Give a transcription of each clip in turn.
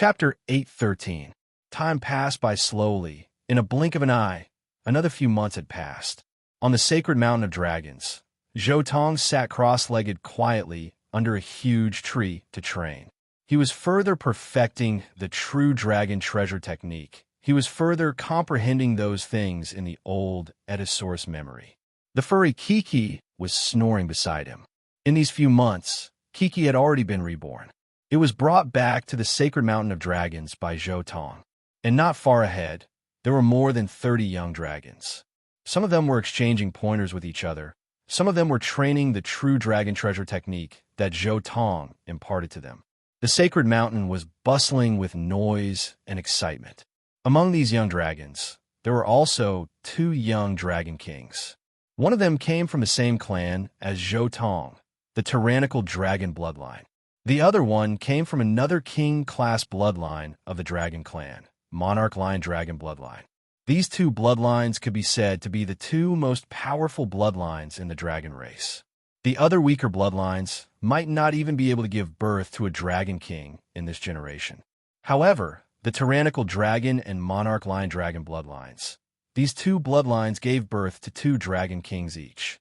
Chapter 8:13. Time passed by slowly. In a blink of an eye, another few months had passed. On the sacred mountain of dragons, Zhou Tong sat cross-legged quietly under a huge tree to train. He was further perfecting the true dragon treasure technique. He was further comprehending those things in the old Edisaurus memory. The furry Kiki was snoring beside him. In these few months, Kiki had already been reborn. It was brought back to the sacred mountain of dragons by Zhou Tong. And not far ahead, there were more than 30 young dragons. Some of them were exchanging pointers with each other. Some of them were training the true dragon treasure technique that Zhou Tong imparted to them. The sacred mountain was bustling with noise and excitement. Among these young dragons, there were also 2 young dragon kings. One of them came from the same clan as Zhou Tong, the tyrannical dragon bloodline. The other one came from another king-class bloodline of the dragon clan, monarch line dragon bloodline. These 2 bloodlines could be said to be the 2 most powerful bloodlines in the dragon race. The other weaker bloodlines might not even be able to give birth to a dragon king in this generation. However, the tyrannical dragon and monarch line dragon bloodlines, these 2 bloodlines gave birth to 2 dragon kings each.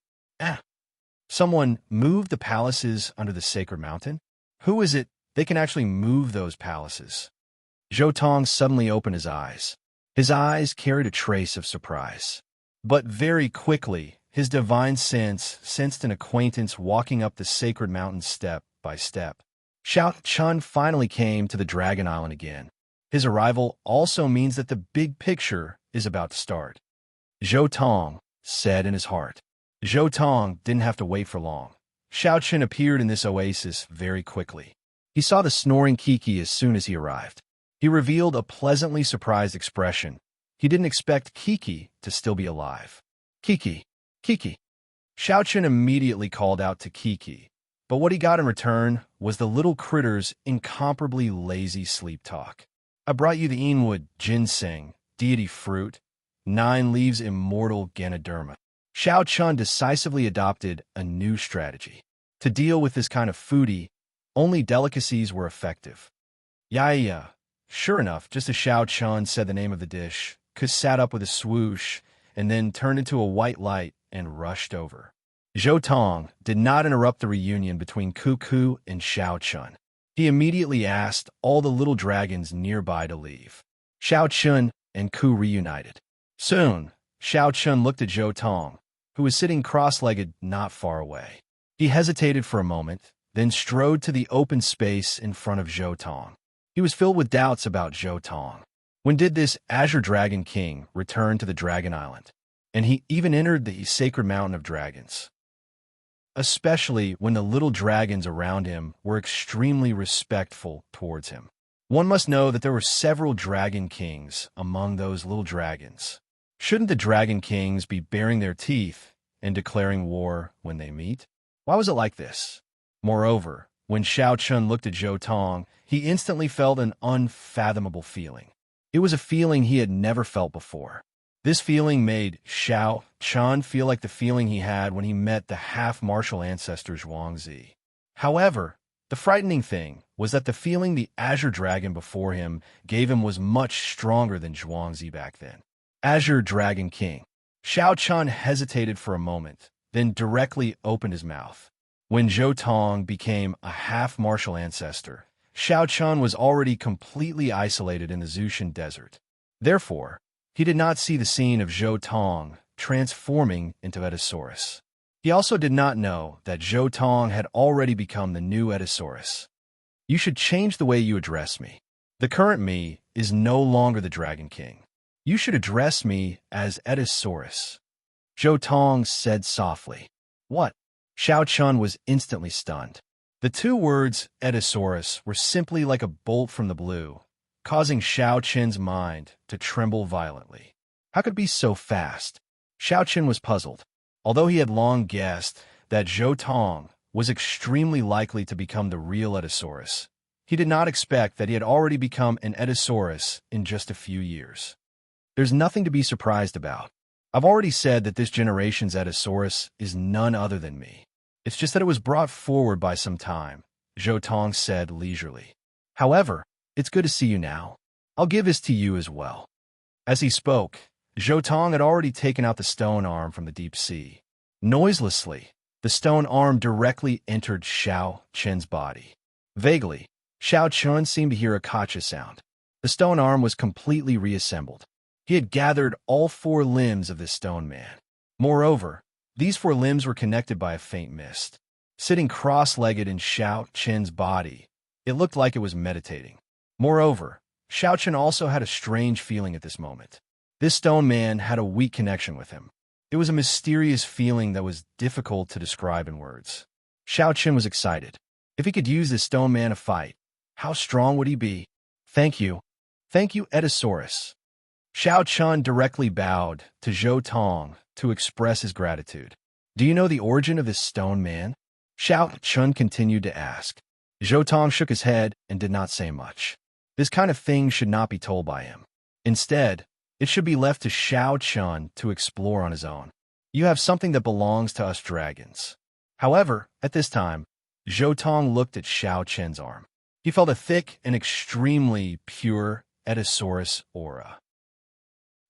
Someone moved the palaces under the sacred mountain? Who is it they can actually move those palaces? Zhou Tong suddenly opened his eyes. His eyes carried a trace of surprise. But very quickly, his divine sense sensed an acquaintance walking up the sacred mountain step by step. Xiao Chun finally came to the Dragon Island again. His arrival also means that the big picture is about to start. Zhou Tong said in his heart. Zhou Tong didn't have to wait for long. Xiao Chen appeared in this oasis very quickly. He saw the snoring Kiki as soon as he arrived. He revealed a pleasantly surprised expression. He didn't expect Kiki to still be alive. Kiki, Kiki. Xiao Chen immediately called out to Kiki, but what he got in return was the little critter's incomparably lazy sleep talk. I brought you the Enwood ginseng, deity fruit, 9 leaves immortal Ganoderma. Xiao Chun decisively adopted a new strategy. To deal with this kind of foodie, only delicacies were effective. Yeah. Sure enough, just as Xiao Chun said the name of the dish, Kus sat up with a swoosh and then turned into a white light and rushed over. Zhou Tong did not interrupt the reunion between Cuckoo and Xiao Chun. He immediately asked all the little dragons nearby to leave. Xiao Chun and Ku reunited. Soon, Xiao Chun looked at Zhou Tong, who was sitting cross-legged not far away. He hesitated for a moment, then strode to the open space in front of Zhou Tong. He was filled with doubts about Zhou Tong. When did this Azure Dragon King return to the Dragon Island? And he even entered the sacred mountain of dragons. Especially when the little dragons around him were extremely respectful towards him. One must know that there were several dragon kings among those little dragons. Shouldn't the dragon kings be baring their teeth and declaring war when they meet? Why was it like this? Moreover, when Xiao Chun looked at Zhou Tong, he instantly felt an unfathomable feeling. It was a feeling he had never felt before. This feeling made Xiao Chun feel like the feeling he had when he met the half-martial ancestor Zhuangzi. However, the frightening thing was that the feeling the Azure Dragon before him gave him was much stronger than Zhuangzi back then. Azure Dragon King. Xiao Chun hesitated for a moment, then directly opened his mouth. When Zhou Tong became a half-martial ancestor, Xiao Chun was already completely isolated in the Zushan desert. Therefore, he did not see the scene of Zhou Tong transforming into Edisaurus. He also did not know that Zhou Tong had already become the new Edisaurus. You should change the way you address me. The current me is no longer the Dragon King. You should address me as Edisaurus. Zhou Tong said softly. What? Xiao Chun was instantly stunned. The 2 words Edisaurus were simply like a bolt from the blue, causing Xiao Chen's mind to tremble violently. How could it be so fast? Xiao Chen was puzzled. Although he had long guessed that Zhou Tong was extremely likely to become the real Edisaurus, he did not expect that he had already become an Edisaurus in just a few years. There's nothing to be surprised about. I've already said that this generation's Edisaurus is none other than me. It's just that it was brought forward by some time, Zhou Tong said leisurely. However, It's good to see you now. I'll give this to you as well." As he spoke, Zhou Tong had already taken out the stone arm from the deep sea. Noiselessly, the stone arm directly entered Xiao Chen's body. Vaguely, Xiao Chen seemed to hear a gotcha sound. The stone arm was completely reassembled. He had gathered all 4 limbs of this stone man. Moreover, these 4 limbs were connected by a faint mist. Sitting cross-legged in Xiao Chen's body, it looked like it was meditating. Moreover, Xiao Chen also had a strange feeling at this moment. This stone man had a weak connection with him. It was a mysterious feeling that was difficult to describe in words. Xiao Chen was excited. If he could use this stone man to fight, how strong would he be? "Thank you. Thank you, Edisaurus." Xiao Chen directly bowed to Zhou Tong to express his gratitude. "Do you know the origin of this stone man?" Xiao Chen continued to ask. Zhou Tong shook his head and did not say much. This kind of thing should not be told by him. Instead, it should be left to Xiao Chen to explore on his own. "You have something that belongs to us dragons." However, at this time, Zhou Tong looked at Xiao Chen's arm. He felt a thick and extremely pure Edisaurus aura.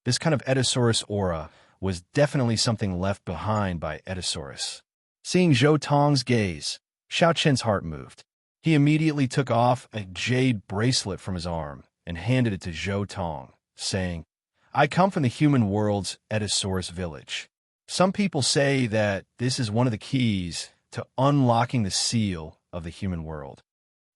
This kind of Edisaurus aura was definitely something left behind by Edisaurus. Seeing Zhou Tong's gaze, Xiao Chen's heart moved. He immediately took off a jade bracelet from his arm and handed it to Zhou Tong, saying, "I come from the human world's Edisaurus village. Some people say that this is one of the keys to unlocking the seal of the human world."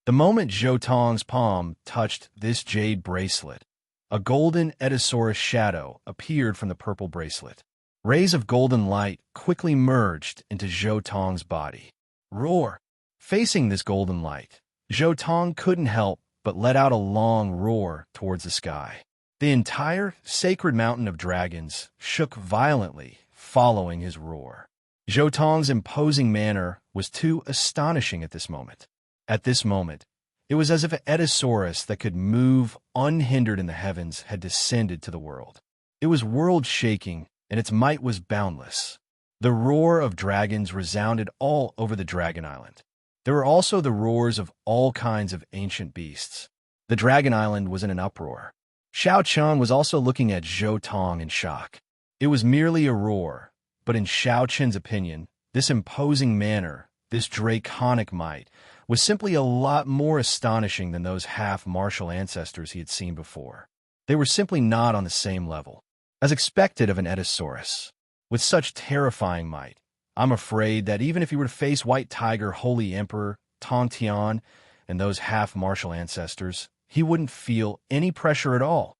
The moment Zhou Tong's palm touched this jade bracelet, a golden Edisaurus shadow appeared from the purple bracelet. Rays of golden light quickly merged into Zhou Tong's body. Roar! Facing this golden light, Zhou Tong couldn't help but let out a long roar towards the sky. The entire sacred mountain of dragons shook violently following his roar. Zhou Tong's imposing manner was too astonishing at this moment. At this moment, it was as if an Edisaurus that could move unhindered in the heavens had descended to the world. It was world-shaking, and its might was boundless. The roar of dragons resounded all over the Dragon Island. There were also the roars of all kinds of ancient beasts. The Dragon Island was in an uproar. Xiao Chen was also looking at Zhou Tong in shock. It was merely a roar, but in Xiao Chen's opinion, this imposing manner, this draconic might, was simply a lot more astonishing than those half-martial ancestors he had seen before. They were simply not on the same level. As expected of an Edisaurus, with such terrifying might, I'm afraid that even if he were to face White Tiger, Holy Emperor, Tong Tian, and those half-martial ancestors, he wouldn't feel any pressure at all.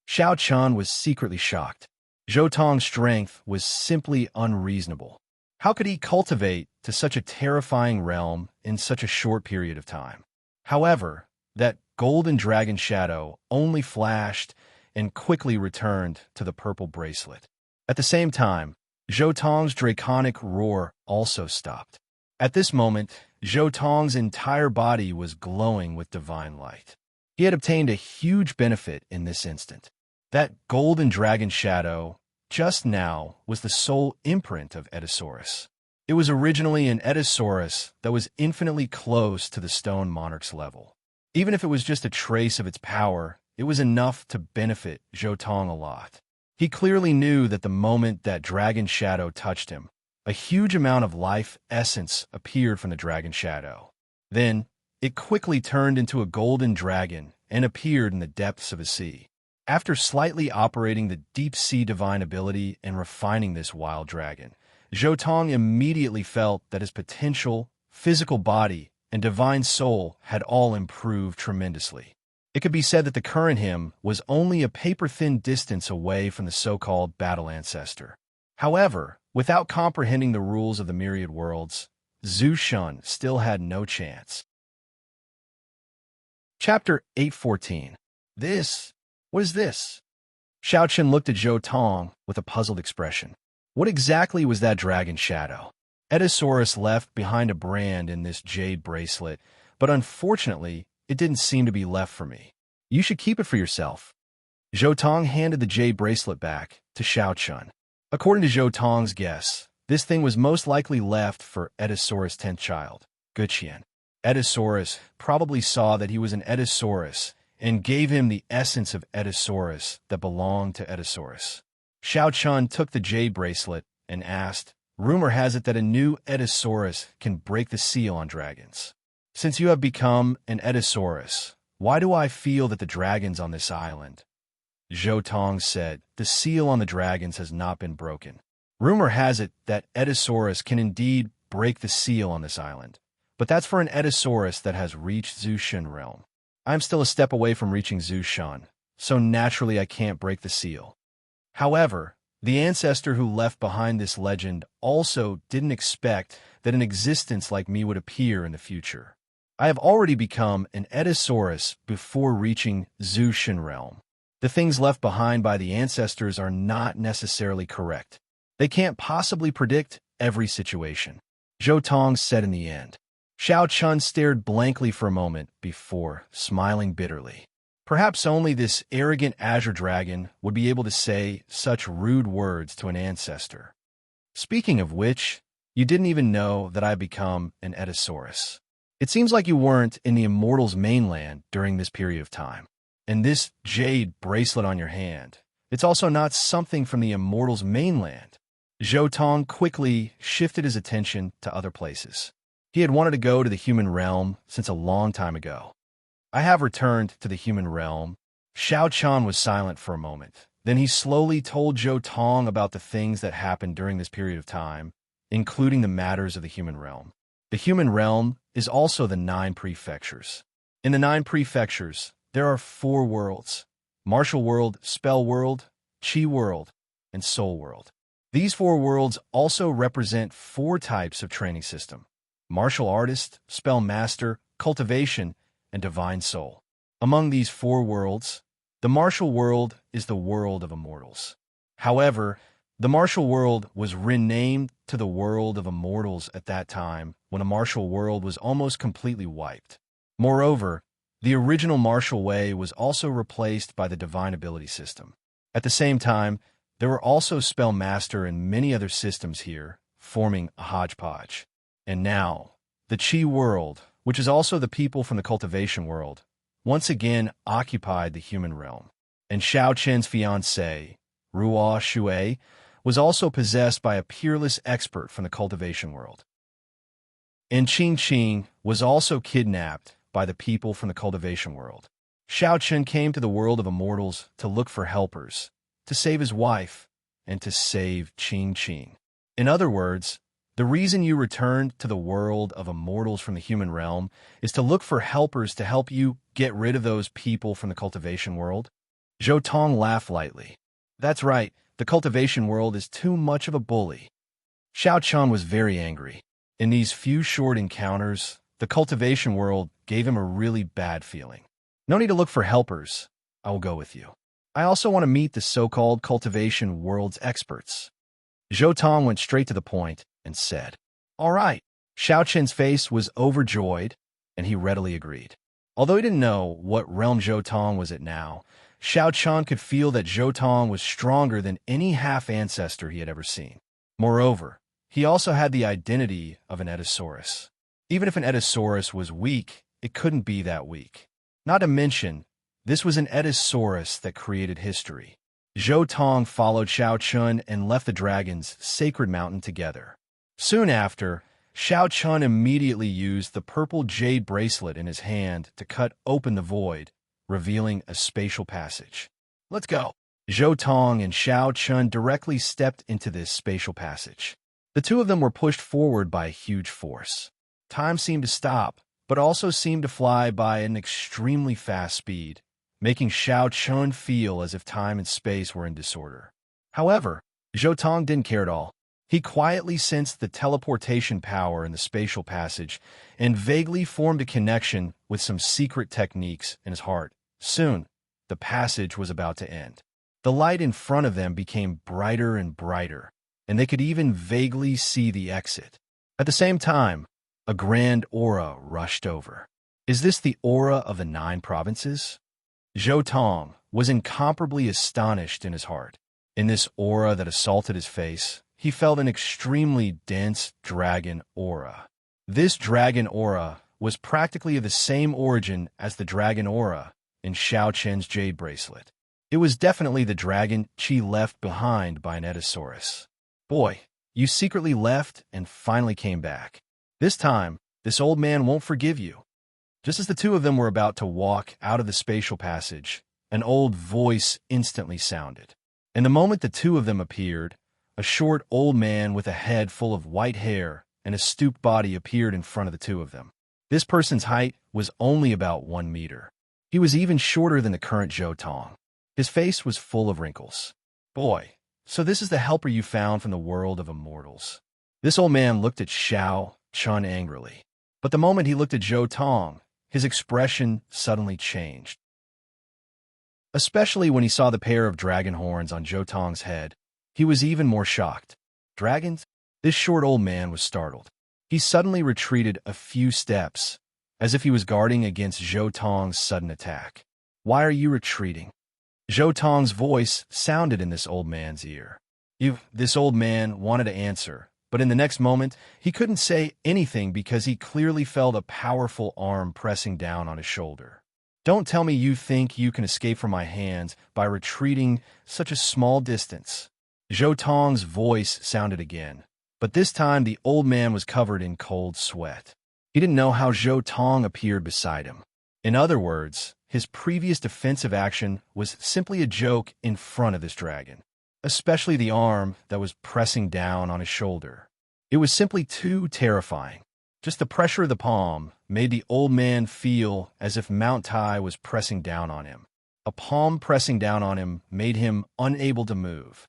Xiao Chen was secretly shocked. Zhou Tong's strength was simply unreasonable. How could he cultivate to such a terrifying realm in such a short period of time? However, that golden dragon shadow only flashed and quickly returned to the purple bracelet. At the same time, Zhou Tong's draconic roar also stopped. At this moment, Zhou Tong's entire body was glowing with divine light. He had obtained a huge benefit in this instant. That golden dragon shadow, just now, was the sole imprint of Edisaurus. It was originally an Edisaurus that was infinitely close to the Stone Monarch's level. Even if it was just a trace of its power, it was enough to benefit Zhou Tong a lot. He clearly knew that the moment that dragon shadow touched him, a huge amount of life essence appeared from the dragon shadow. Then, it quickly turned into a golden dragon and appeared in the depths of the sea. After slightly operating the deep-sea divine ability and refining this wild dragon, Zhou Tong immediately felt that his potential, physical body, and divine soul had all improved tremendously. It could be said that the current him was only a paper-thin distance away from the so-called battle ancestor. However, without comprehending the rules of the myriad worlds, Zhu Shun still had no chance. Chapter 814. What is this? Xiao Chen looked at Zhou Tong with a puzzled expression. What exactly was that dragon shadow? Edisaurus left behind a brand in this jade bracelet, but unfortunately, it didn't seem to be left for me. You should keep it for yourself. Zhou Tong handed the jade bracelet back to Xiao Chen. According to Zhou Tong's guess, this thing was most likely left for Edisaurus' 10th child, Guqian. Edisaurus probably saw that he was an Edisaurus and gave him the essence of Edisaurus that belonged to Edisaurus. Xiao Chun took the jade bracelet and asked, "Rumor has it that a new Edisaurus can break the seal on dragons. Since you have become an Edisaurus, why do I feel that the dragons on this island?" Zhou Tong said, "The seal on the dragons has not been broken. Rumor has it that Edisaurus can indeed break the seal on this island, but that's for an Edisaurus that has reached Zushan realm. I'm still a step away from reaching Zushan, so naturally I can't break the seal." However, the ancestor who left behind this legend also didn't expect that an existence like me would appear in the future. I have already become an Edisaurus before reaching Zushan realm. The things left behind by the ancestors are not necessarily correct. They can't possibly predict every situation, Zhou Tong said in the end. Xiao Chun stared blankly for a moment before smiling bitterly. Perhaps only this arrogant azure dragon would be able to say such rude words to an ancestor. Speaking of which, you didn't even know that I had become an Edisaurus. It seems like you weren't in the Immortals' mainland during this period of time. And this jade bracelet on your hand, it's also not something from the Immortals' mainland. Zhou Tong quickly shifted his attention to other places. He had wanted to go to the human realm since a long time ago. "I have returned to the human realm." Xiao Chun was silent for a moment. Then he slowly told Zhou Tong about the things that happened during this period of time, including the matters of the human realm. The human realm is also the 9 prefectures. In the 9 prefectures, there are 4 worlds: martial world, spell world, chi world, and soul world. These 4 worlds also represent 4 types of training system: martial artist, spell master, cultivation, and divine soul. Among these 4 worlds, the martial world is the world of immortals. However, the martial world was renamed to the world of immortals at that time when a martial world was almost completely wiped. Moreover, the original martial way was also replaced by the divine ability system. At the same time, there were also spell master and many other systems here, forming a hodgepodge. And now, the chi world, which is also the people from the cultivation world, once again occupied the human realm. And Xiao Chen's fiancée, Ruo Shui, was also possessed by a peerless expert from the cultivation world. And Qing Qing was also kidnapped by the people from the cultivation world. Xiao Chen came to the world of immortals to look for helpers, to save his wife, and to save Qing Qing. In other words, the reason you returned to the world of immortals from the human realm is to look for helpers to help you get rid of those people from the cultivation world? Zhou Tong laughed lightly. That's right, the cultivation world is too much of a bully. Xiao Chun was very angry. In these few short encounters, the cultivation world gave him a really bad feeling. No need to look for helpers. I will go with you. I also want to meet the so-called cultivation world's experts. Zhou Tong went straight to the point and said, "All right." Xiao Chen's face was overjoyed, and he readily agreed. Although he didn't know what realm Zhou Tong was at now, Xiao Chun could feel that Zhou Tong was stronger than any half-ancestor he had ever seen. Moreover, he also had the identity of an Edisaurus. Even if an Edisaurus was weak, it couldn't be that weak. Not to mention, this was an Edisaurus that created history. Zhou Tong followed Xiao Chun and left the dragon's sacred mountain together. Soon after, Xiao Chun immediately used the purple jade bracelet in his hand to cut open the void, revealing a spatial passage. "Let's go." Zhou Tong and Xiao Chun directly stepped into this spatial passage. The two of them were pushed forward by a huge force. Time seemed to stop, but also seemed to fly by at an extremely fast speed, making Xiao Chun feel as if time and space were in disorder. However, Zhou Tong didn't care at all. He quietly sensed the teleportation power in the spatial passage and vaguely formed a connection with some secret techniques in his heart. Soon, the passage was about to end. The light in front of them became brighter and brighter, and they could even vaguely see the exit. At the same time, a grand aura rushed over. Is this the aura of the 9 provinces? Zhou Tong was incomparably astonished in his heart. In this aura that assaulted his face, he felt an extremely dense dragon aura. This dragon aura was practically of the same origin as the dragon aura in Xiao Chen's jade bracelet. It was definitely the dragon Qi left behind by an Eddisaurus. Boy, you secretly left and finally came back. This time, this old man won't forgive you. Just as the two of them were about to walk out of the spatial passage, an old voice instantly sounded. And the moment the two of them appeared, a short old man with a head full of white hair and a stooped body appeared in front of the two of them. This person's height was only about 1 meter. He was even shorter than the current Zhou Tong. His face was full of wrinkles. Boy, so this is the helper you found from the world of immortals. This old man looked at Xiao Chun angrily. But the moment he looked at Zhou Tong, his expression suddenly changed. Especially when he saw the pair of dragon horns on Zhou Tong's head, he was even more shocked. Dragons? This short old man was startled. He suddenly retreated a few steps, as if he was guarding against Zhou Tong's sudden attack. Why are you retreating? Zhou Tong's voice sounded in this old man's ear. This old man wanted to answer, but in the next moment, he couldn't say anything because he clearly felt a powerful arm pressing down on his shoulder. Don't tell me you think you can escape from my hands by retreating such a small distance. Zhou Tong's voice sounded again, but this time the old man was covered in cold sweat. He didn't know how Zhou Tong appeared beside him. In other words, his previous defensive action was simply a joke in front of this dragon, especially the arm that was pressing down on his shoulder. It was simply too terrifying. Just the pressure of the palm made the old man feel as if Mount Tai was pressing down on him. A palm pressing down on him made him unable to move.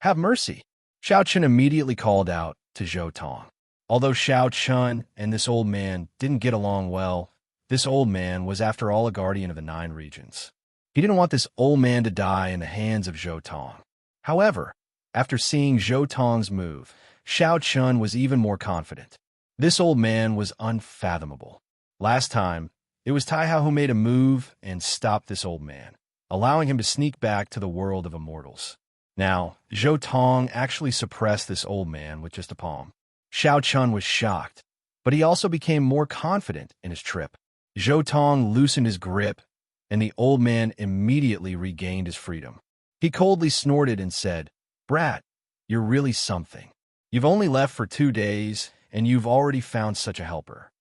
Have mercy! Xiao Chun immediately called out to Zhou Tong. Although Xiao Chun and this old man didn't get along well, this old man was after all a guardian of the 9 regions. He didn't want this old man to die in the hands of Zhou Tong. However, after seeing Zhou Tong's move, Xiao Chun was even more confident. This old man was unfathomable. Last time, it was Taihao who made a move and stopped this old man, allowing him to sneak back to the world of immortals. Now, Zhou Tong actually suppressed this old man with just a palm. Xiao Chun was shocked, but he also became more confident in his trip. Zhou Tong loosened his grip, and the old man immediately regained his freedom. He coldly snorted and said, "Brat, you're really something. You've only left for 2 days, and you've already found such a helper.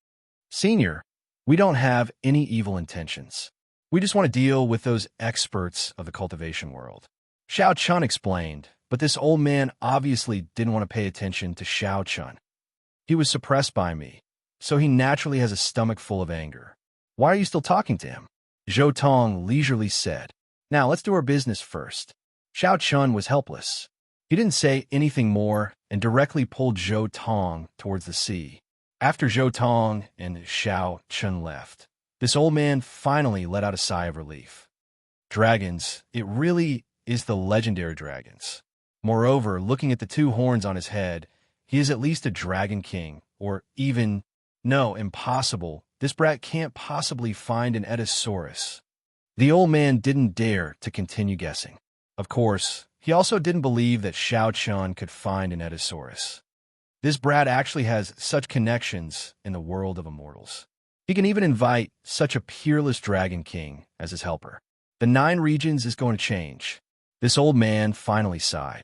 Senior, we don't have any evil intentions. We just want to deal with those experts of the cultivation world." Xiao Chun explained, but this old man obviously didn't want to pay attention to Xiao Chun. He was suppressed by me, so he naturally has a stomach full of anger. Why are you still talking to him? Zhou Tong leisurely said. Now let's do our business first. Xiao Chun was helpless. He didn't say anything more and directly pulled Zhou Tong towards the sea. After Zhou Tong and Xiao Chun left, this old man finally let out a sigh of relief. Dragons, it really is the legendary dragons. Moreover, looking at the 2 horns on his head, he is at least a dragon king, or even, no, impossible. This brat can't possibly find an Eddisaurus. The old man didn't dare to continue guessing. Of course, he also didn't believe that Xiao Chun could find an Eddisaurus. This brat actually has such connections in the world of immortals. He can even invite such a peerless dragon king as his helper. The 9 regions is going to change. This old man finally sighed.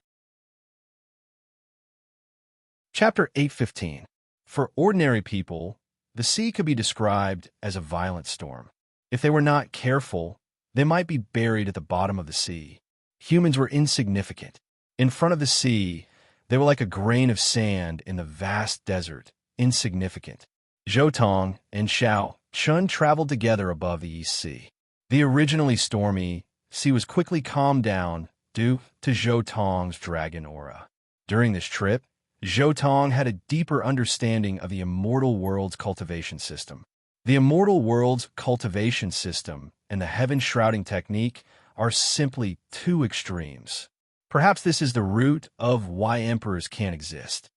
Chapter 8:15. For ordinary people, the sea could be described as a violent storm. If they were not careful, they might be buried at the bottom of the sea. Humans were insignificant. In front of the sea, they were like a grain of sand in the vast desert, insignificant. Zhou Tong and Xiao Chun traveled together above the East Sea. The originally stormy sea was quickly calmed down due to Zhou Tong's dragon aura. During this trip, Zhou Tong had a deeper understanding of the immortal world's cultivation system. The immortal world's cultivation system and the heaven-shrouding technique are simply 2 extremes. Perhaps this is the root of why emperors can't exist.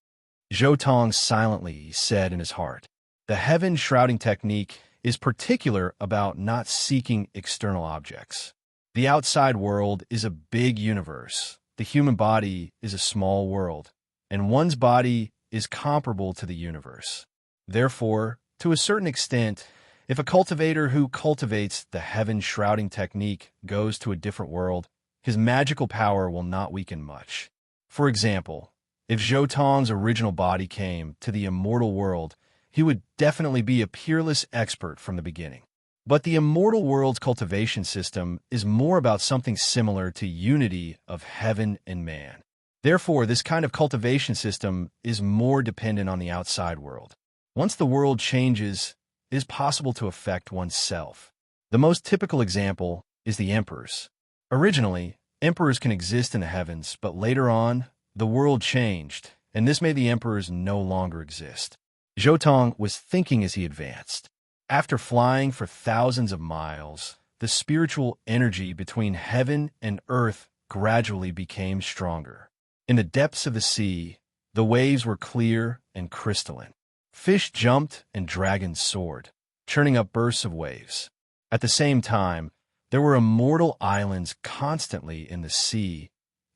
Zhou Tong silently said in his heart, the heaven-shrouding technique is particular about not seeking external objects. The outside world is a big universe. The human body is a small world, and one's body is comparable to the universe. Therefore, to a certain extent, If a cultivator who cultivates the heaven-shrouding technique goes to a different world, his magical power will not weaken much. For example, if Zhou Tong's original body came to the immortal world, he would definitely be a peerless expert from the beginning. But the immortal world's cultivation system is more about something similar to unity of heaven and man. Therefore, this kind of cultivation system is more dependent on the outside world. Once the world changes, it is possible to affect oneself. The most typical example is the emperors. Originally, emperors can exist in the heavens, but later on, the world changed, and this made the emperors no longer exist. Zhou Tong was thinking as he advanced. After flying for thousands of miles, the spiritual energy between heaven and earth gradually became stronger. In the depths of the sea, the waves were clear and crystalline. Fish jumped and dragons soared, churning up bursts of waves. At the same time, there were immortal islands constantly in the sea,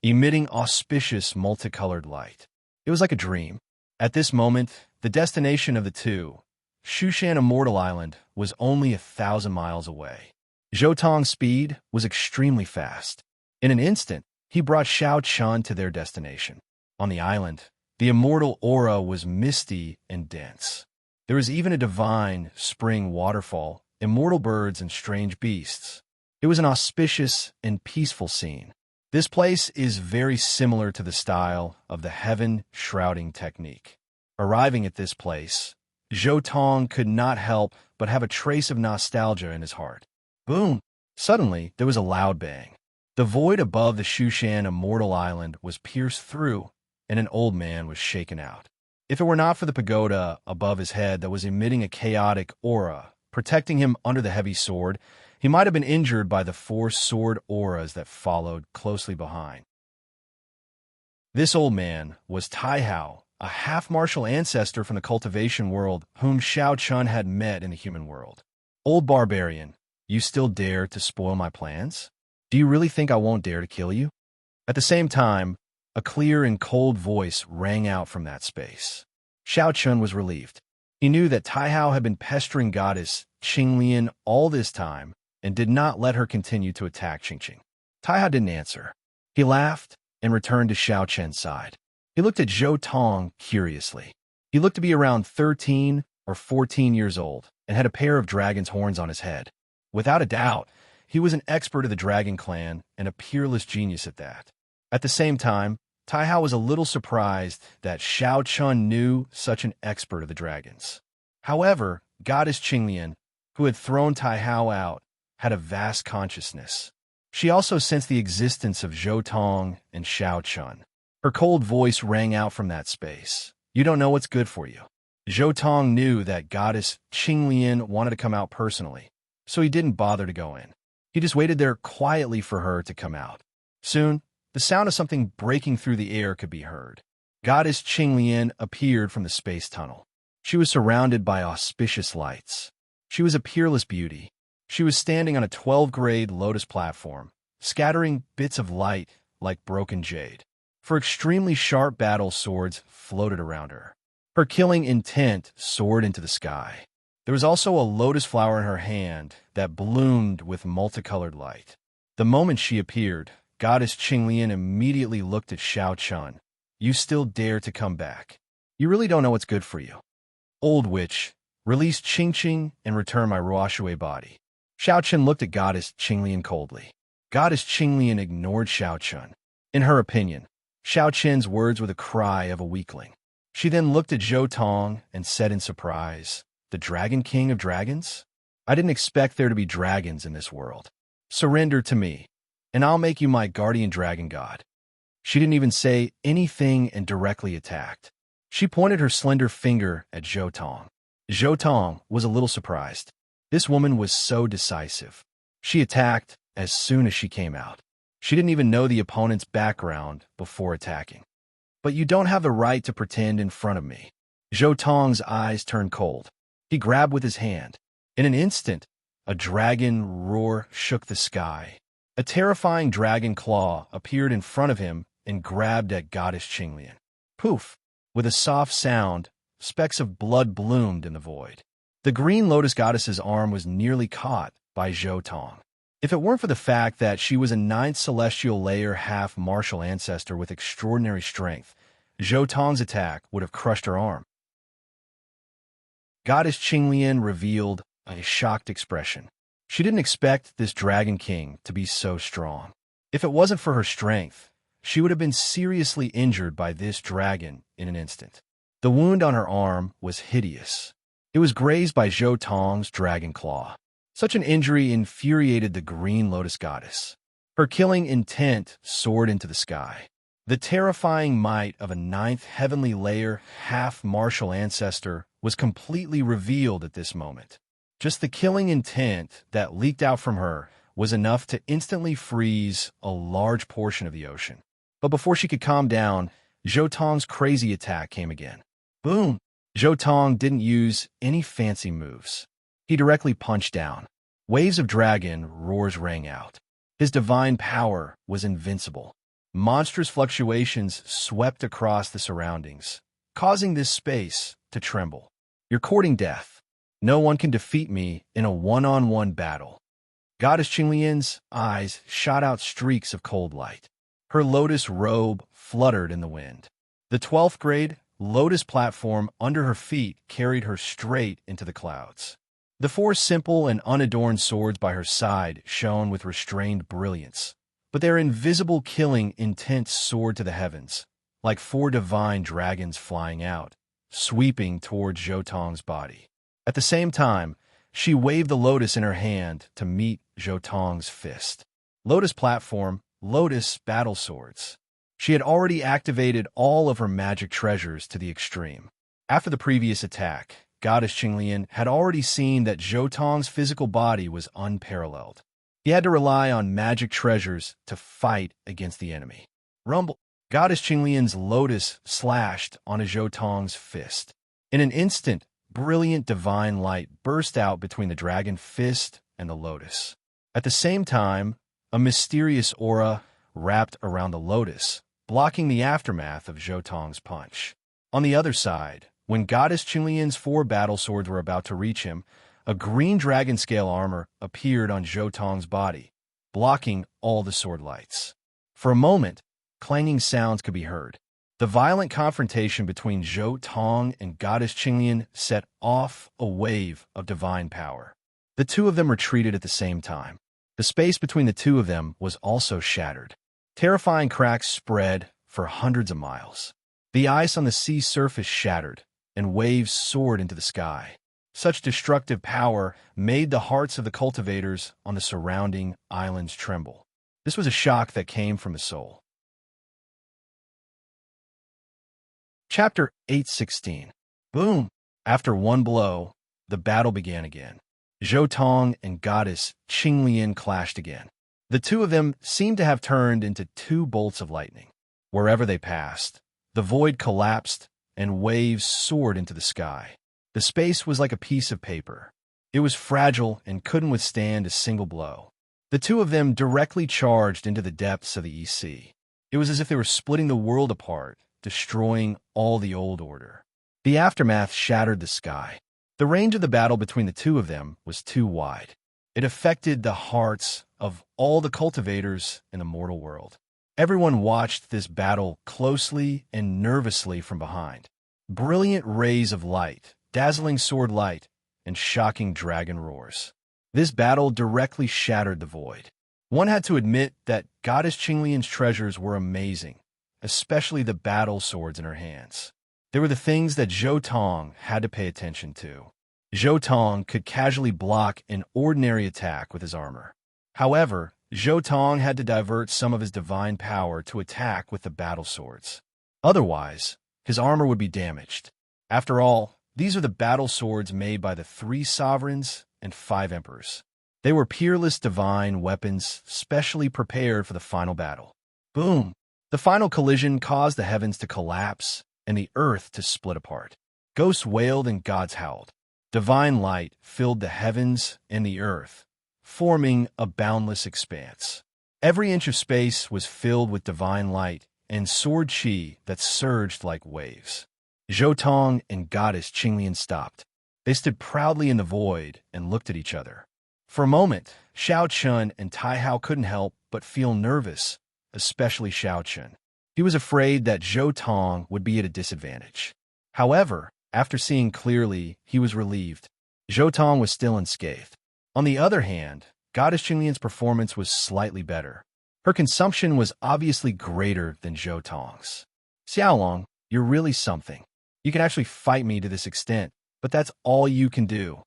emitting auspicious multicolored light. It was like a dream. At this moment, the destination of the two, Shushan Immortal Island, was only 1,000 miles away. Zhou Tong's speed was extremely fast. In an instant, he brought Xiao Chun to their destination. On the island, the immortal aura was misty and dense. There was even a divine spring waterfall, immortal birds, and strange beasts. It was an auspicious and peaceful scene. This place is very similar to the style of the heaven-shrouding technique. Arriving at this place, Zhou Tong could not help but have a trace of nostalgia in his heart. Boom! Suddenly, there was a loud bang. The void above the Shushan Immortal Island was pierced through, and an old man was shaken out. If it were not for the pagoda above his head that was emitting a chaotic aura, protecting him under the heavy sword, he might have been injured by the 4 sword auras that followed closely behind. This old man was Tai Hao, a half-martial ancestor from the cultivation world whom Xiao Chun had met in the human world. Old barbarian, you still dare to spoil my plans? Do you really think I won't dare to kill you? At the same time, a clear and cold voice rang out from that space. Xiao Chun was relieved. He knew that Tai Hao had been pestering goddess Qinglian all this time and did not let her continue to attack Qingqing. Tai Hao didn't answer. He laughed and returned to Xiao Chen's side. He looked at Zhou Tong curiously. He looked to be around 13 or 14 years old and had a pair of dragon's horns on his head. Without a doubt, he was an expert of the dragon clan and a peerless genius at that. At the same time, Tai Hao was a little surprised that Xiao Chun knew such an expert of the dragons. However, goddess Qinglian, who had thrown Tai Hao out, had a vast consciousness. She also sensed the existence of Zhou Tong and Xiao Chun. Her cold voice rang out from that space. You don't know what's good for you. Zhou Tong knew that goddess Qinglian wanted to come out personally, so he didn't bother to go in. He just waited there quietly for her to come out. Soon, the sound of something breaking through the air could be heard. Goddess Qinglian appeared from the space tunnel. She was surrounded by auspicious lights. She was a peerless beauty. She was standing on a 12-grade lotus platform, scattering bits of light like broken jade. For extremely sharp battle swords floated around her. Her killing intent soared into the sky. There was also a lotus flower in her hand that bloomed with multicolored light. The moment she appeared, goddess Qinglian immediately looked at Xiao Chun. You still dare to come back. You really don't know what's good for you. Old witch, release Qingqing and return my Ruoshui body. Xiao Chun looked at goddess Qinglian coldly. Goddess Qinglian ignored Xiao Chun. In her opinion, Xiao Chen's words were the cry of a weakling. She then looked at Zhou Tong and said in surprise, the Dragon King of Dragons? I didn't expect there to be dragons in this world. Surrender to me, and I'll make you my guardian dragon god. She didn't even say anything and directly attacked. She pointed her slender finger at Zhou Tong. Zhou Tong was a little surprised. This woman was so decisive. She attacked as soon as she came out. She didn't even know the opponent's background before attacking. But you don't have the right to pretend in front of me. Zhou Tong's eyes turned cold. He grabbed with his hand. In an instant, a dragon roar shook the sky. A terrifying dragon claw appeared in front of him and grabbed at goddess Qinglian. Poof! With a soft sound, specks of blood bloomed in the void. The green lotus goddess's arm was nearly caught by Zhou Tong. If it weren't for the fact that she was a ninth celestial layer half-martial ancestor with extraordinary strength, Zhou Tong's attack would have crushed her arm. Goddess Qinglian revealed a shocked expression. She didn't expect this Dragon King to be so strong. If it wasn't for her strength, she would have been seriously injured by this dragon in an instant. The wound on her arm was hideous. It was grazed by Zhou Tong's dragon claw. Such an injury infuriated the green lotus goddess. Her killing intent soared into the sky. The terrifying might of a ninth heavenly layer half-martial ancestor was completely revealed at this moment. Just the killing intent that leaked out from her was enough to instantly freeze a large portion of the ocean. But before she could calm down, Zhou Tong's crazy attack came again. Boom! Zhou Tong didn't use any fancy moves. He directly punched down. Waves of dragon roars rang out. His divine power was invincible. Monstrous fluctuations swept across the surroundings, causing this space to tremble. You're courting death. No one can defeat me in a one-on-one battle. Goddess Qinglian's eyes shot out streaks of cold light. Her lotus robe fluttered in the wind. The 12th grade lotus platform under her feet carried her straight into the clouds. The four simple and unadorned swords by her side shone with restrained brilliance, but their invisible killing intent soared to the heavens, like four divine dragons flying out, sweeping towards Zhou Tong's body. At the same time, she waved the lotus in her hand to meet Zhou Tong's fist. Lotus platform, lotus battle swords. She had already activated all of her magic treasures to the extreme. After the previous attack, Goddess Qinglian had already seen that Zhou Tong's physical body was unparalleled. He had to rely on magic treasures to fight against the enemy. Rumble! Goddess Qinglian's lotus slashed onto Zhou Tong's fist. In an instant, brilliant divine light burst out between the dragon fist and the lotus. At the same time, a mysterious aura wrapped around the lotus, blocking the aftermath of Zhou Tong's punch. On the other side, when Goddess Qinglian's four battle swords were about to reach him, a green dragon scale armor appeared on Zhou Tong's body, blocking all the sword lights. For a moment, clanging sounds could be heard. The violent confrontation between Zhou Tong and Goddess Qinglian set off a wave of divine power. The two of them retreated at the same time. The space between the two of them was also shattered. Terrifying cracks spread for hundreds of miles. The ice on the sea surface shattered, and waves soared into the sky. Such destructive power made the hearts of the cultivators on the surrounding islands tremble. This was a shock that came from the soul. Chapter 816. Boom! After one blow, the battle began again. Zhou Tong and Goddess Qinglian clashed again. The two of them seemed to have turned into two bolts of lightning. Wherever they passed, the void collapsed and waves soared into the sky. The space was like a piece of paper. It was fragile and couldn't withstand a single blow. The two of them directly charged into the depths of the EC. It was as if they were splitting the world apart, destroying all the old order. The aftermath shattered the sky. The range of the battle between the two of them was too wide. It affected the hearts of all the cultivators in the mortal world. Everyone watched this battle closely and nervously from behind. Brilliant rays of light, dazzling sword light, and shocking dragon roars. This battle directly shattered the void. One had to admit that Goddess Qinglian's treasures were amazing, especially the battle swords in her hands. They were the things that Zhou Tong had to pay attention to. Zhou Tong could casually block an ordinary attack with his armor. However, Zhou Tong had to divert some of his divine power to attack with the battle swords. Otherwise, his armor would be damaged. After all, these are the battle swords made by the 3 sovereigns and 5 emperors. They were peerless divine weapons specially prepared for the final battle. Boom! The final collision caused the heavens to collapse and the earth to split apart. Ghosts wailed and gods howled. Divine light filled the heavens and the earth, forming a boundless expanse. Every inch of space was filled with divine light and sword chi that surged like waves. Zhou Tong and Goddess Qinglian stopped. They stood proudly in the void and looked at each other. For a moment, Xiao Chun and Tai Hao couldn't help but feel nervous, especially Xiao Chun. He was afraid that Zhou Tong would be at a disadvantage. However, after seeing clearly, he was relieved. Zhou Tong was still unscathed. On the other hand, Goddess Qinglian's performance was slightly better. Her consumption was obviously greater than Zhou Tong's. Xiaolong, you're really something. You can actually fight me to this extent, but that's all you can do.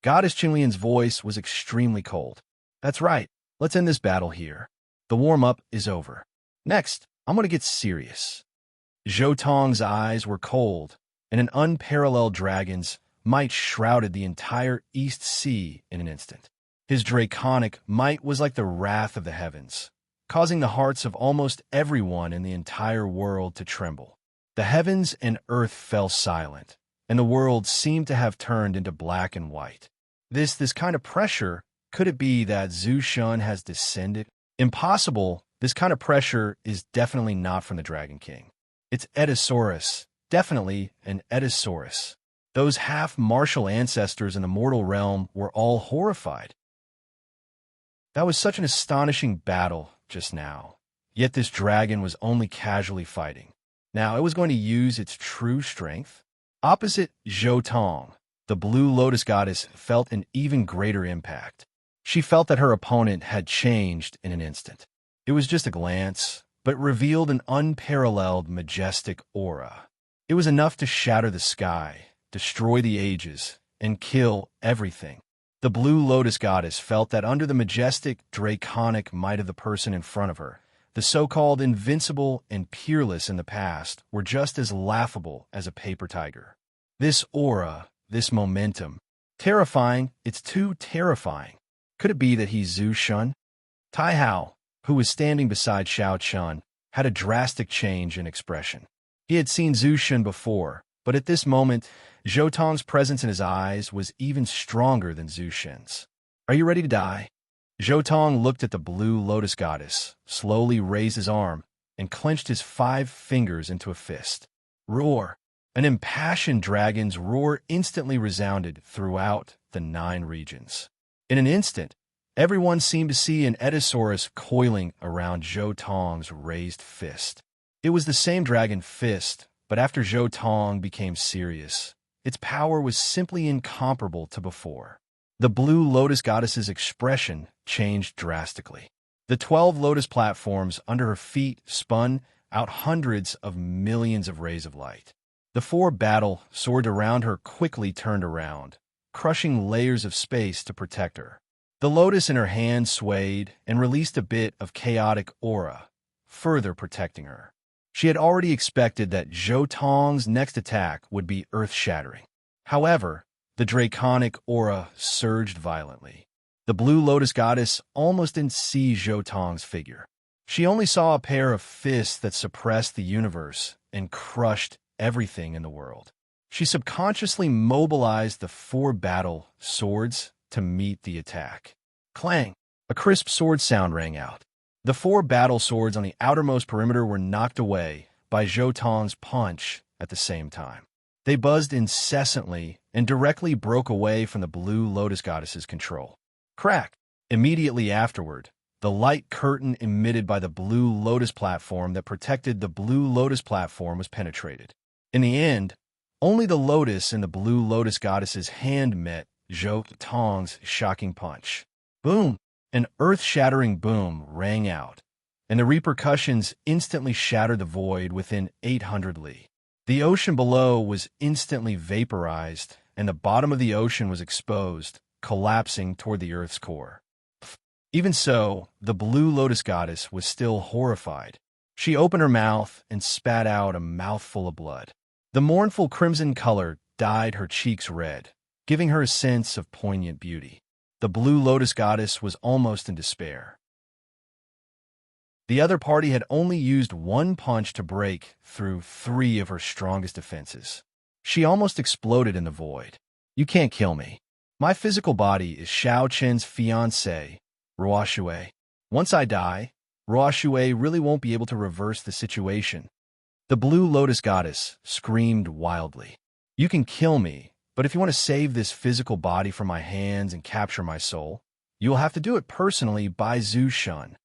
Goddess Qinglian's voice was extremely cold. That's right, let's end this battle here. The warm-up is over. Next, I'm going to get serious. Zhou Tong's eyes were cold, and an unparalleled dragon's might shrouded the entire East Sea in an instant. His draconic might was like the wrath of the heavens, causing the hearts of almost everyone in the entire world to tremble. The heavens and earth fell silent, and the world seemed to have turned into black and white. This kind of pressure, could it be that Zhu Shun has descended? Impossible. This kind of pressure is definitely not from the Dragon King. It's Edisaurus, definitely an Edisaurus. Those half-martial ancestors in the mortal realm were all horrified. That was such an astonishing battle just now. Yet this dragon was only casually fighting. Now it was going to use its true strength. Opposite Zhou Tong, the Blue Lotus Goddess felt an even greater impact. She felt that her opponent had changed in an instant. It was just a glance, but revealed an unparalleled, majestic aura. It was enough to shatter the sky, destroy the ages, and kill everything. The Blue Lotus Goddess felt that under the majestic, draconic might of the person in front of her, the so-called invincible and peerless in the past were just as laughable as a paper tiger. This aura, this momentum, terrifying, it's too terrifying. Could it be that he's Zhu Shun? Tai Hao, who was standing beside Xiao Chun, had a drastic change in expression. He had seen Zhu Shun before, but at this moment, Zhou Tong's presence in his eyes was even stronger than Zhu Shun's. Are you ready to die? Zhou Tong looked at the Blue Lotus Goddess, slowly raised his arm, and clenched his 5 fingers into a fist. Roar! An impassioned dragon's roar instantly resounded throughout the 9 regions. In an instant, everyone seemed to see an Edisaurus coiling around Zhou Tong's raised fist. It was the same dragon fist, but after Zhou Tong became serious, its power was simply incomparable to before. The Blue Lotus Goddess's expression changed drastically. The 12 lotus platforms under her feet spun out hundreds of millions of rays of light. The 4 battle swords around her quickly turned around, crushing layers of space to protect her. The lotus in her hand swayed and released a bit of chaotic aura, further protecting her. She had already expected that Zhou Tong's next attack would be earth-shattering. However, the draconic aura surged violently. The Blue Lotus Goddess almost didn't see Zhou Tong's figure. She only saw a pair of fists that suppressed the universe and crushed everything in the world. She subconsciously mobilized the 4 battle swords to meet the attack. Clang! A crisp sword sound rang out. The 4 battle swords on the outermost perimeter were knocked away by Zhou Tong's punch at the same time. They buzzed incessantly and directly broke away from the Blue Lotus Goddess's control. Crack! Immediately afterward, the light curtain emitted by the Blue Lotus platform that protected the Blue Lotus platform was penetrated. In the end, only the lotus in the Blue Lotus Goddess's hand met Zhou Tong's shocking punch. Boom! An earth-shattering boom rang out, and the repercussions instantly shattered the void within 800 li. The ocean below was instantly vaporized, and the bottom of the ocean was exposed, collapsing toward the Earth's core. Even so, the Blue Lotus Goddess was still horrified. She opened her mouth and spat out a mouthful of blood. The mournful crimson color dyed her cheeks red, giving her a sense of poignant beauty. The Blue Lotus Goddess was almost in despair. The other party had only used 1 punch to break through 3 of her strongest defenses. She almost exploded in the void. You can't kill me. My physical body is Xiao Chen's fiancé, Ruoshui. Once I die, Ruoshui really won't be able to reverse the situation. The Blue Lotus Goddess screamed wildly. You can kill me, But if you want to save this physical body from my hands and capture my soul, you will have to do it personally by Zhu Shun.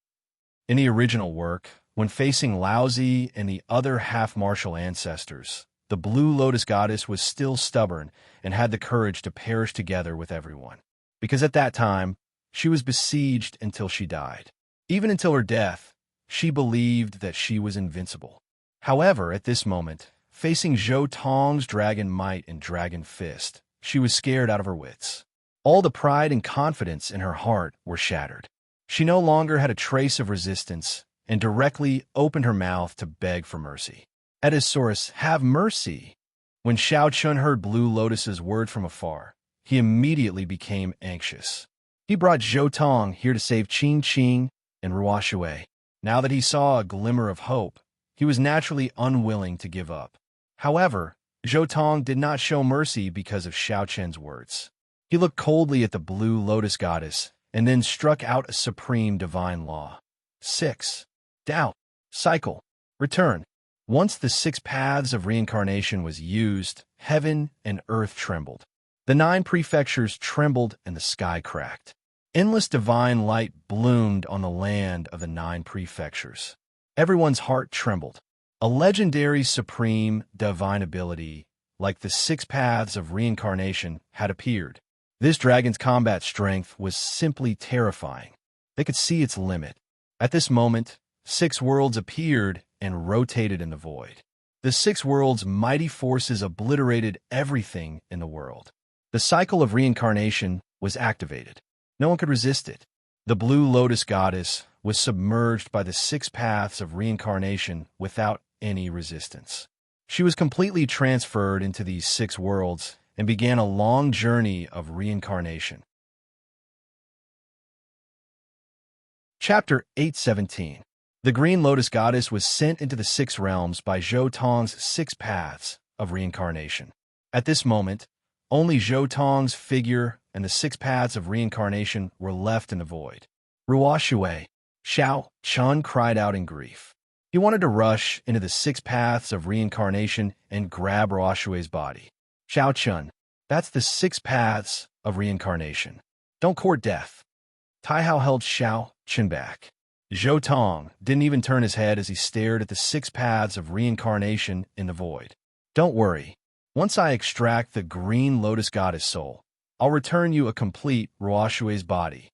In the original work, when facing Laozi and the other half-martial ancestors, the Blue Lotus Goddess was still stubborn and had the courage to perish together with everyone. Because at that time, she was besieged until she died. Even until her death, she believed that she was invincible. However, at this moment, facing Zhou Tong's dragon might and dragon fist, she was scared out of her wits. All the pride and confidence in her heart were shattered. She no longer had a trace of resistance and directly opened her mouth to beg for mercy. Edisaurus, have mercy! When Xiao Chun heard Blue Lotus's word from afar, he immediately became anxious. He brought Zhou Tong here to save Qing Qing and Ruoshui. Now that he saw a glimmer of hope, he was naturally unwilling to give up. However, Zhou Tong did not show mercy because of Xiao Chen's words. He looked coldly at the Blue Lotus Goddess and then struck out a supreme divine law. 6. Doubt. Cycle. Return. Once the 6 paths of reincarnation was used, heaven and earth trembled. The 9 prefectures trembled and the sky cracked. Endless divine light bloomed on the land of the 9 prefectures. Everyone's heart trembled. A legendary supreme divine ability, like the 6 paths of reincarnation, had appeared. This dragon's combat strength was simply terrifying. They could see its limit. At this moment, 6 worlds appeared and rotated in the void. The 6 worlds' mighty forces obliterated everything in the world. The cycle of reincarnation was activated. No one could resist it. The Blue Lotus Goddess was submerged by the 6 paths of reincarnation without any resistance. She was completely transferred into these 6 worlds and began a long journey of reincarnation. Chapter 817. The Green Lotus Goddess was sent into the 6 realms by Zhou Tong's 6 paths of reincarnation. At this moment, only Zhou Tong's figure and the 6 paths of reincarnation were left in the void. Ruoshui, Xiao Chun cried out in grief. He wanted to rush into the 6 paths of reincarnation and grab Ruoshui's body. Xiao Chun, that's the 6 paths of reincarnation. Don't court death. Tai Hao held Xiao Chun back. Zhou Tong didn't even turn his head as he stared at the 6 paths of reincarnation in the void. Don't worry. Once I extract the Green Lotus Goddess soul, I'll return you a complete Ruoshui's body.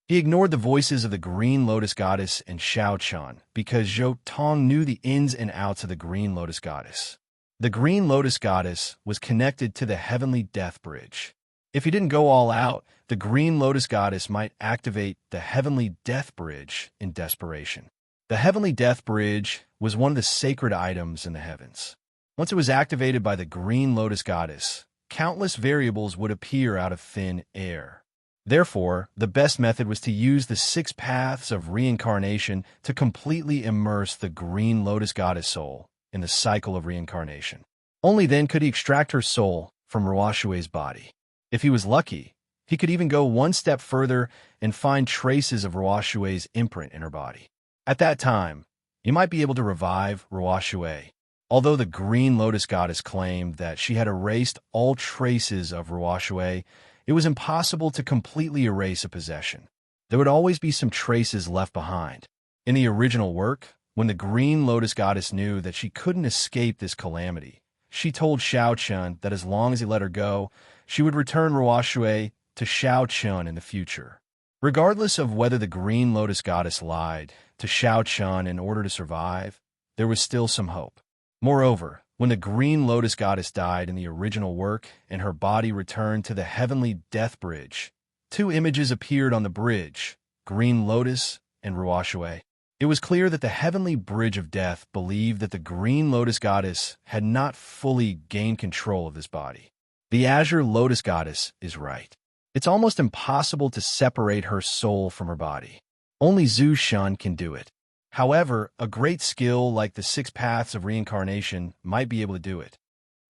He ignored the voices of the Green Lotus Goddess and Xiao Chun because Zhou Tong knew the ins and outs of the Green Lotus Goddess. The Green Lotus Goddess was connected to the Heavenly Death Bridge. If he didn't go all out, the Green Lotus Goddess might activate the Heavenly Death Bridge in desperation. The Heavenly Death Bridge was one of the sacred items in the heavens. Once it was activated by the Green Lotus Goddess, countless variables would appear out of thin air. Therefore, the best method was to use the 6 paths of reincarnation to completely immerse the Green Lotus Goddess soul in the cycle of reincarnation. Only then could he extract her soul from Ruoshui's body. If he was lucky, he could even go one step further and find traces of Ruoshui's imprint in her body. At that time, you might be able to revive Ruoshui. Although the Green Lotus Goddess claimed that she had erased all traces of Ruoshui, it was impossible to completely erase a possession. There would always be some traces left behind. In the original work, when the Green Lotus Goddess knew that she couldn't escape this calamity, she told Xiao Chun that as long as he let her go, she would return Ruoshui to Xiao Chun in the future. Regardless of whether the Green Lotus Goddess lied to Xiao Chun in order to survive, there was still some hope. Moreover, when the Green Lotus Goddess died in the original work and her body returned to the Heavenly Death Bridge, 2 images appeared on the bridge, Green Lotus and Ruoshui. It was clear that the Heavenly Bridge of Death believed that the Green Lotus Goddess had not fully gained control of this body. The Azure Lotus Goddess is right. It's almost impossible to separate her soul from her body. Only Zhu Shun can do it. However, a great skill like the 6 paths of reincarnation might be able to do it.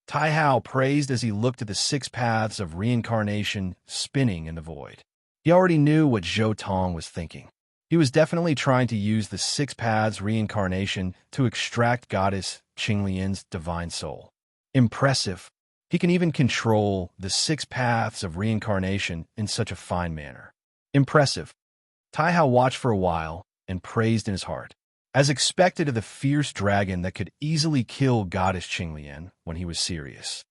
Tai Hao praised as he looked at the 6 paths of reincarnation spinning in the void. He already knew what Zhou Tong was thinking. He was definitely trying to use the 6 paths reincarnation to extract Goddess Qinglian's divine soul. Impressive. He can even control the 6 paths of reincarnation in such a fine manner. Impressive. Taihao watched for a while and praised in his heart. As expected of the fierce dragon that could easily kill Goddess Qinglian when he was serious.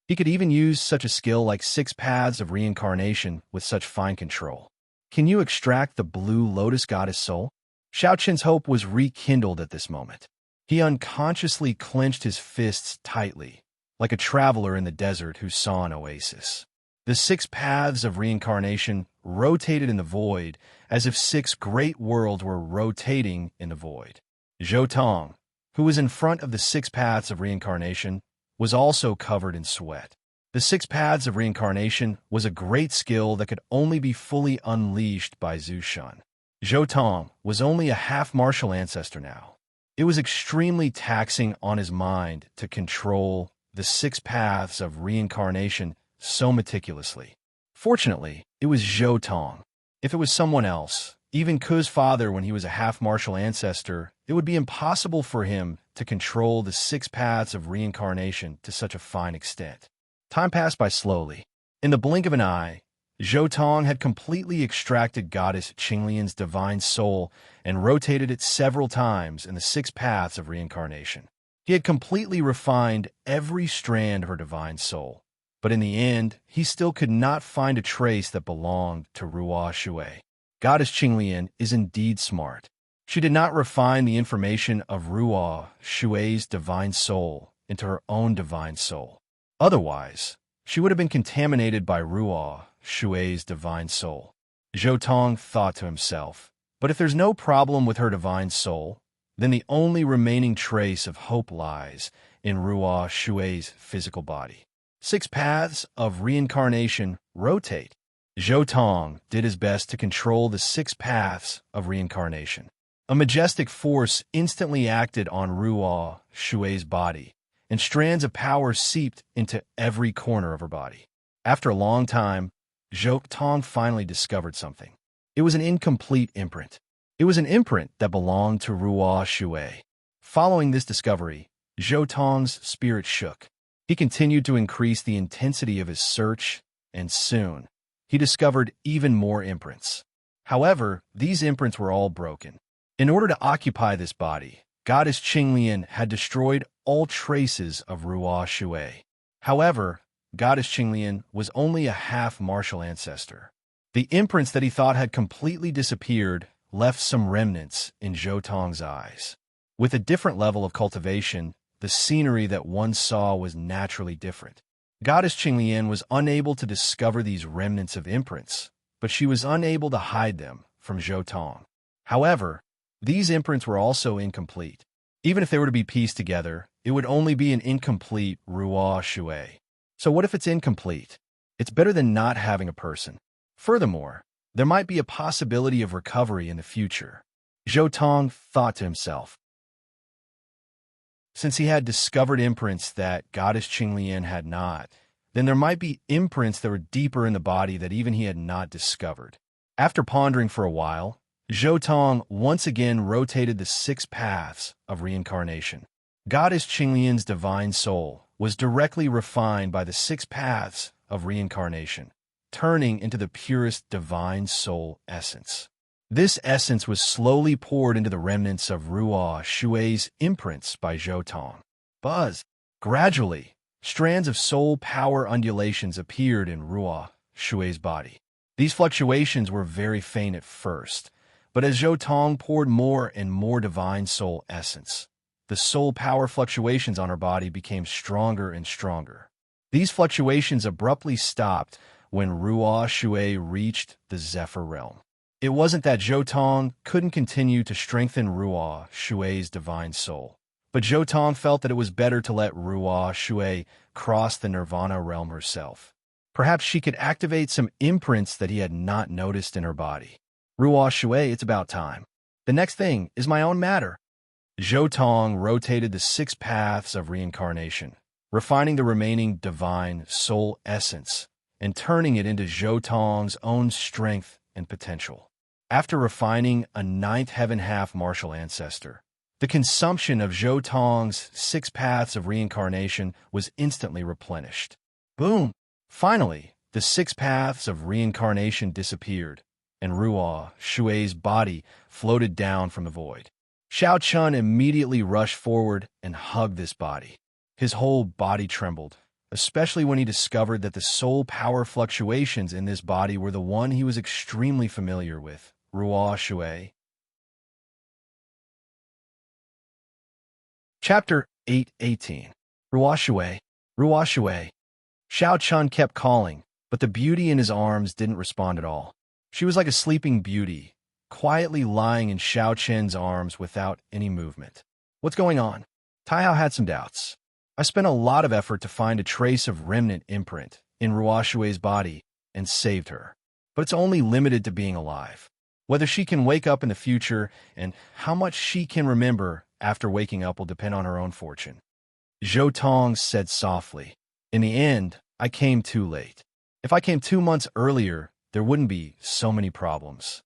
He could even use such a skill like 6 paths of reincarnation with such fine control. Can you extract the blue lotus goddess soul? Xiao Qin's hope was rekindled at this moment. He unconsciously clenched his fists tightly, like a traveler in the desert who saw an oasis. The 6 paths of reincarnation rotated in the void as if 6 great worlds were rotating in the void. Zhou Tong, who was in front of the 6 paths of reincarnation, was also covered in sweat. The 6 paths of reincarnation was a great skill that could only be fully unleashed by Zhu Shun. Zhou Tong was only a half-martial ancestor now. It was extremely taxing on his mind to control the 6 paths of reincarnation so meticulously. Fortunately, it was Zhou Tong. If it was someone else, even Ku's father when he was a half-martial ancestor, it would be impossible for him to control the 6 paths of reincarnation to such a fine extent. Time passed by slowly. In the blink of an eye, Zhou Tong had completely extracted Goddess Qinglian's divine soul and rotated it several times in the 6 paths of reincarnation. He had completely refined every strand of her divine soul, but in the end, he still could not find a trace that belonged to Ruo Shui. Goddess Qinglian is indeed smart. She did not refine the information of Ruo Shui's divine soul into her own divine soul. Otherwise, she would have been contaminated by Ruo Shui's divine soul. Zhou Tong thought to himself, but if there's no problem with her divine soul, then the only remaining trace of hope lies in Ruo Shui's physical body. 6 paths of reincarnation rotate. Zhou Tong did his best to control the 6 paths of reincarnation. A majestic force instantly acted on Ruo Shui's body, and strands of power seeped into every corner of her body. After a long time, Zhou Tong finally discovered something. It was an incomplete imprint. It was an imprint that belonged to Ruo Shui. Following this discovery, Zhou Tong's spirit shook. He continued to increase the intensity of his search, and soon, he discovered even more imprints. However, these imprints were all broken. In order to occupy this body, Goddess Qinglian had destroyed all traces of Ruo Shui. However, Goddess Qinglian was only a half-martial ancestor. The imprints that he thought had completely disappeared left some remnants in Zhou Tong's eyes. With a different level of cultivation, the scenery that one saw was naturally different. Goddess Qinglian was unable to discover these remnants of imprints, but she was unable to hide them from Zhou Tong. However, these imprints were also incomplete. Even if they were to be pieced together, it would only be an incomplete Ruo Shui. So what if it's incomplete? It's better than not having a person. Furthermore, there might be a possibility of recovery in the future. Zhou Tong thought to himself. Since he had discovered imprints that Goddess Qinglian had not, then there might be imprints that were deeper in the body that even he had not discovered. After pondering for a while, Zhou Tong once again rotated the 6 paths of reincarnation. Goddess Qinglian's divine soul was directly refined by the 6 paths of reincarnation, turning into the purest divine soul essence. This essence was slowly poured into the remnants of Ruo Shui's imprints by Zhou Tong. Buzz. Gradually, strands of soul power undulations appeared in Ruo Shui's body. These fluctuations were very faint at first, but as Zhou Tong poured more and more divine soul essence, the soul power fluctuations on her body became stronger and stronger. These fluctuations abruptly stopped when Ruo Shui reached the Zephyr realm. It wasn't that Zhou Tong couldn't continue to strengthen Ruo Shui's divine soul, but Zhou Tong felt that it was better to let Ruo Shui cross the Nirvana realm herself. Perhaps she could activate some imprints that he had not noticed in her body. Ruo Shui, it's about time. The next thing is my own matter. Zhou Tong rotated the 6 paths of reincarnation, refining the remaining divine soul essence and turning it into Zhou Tong's own strength and potential. After refining a 9th heaven half-martial ancestor, The consumption of Zhou Tong's 6 paths of reincarnation was instantly replenished. Boom! Finally, the 6 paths of reincarnation disappeared, and Ruo Shui's body floated down from the void. Xiao Chun immediately rushed forward and hugged this body. His whole body trembled, especially when he discovered that the soul power fluctuations in this body were the one he was extremely familiar with, Ruo Shui. Chapter 8:18. Ruo Shui. Ruo Shui. Xiao Chun kept calling, but the beauty in his arms didn't respond at all. She was like a sleeping beauty, quietly lying in Xiao Chen's arms without any movement. What's going on? Taihao had some doubts. I spent a lot of effort to find a trace of remnant imprint in Ruo Shui's body and saved her. But it's only limited to being alive. Whether she can wake up in the future and how much she can remember after waking up will depend on her own fortune. Zhou Tong said softly, "In the end, I came too late. If I came 2 months earlier, there wouldn't be so many problems."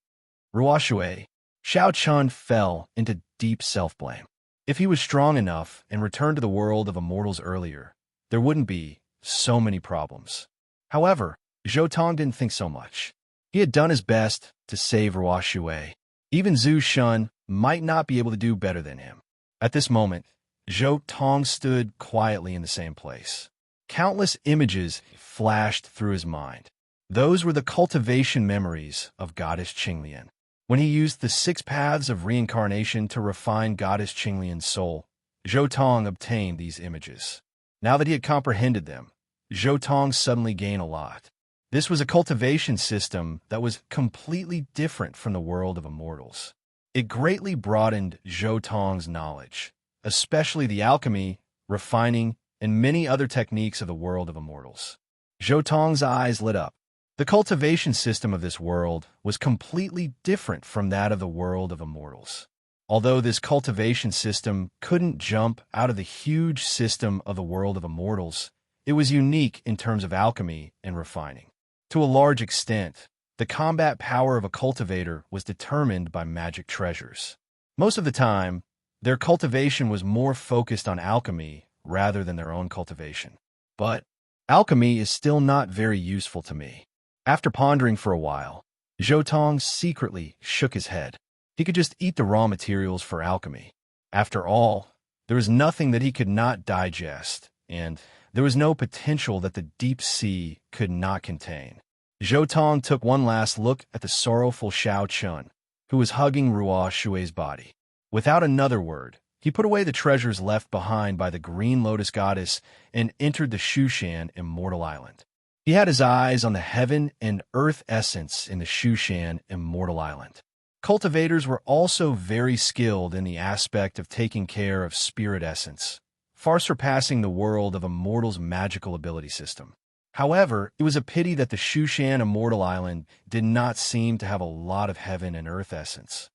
Ruo Shui. Xiao Chun fell into deep self-blame. If he was strong enough and returned to the world of immortals earlier, there wouldn't be so many problems. However, Zhou Tong didn't think so much. He had done his best to save Ruo Shui. Even Zhu Shun might not be able to do better than him. At this moment, Zhou Tong stood quietly in the same place. Countless images flashed through his mind. Those were the cultivation memories of Goddess Qinglian. When he used the 6 paths of reincarnation to refine Goddess Qinglian's soul, Zhou Tong obtained these images. Now that he had comprehended them, Zhou Tong suddenly gained a lot. This was a cultivation system that was completely different from the world of immortals. It greatly broadened Zhou Tong's knowledge, especially the alchemy, refining, and many other techniques of the world of immortals. Zhou Tong's eyes lit up. The cultivation system of this world was completely different from that of the world of immortals. Although this cultivation system couldn't jump out of the huge system of the world of immortals, it was unique in terms of alchemy and refining. To a large extent, the combat power of a cultivator was determined by magic treasures. Most of the time, their cultivation was more focused on alchemy rather than their own cultivation. But alchemy is still not very useful to me. After pondering for a while, Zhou Tong secretly shook his head. He could just eat the raw materials for alchemy. After all, there was nothing that he could not digest, and there was no potential that the deep sea could not contain. Zhou Tong took one last look at the sorrowful Xiao Chun, who was hugging Ruo Shui's body. Without another word, he put away the treasures left behind by the Green Lotus Goddess and entered the Shushan Immortal Island. He had his eyes on the heaven and earth essence in the Shushan Immortal Island. Cultivators were also very skilled in the aspect of taking care of spirit essence, far surpassing the world of immortals' magical ability system. However, it was a pity that the Shushan Immortal Island did not seem to have a lot of heaven and earth essence.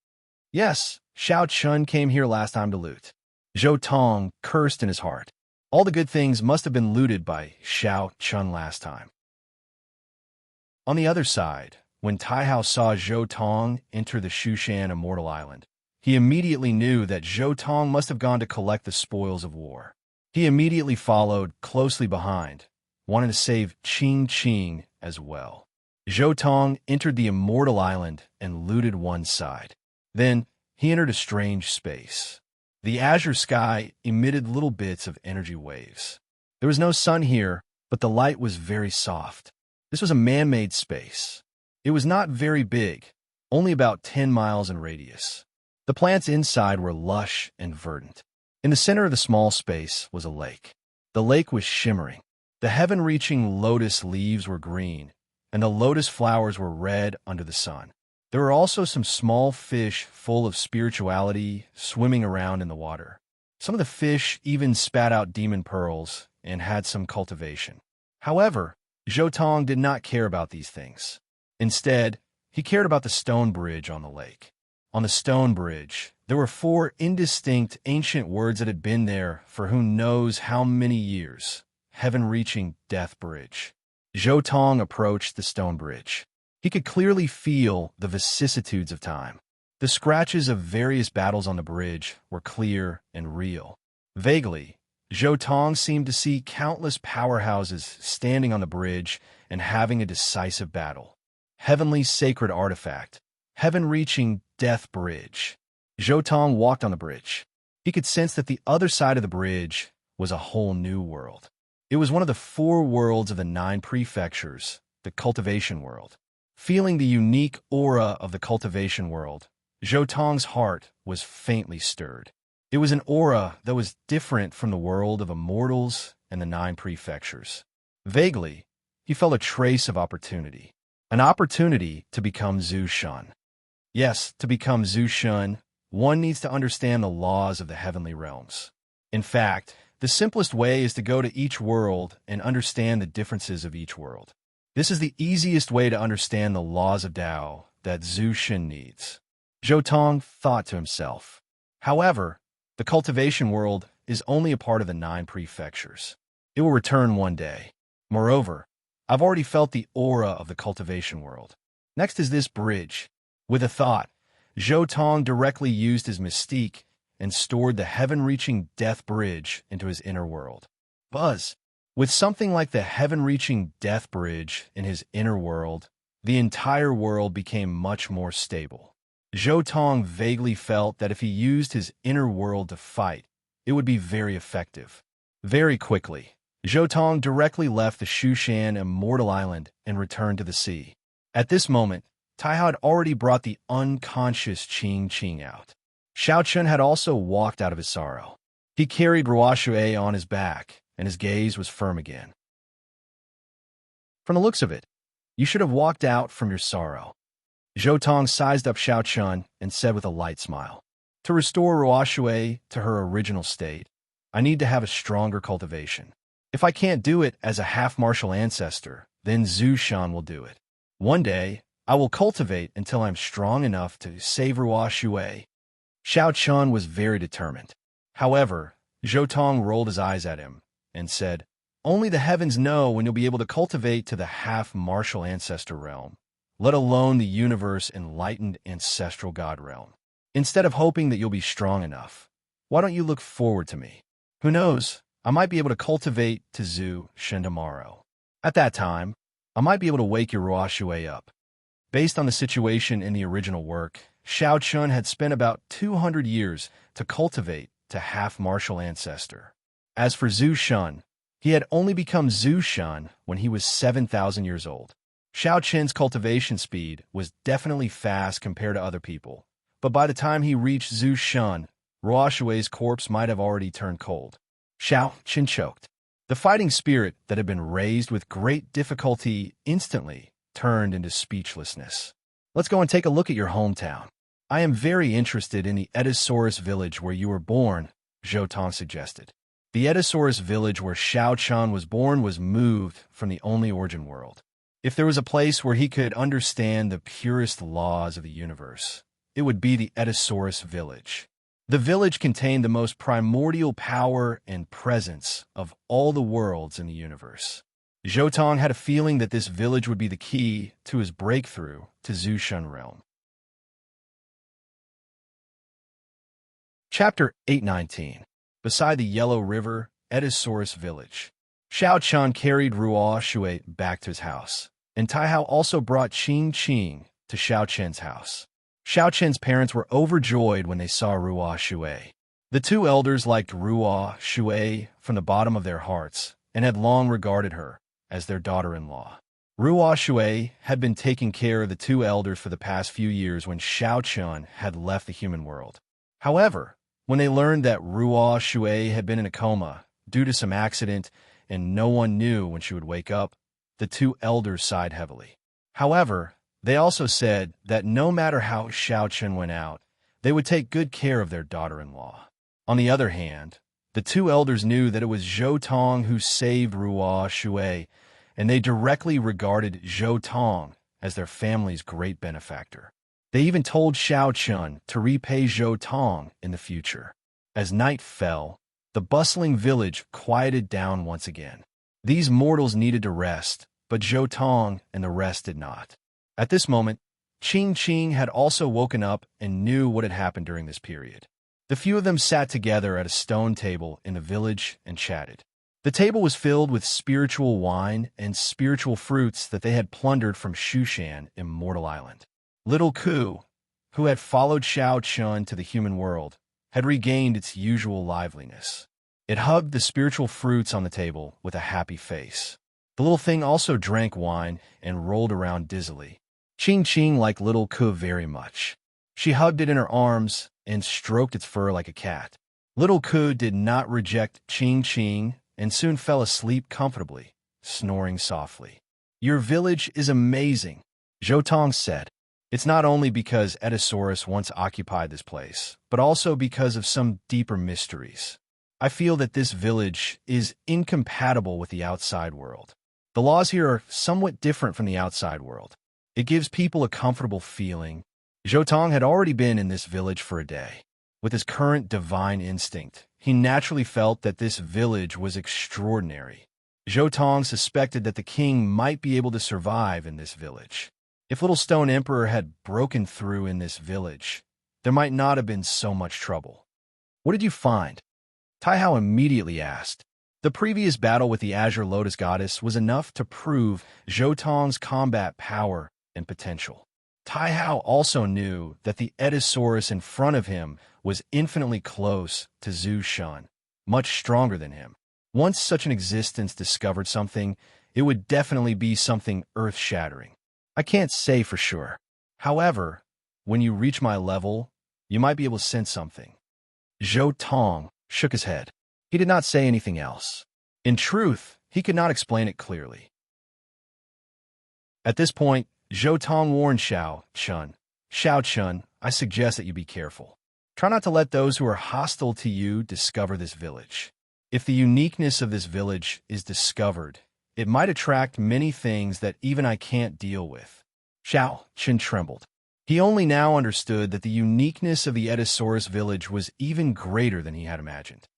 Yes, Xiao Chun came here last time to loot. Zhou Tong cursed in his heart. All the good things must have been looted by Xiao Chun last time. On the other side, when Taihao saw Zhou Tong enter the Shushan Immortal Island, he immediately knew that Zhou Tong must have gone to collect the spoils of war. He immediately followed closely behind, wanting to save Qing as well. Zhou Tong entered the Immortal Island and looted one side. Then, he entered a strange space. The azure sky emitted little bits of energy waves. There was no sun here, but the light was very soft. This was a man-made space. It was not very big, only about 10 miles in radius. The plants inside were lush and verdant. In the center of the small space was a lake. The lake was shimmering. The heaven-reaching lotus leaves were green, and the lotus flowers were red under the sun. There were also some small fish full of spirituality swimming around in the water. Some of the fish even spat out demon pearls and had some cultivation. However, Zhou Tong did not care about these things. Instead, he cared about the stone bridge on the lake. On the stone bridge, there were 4 indistinct ancient words that had been there for who knows how many years. Heaven-reaching death bridge. Zhou Tong approached the stone bridge. He could clearly feel the vicissitudes of time. The scratches of various battles on the bridge were clear and real. Vaguely, Zhou Tong seemed to see countless powerhouses standing on the bridge and having a decisive battle. Heavenly sacred artifact. Heaven-reaching death bridge. Zhou Tong walked on the bridge. He could sense that the other side of the bridge was a whole new world. It was one of the 4 worlds of the 9 prefectures, the cultivation world. Feeling the unique aura of the cultivation world, Zhou Tong's heart was faintly stirred. It was an aura that was different from the world of immortals and the 9 prefectures. Vaguely, he felt a trace of opportunity. An opportunity to become Zhu Shan. Yes, to become Zhu Shan, one needs to understand the laws of the heavenly realms. In fact, the simplest way is to go to each world and understand the differences of each world. This is the easiest way to understand the laws of Tao that Zhu Shan needs. Zhou Tong thought to himself. However, the cultivation world is only a part of the 9 prefectures. It will return one day. Moreover, I've already felt the aura of the cultivation world. Next is this bridge. With a thought, Zhou Tong directly used his mystique and stored the heaven-reaching death bridge into his inner world. Buzz! With something like the heaven-reaching death bridge in his inner world, the entire world became much more stable. Zhou Tong vaguely felt that if he used his inner world to fight, it would be very effective. Very quickly, Zhou Tong directly left the Shushan Immortal Island and returned to the sea. At this moment, Taihao had already brought the unconscious Qing out. Xiao Chun had also walked out of his sorrow. He carried Ruoshui on his back, and his gaze was firm again. From the looks of it, you should have walked out from your sorrow. Zhou Tong sized up Xiao Chun and said with a light smile, to restore Ruoshui to her original state, I need to have a stronger cultivation. If I can't do it as a half-martial ancestor, then Zhu Shan will do it. One day, I will cultivate until I'm strong enough to save Ruoshui. Xiao Chun was very determined. However, Zhou Tong rolled his eyes at him and said, only the heavens know when you'll be able to cultivate to the half-martial ancestor realm, let alone the universe-enlightened ancestral god realm. Instead of hoping that you'll be strong enough, why don't you look forward to me? Who knows, I might be able to cultivate to Zhu Shan tomorrow. At that time, I might be able to wake your Ruoshui up. Based on the situation in the original work, Xiao Chun had spent about 200 years to cultivate to half-martial ancestor. As for Zhu Shan, he had only become Zhu Shan when he was 7,000 years old. Xiao Chen's cultivation speed was definitely fast compared to other people, but by the time he reached Zhu Shan, Ruoshui's corpse might have already turned cold. Xiao Chen choked. The fighting spirit that had been raised with great difficulty instantly turned into speechlessness. Let's go and take a look at your hometown. I am very interested in the Edisaurus village where you were born, Zhou Tong suggested. The Edisaurus village where Xiao Chun was born was moved from the only origin world. If there was a place where he could understand the purest laws of the universe, it would be the Edisaurus village. The village contained the most primordial power and presence of all the worlds in the universe. Zhou Tong had a feeling that this village would be the key to his breakthrough to Zhu Shan realm. Chapter 819. Beside the Yellow River, Edisaurus village. Xiao Chun carried Ruoshui back to his house, and Taihao also brought Qing to Xiao Chen's house. Xiao Chen's parents were overjoyed when they saw Ruoshui. The 2 elders liked Ruoshui from the bottom of their hearts and had long regarded her as their daughter-in-law. Ruoshui had been taking care of the 2 elders for the past few years when Xiao Chun had left the human world. However, when they learned that Ruoshui had been in a coma due to some accident and no one knew when she would wake up, the 2 elders sighed heavily. However, they also said that no matter how Xiao Chun went out, they would take good care of their daughter-in-law. On the other hand, the 2 elders knew that it was Zhou Tong who saved Ruoshui, and they directly regarded Zhou Tong as their family's great benefactor. They even told Xiao Chun to repay Zhou Tong in the future. As night fell, the bustling village quieted down once again. These mortals needed to rest, but Zhou Tong and the rest did not. At this moment, Ching Ching had also woken up and knew what had happened during this period. The few of them sat together at a stone table in the village and chatted. The table was filled with spiritual wine and spiritual fruits that they had plundered from Shushan, Immortal Island. Little Ku, who had followed Xiao Chun to the human world, had regained its usual liveliness. It hugged the spiritual fruits on the table with a happy face. The little thing also drank wine and rolled around dizzily. Ching Ching liked little Ku very much. She hugged it in her arms and stroked its fur like a cat. Little Ku did not reject Ching Ching and soon fell asleep comfortably, snoring softly. "Your village is amazing," Zhou Tong said. "It's not only because Ediosaurus once occupied this place, but also because of some deeper mysteries. I feel that this village is incompatible with the outside world. The laws here are somewhat different from the outside world. It gives people a comfortable feeling." Zhou Tong had already been in this village for a day. With his current divine instinct, he naturally felt that this village was extraordinary. Zhou Tong suspected that the king might be able to survive in this village. If Little Stone Emperor had broken through in this village, there might not have been so much trouble. "What did you find?" Tai Hao immediately asked. The previous battle with the Azure Lotus Goddess was enough to prove Zhou Tong's combat power and potential. Tai Hao also knew that the Ediosaurus in front of him was infinitely close to Zhu Shun, much stronger than him. Once such an existence discovered something, it would definitely be something earth-shattering. "I can't say for sure. However, when you reach my level, you might be able to sense something." Zhou Tong shook his head. He did not say anything else. In truth, he could not explain it clearly. At this point, Zhou Tong warned Xiao Chun. "Xiao Chun, I suggest that you be careful. Try not to let those who are hostile to you discover this village. If the uniqueness of this village is discovered, it might attract many things that even I can't deal with." Xiao Chun trembled. He only now understood that the uniqueness of the Ediosaurus village was even greater than he had imagined.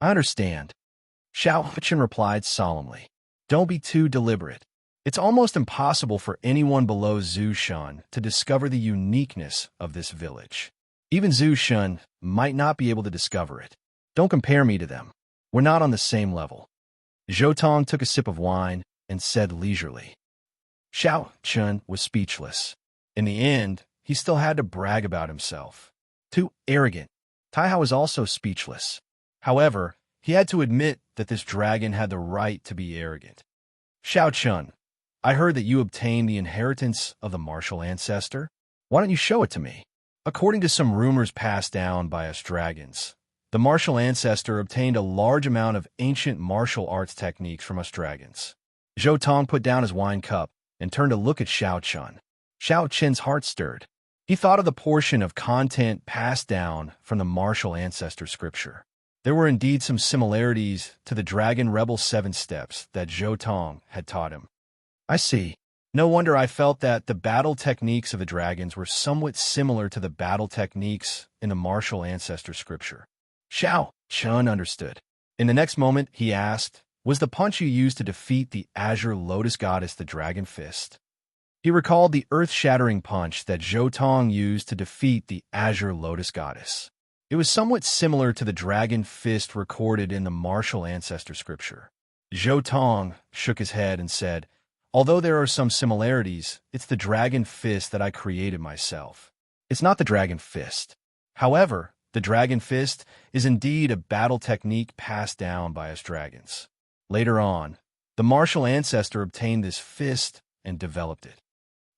"I understand," Xiao Chun replied solemnly. "Don't be too deliberate. It's almost impossible for anyone below Zhu Shun to discover the uniqueness of this village. Even Zhu Shun might not be able to discover it. Don't compare me to them. We're not on the same level." Zhou Tong took a sip of wine and said leisurely. Xiao Chun was speechless. In the end, he still had to brag about himself. Too arrogant. Tai Hao was also speechless. However, he had to admit that this dragon had the right to be arrogant. "Xiao Chun, I heard that you obtained the inheritance of the martial ancestor. Why don't you show it to me?" According to some rumors passed down by us dragons, the martial ancestor obtained a large amount of ancient martial arts techniques from us dragons. Zhou Tong put down his wine cup and turned to look at Xiao Chun. Xiao Chun's heart stirred. He thought of the portion of content passed down from the martial ancestor scripture. There were indeed some similarities to the Dragon Rebel 7 steps that Zhou Tong had taught him. "I see. No wonder I felt that the battle techniques of the dragons were somewhat similar to the battle techniques in the martial ancestor scripture." Xiao Chun understood. In the next moment, he asked, "Was the punch you used to defeat the Azure Lotus Goddess the Dragon Fist?" He recalled the earth-shattering punch that Zhou Tong used to defeat the Azure Lotus Goddess. It was somewhat similar to the Dragon Fist recorded in the martial ancestor scripture. Zhou Tong shook his head and said, "Although there are some similarities, it's the Dragon Fist that I created myself. It's not the Dragon Fist. However, the Dragon Fist is indeed a battle technique passed down by us dragons. Later on, the martial ancestor obtained this fist and developed it.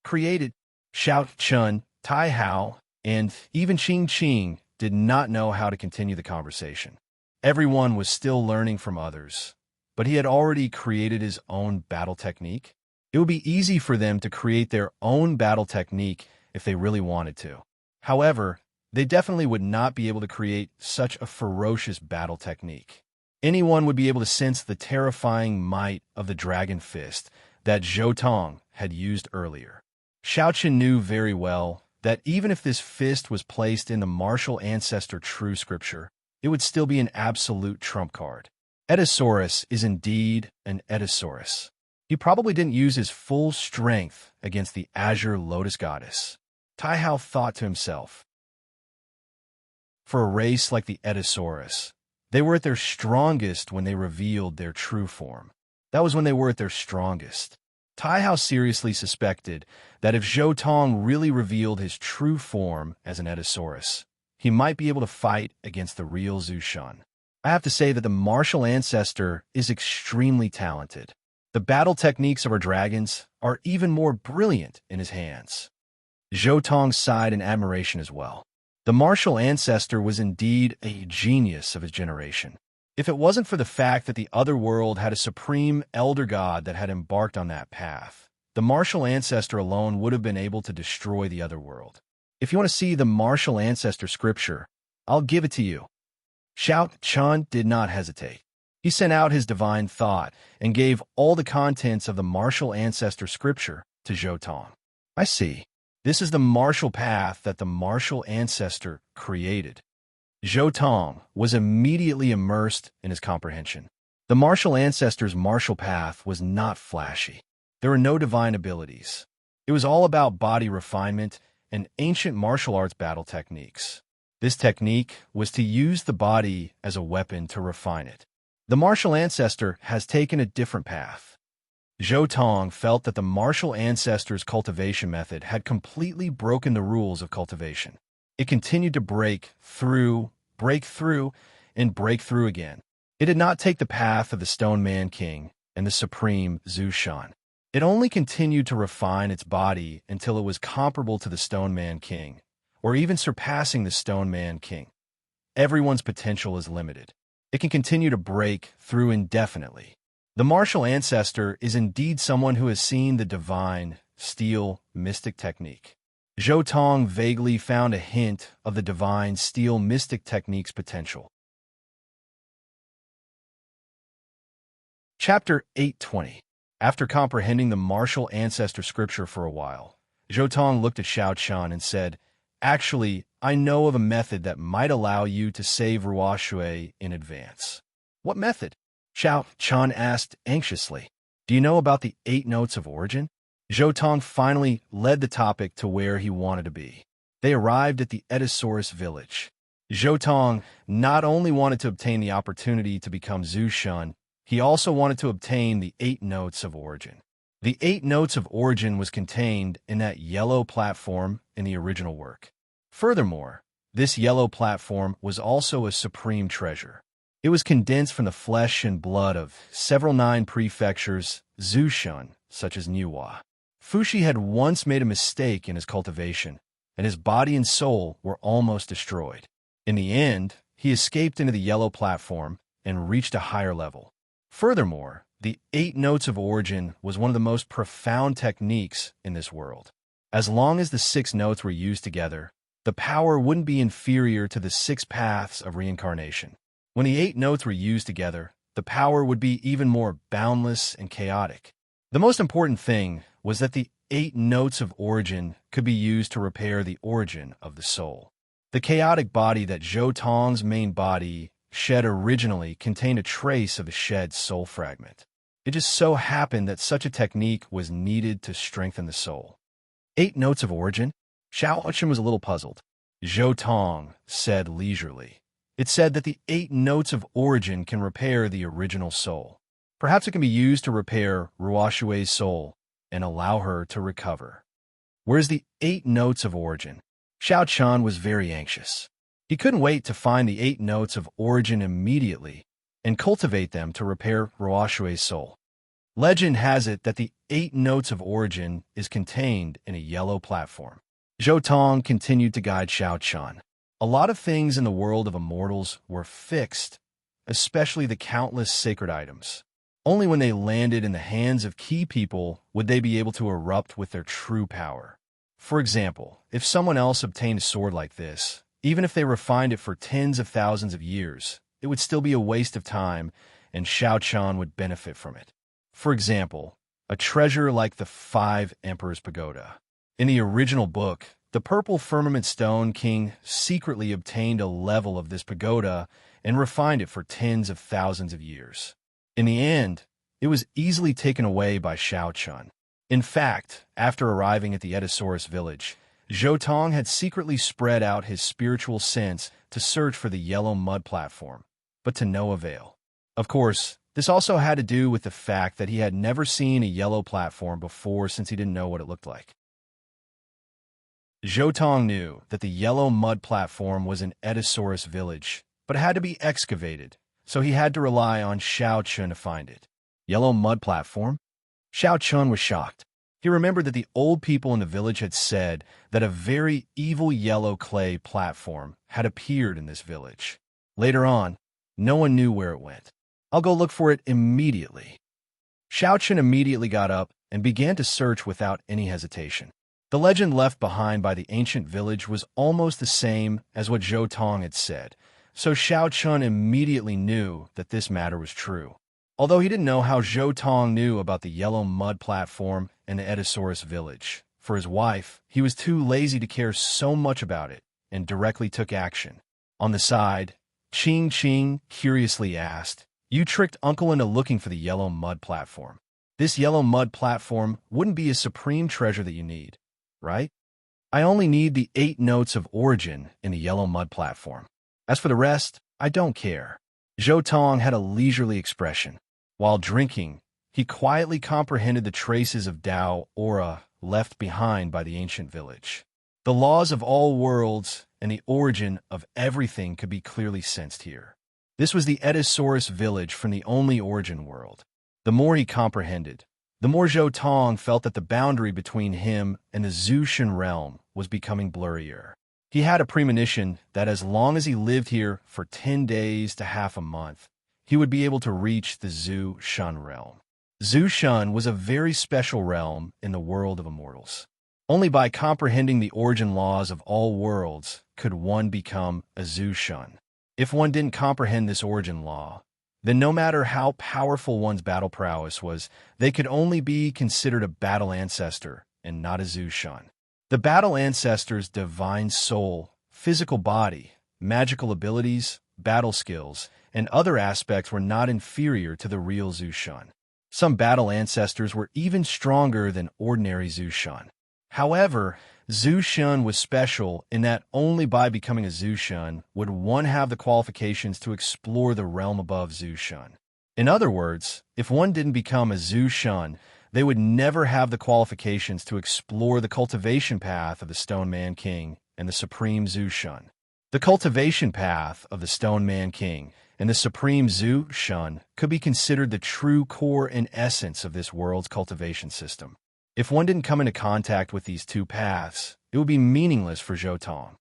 Created." Xiao Chun, Tai Hao, and even Ching Ching did not know how to continue the conversation. Everyone was still learning from others, but he had already created his own battle technique. It would be easy for them to create their own battle technique if they really wanted to. However, they definitely would not be able to create such a ferocious battle technique. Anyone would be able to sense the terrifying might of the Dragon Fist that Zhou Tong had used earlier. Xiao Chun knew very well that even if this fist was placed in the martial ancestor true scripture, it would still be an absolute trump card. Ediosaurus is indeed an Ediosaurus. He probably didn't use his full strength against the Azure Lotus Goddess. Taihao thought to himself. For a race like the Eddosaurus, they were at their strongest when they revealed their true form. That was when they were at their strongest. Taihao seriously suspected that if Zhou Tong really revealed his true form as an Eddosaurus, he might be able to fight against the real Zhu Shan. I have to say that the martial ancestor is extremely talented. The battle techniques of our dragons are even more brilliant in his hands. Zhou Tong sighed in admiration as well. The martial ancestor was indeed a genius of his generation. If it wasn't for the fact that the other world had a supreme elder god that had embarked on that path, the martial ancestor alone would have been able to destroy the other world. If you want to see the martial ancestor scripture, I'll give it to you. Xiao Chan did not hesitate. He sent out his divine thought and gave all the contents of the martial ancestor scripture to Zhou Tong. I see. This is the martial path that the martial ancestor created. Zhou Tong was immediately immersed in his comprehension. The martial ancestor's martial path was not flashy. There were no divine abilities. It was all about body refinement and ancient martial arts battle techniques. This technique was to use the body as a weapon to refine it. The martial ancestor has taken a different path. Zhou Tong felt that the martial ancestor's cultivation method had completely broken the rules of cultivation. It continued to break through, and break through again. It did not take the path of the Stone Man King and the Supreme Zhu Shan. It only continued to refine its body until it was comparable to the Stone Man King, or even surpassing the Stone Man King. Everyone's potential is limited. It can continue to break through indefinitely. The martial ancestor is indeed someone who has seen the divine, steel, mystic technique. Zhou Tong vaguely found a hint of the divine, steel, mystic technique's potential. Chapter 820. After comprehending the martial ancestor scripture for a while, Zhou Tong looked at Xiao Chan and said, "Actually, I know of a method that might allow you to save Ruoshui in advance." "What method?" Xiao Chan asked anxiously. "Do you know about the 8 notes of origin?" Zhou Tong finally led the topic to where he wanted to be. They arrived at the Eddosaurus village. Zhou Tong not only wanted to obtain the opportunity to become Zhu Shan, he also wanted to obtain the 8 notes of origin. The 8 notes of origin was contained in that yellow platform in the original work. Furthermore, this yellow platform was also a supreme treasure. It was condensed from the flesh and blood of several 9 prefectures, Zhu Shan, such as Niwa. Fushi had once made a mistake in his cultivation, and his body and soul were almost destroyed. In the end, he escaped into the yellow platform and reached a higher level. Furthermore, the 8 notes of origin was one of the most profound techniques in this world. As long as the 6 notes were used together, the power wouldn't be inferior to the 6 paths of reincarnation. When the 8 notes were used together, the power would be even more boundless and chaotic. The most important thing was that the 8 notes of origin could be used to repair the origin of the soul. The chaotic body that Zhou Tong's main body shed originally contained a trace of the shed soul fragment. It just so happened that such a technique was needed to strengthen the soul. 8 notes of origin? Xiao Chen was a little puzzled. Zhou Tong said leisurely. It said that the 8 notes of origin can repair the original soul. Perhaps it can be used to repair Ruoshui's soul and allow her to recover. Where's the 8 notes of origin? Xiao Chan was very anxious. He couldn't wait to find the 8 notes of origin immediately and cultivate them to repair Ruoshui's soul. Legend has it that the 8 notes of origin is contained in a yellow platform. Zhou Tong continued to guide Xiao Chan. A lot of things in the world of immortals were fixed, especially the countless sacred items. Only when they landed in the hands of key people would they be able to erupt with their true power. For example, if someone else obtained a sword like this, even if they refined it for tens of thousands of years, it would still be a waste of time, and Xiao Chan would benefit from it. For example, a treasure like the 5 Emperors Pagoda. In the original book, the Purple Firmament Stone King secretly obtained a level of this pagoda and refined it for tens of thousands of years. In the end, it was easily taken away by Xiao Chan. In fact, after arriving at the Eddosaurus village, Zhou Tong had secretly spread out his spiritual sense to search for the yellow mud platform, but to no avail. Of course, this also had to do with the fact that he had never seen a yellow platform before since he didn't know what it looked like. Zhou Tong knew that the yellow mud platform was in Edisaurus village, but it had to be excavated, so he had to rely on Xiao Chun to find it. Yellow mud platform? Xiao Chun was shocked. He remembered that the old people in the village had said that a very evil yellow clay platform had appeared in this village. Later on, no one knew where it went. I'll go look for it immediately. Xiao Chun immediately got up and began to search without any hesitation. The legend left behind by the ancient village was almost the same as what Zhou Tong had said, so Xiao Chun immediately knew that this matter was true. Although he didn't know how Zhou Tong knew about the yellow mud platform and the Edisaurus village, for his wife, he was too lazy to care so much about it and directly took action. On the side, Ching Ching curiously asked, "You tricked Uncle into looking for the yellow mud platform. This yellow mud platform wouldn't be a supreme treasure that you need, right? I only need the 8 notes of origin in the yellow mud platform. As for the rest, I don't care." Zhou Tong had a leisurely expression. While drinking, he quietly comprehended the traces of Tao aura left behind by the ancient village. The laws of all worlds and the origin of everything could be clearly sensed here. This was the Edisaurus village from the only origin world. The more he comprehended, the more Zhou Tong felt that the boundary between him and the Zushan realm was becoming blurrier. He had a premonition that as long as he lived here for 10 days to half a month, he would be able to reach the Zushan realm. Zushan was a very special realm in the world of immortals. Only by comprehending the origin laws of all worlds could one become a Zushan. If one didn't comprehend this origin law, then no matter how powerful one's battle prowess was, they could only be considered a battle ancestor and not a Zushan. The battle ancestor's divine soul, physical body, magical abilities, battle skills, and other aspects were not inferior to the real Zushan. Some battle ancestors were even stronger than ordinary Zushan. However, Zushan was special in that only by becoming a Zushan would one have the qualifications to explore the realm above Zushan. In other words, if one didn't become a Zushan, they would never have the qualifications to explore the cultivation path of the Stone Man King and the Supreme Zushan. The cultivation path of the Stone Man King and the Supreme Zushan could be considered the true core and essence of this world's cultivation system. If one didn't come into contact with these two paths, it would be meaningless for Zhou Tong.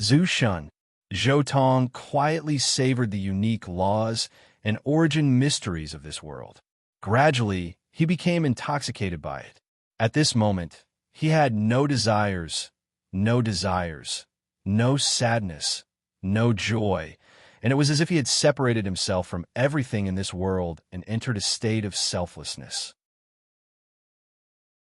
Zushan. Zhou Tong quietly savored the unique laws and origin mysteries of this world. Gradually, he became intoxicated by it. At this moment, he had no desires, no sadness, no joy, and it was as if he had separated himself from everything in this world and entered a state of selflessness.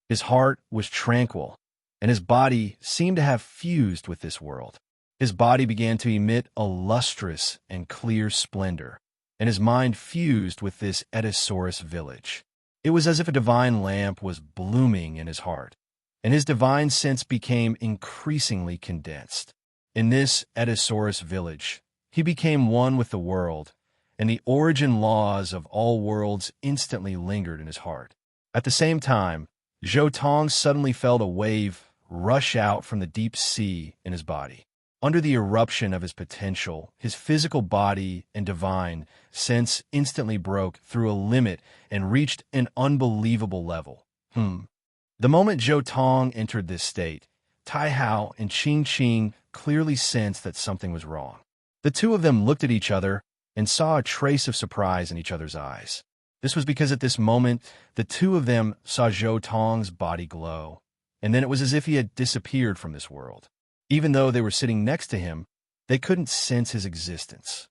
His heart was tranquil, and his body seemed to have fused with this world. His body began to emit a lustrous and clear splendor, and his mind fused with this Edisaurus village. It was as if a divine lamp was blooming in his heart, and his divine sense became increasingly condensed. In this Edisaurus village, he became one with the world, and the origin laws of all worlds instantly lingered in his heart. At the same time, Zhou Tong suddenly felt a wave rush out from the deep sea in his body. Under the eruption of his potential, his physical body and divine sense instantly broke through a limit and reached an unbelievable level. The moment Zhou Tong entered this state, Tai Hao and Ching Ching clearly sensed that something was wrong. The two of them looked at each other and saw a trace of surprise in each other's eyes. This was because at this moment, the two of them saw Zhou Tong's body glow, and then it was as if he had disappeared from this world. Even though they were sitting next to him, they couldn't sense his existence.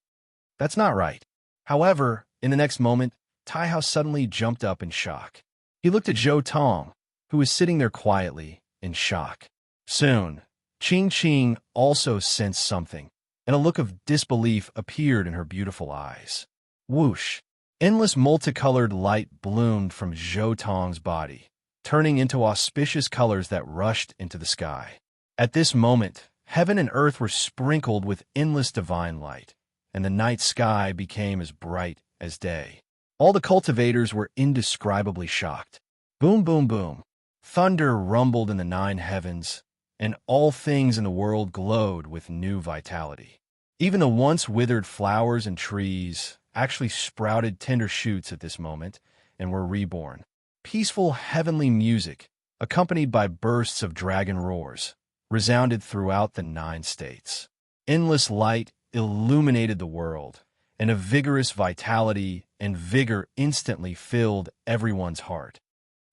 That's not right. However, in the next moment, Tai Hao suddenly jumped up in shock. He looked at Zhou Tong, who was sitting there quietly, in shock. Soon, Ching Ching also sensed something, and a look of disbelief appeared in her beautiful eyes. Whoosh! Endless multicolored light bloomed from Zhou Tong's body, turning into auspicious colors that rushed into the sky. At this moment, heaven and earth were sprinkled with endless divine light, and the night sky became as bright as day. All the cultivators were indescribably shocked. Boom, boom, boom. Thunder rumbled in the nine heavens, and all things in the world glowed with new vitality. Even the once withered flowers and trees actually sprouted tender shoots at this moment and were reborn. Peaceful heavenly music, accompanied by bursts of dragon roars, resounded throughout the 9 states. Endless light illuminated the world, and a vigorous vitality and vigor instantly filled everyone's heart.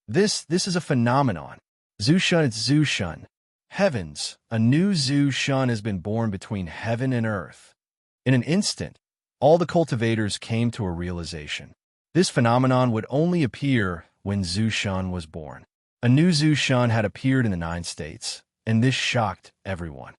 This is a phenomenon. Zushun, it's Zushun. Heavens, a new Zushun has been born between heaven and earth. In an instant, all the cultivators came to a realization. This phenomenon would only appear when Zushun was born. A new Zushun had appeared in the 9 states, and this shocked everyone.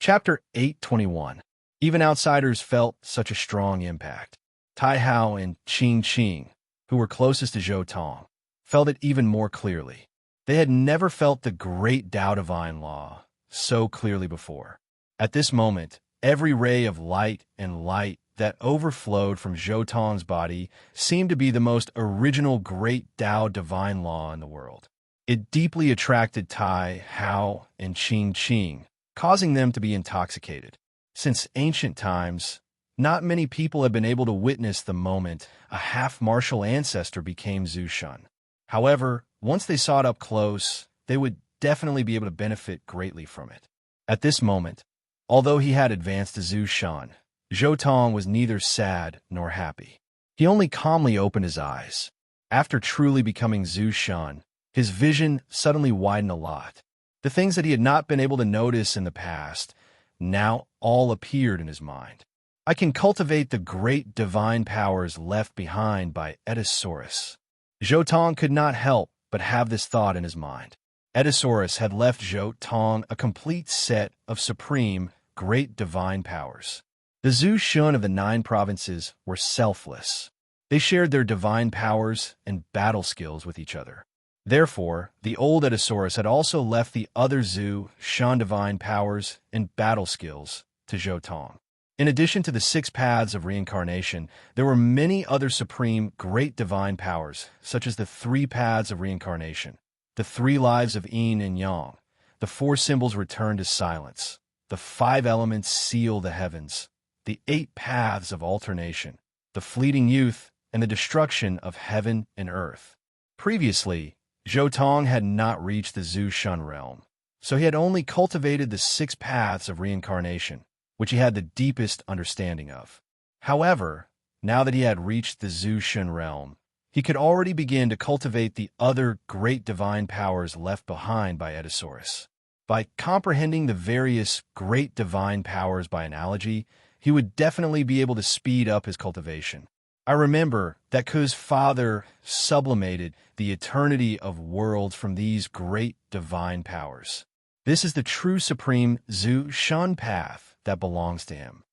Chapter 8:21. Even outsiders felt such a strong impact. Tai Hao and Qing Qing, who were closest to Zhou Tong, felt it even more clearly. They had never felt the great Tao divine law so clearly before. At this moment, every ray of light and light that overflowed from Zhou Tong's body seemed to be the most original great Tao divine law in the world. It deeply attracted Tai Hao and Qing Qing, causing them to be intoxicated. Since ancient times, not many people have been able to witness the moment a half-martial ancestor became Zushun. However, once they saw it up close, they would definitely be able to benefit greatly from it. At this moment, although he had advanced to Zushun, Zhou Tong was neither sad nor happy. He only calmly opened his eyes. After truly becoming Zushun, his vision suddenly widened a lot. The things that he had not been able to notice in the past now all appeared in his mind. I can cultivate the great divine powers left behind by Edisaurus. Zhou Tong could not help but have this thought in his mind. Edisaurus had left Zhou Tong a complete set of supreme, great divine powers. The Zhu Shun of the 9 provinces were selfless. They shared their divine powers and battle skills with each other. Therefore, the old Edisaurus had also left the other Zhu Shun divine powers and battle skills to Zhou Tong. In addition to the 6 paths of reincarnation, there were many other supreme, great divine powers, such as the 3 paths of reincarnation, the 3 lives of yin and yang, the 4 symbols return to silence, the 5 elements seal the heavens, the 8 paths of alternation, the fleeting youth, and the destruction of heaven and earth. Previously, Zhou Tong had not reached the Zhu Shun realm, so he had only cultivated the 6 paths of reincarnation, which he had the deepest understanding of. However, now that he had reached the Zhu Shun realm, he could already begin to cultivate the other great divine powers left behind by Edisaurus. By comprehending the various great divine powers by analogy, he would definitely be able to speed up his cultivation. I remember that Ku's father sublimated the eternity of worlds from these great divine powers. This is the true supreme Zhu Shun path that belongs to him.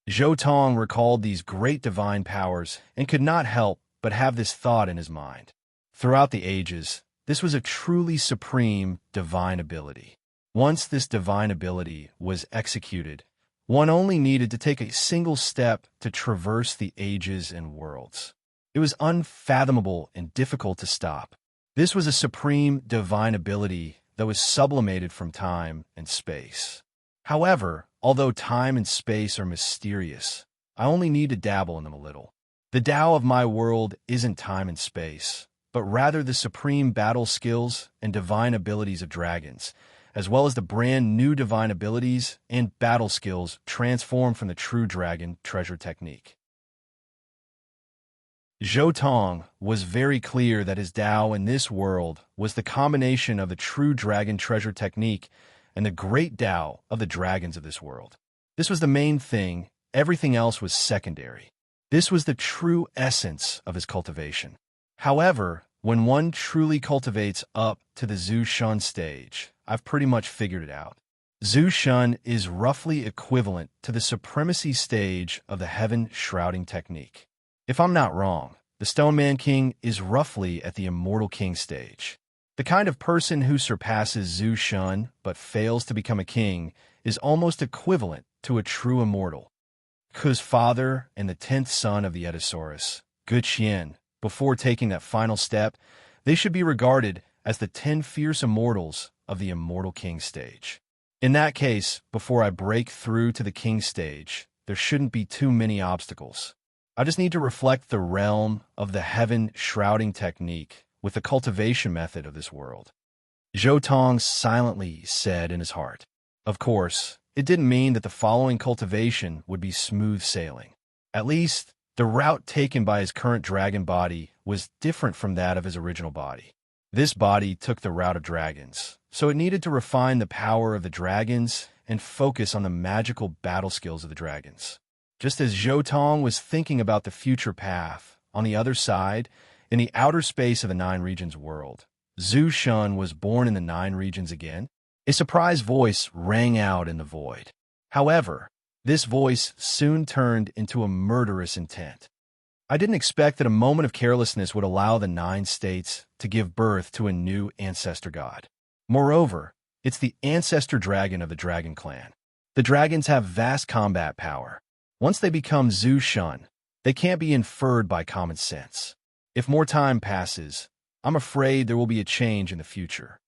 Zhou Tong recalled these great divine powers and could not help but have this thought in his mind. Throughout the ages, this was a truly supreme divine ability. Once this divine ability was executed, one only needed to take a single step to traverse the ages and worlds. It was unfathomable and difficult to stop. This was a supreme divine ability that was sublimated from time and space. However, although time and space are mysterious, I only need to dabble in them a little. The Tao of my world isn't time and space, but rather the supreme battle skills and divine abilities of dragons, as well as the brand new divine abilities and battle skills transformed from the true dragon treasure technique. Zhou Tong was very clear that his Tao in this world was the combination of the true dragon treasure technique and the great Tao of the dragons of this world. This was the main thing, everything else was secondary. This was the true essence of his cultivation. However, when one truly cultivates up to the Zhu Shun stage, I've pretty much figured it out. Zhu Shun is roughly equivalent to the supremacy stage of the heaven shrouding technique. If I'm not wrong, the Stone Man King is roughly at the Immortal King stage. The kind of person who surpasses Zhu Shun but fails to become a king is almost equivalent to a true immortal. Ku's father and the 10th son of the Edisaurus, Gu Qian, before taking that final step, they should be regarded as the 10 fierce immortals of the Immortal King stage. In that case, before I break through to the King stage, there shouldn't be too many obstacles. I just need to reflect the realm of the heaven-shrouding technique with the cultivation method of this world. Zhou Tong silently said in his heart. Of course, it didn't mean that the following cultivation would be smooth sailing. At least, the route taken by his current dragon body was different from that of his original body. This body took the route of dragons, so it needed to refine the power of the dragons and focus on the magical battle skills of the dragons. Just as Zhou Tong was thinking about the future path, on the other side, in the outer space of the Nine Regions world, Zhu Shun was born in the Nine Regions again. A surprised voice rang out in the void. However, this voice soon turned into a murderous intent. I didn't expect that a moment of carelessness would allow the 9 states to give birth to a new ancestor god. Moreover, it's the ancestor dragon of the dragon clan. The dragons have vast combat power. Once they become Zhu Shun, they can't be inferred by common sense. If more time passes, I'm afraid there will be a change in the future.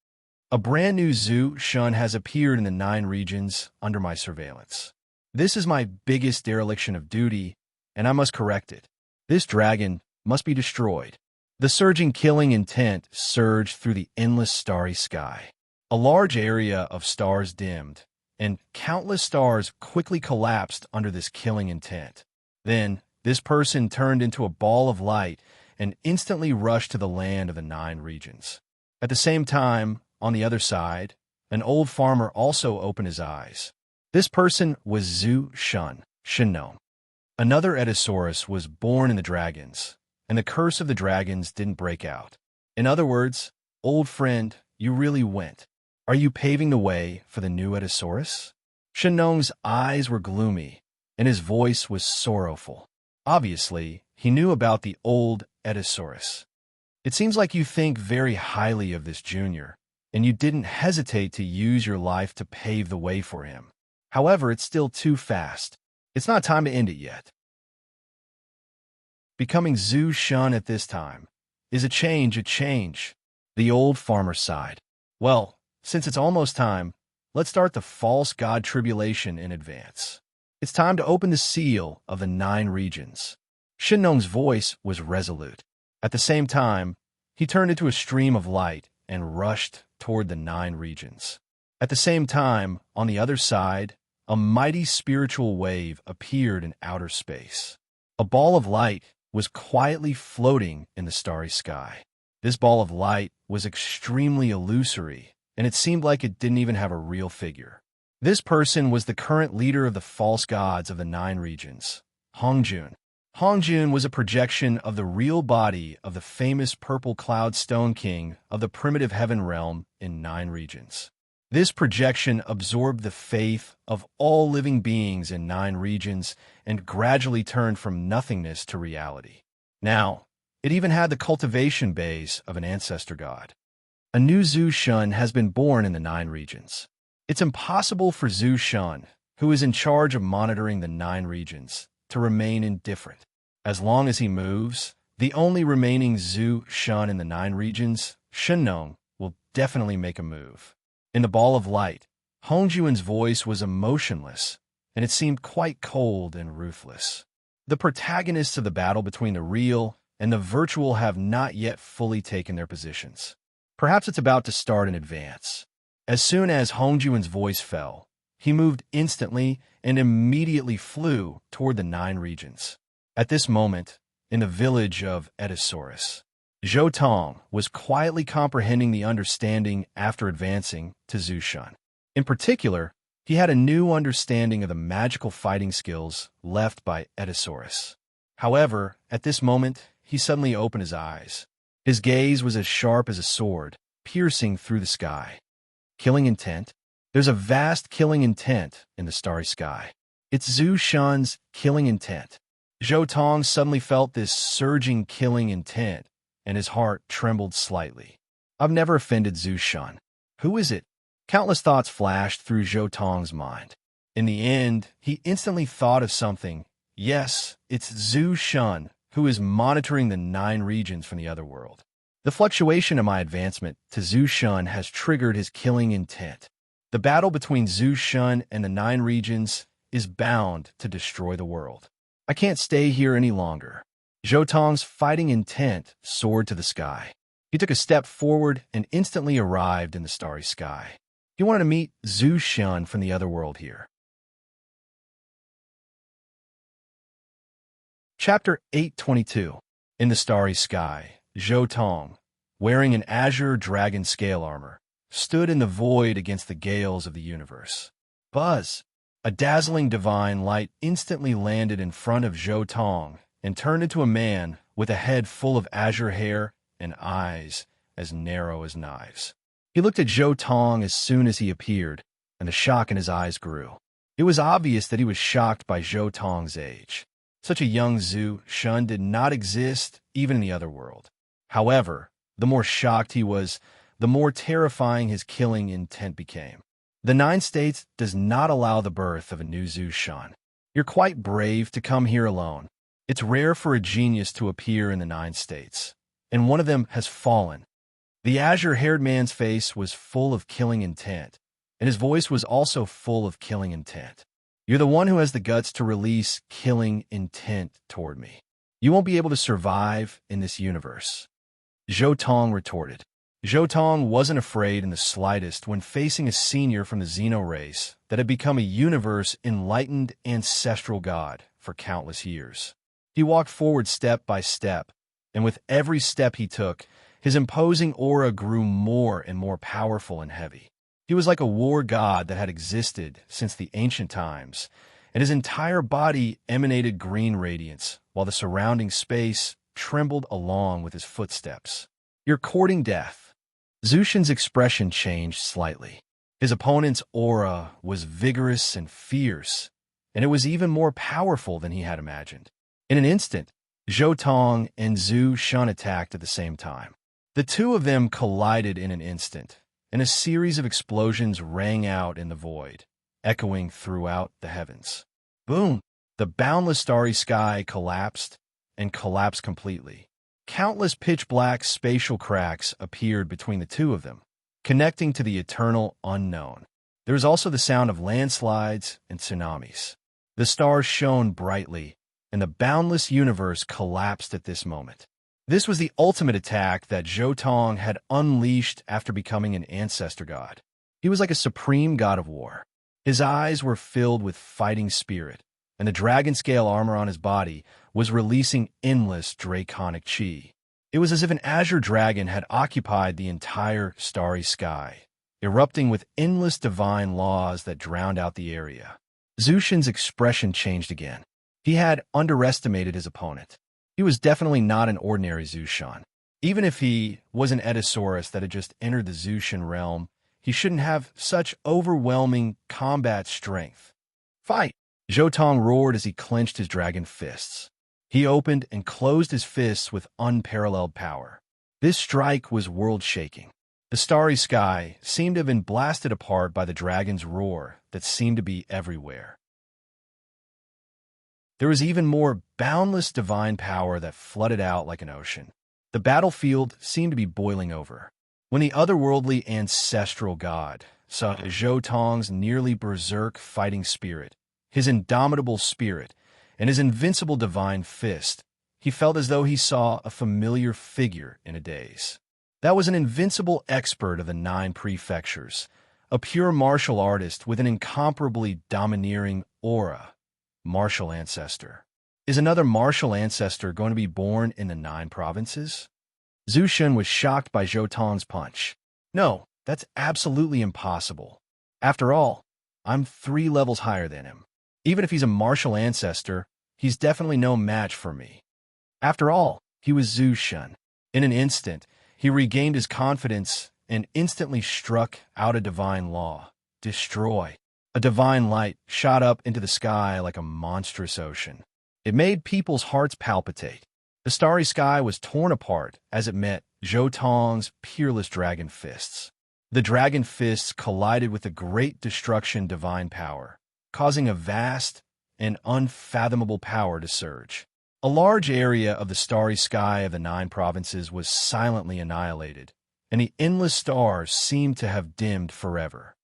A brand new Zhu Shun has appeared in the 9 regions under my surveillance. This is my biggest dereliction of duty, and I must correct it. This dragon must be destroyed. The surging killing intent surged through the endless starry sky. A large area of stars dimmed, and countless stars quickly collapsed under this killing intent. Then, this person turned into a ball of light and instantly rushed to the land of the 9 regions. At the same time, on the other side, an old farmer also opened his eyes. This person was Zhu Shun, Shinnong. Another Edisaurus was born in the dragons, and the curse of the dragons didn't break out. In other words, old friend, you really went. Are you paving the way for the new Edisaurus? Shinnong's eyes were gloomy, and his voice was sorrowful. Obviously, he knew about the old Edisaurus. It seems like you think very highly of this junior, and you didn't hesitate to use your life to pave the way for him. However, it's still too fast. It's not time to end it yet. Becoming Zhu Shun at this time is a change. The old farmer sighed. Well, since it's almost time, let's start the false god tribulation in advance. It's time to open the seal of the 9 regions. Shinnong's voice was resolute. At the same time, he turned into a stream of light and rushed toward the 9 regions. At the same time, on the other side, a mighty spiritual wave appeared in outer space. A ball of light was quietly floating in the starry sky. This ball of light was extremely illusory, and it seemed like it didn't even have a real figure. This person was the current leader of the false gods of the 9 regions, Hongjun. Hongjun was a projection of the real body of the famous purple cloud stone king of the primitive heaven realm in 9 regions. This projection absorbed the faith of all living beings in 9 regions and gradually turned from nothingness to reality. Now, it even had the cultivation base of an ancestor god. A new Zhu Shun has been born in the 9 regions. It's impossible for Zhu Shun, who is in charge of monitoring the 9 regions, to remain indifferent. As long as he moves, the only remaining Zhu Shun in the 9 regions, Shinnong, will definitely make a move. In the ball of light, Hongjuan's voice was emotionless, and it seemed quite cold and ruthless. The protagonists of the battle between the real and the virtual have not yet fully taken their positions. Perhaps it's about to start in advance. As soon as Hongjuan's voice fell, he moved instantly and immediately flew toward the 9 regions. At this moment, in the village of Edisaurus, Zhou Tong was quietly comprehending the understanding after advancing to Zhu Shun. In particular, he had a new understanding of the magical fighting skills left by Edisaurus. However, at this moment, he suddenly opened his eyes. His gaze was as sharp as a sword, piercing through the sky. Killing intent? There's a vast killing intent in the starry sky. It's Zhu Shun's killing intent. Zhou Tong suddenly felt this surging killing intent, and his heart trembled slightly. I've never offended Zhu Shun. Who is it? Countless thoughts flashed through Zhou Tong's mind. In the end, he instantly thought of something. Yes, it's Zhu Shun, who is monitoring the 9 regions from the other world. The fluctuation of my advancement to Zhu Shun has triggered his killing intent. The battle between Zhu Shun and the 9 regions is bound to destroy the world. I can't stay here any longer. Zhou Tong's fighting intent soared to the sky. He took a step forward and instantly arrived in the starry sky. He wanted to meet Zhu Shun from the other world here. Chapter 822. In the starry sky, Zhou Tong, wearing an azure dragon scale armor, stood in the void against the gales of the universe. Buzz! A dazzling divine light instantly landed in front of Zhou Tong and turned into a man with a head full of azure hair and eyes as narrow as knives. He looked at Zhou Tong as soon as he appeared, and the shock in his eyes grew. It was obvious that he was shocked by Zhou Tong's age. Such a young Zhu Shun did not exist even in the other world. However, the more shocked he was, the more terrifying his killing intent became. The 9 states does not allow the birth of a new Zhu Shun. You're quite brave to come here alone. It's rare for a genius to appear in the 9 states, and one of them has fallen. The azure-haired man's face was full of killing intent, and his voice was also full of killing intent. You're the one who has the guts to release killing intent toward me. You won't be able to survive in this universe. Zhou Tong retorted. Zhou Tong wasn't afraid in the slightest when facing a senior from the Xeno race that had become a universe-enlightened ancestral god for countless years. He walked forward step by step, and with every step he took, his imposing aura grew more and more powerful and heavy. He was like a war god that had existed since the ancient times, and his entire body emanated green radiance, while the surrounding space trembled along with his footsteps. You're courting death. Zhu Shun's expression changed slightly. His opponent's aura was vigorous and fierce, and it was even more powerful than he had imagined. In an instant, Zhou Tong and Zhu Shun attacked at the same time. The two of them collided in an instant, and a series of explosions rang out in the void, echoing throughout the heavens. Boom! The boundless starry sky collapsed, and collapsed completely. Countless pitch-black spatial cracks appeared between the two of them, connecting to the eternal unknown. There was also the sound of landslides and tsunamis. The stars shone brightly, and the boundless universe collapsed at this moment. This was the ultimate attack that Zhou Tong had unleashed after becoming an ancestor god. He was like a supreme god of war. His eyes were filled with fighting spirit, and the dragon-scale armor on his body was releasing endless draconic chi. It was as if an azure dragon had occupied the entire starry sky, erupting with endless divine laws that drowned out the area. Zhu Shun's expression changed again. He had underestimated his opponent. He was definitely not an ordinary Zhu Shun. Even if he was an Edisaurus that had just entered the Zhu Shun realm, he shouldn't have such overwhelming combat strength. Fight! Zhou Tong roared as he clenched his dragon fists. He opened and closed his fists with unparalleled power. This strike was world-shaking. The starry sky seemed to have been blasted apart by the dragon's roar that seemed to be everywhere. There was even more boundless divine power that flooded out like an ocean. The battlefield seemed to be boiling over. When the otherworldly ancestral god saw Zhou Tong's nearly berserk fighting spirit, his indomitable spirit, and his invincible divine fist, he felt as though he saw a familiar figure in a daze. That was an invincible expert of the 9 prefectures, a pure martial artist with an incomparably domineering aura. Martial ancestor. Is another martial ancestor going to be born in the 9 provinces? Zhu Shun was shocked by Zhou Tong's punch. No, that's absolutely impossible. After all, I'm 3 levels higher than him. Even if he's a martial ancestor, he's definitely no match for me. After all, he was Zhu Shun. In an instant, he regained his confidence and instantly struck out a divine law. Destroy. A divine light shot up into the sky like a monstrous ocean. It made people's hearts palpitate. The starry sky was torn apart as it met Zhou Tong's peerless dragon fists. The dragon fists collided with the great destruction divine power, causing a vast and unfathomable power to surge. A large area of the starry sky of the 9 provinces was silently annihilated, and the endless stars seemed to have dimmed forever.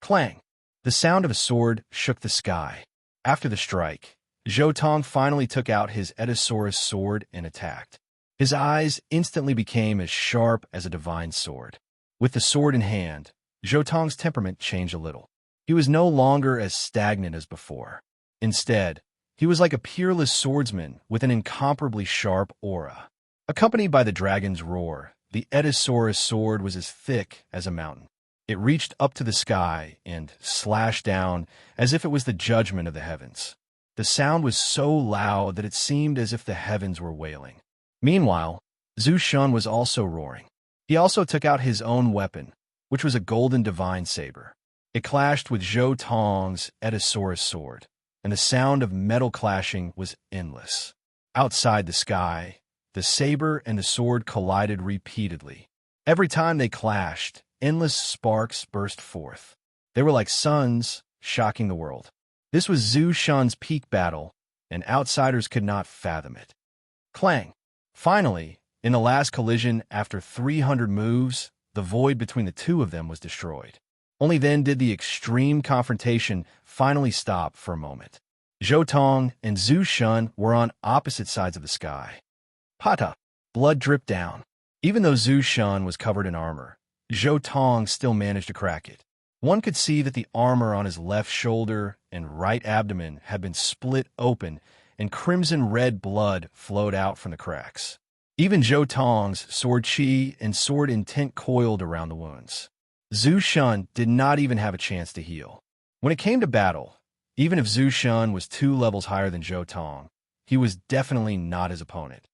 Clang! The sound of a sword shook the sky. After the strike, Zhou Tong finally took out his Edisaurus sword and attacked. His eyes instantly became as sharp as a divine sword. With the sword in hand, Zhou Tong's temperament changed a little. He was no longer as stagnant as before. Instead, he was like a peerless swordsman with an incomparably sharp aura. Accompanied by the dragon's roar, the Edisaurus sword was as thick as a mountain. It reached up to the sky and slashed down as if it was the judgment of the heavens. The sound was so loud that it seemed as if the heavens were wailing. Meanwhile, Zhu Shun was also roaring. He also took out his own weapon, which was a golden divine saber. It clashed with Zhou Tong's Edisaurus sword, and the sound of metal clashing was endless. Outside the sky, the saber and the sword collided repeatedly. Every time they clashed, endless sparks burst forth. They were like suns, shocking the world. This was Zhu Shun's peak battle, and outsiders could not fathom it. Clang! Finally, in the last collision after 300 moves, the void between the two of them was destroyed. Only then did the extreme confrontation finally stop for a moment. Zhou Tong and Zhu Shun were on opposite sides of the sky. Pata! Blood dripped down. Even though Zhu Shun was covered in armor, Zhou Tong still managed to crack it. One could see that the armor on his left shoulder and right abdomen had been split open, and crimson-red blood flowed out from the cracks. Even Zhou Tong's sword chi and sword intent coiled around the wounds. Zhu Shun did not even have a chance to heal. When it came to battle, even if Zhu Shun was 2 levels higher than Zhou Tong, he was definitely not his opponent.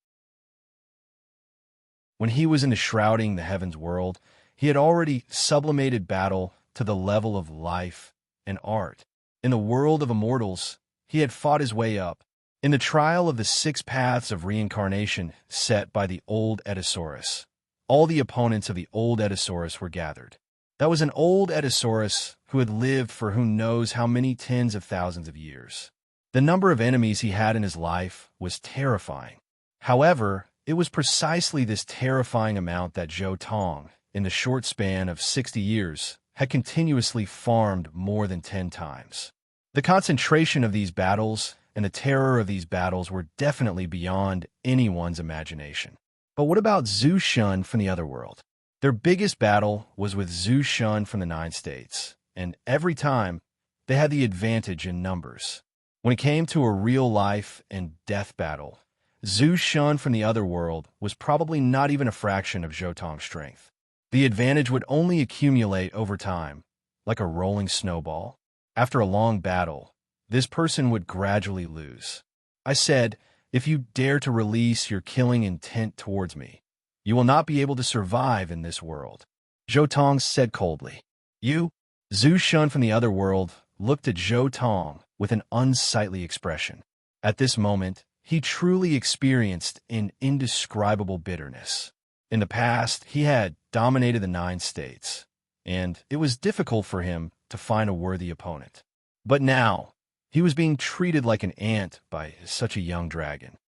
When he was in the shrouding the heavens world, he had already sublimated battle to the level of life and art. In the world of immortals, he had fought his way up. In the trial of the 6 paths of reincarnation set by the old Edisaurus, all the opponents of the old Edisaurus were gathered. That was an old Edisaurus who had lived for who knows how many tens of thousands of years. The number of enemies he had in his life was terrifying. However, it was precisely this terrifying amount that Zhou Tong, in the short span of 60 years, had continuously farmed more than 10 times. The concentration of these battles and the terror of these battles were definitely beyond anyone's imagination. But what about Zhu Shun from the other world? Their biggest battle was with Zhu Shun from the 9 states, and every time, they had the advantage in numbers. When it came to a real life and death battle, Zhu Shun from the other world was probably not even a fraction of Zhou Tong's strength. The advantage would only accumulate over time, like a rolling snowball. After a long battle, this person would gradually lose. I said, if you dare to release your killing intent towards me, you will not be able to survive in this world. Zhou Tong said coldly. You? Zhu Shun from the other world looked at Zhou Tong with an unsightly expression. At this moment, he truly experienced an indescribable bitterness. In the past, he had dominated the 9 states, and it was difficult for him to find a worthy opponent. But now, he was being treated like an ant by such a young dragon.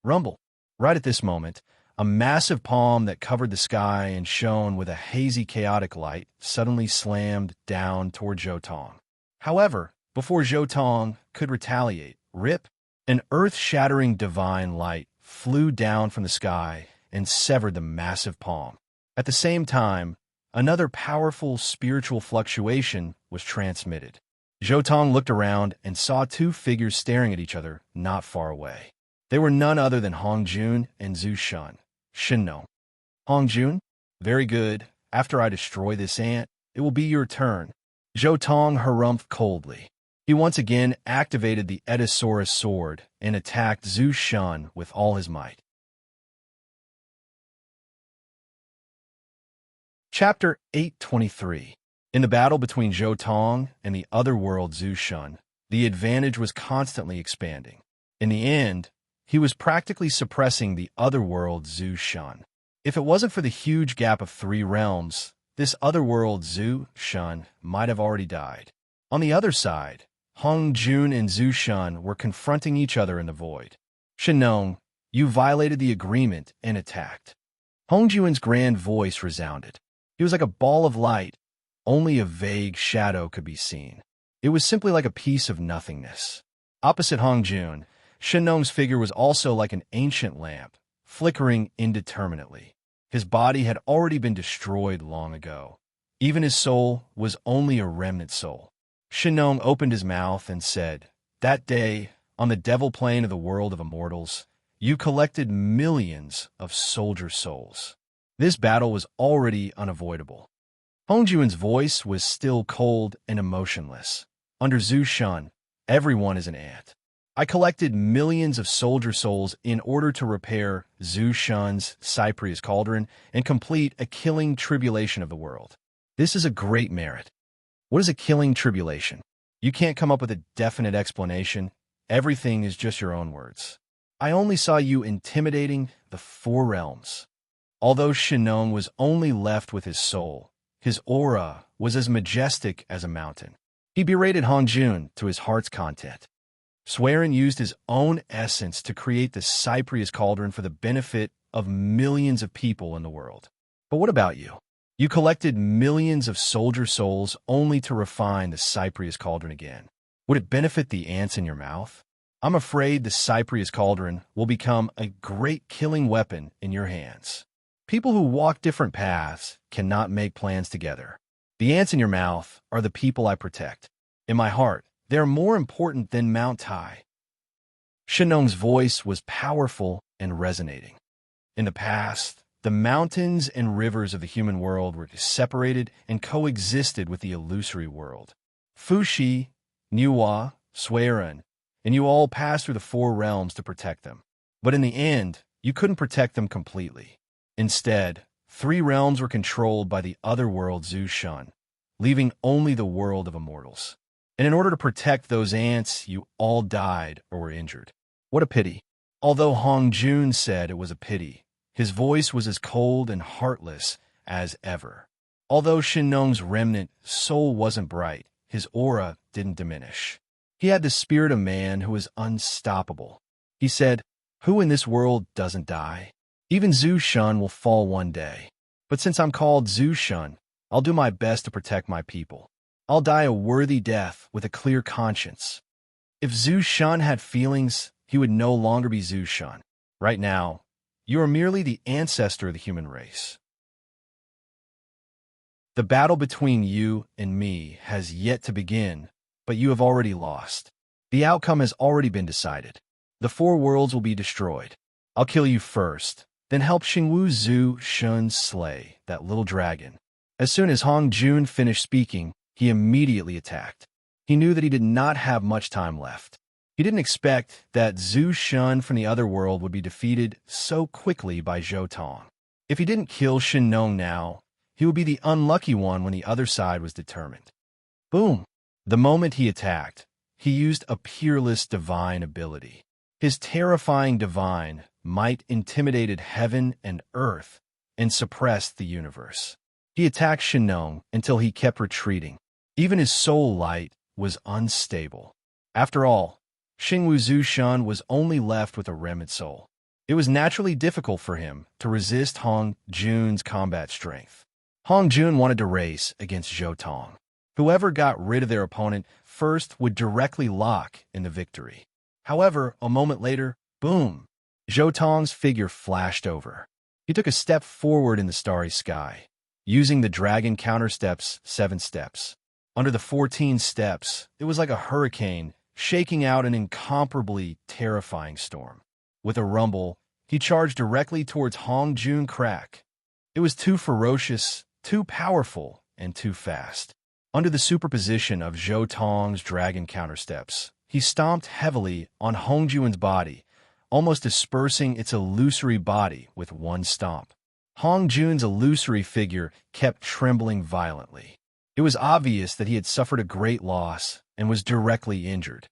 Rumble. Right at this moment, a massive palm that covered the sky and shone with a hazy, chaotic light suddenly slammed down toward Zhou Tong. However, before Zhou Tong could retaliate, rip, an earth-shattering divine light flew down from the sky and severed the massive palm. At the same time, another powerful spiritual fluctuation was transmitted. Zhou Tong looked around and saw 2 figures staring at each other not far away. They were none other than Hong Jun and Zhu Shun. Shinno. Hong Jun? Very good. After I destroy this ant, it will be your turn. Zhou Tong harumphed coldly. He once again activated the Edisaurus sword and attacked Zhu Shun with all his might. Chapter 823. In the battle between Zhou Tong and the otherworld Zhu Shun, the advantage was constantly expanding. In the end, he was practically suppressing the otherworld Zhu Shun. If it wasn't for the huge gap of 3 realms, this other world, Zhu Shun, might have already died. On the other side, Hong Jun and Zhu Shun were confronting each other in the void. Shenong, you violated the agreement and attacked. Hong Jun's grand voice resounded. He was like a ball of light. Only a vague shadow could be seen. It was simply like a piece of nothingness. Opposite Hong Jun, Shenong's figure was also like an ancient lamp, flickering indeterminately. His body had already been destroyed long ago. Even his soul was only a remnant soul. Shenong opened his mouth and said, "That day, on the devil plane of the world of immortals, you collected millions of soldier souls. This battle was already unavoidable." Hong Jun's voice was still cold and emotionless. Under Zhu Shun, everyone is an ant. I collected millions of soldier souls in order to repair Zhu Shun's Cyprius cauldron and complete a killing tribulation of the world. This is a great merit. What is a killing tribulation? You can't come up with a definite explanation. Everything is just your own words. I only saw you intimidating the 4 realms. Although Shenong was only left with his soul, his aura was as majestic as a mountain. He berated Hong Jun to his heart's content. Swearin used his own essence to create the Cyprius cauldron for the benefit of millions of people in the world. But what about you? You collected millions of soldier souls only to refine the Cyprius cauldron again. Would it benefit the ants in your mouth? I'm afraid the Cyprius cauldron will become a great killing weapon in your hands. People who walk different paths cannot make plans together. The ants in your mouth are the people I protect. In my heart, they are more important than Mount Tai. Shenong's voice was powerful and resonating. In the past, the mountains and rivers of the human world were separated and coexisted with the illusory world. Fuxi, Niuhua, Suiren, and you all passed through the 4 realms to protect them. But in the end, you couldn't protect them completely. Instead, 3 realms were controlled by the other world Zhu Shun, leaving only the world of immortals. And in order to protect those ants, you all died or were injured. What a pity. Although Hong Jun said it was a pity, his voice was as cold and heartless as ever. Although Shenong's remnant soul wasn't bright, his aura didn't diminish. He had the spirit of man who is unstoppable. He said, "Who in this world doesn't die? Even Zhu Shun will fall one day. But since I'm called Zhu Shun, I'll do my best to protect my people. I'll die a worthy death with a clear conscience." If Zhu Shun had feelings, he would no longer be Zhu Shun. Right now, you are merely the ancestor of the human race. The battle between you and me has yet to begin, but you have already lost. The outcome has already been decided. The 4 worlds will be destroyed. I'll kill you first, then help Xingwu Zhu Shun slay that little dragon. As soon as Hong Jun finished speaking, he immediately attacked. He knew that he did not have much time left. He didn't expect that Zhu Shun from the other world would be defeated so quickly by Zhou Tong. If he didn't kill Shenong now, he would be the unlucky one when the other side was determined. Boom! The moment he attacked, he used a peerless divine ability. His terrifying divine might intimidated heaven and earth and suppressed the universe. He attacked Shenong until he kept retreating. Even his soul light was unstable. After all, Xingwu Zhu Shun was only left with a remnant soul. It was naturally difficult for him to resist Hong Jun's combat strength. Hong Jun wanted to race against Zhou Tong. Whoever got rid of their opponent first would directly lock in the victory. However, a moment later, boom! Zhou Tong's figure flashed over. He took a step forward in the starry sky, using the dragon counter steps 7 steps. Under the 14 steps, it was like a hurricane shaking out an incomparably terrifying storm. With a rumble, he charged directly towards Hong Jun Crack. It was too ferocious, too powerful, and too fast. Under the superposition of Zhou Tong's dragon counter steps, he stomped heavily on Hong Jun's body, almost dispersing its illusory body with one stomp. Hong Jun's illusory figure kept trembling violently. It was obvious that he had suffered a great loss and was directly injured.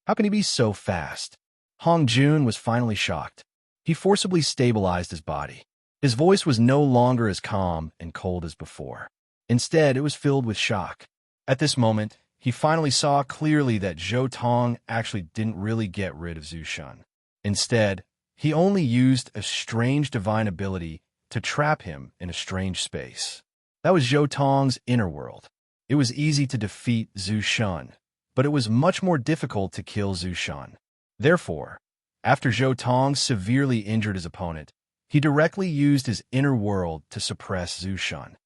How can he be so fast? Hong Jun was finally shocked. He forcibly stabilized his body. His voice was no longer as calm and cold as before. Instead, it was filled with shock. At this moment, he finally saw clearly that Zhou Tong actually didn't really get rid of Zhu Shun. Instead, he only used a strange divine ability to trap him in a strange space. That was Zhou Tong's inner world. It was easy to defeat Zhu Shun, but it was much more difficult to kill Zhu Shun. Therefore, after Zhou Tong severely injured his opponent, he directly used his inner world to suppress Zhu Shun.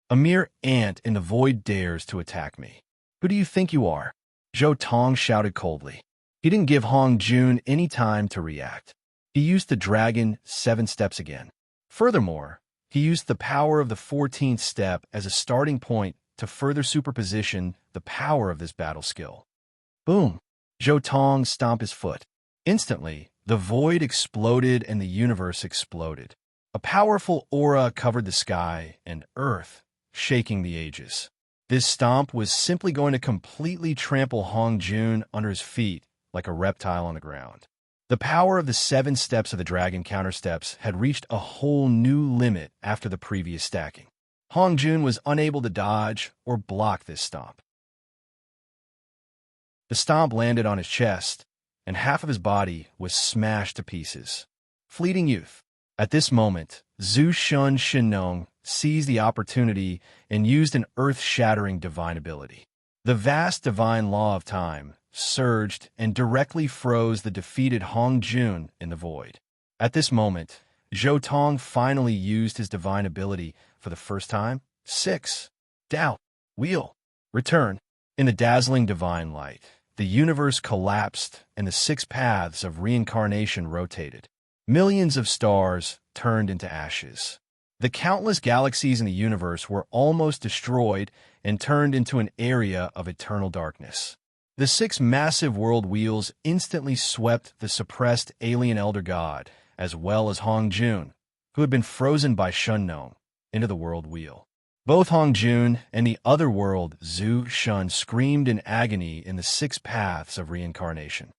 A mere ant in the void dares to attack me. Who do you think you are? Zhou Tong shouted coldly. He didn't give Hong Jun any time to react. He used the dragon 7 steps again. Furthermore, he used the power of the 14th step as a starting point to further superposition the power of this battle skill. Boom! Zhou Tong stomped his foot. Instantly, the void exploded and the universe exploded. A powerful aura covered the sky and earth, shaking the ages. This stomp was simply going to completely trample Hong Jun under his feet like a reptile on the ground. The power of the 7 steps of the dragon countersteps had reached a whole new limit after the previous stacking. Hong Jun was unable to dodge or block this stomp. The stomp landed on his chest, and half of his body was smashed to pieces. Fleeting youth. At this moment, Zhu Shun Shinong seized the opportunity and used an earth-shattering divine ability. The vast divine law of time surged and directly froze the defeated Hong Jun in the void. At this moment, Zhou Tong finally used his divine ability for the first time. 6. Doubt. Wheel. Return. In the dazzling divine light, the universe collapsed and the 6 paths of reincarnation rotated. Millions of stars turned into ashes. The countless galaxies in the universe were almost destroyed and turned into an area of eternal darkness. The 6 massive world wheels instantly swept the suppressed alien elder god, as well as Hong Jun, who had been frozen by Shunnong, into the world wheel. Both Hong Jun and the other world, Zhu Shun, screamed in agony in the 6 paths of reincarnation.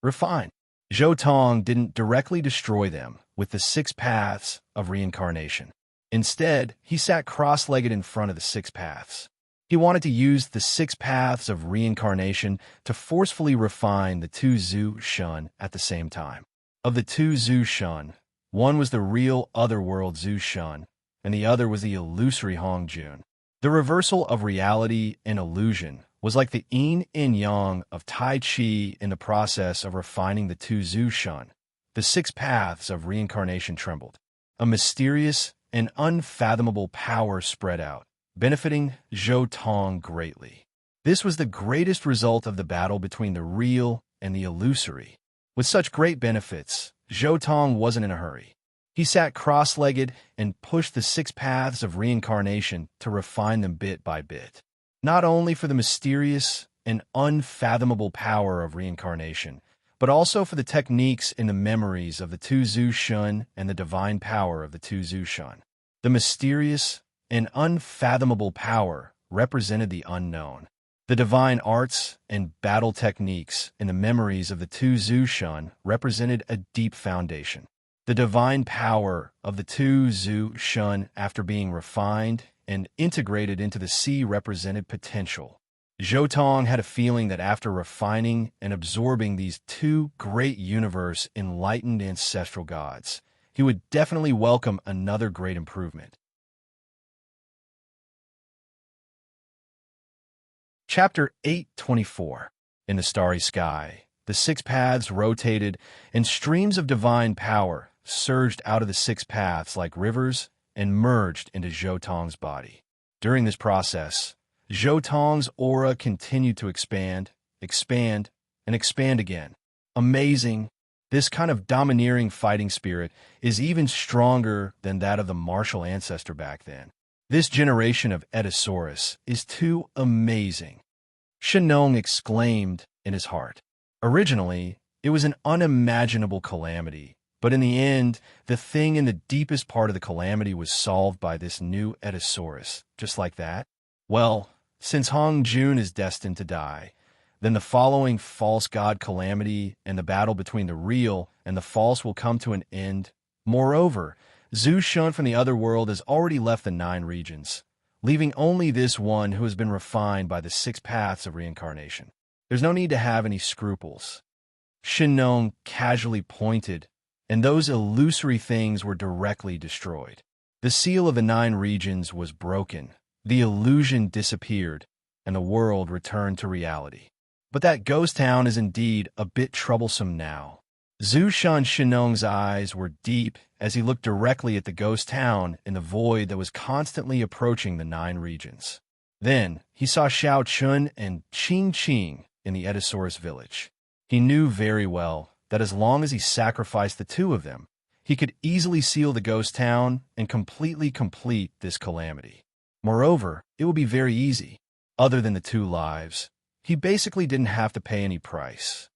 Refine. Zhou Tong didn't directly destroy them with the 6 paths of reincarnation. Instead, he sat cross-legged in front of the 6 paths. He wanted to use the 6 paths of reincarnation to forcefully refine the 2 Zhu Shun at the same time. Of the 2 Zhu Shun, one was the real otherworld Zhu Shun, and the other was the illusory Hong Jun. The reversal of reality and illusion was like the yin and yang of Tai Chi in the process of refining the 2 Zhu Shun. The 6 paths of reincarnation trembled. A mysterious and unfathomable power spread out, benefiting Zhou Tong greatly. This was the greatest result of the battle between the real and the illusory. With such great benefits, Zhou Tong wasn't in a hurry. He sat cross-legged and pushed the 6 paths of reincarnation to refine them bit by bit. Not only for the mysterious and unfathomable power of reincarnation, but also for the techniques and the memories of the 2 Zhu Shun and the divine power of the 2 Zhu Shun. The mysterious and unfathomable power represented the unknown. The divine arts and battle techniques and the memories of the 2 Zhu Shun represented a deep foundation. The divine power of the 2 Zhu Shun, after being refined and integrated into the sea, represented potential. Zhou Tong had a feeling that after refining and absorbing these 2 great universe-enlightened ancestral gods, he would definitely welcome another great improvement. Chapter 824. In the starry sky, the 6 paths rotated, and streams of divine power surged out of the 6 paths like rivers and merged into Zhou Tong's body. During this process, Zhou Tong's aura continued to expand, and expand again. Amazing! This kind of domineering fighting spirit is even stronger than that of the martial ancestor back then. This generation of Ediosaurus is too amazing. Shinong exclaimed in his heart. Originally, it was an unimaginable calamity, but in the end, the thing in the deepest part of the calamity was solved by this new Ediosaurus, just like that. Well, since Hong Jun is destined to die, then the following false god calamity and the battle between the real and the false will come to an end. Moreover, Zhu Shun from the other world has already left the 9 regions, leaving only this one who has been refined by the 6 paths of reincarnation. There's no need to have any scruples. Shinnong casually pointed, and those illusory things were directly destroyed. The seal of the 9 regions was broken, the illusion disappeared, and the world returned to reality. But that ghost town is indeed a bit troublesome now. Zhu Shun Shinnong's eyes were deep as he looked directly at the ghost town in the void that was constantly approaching the 9 regions. Then he saw Xiao Chun and Qing Qing in the Edisaurus village. He knew very well that as long as he sacrificed the 2 of them, he could easily seal the ghost town and completely complete this calamity. Moreover, it would be very easy. Other than the 2 lives, he basically didn't have to pay any price.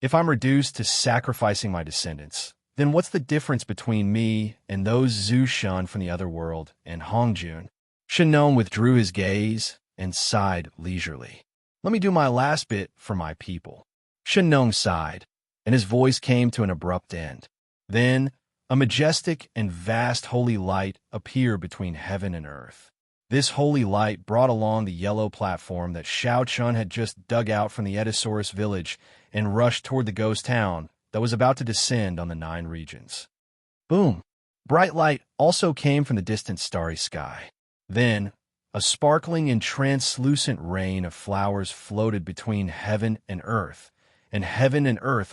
If I'm reduced to sacrificing my descendants, then what's the difference between me and those Zhu Shun from the other world and Hongjun? Shinnong withdrew his gaze and sighed leisurely. Let me do my last bit for my people. Shinnong sighed, and his voice came to an abrupt end. Then, a majestic and vast holy light appeared between heaven and earth. This holy light brought along the yellow platform that Xiao Chun had just dug out from the Edisaurus village and rushed toward the ghost town that was about to descend on the 9 regions. Boom! Bright light also came from the distant starry sky. Then, a sparkling and translucent rain of flowers floated between heaven and earth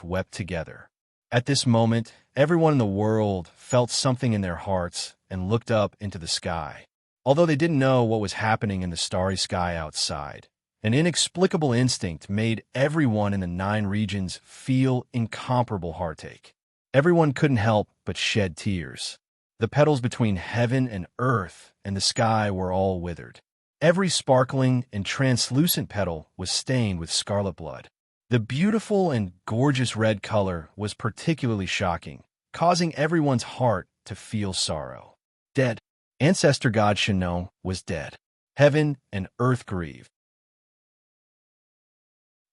wept together. At this moment, everyone in the world felt something in their hearts and looked up into the sky. Although they didn't know what was happening in the starry sky outside, an inexplicable instinct made everyone in the 9 regions feel incomparable heartache. Everyone couldn't help but shed tears. The petals between heaven and earth and the sky were all withered. Every sparkling and translucent petal was stained with scarlet blood. The beautiful and gorgeous red color was particularly shocking, causing everyone's heart to feel sorrow. Dead. Ancestor god Shinnong was dead. Heaven and earth grieved.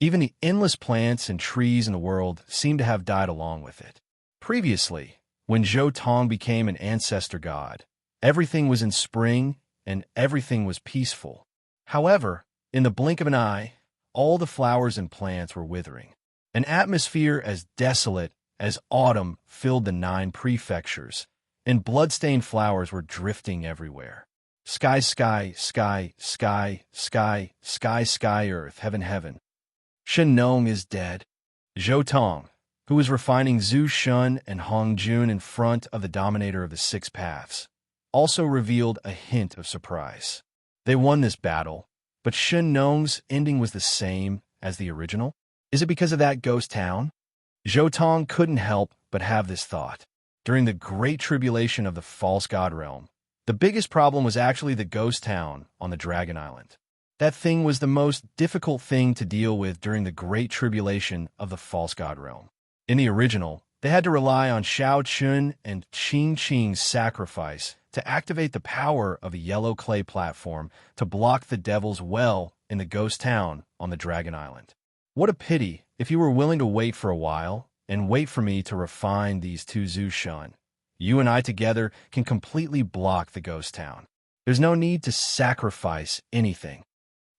Even the endless plants and trees in the world seemed to have died along with it. Previously, when Zhou Tong became an ancestor god, everything was in spring and everything was peaceful. However, in the blink of an eye, all the flowers and plants were withering. An atmosphere as desolate as autumn filled the 9 prefectures, and blood-stained flowers were drifting everywhere. Sky, sky, sky, sky, sky, sky, sky, earth, heaven, heaven. Shinnong is dead. Zhou Tong, who was refining Zhu Shun and Hongjun in front of the dominator of the 6 paths, also revealed a hint of surprise. They won this battle, but Shinnong's ending was the same as the original. Is it because of that ghost town? Zhou Tong couldn't help but have this thought. During the Great Tribulation of the False God Realm, the biggest problem was actually the ghost town on the Dragon Island. That thing was the most difficult thing to deal with during the Great Tribulation of the False God Realm. In the original, they had to rely on Xiao Chun and Qing Qing's sacrifice to activate the power of a yellow clay platform to block the devil's well in the ghost town on the Dragon Island. What a pity if you were willing to wait for a while and wait for me to refine these 2 Zhu Shun. You and I together can completely block the ghost town. There's no need to sacrifice anything.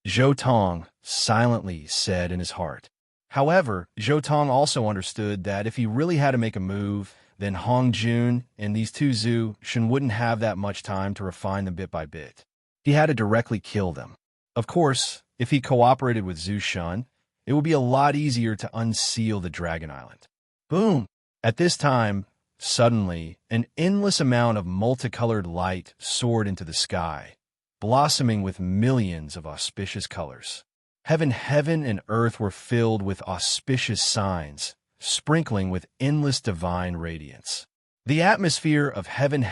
Zhou Tong silently said in his heart. However, Zhou Tong also understood that if he really had to make a move, then Hongjun and these 2 Zhu Shun wouldn't have that much time to refine them bit by bit. He had to directly kill them. Of course, if he cooperated with Zhu Shun, it would be a lot easier to unseal the Dragon Island. Boom! At this time, suddenly, an endless amount of multicolored light soared into the sky, blossoming with millions of auspicious colors. Heaven and earth were filled with auspicious signs, sprinkling with endless divine radiance. The atmosphere of heaven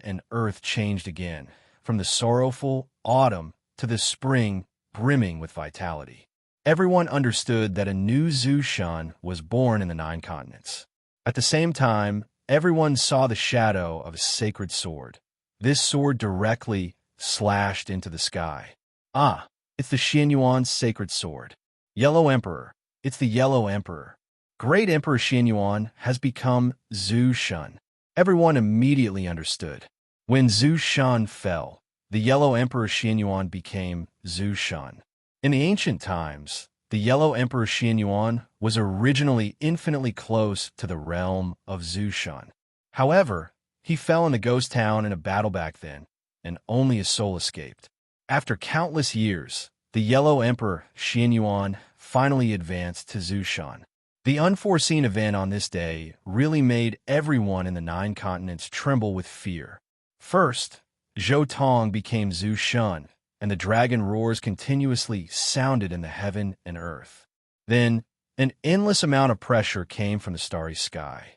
and earth changed again, from the sorrowful autumn to the spring brimming with vitality. Everyone understood that a new Zhu Shun was born in the 9 continents. At the same time, everyone saw the shadow of a sacred sword. This sword directly slashed into the sky. Ah, it's the Xianyuan's sacred sword. Yellow Emperor. It's the Yellow Emperor. Great Emperor Xianyuan has become Zhu Shun. Everyone immediately understood. When Zhu Shan fell, the Yellow Emperor Xianyuan became Zhu Shan. In the ancient times, the Yellow Emperor Xianyuan was originally infinitely close to the realm of Zhu Shan. However, he fell in the ghost town in a battle back then, and only his soul escaped. After countless years, the Yellow Emperor Xianyuan finally advanced to Zhu Shan. The unforeseen event on this day really made everyone in the 9 continents tremble with fear. First, Zhou Tong became Zhu Shan, and the dragon roars continuously sounded in the heaven and earth. Then, an endless amount of pressure came from the starry sky.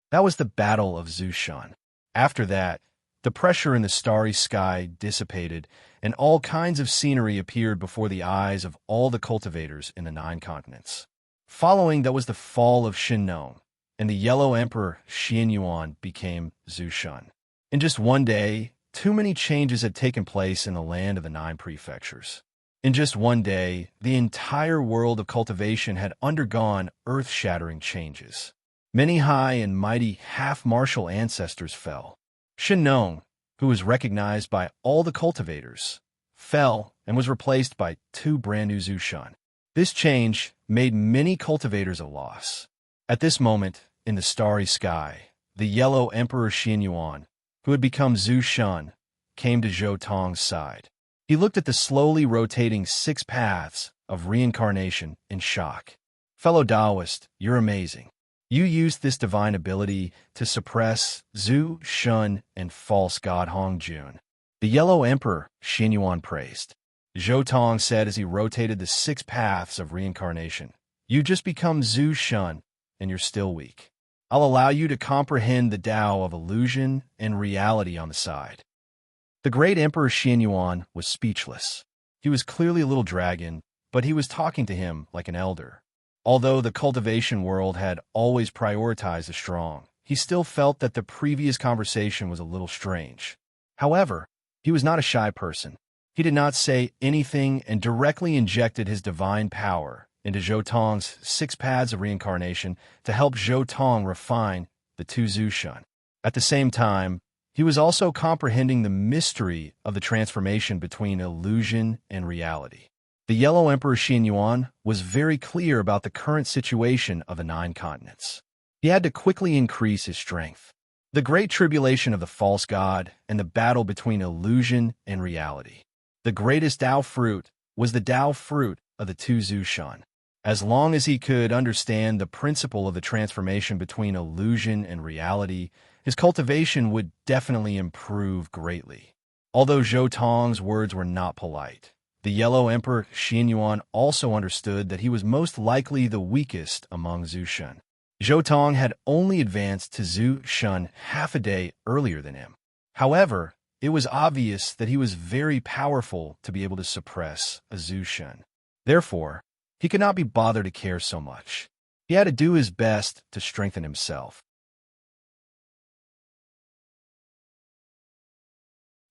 That was the Battle of Zhu Shan. After that, the pressure in the starry sky dissipated, and all kinds of scenery appeared before the eyes of all the cultivators in the 9 continents. Following that was the fall of Shinnong, and the Yellow Emperor Xianyuan became Zhu Shan. In just one day, too many changes had taken place in the land of the 9 prefectures. In just one day, the entire world of cultivation had undergone earth-shattering changes. Many high and mighty half-martial ancestors fell. Shinnong, who was recognized by all the cultivators, fell and was replaced by 2 brand new Zhu Shan. This change made many cultivators a loss. At this moment, in the starry sky, the Yellow Emperor Xianyuan, who had become Zhu Shan, came to Zhou Tong's side. He looked at the slowly rotating 6 paths of reincarnation in shock. Fellow Taoist, you're amazing. You used this divine ability to suppress Zhu Shan and false god Hongjun. The Yellow Emperor Xianyuan praised. Zhou Tong said as he rotated the 6 paths of reincarnation, "You just become Zhu Shan, and you're still weak. I'll allow you to comprehend the Tao of illusion and reality on the side." The great Emperor Xianyuan was speechless. He was clearly a little dragon, but he was talking to him like an elder. Although the cultivation world had always prioritized the strong, he still felt that the previous conversation was a little strange. However, he was not a shy person. He did not say anything and directly injected his divine power into Zhou Tong's 6 paths of reincarnation to help Zhou Tong refine the 2 Zhu Shan. At the same time, he was also comprehending the mystery of the transformation between illusion and reality. The Yellow Emperor Xianyuan was very clear about the current situation of the 9 continents. He had to quickly increase his strength. The great tribulation of the false god and the battle between illusion and reality. The greatest Tao fruit was the Tao fruit of the 2 Zhu Shan. As long as he could understand the principle of the transformation between illusion and reality, his cultivation would definitely improve greatly. Although Zhou Tong's words were not polite, the Yellow Emperor Xianyuan also understood that he was most likely the weakest among Zhu Shan. Zhou Tong had only advanced to Zhu Shan half a day earlier than him. However, it was obvious that he was very powerful to be able to suppress a Zhu Shan. Therefore, he could not be bothered to care so much. He had to do his best to strengthen himself.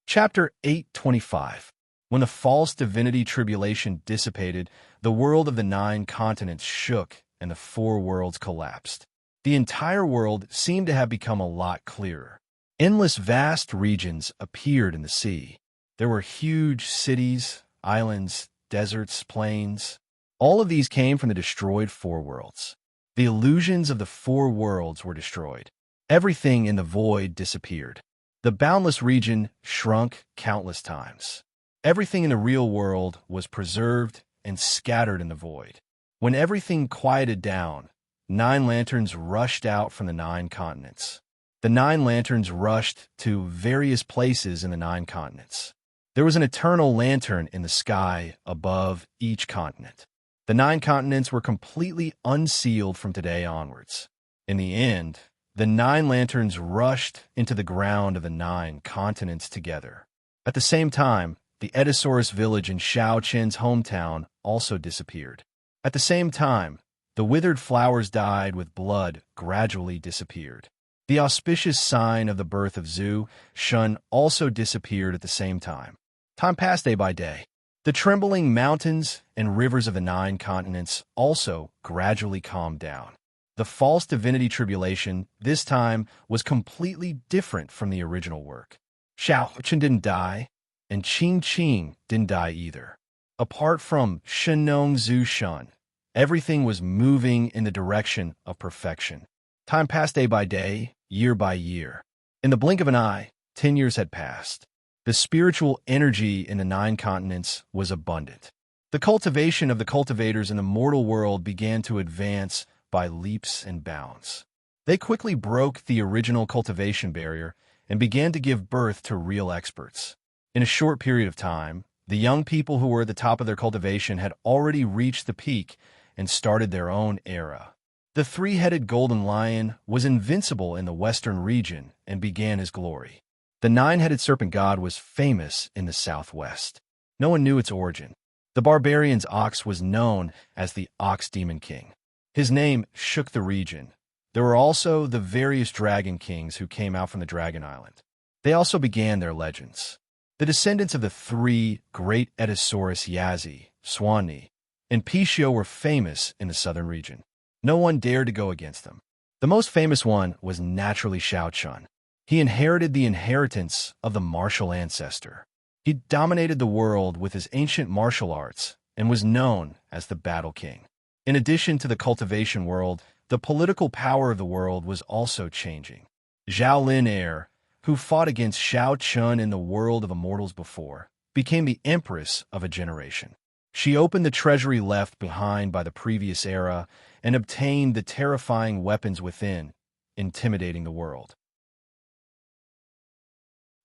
Chapter 825. When the false divinity tribulation dissipated, the world of the 9 continents shook and the 4 worlds collapsed. The entire world seemed to have become a lot clearer. Endless vast regions appeared in the sea. There were huge cities, islands, deserts, plains. All of these came from the destroyed 4 worlds. The illusions of the 4 worlds were destroyed. Everything in the void disappeared. The boundless region shrunk countless times. Everything in the real world was preserved and scattered in the void. When everything quieted down, 9 lanterns rushed out from the 9 continents. The 9 lanterns rushed to various places in the 9 continents. There was an eternal lantern in the sky above each continent. The 9 continents were completely unsealed from today onwards. In the end, the 9 lanterns rushed into the ground of the 9 continents together. At the same time, the Edisaurus village in Xiao Chen's hometown also disappeared. At the same time, the withered flowers dyed with blood gradually disappeared. The auspicious sign of the birth of Zhu Shan also disappeared at the same time. Time passed day by day. The trembling mountains and rivers of the 9 continents also gradually calmed down. The false divinity tribulation, this time, was completely different from the original work. Xiao Chen didn't die, and Qing Qing didn't die either. Apart from Shenong Zhu Shun, everything was moving in the direction of perfection. Time passed day by day, year by year. In the blink of an eye, 10 years had passed. The spiritual energy in the 9 continents was abundant. The cultivation of the cultivators in the mortal world began to advance by leaps and bounds. They quickly broke the original cultivation barrier and began to give birth to real experts. In a short period of time, the young people who were at the top of their cultivation had already reached the peak and started their own era. The 3-headed golden lion was invincible in the western region and began his glory. The 9-headed serpent god was famous in the southwest. No one knew its origin. The barbarian's ox was known as the Ox Demon King. His name shook the region. There were also the various dragon kings who came out from the Dragon Island. They also began their legends. The descendants of the 3 great Ediosaurus Yazi, Swanee, and Pishio were famous in the southern region. No one dared to go against them. The most famous one was naturally Xiao Chun. He inherited the inheritance of the martial ancestor. He dominated the world with his ancient martial arts and was known as the Battle King. In addition to the cultivation world, the political power of the world was also changing. Zhao Lin Heir, who fought against Xiao Chun in the world of immortals before, became the empress of a generation. She opened the treasury left behind by the previous era and obtained the terrifying weapons within, intimidating the world.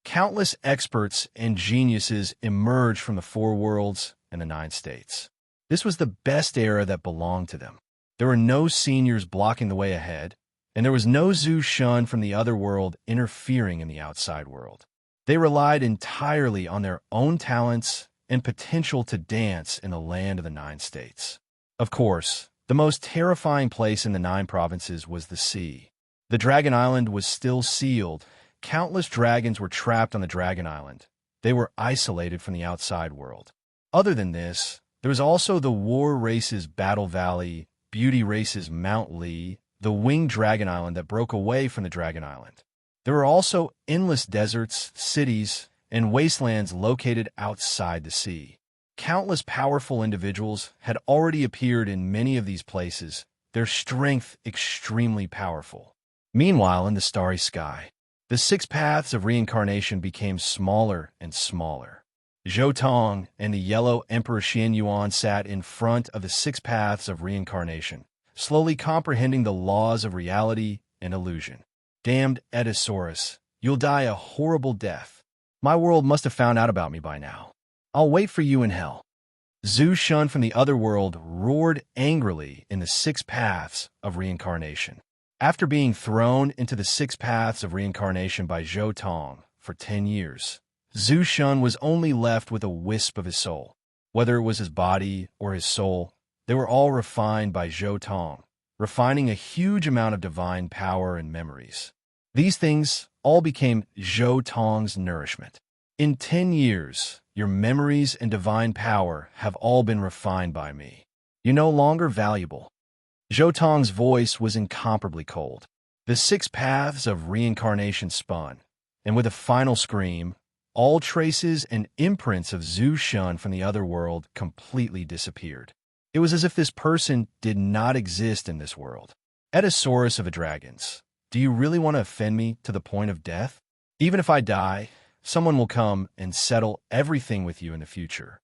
Countless experts and geniuses emerged from the 4 worlds and the 9 states. This was the best era that belonged to them. There were no seniors blocking the way ahead, and there was no Zhu Shun from the other world interfering in the outside world. They relied entirely on their own talents and potential to dance in the land of the 9 states. Of course, the most terrifying place in the 9 provinces was the sea. The Dragon Island was still sealed. Countless dragons were trapped on the Dragon Island. They were isolated from the outside world. Other than this, there was also the war race's Battle Valley, beauty race's Mount Lee, the winged Dragon Island that broke away from the Dragon Island. There were also endless deserts, cities, and wastelands located outside the sea. Countless powerful individuals had already appeared in many of these places, their strength extremely powerful. Meanwhile, in the starry sky, the 6 paths of reincarnation became smaller and smaller. Zhou Tong and the yellow Emperor Xian Yuan sat in front of the 6 paths of reincarnation, slowly comprehending the laws of reality and illusion. Damned Ediosaurus, you'll die a horrible death. My world must have found out about me by now. I'll wait for you in hell. Zhu Shun from the other world roared angrily in the 6 paths of reincarnation. After being thrown into the 6 paths of reincarnation by Zhou Tong for 10 years, Zhu Shun was only left with a wisp of his soul. Whether it was his body or his soul, they were all refined by Zhou Tong, refining a huge amount of divine power and memories. These things all became Zhou Tong's nourishment. In 10 years, your memories and divine power have all been refined by me. You're no longer valuable. Zhou Tong's voice was incomparably cold. The 6 paths of reincarnation spun, and with a final scream, all traces and imprints of Zhu Shun from the other world completely disappeared. It was as if this person did not exist in this world. Ediosaurus of the dragons, do you really want to offend me to the point of death? Even if I die, someone will come and settle everything with you in the future.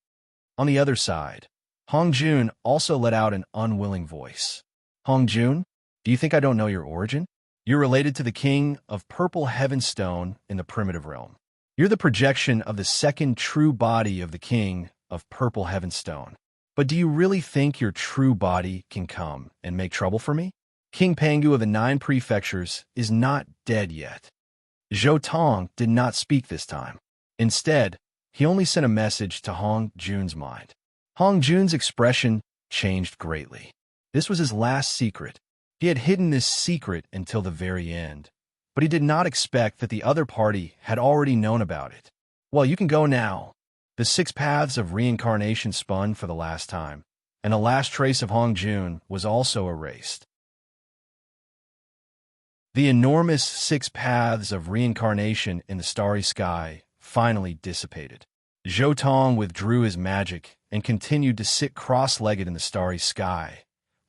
On the other side, Hong Jun also let out an unwilling voice. Hong Jun, do you think I don't know your origin? You're related to the king of Purple Heavenstone in the primitive realm. You're the projection of the second true body of the king of Purple Heavenstone. But do you really think your true body can come and make trouble for me? King Pangu of the 9 prefectures is not dead yet. Zhou Tong did not speak this time. Instead, he only sent a message to Hong Jun's mind. Hong Jun's expression changed greatly. This was his last secret. He had hidden this secret until the very end, but he did not expect that the other party had already known about it. Well, you can go now. The 6 paths of reincarnation spun for the last time, and the last trace of Hong Jun was also erased. The enormous 6 paths of reincarnation in the starry sky finally dissipated. Zhou Tong withdrew his magic and continued to sit cross-legged in the starry sky,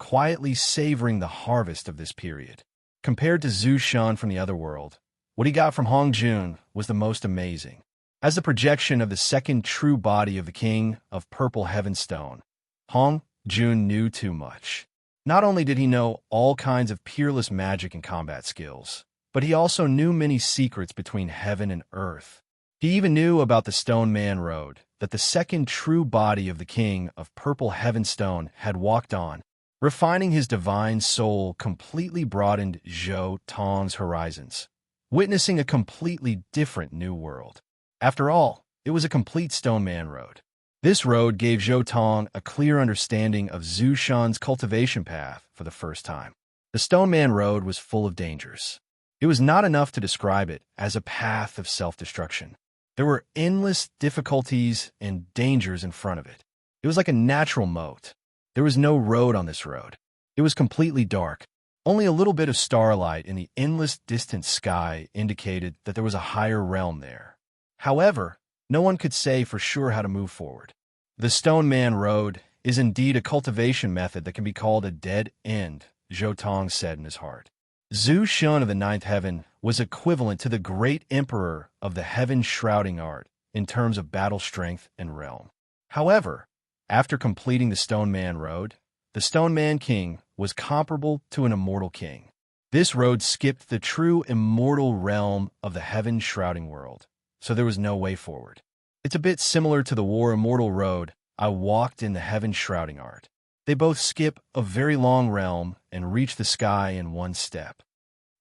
quietly savoring the harvest of this period. Compared to Zhu Shan from the other world, what he got from Hong Jun was the most amazing. As the projection of the second true body of the King of Purple Heavenstone, Hong Jun knew too much. Not only did he know all kinds of peerless magic and combat skills, but he also knew many secrets between heaven and earth. He even knew about the Stone Man Road that the second true body of the King of Purple Heavenstone had walked on. Refining his divine soul completely broadened Zhou Tong's horizons, witnessing a completely different new world. After all, it was a complete Stone Man Road. This road gave Zhou Tong a clear understanding of Zhu Shan's cultivation path for the first time. The Stone Man Road was full of dangers. It was not enough to describe it as a path of self-destruction. There were endless difficulties and dangers in front of it. It was like a natural moat. There was no road on this road. It was completely dark. Only a little bit of starlight in the endless distant sky indicated that there was a higher realm there. However, no one could say for sure how to move forward. The Stone Man Road is indeed a cultivation method that can be called a dead end, Zhou Tong said in his heart. Zhu Shan of the Ninth Heaven was equivalent to the great emperor of the heaven-shrouding art in terms of battle strength and realm. However, after completing the Stone Man Road, the Stone Man King was comparable to an immortal king. This road skipped the true immortal realm of the heaven-shrouding world, so there was no way forward. It's a bit similar to the War Immortal Road I walked in the heaven-shrouding art. They both skip a very long realm and reach the sky in one step.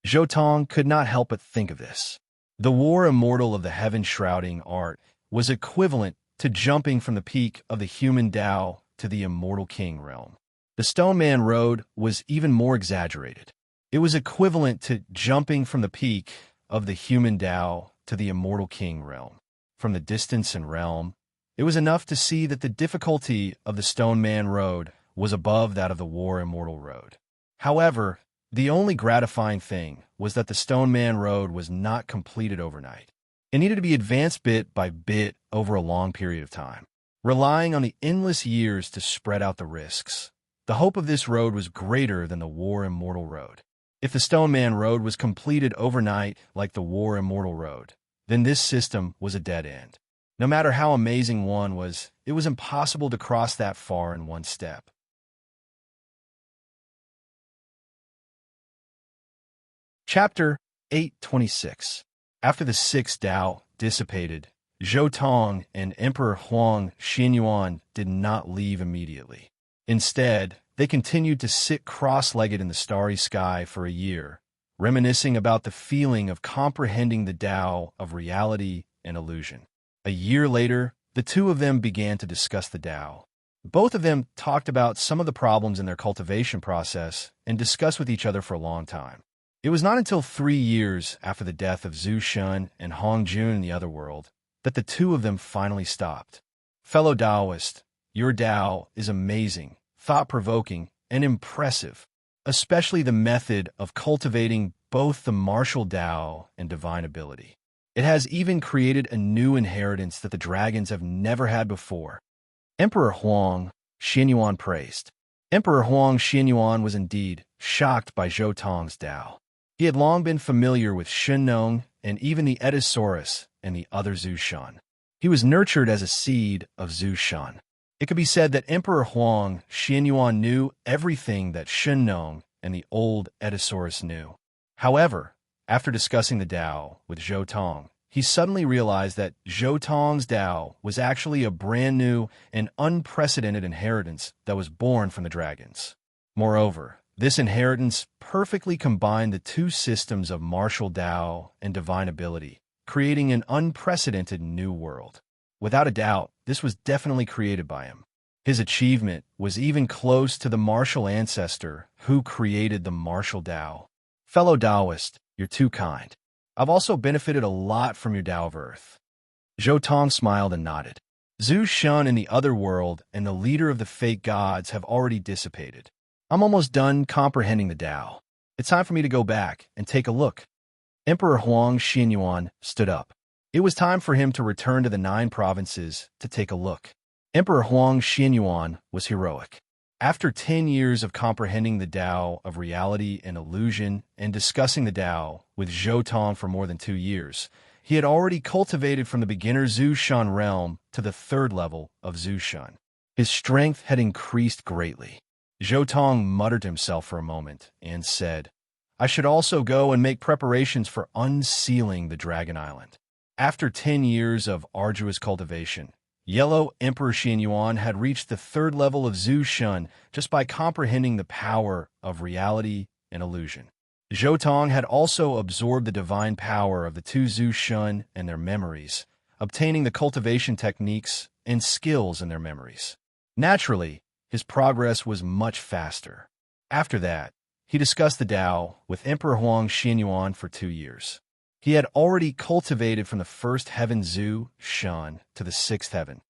Zhou Tong could not help but think of this. The War Immortal of the heaven-shrouding art was equivalent to jumping from the peak of the human Tao to the immortal king realm. The Stone Man Road was even more exaggerated. It was equivalent to jumping from the peak of the human Tao to the immortal king realm. From the distance and realm, it was enough to see that the difficulty of the Stone Man Road was above that of the War Immortal Road. However, the only gratifying thing was that the Stone Man Road was not completed overnight. It needed to be advanced bit by bit over a long period of time, relying on the endless years to spread out the risks. The hope of this road was greater than the War Immortal Road. If the Stone Man Road was completed overnight like the War Immortal Road, then this system was a dead end. No matter how amazing one was, it was impossible to cross that far in one step. Chapter 826. After the sixth Tao dissipated, Zhou Tong and Emperor Huang Xinyuan did not leave immediately. Instead, they continued to sit cross-legged in the starry sky for a year, reminiscing about the feeling of comprehending the Tao of reality and illusion. A year later, the two of them began to discuss the Tao. Both of them talked about some of the problems in their cultivation process and discussed with each other for a long time. It was not until 3 years after the death of Zhu Shan and Hong Jun in the other world that the two of them finally stopped. Fellow Taoist, your Tao is amazing, thought-provoking, and impressive, especially the method of cultivating both the martial Tao and divine ability. It has even created a new inheritance that the dragons have never had before. Emperor Huang Xinyuan praised. Emperor Huang Xinyuan was indeed shocked by Zhou Tong's Tao. He had long been familiar with Shennong and even the Edisaurus and the other Zhu Shan. He was nurtured as a seed of Zhu Shan. It could be said that Emperor Huang Xinyuan knew everything that Shennong and the old Edisaurus knew. However, after discussing the Tao with Zhou Tong, he suddenly realized that Zhou Tong's Tao was actually a brand new and unprecedented inheritance that was born from the dragons. Moreover, this inheritance perfectly combined the two systems of martial Tao and divine ability, creating an unprecedented new world. Without a doubt, this was definitely created by him. His achievement was even close to the martial ancestor who created the martial Tao. Fellow Taoist, you're too kind. I've also benefited a lot from your Tao of Earth. Zhou Tong smiled and nodded. Zhu Shan in the other world and the leader of the fake gods have already dissipated. I'm almost done comprehending the Tao. It's time for me to go back and take a look. Emperor Huang Xinyuan stood up. It was time for him to return to the 9 provinces to take a look. Emperor Huang Xinyuan was heroic. After 10 years of comprehending the Tao of reality and illusion and discussing the Tao with Zhou Tong for more than 2 years, he had already cultivated from the beginner Zhu Shan realm to the 3rd level of Zhu Shan. His strength had increased greatly. Zhou Tong muttered to himself for a moment and said, I should also go and make preparations for unsealing the Dragon Island. After 10 years of arduous cultivation, Yellow Emperor Xinyuan had reached the 3rd level of Zhu Shan just by comprehending the power of reality and illusion. Zhou Tong had also absorbed the divine power of the 2 Zhu Shan and their memories, obtaining the cultivation techniques and skills in their memories. Naturally, his progress was much faster. After that, he discussed the Tao with Emperor Huang Xinyuan for 2 years. He had already cultivated from the 1st heaven Zhu Shan to the 6th heaven.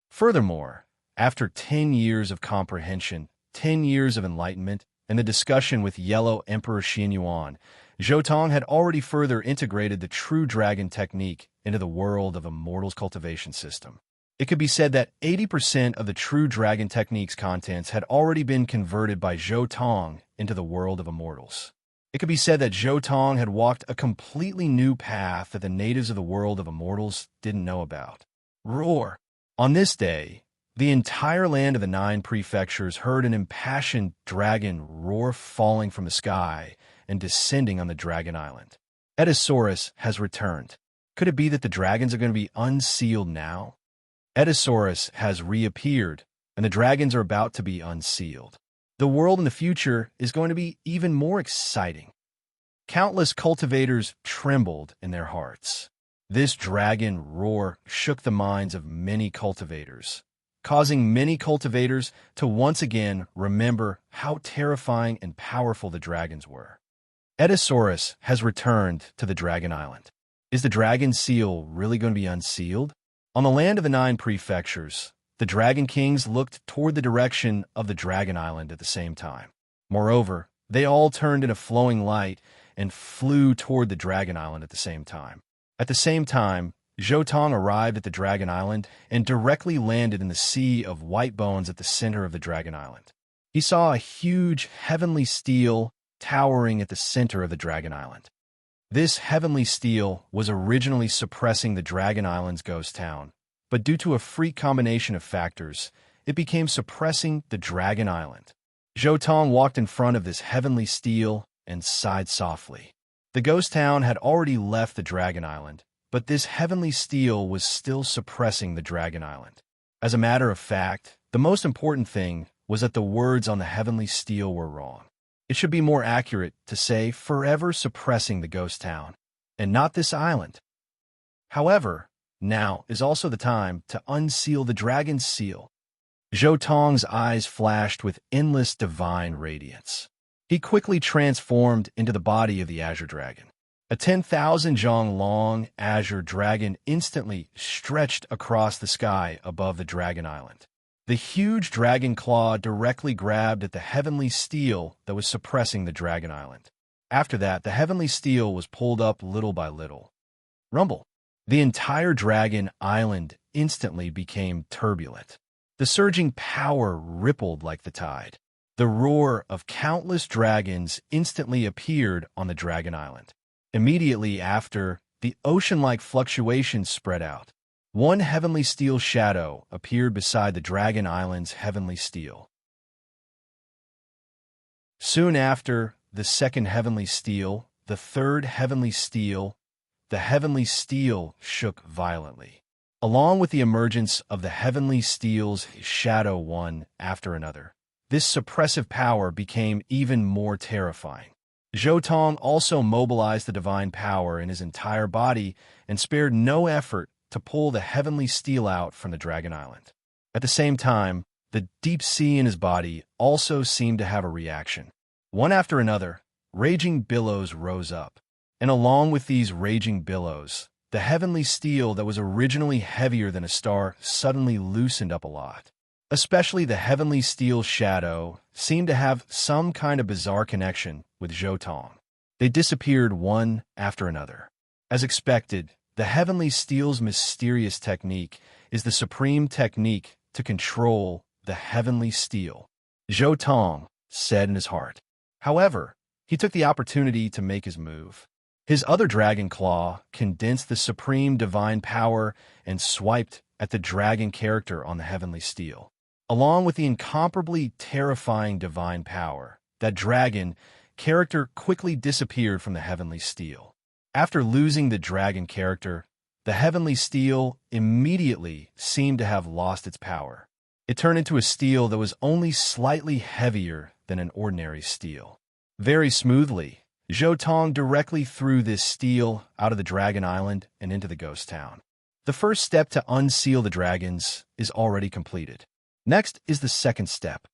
Furthermore, after 10 years of comprehension, 10 years of enlightenment, and the discussion with Yellow Emperor Xinyuan, Zhou Tong had already further integrated the true dragon technique into the world of Immortals cultivation system. It could be said that 80% of the true dragon technique's contents had already been converted by Zhou Tong into the world of Immortals. It could be said that Zhou Tong had walked a completely new path that the natives of the world of Immortals didn't know about. Roar! On this day, the entire land of the 9 prefectures heard an impassioned dragon roar falling from the sky and descending on the Dragon Island. Edisaurus has returned. Could it be that the dragons are going to be unsealed now? Edisaurus has reappeared, and the dragons are about to be unsealed. The world in the future is going to be even more exciting. Countless cultivators trembled in their hearts. This dragon roar shook the minds of many cultivators, causing many cultivators to once again remember how terrifying and powerful the dragons were. Edisaurus has returned to the Dragon Island. Is the dragon seal really going to be unsealed? On the land of the 9 prefectures, the Dragon Kings looked toward the direction of the Dragon Island at the same time. Moreover, they all turned in a flowing light and flew toward the Dragon Island at the same time. At the same time, Zhou Tong arrived at the Dragon Island and directly landed in the sea of white bones at the center of the Dragon Island. He saw a huge heavenly steel towering at the center of the Dragon Island. This heavenly steel was originally suppressing the Dragon Island's ghost town, but due to a freak combination of factors, it became suppressing the Dragon Island. Zhou Tong walked in front of this heavenly steel and sighed softly. The ghost town had already left the Dragon Island, but this heavenly steel was still suppressing the Dragon Island. As a matter of fact, the most important thing was that the words on the heavenly steel were wrong. It should be more accurate to say forever suppressing the ghost town, and not this island. However, now is also the time to unseal the dragon's seal. Zhou Tong's eyes flashed with endless divine radiance. He quickly transformed into the body of the azure dragon. A 10,000 zhang long azure dragon instantly stretched across the sky above the Dragon Island. The huge dragon claw directly grabbed at the heavenly steel that was suppressing the Dragon Island. After that, the heavenly steel was pulled up little by little. Rumble! The entire Dragon Island instantly became turbulent. The surging power rippled like the tide. The roar of countless dragons instantly appeared on the Dragon Island. Immediately after, the ocean-like fluctuations spread out. One heavenly steel shadow appeared beside the Dragon Island's heavenly steel. Soon after, the 2nd heavenly steel, the 3rd heavenly steel, the heavenly steel shook violently. Along with the emergence of the heavenly steel's shadow one after another, this suppressive power became even more terrifying. Zhou Tong also mobilized the divine power in his entire body and spared no effort to pull the heavenly steel out from the Dragon Island. At the same time, the deep sea in his body also seemed to have a reaction. One after another, raging billows rose up, and along with these raging billows, the heavenly steel that was originally heavier than a star suddenly loosened up a lot. especially the heavenly steel shadow, seemed to have some kind of bizarre connection with Zhou Tong. They disappeared one after another. As expected, the heavenly steel's mysterious technique is the supreme technique to control the heavenly steel, Zhou Tong said in his heart. However, he took the opportunity to make his move. His other dragon claw condensed the supreme divine power and swiped at the dragon character on the heavenly steel. Along with the incomparably terrifying divine power, that dragon character quickly disappeared from the heavenly steel. After losing the dragon character, the heavenly steel immediately seemed to have lost its power. It turned into a steel that was only slightly heavier than an ordinary steel. Very smoothly, Zhou Tong directly threw this steel out of the Dragon Island and into the ghost town. The first step to unseal the dragons is already completed. Next is the second step.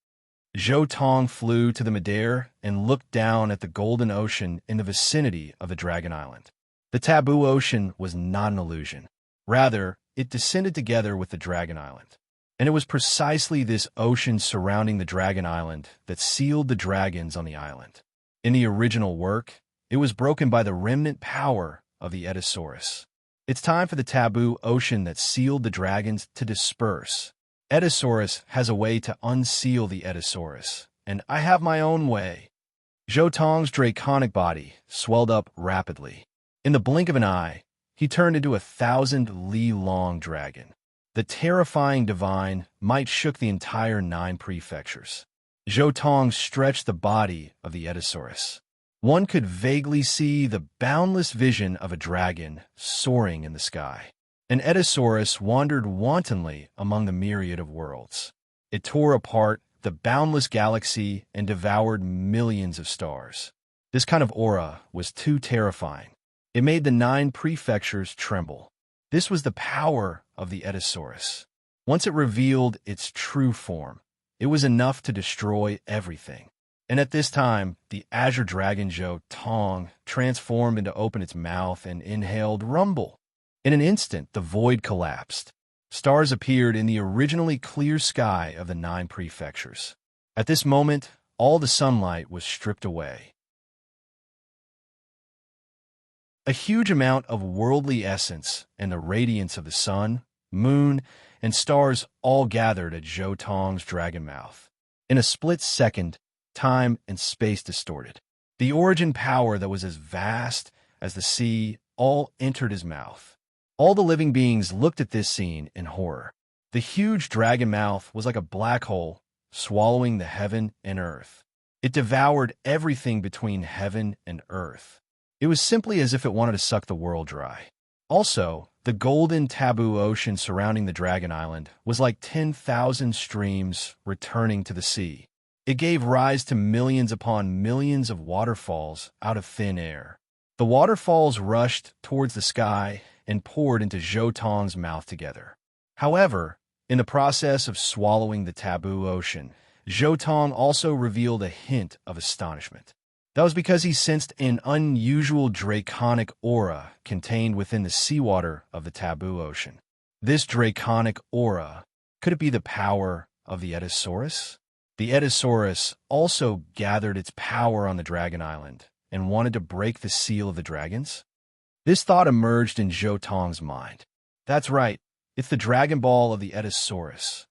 Zhou Tong flew to the midair and looked down at the golden ocean in the vicinity of the Dragon Island. The taboo ocean was not an illusion. Rather, it descended together with the Dragon Island. And it was precisely this ocean surrounding the Dragon Island that sealed the dragons on the island. In the original work, it was broken by the remnant power of the Edisaurus. It's time for the taboo ocean that sealed the dragons to disperse. Edisaurus has a way to unseal the Edisaurus, and I have my own way. Zhou Tong's draconic body swelled up rapidly. In the blink of an eye, he turned into a 1,000-li-long dragon. The terrifying divine might shook the entire 9 prefectures. Zhou Tong stretched the body of the Edisaurus. One could vaguely see the boundless vision of a dragon soaring in the sky. An Edisaurus wandered wantonly among the myriad of worlds. It tore apart the boundless galaxy and devoured millions of stars. This kind of aura was too terrifying. It made the 9 prefectures tremble. This was the power of the Edisaurus. Once it revealed its true form, it was enough to destroy everything. And at this time, the azure dragon Zhou Tong transformed into open its mouth and inhaled rumble. In an instant, the void collapsed. Stars appeared in the originally clear sky of the 9 prefectures. At this moment, all the sunlight was stripped away. A huge amount of worldly essence and the radiance of the sun, moon, and stars all gathered at Zhou Tong's dragon mouth. In a split second, time and space distorted. The origin power that was as vast as the sea all entered his mouth. All the living beings looked at this scene in horror. The huge dragon mouth was like a black hole, swallowing the heaven and earth. It devoured everything between heaven and earth. It was simply as if it wanted to suck the world dry. Also, the golden taboo ocean surrounding the Dragon Island was like 10,000 streams returning to the sea. It gave rise to millions upon millions of waterfalls out of thin air. The waterfalls rushed towards the sky and poured into Zhou Tong's mouth together. However, in the process of swallowing the taboo ocean, Zhou Tong also revealed a hint of astonishment. That was because he sensed an unusual draconic aura contained within the seawater of the taboo ocean. This draconic aura, could it be the power of the Edisaurus? The Edisaurus also gathered its power on the Dragon Island and wanted to break the seal of the dragons? This thought emerged in Zhou Tong's mind. That's right, it's the Dragon Ball of the Edisaurus.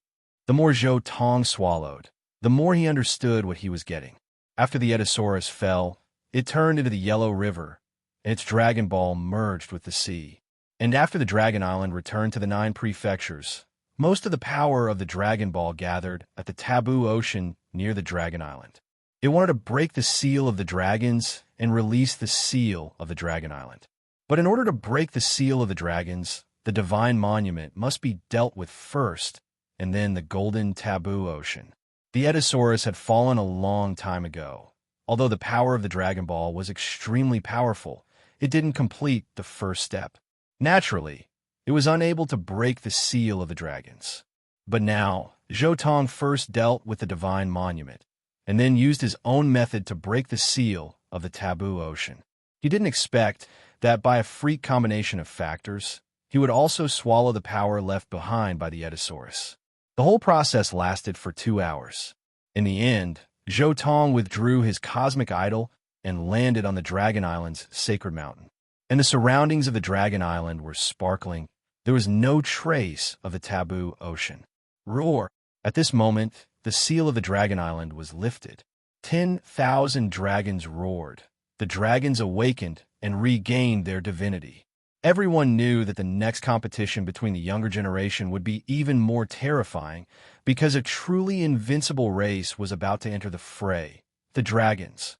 The more Zhou Tong swallowed, the more he understood what he was getting. After the Edisaurus fell, it turned into the Yellow River, and its Dragon Ball merged with the sea. And after the Dragon Island returned to the 9 prefectures, most of the power of the Dragon Ball gathered at the taboo ocean near the Dragon Island. It wanted to break the seal of the dragons and release the seal of the Dragon Island. But in order to break the seal of the dragons, the divine monument must be dealt with first, and then the golden taboo ocean. The Edisaurus had fallen a long time ago. Although the power of the Dragon Ball was extremely powerful, it didn't complete the first step. Naturally, it was unable to break the seal of the dragons. But now, Zhou Tong first dealt with the divine monument, and then used his own method to break the seal of the taboo ocean. He didn't expect that by a freak combination of factors, he would also swallow the power left behind by the Edisaurus. The whole process lasted for 2 hours. In the end, Zhou Tong withdrew his cosmic idol and landed on the Dragon Island's sacred mountain. And the surroundings of the Dragon Island were sparkling. There was no trace of the taboo ocean. Roar! At this moment, the seal of the Dragon Island was lifted. 10,000 dragons roared. The dragons awakened and regained their divinity. Everyone knew that the next competition between the younger generation would be even more terrifying because a truly invincible race was about to enter the fray, the dragons.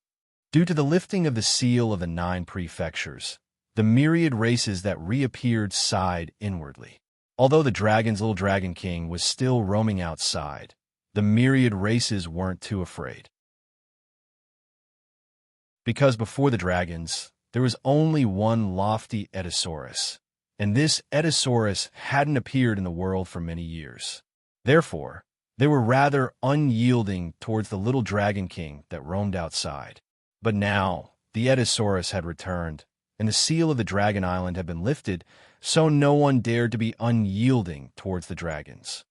Due to the lifting of the seal of the 9 prefectures, the myriad races that reappeared sighed inwardly. Although the dragon's little dragon king was still roaming outside, the myriad races weren't too afraid. Because before the dragons, there was only one lofty Ediosaurus, and this Ediosaurus hadn't appeared in the world for many years. Therefore, they were rather unyielding towards the little dragon king that roamed outside. But now, the Ediosaurus had returned, and the seal of the Dragon Island had been lifted, so no one dared to be unyielding towards the dragons.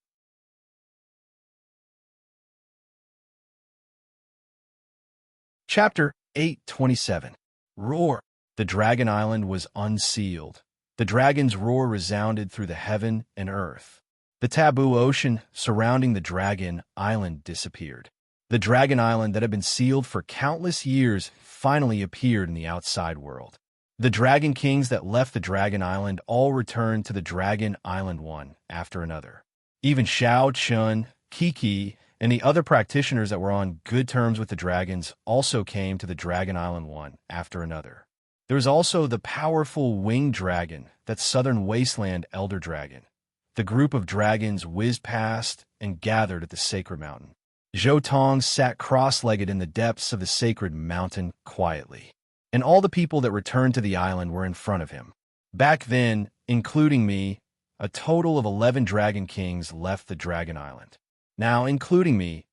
Chapter 8:27. Roar! The Dragon Island was unsealed. The dragon's roar resounded through the heaven and earth. The taboo ocean surrounding the Dragon Island disappeared. The Dragon Island that had been sealed for countless years finally appeared in the outside world. The Dragon Kings that left the Dragon Island all returned to the Dragon Island one after another. Even Xiao Chun, Kiki, and the other practitioners that were on good terms with the dragons also came to the Dragon Island one after another. There was also the powerful winged dragon, that southern wasteland elder dragon. The group of dragons whizzed past and gathered at the sacred mountain. Zhou Tong sat cross-legged in the depths of the sacred mountain quietly, and all the people that returned to the island were in front of him. Back then, including me, a total of 11 dragon kings left the Dragon Island. Now, including me,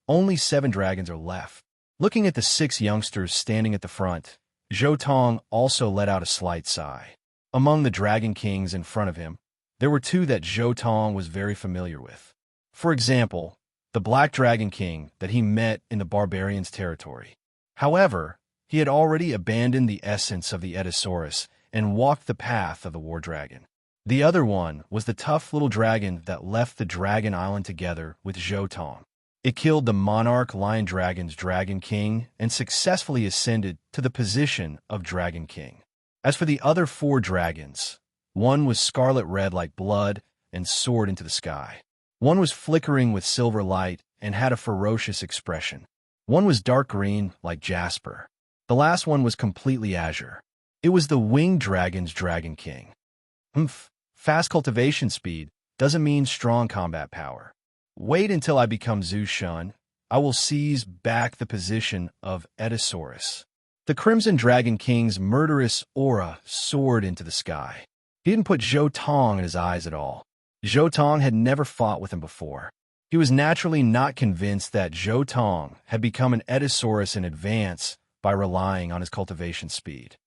only 7 dragons are left. Looking at the 6 youngsters standing at the front, Zhou Tong also let out a slight sigh. Among the dragon kings in front of him, there were 2 that Zhou Tong was very familiar with. For example, the Black Dragon King that he met in the barbarians' territory. However, he had already abandoned the essence of the Ediosaurus and walked the path of the War Dragon. The other one was the tough little dragon that left the Dragon Island together with Zhou Tong. It killed the monarch lion dragon's Dragon King and successfully ascended to the position of Dragon King. As for the other 4 dragons, one was scarlet red like blood and soared into the sky. One was flickering with silver light and had a ferocious expression. One was dark green like jasper. The last one was completely azure. It was the winged dragon's Dragon King. Fast cultivation speed doesn't mean strong combat power. Wait until I become Zhu Shun. I will seize back the position of Ediosaurus. The Crimson Dragon King's murderous aura soared into the sky. He didn't put Zhou Tong in his eyes at all. Zhou Tong had never fought with him before. He was naturally not convinced that Zhou Tong had become an Ediosaurus in advance by relying on his cultivation speed.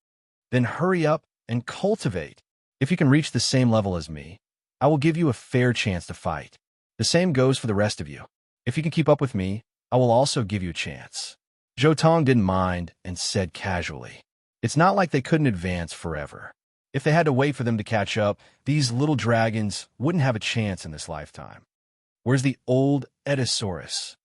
Then hurry up and cultivate. If you can reach the same level as me, I will give you a fair chance to fight. The same goes for the rest of you. If you can keep up with me, I will also give you a chance. Zhou Tong didn't mind and said casually, "It's not like they couldn't advance forever. If they had to wait for them to catch up, these little dragons wouldn't have a chance in this lifetime. Where's the old Ediosaurus?"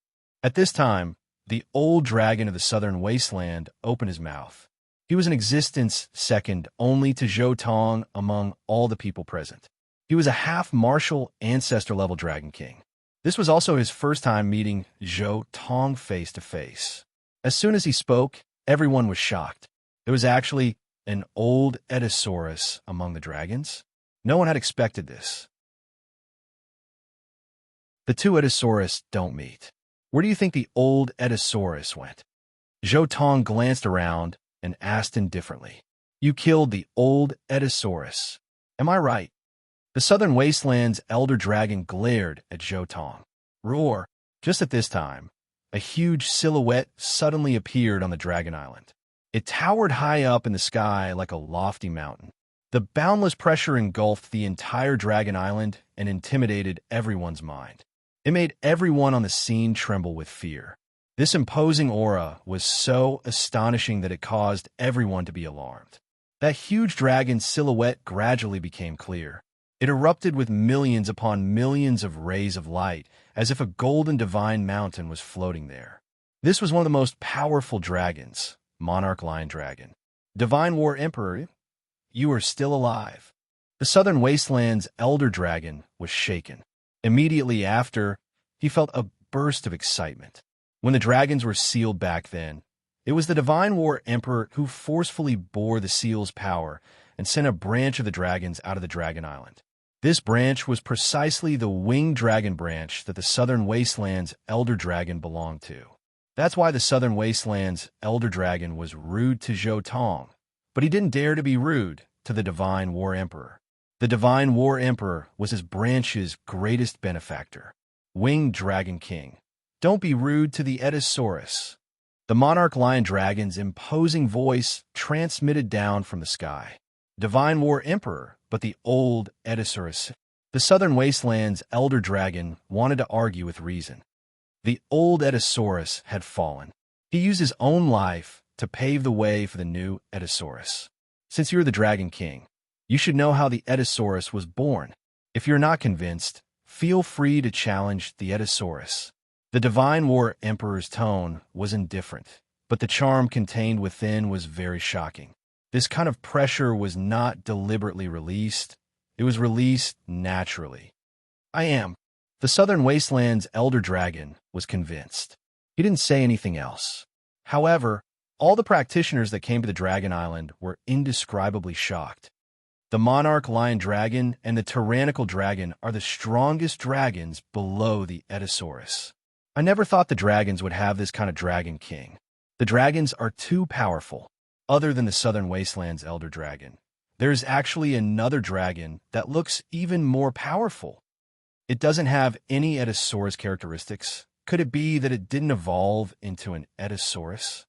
At this time, the old dragon of the southern wasteland opened his mouth. He was in existence second only to Zhou Tong among all the people present. He was a half-martial ancestor-level Dragon King. This was also his first time meeting Zhou Tong face-to-face. As soon as he spoke, everyone was shocked. There was actually an old Ediosaurus among the dragons. No one had expected this. The 2 Ediosaurus don't meet. Where do you think the old Ediosaurus went? Zhou Tong glanced around and asked indifferently, "You killed the old Ediosaurus. Am I right?" The southern wasteland's elder dragon glared at Zhou Tong. Roar! Just at this time, a huge silhouette suddenly appeared on the Dragon Island. It towered high up in the sky like a lofty mountain. The boundless pressure engulfed the entire Dragon Island and intimidated everyone's mind. It made everyone on the scene tremble with fear. This imposing aura was so astonishing that it caused everyone to be alarmed. That huge dragon's silhouette gradually became clear. It erupted with millions upon millions of rays of light, as if a golden divine mountain was floating there. This was one of the most powerful dragons, Monarch Lion Dragon. Divine War Emperor, you are still alive. The Southern Wasteland's Elder Dragon was shaken. Immediately after, he felt a burst of excitement. When the dragons were sealed back then, it was the Divine War Emperor who forcefully bore the seal's power and sent a branch of the dragons out of the Dragon Island. This branch was precisely the winged dragon branch that the Southern Wasteland's Elder Dragon belonged to. That's why the Southern Wasteland's Elder Dragon was rude to Zhou Tong, but he didn't dare to be rude to the Divine War Emperor. The Divine War Emperor was his branch's greatest benefactor. Winged Dragon King, don't be rude to the Edisaurus. The Monarch Lion Dragon's imposing voice transmitted down from the sky. Divine War Emperor, but the old Edisaurus. The Southern Wasteland's Elder Dragon wanted to argue with reason. The old Edisaurus had fallen. He used his own life to pave the way for the new Edisaurus. Since you're the Dragon King, you should know how the Edisaurus was born. If you're not convinced, feel free to challenge the Edisaurus. The Divine War Emperor's tone was indifferent, but the charm contained within was very shocking. This kind of pressure was not deliberately released. It was released naturally. I am. The Southern Wasteland's Elder Dragon was convinced. He didn't say anything else. However, all the practitioners that came to the Dragon Island were indescribably shocked. The Monarch Lion Dragon and the Tyrannical Dragon are the strongest dragons below the Edisaurus. I never thought the dragons would have this kind of Dragon King. The dragons are too powerful. Other than the Southern Wasteland's Elder Dragon, there's actually another dragon that looks even more powerful. It doesn't have any Edisaurus characteristics. Could it be that it didn't evolve into an Edisaurus?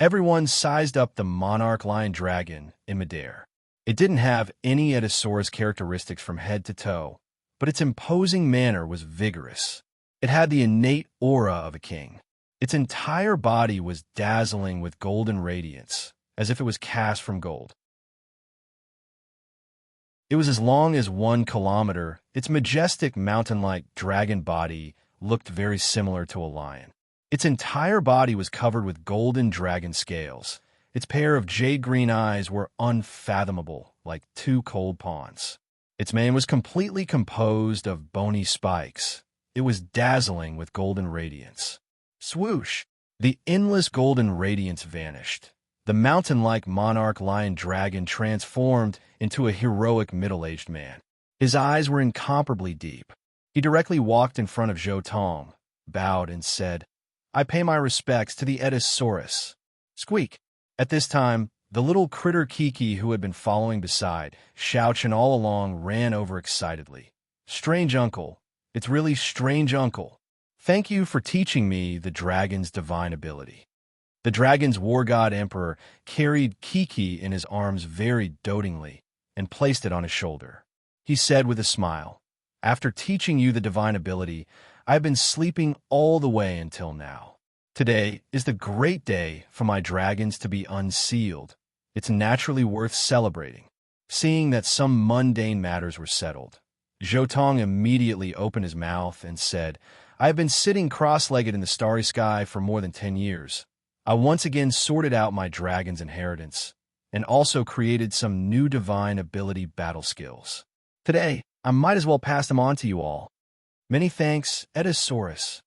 Everyone sized up the Monarch Lion Dragon in midair. It didn't have any Edisaurus characteristics from head to toe, but its imposing manner was vigorous. It had the innate aura of a king. Its entire body was dazzling with golden radiance, as if it was cast from gold. It was as long as 1 kilometer. Its majestic mountain-like dragon body looked very similar to a lion. Its entire body was covered with golden dragon scales. Its pair of jade-green eyes were unfathomable, like 2 cold ponds. Its mane was completely composed of bony spikes. It was dazzling with golden radiance. Swoosh! The endless golden radiance vanished. The mountain-like Monarch Lion Dragon transformed into a heroic middle-aged man. His eyes were incomparably deep. He directly walked in front of Zhou Tong, bowed, and said, I pay my respects to the Edisaurus. Squeak! At this time, the little critter Kiki, who had been following beside, Xiao Chen all along, ran over excitedly. Strange uncle. It's really strange uncle. Thank you for teaching me the dragon's divine ability. The dragon's war god emperor carried Kiki in his arms very dotingly and placed it on his shoulder. He said with a smile, After teaching you the divine ability, I have been sleeping all the way until now. Today is the great day for my dragons to be unsealed. It's naturally worth celebrating. Seeing that some mundane matters were settled, Zhou Tong immediately opened his mouth and said, I have been sitting cross-legged in the starry sky for more than 10 years. I once again sorted out my dragon's inheritance and also created some new divine ability battle skills. Today, I might as well pass them on to you all. Many thanks, Edisaurus.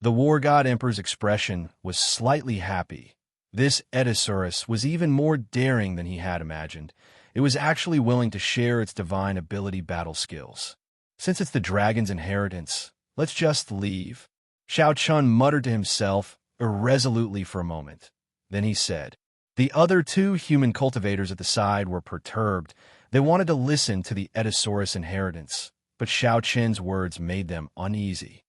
The war god emperor's expression was slightly happy. This Edisaurus was even more daring than he had imagined. It was actually willing to share its divine ability battle skills. Since it's the dragon's inheritance, let's just leave. Xiao Chun muttered to himself irresolutely for a moment. Then he said, The other 2 human cultivators at the side were perturbed. They wanted to listen to the Edisaurus inheritance, but Xiao Chen's words made them uneasy.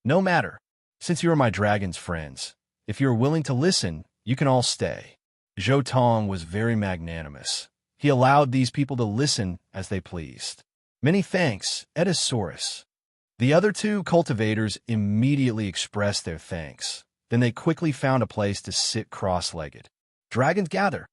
No matter. Since you are my dragon's friends, if you are willing to listen, you can all stay. Zhou Tong was very magnanimous. He allowed these people to listen as they pleased. Many thanks, Edisaurus. The other two cultivators immediately expressed their thanks. Then they quickly found a place to sit cross-legged. Dragons gather.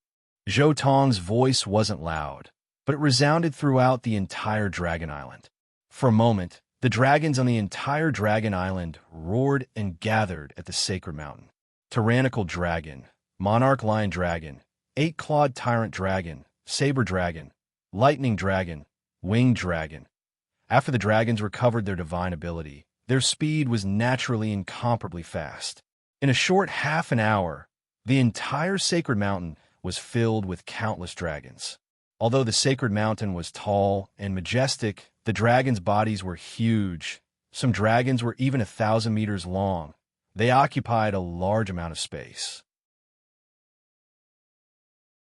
Zhou Tong's voice wasn't loud, but it resounded throughout the entire Dragon Island. For a moment, the dragons on the entire Dragon Island roared and gathered at the sacred mountain. Tyrannical dragon, monarch lion dragon, eight-clawed tyrant dragon, saber dragon, lightning dragon, winged dragon. After the dragons recovered their divine ability, their speed was naturally incomparably fast. In a short half an hour, the entire sacred mountain was filled with countless dragons. Although the sacred mountain was tall and majestic, the dragons' bodies were huge. Some dragons were even 1,000 meters long. They occupied a large amount of space.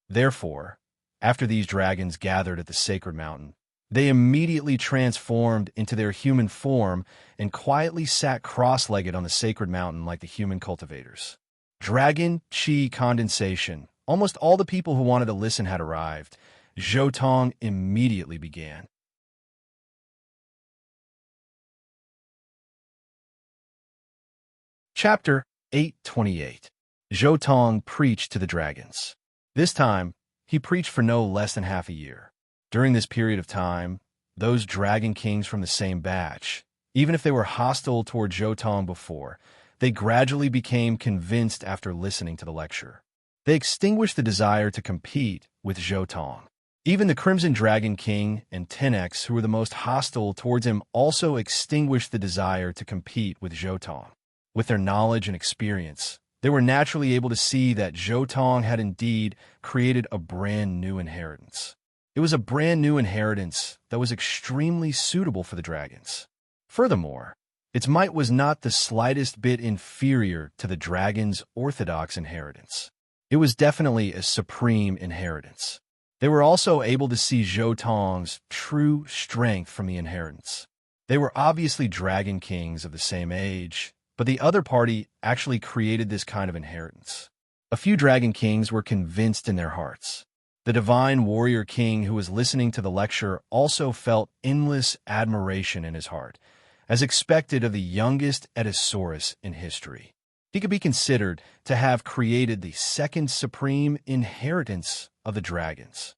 Therefore, after these dragons gathered at the sacred mountain, they immediately transformed into their human form and quietly sat cross-legged on the sacred mountain like the human cultivators. Dragon Chi condensation. Almost all the people who wanted to listen had arrived. Zhou Tong immediately began. Chapter 828. Zhou Tong preached to the dragons. This time, he preached for no less than half a year. During this period of time, those dragon kings from the same batch, even if they were hostile toward Zhou Tong before, they gradually became convinced after listening to the lecture. They extinguished the desire to compete with Zhou Tong. Even the Crimson Dragon King and 10X, who were the most hostile towards him, also extinguished the desire to compete with Zhou Tong. With their knowledge and experience, they were naturally able to see that Zhou Tong had indeed created a brand new inheritance. It was a brand new inheritance that was extremely suitable for the dragons. Furthermore, its might was not the slightest bit inferior to the dragon's orthodox inheritance. It was definitely a supreme inheritance. They were also able to see Zhou Tong's true strength from the inheritance. They were obviously dragon kings of the same age, but the other party actually created this kind of inheritance. A few dragon kings were convinced in their hearts. The divine warrior king who was listening to the lecture also felt endless admiration in his heart, as expected of the youngest Edisaurus in history. He could be considered to have created the second supreme inheritance of the dragons.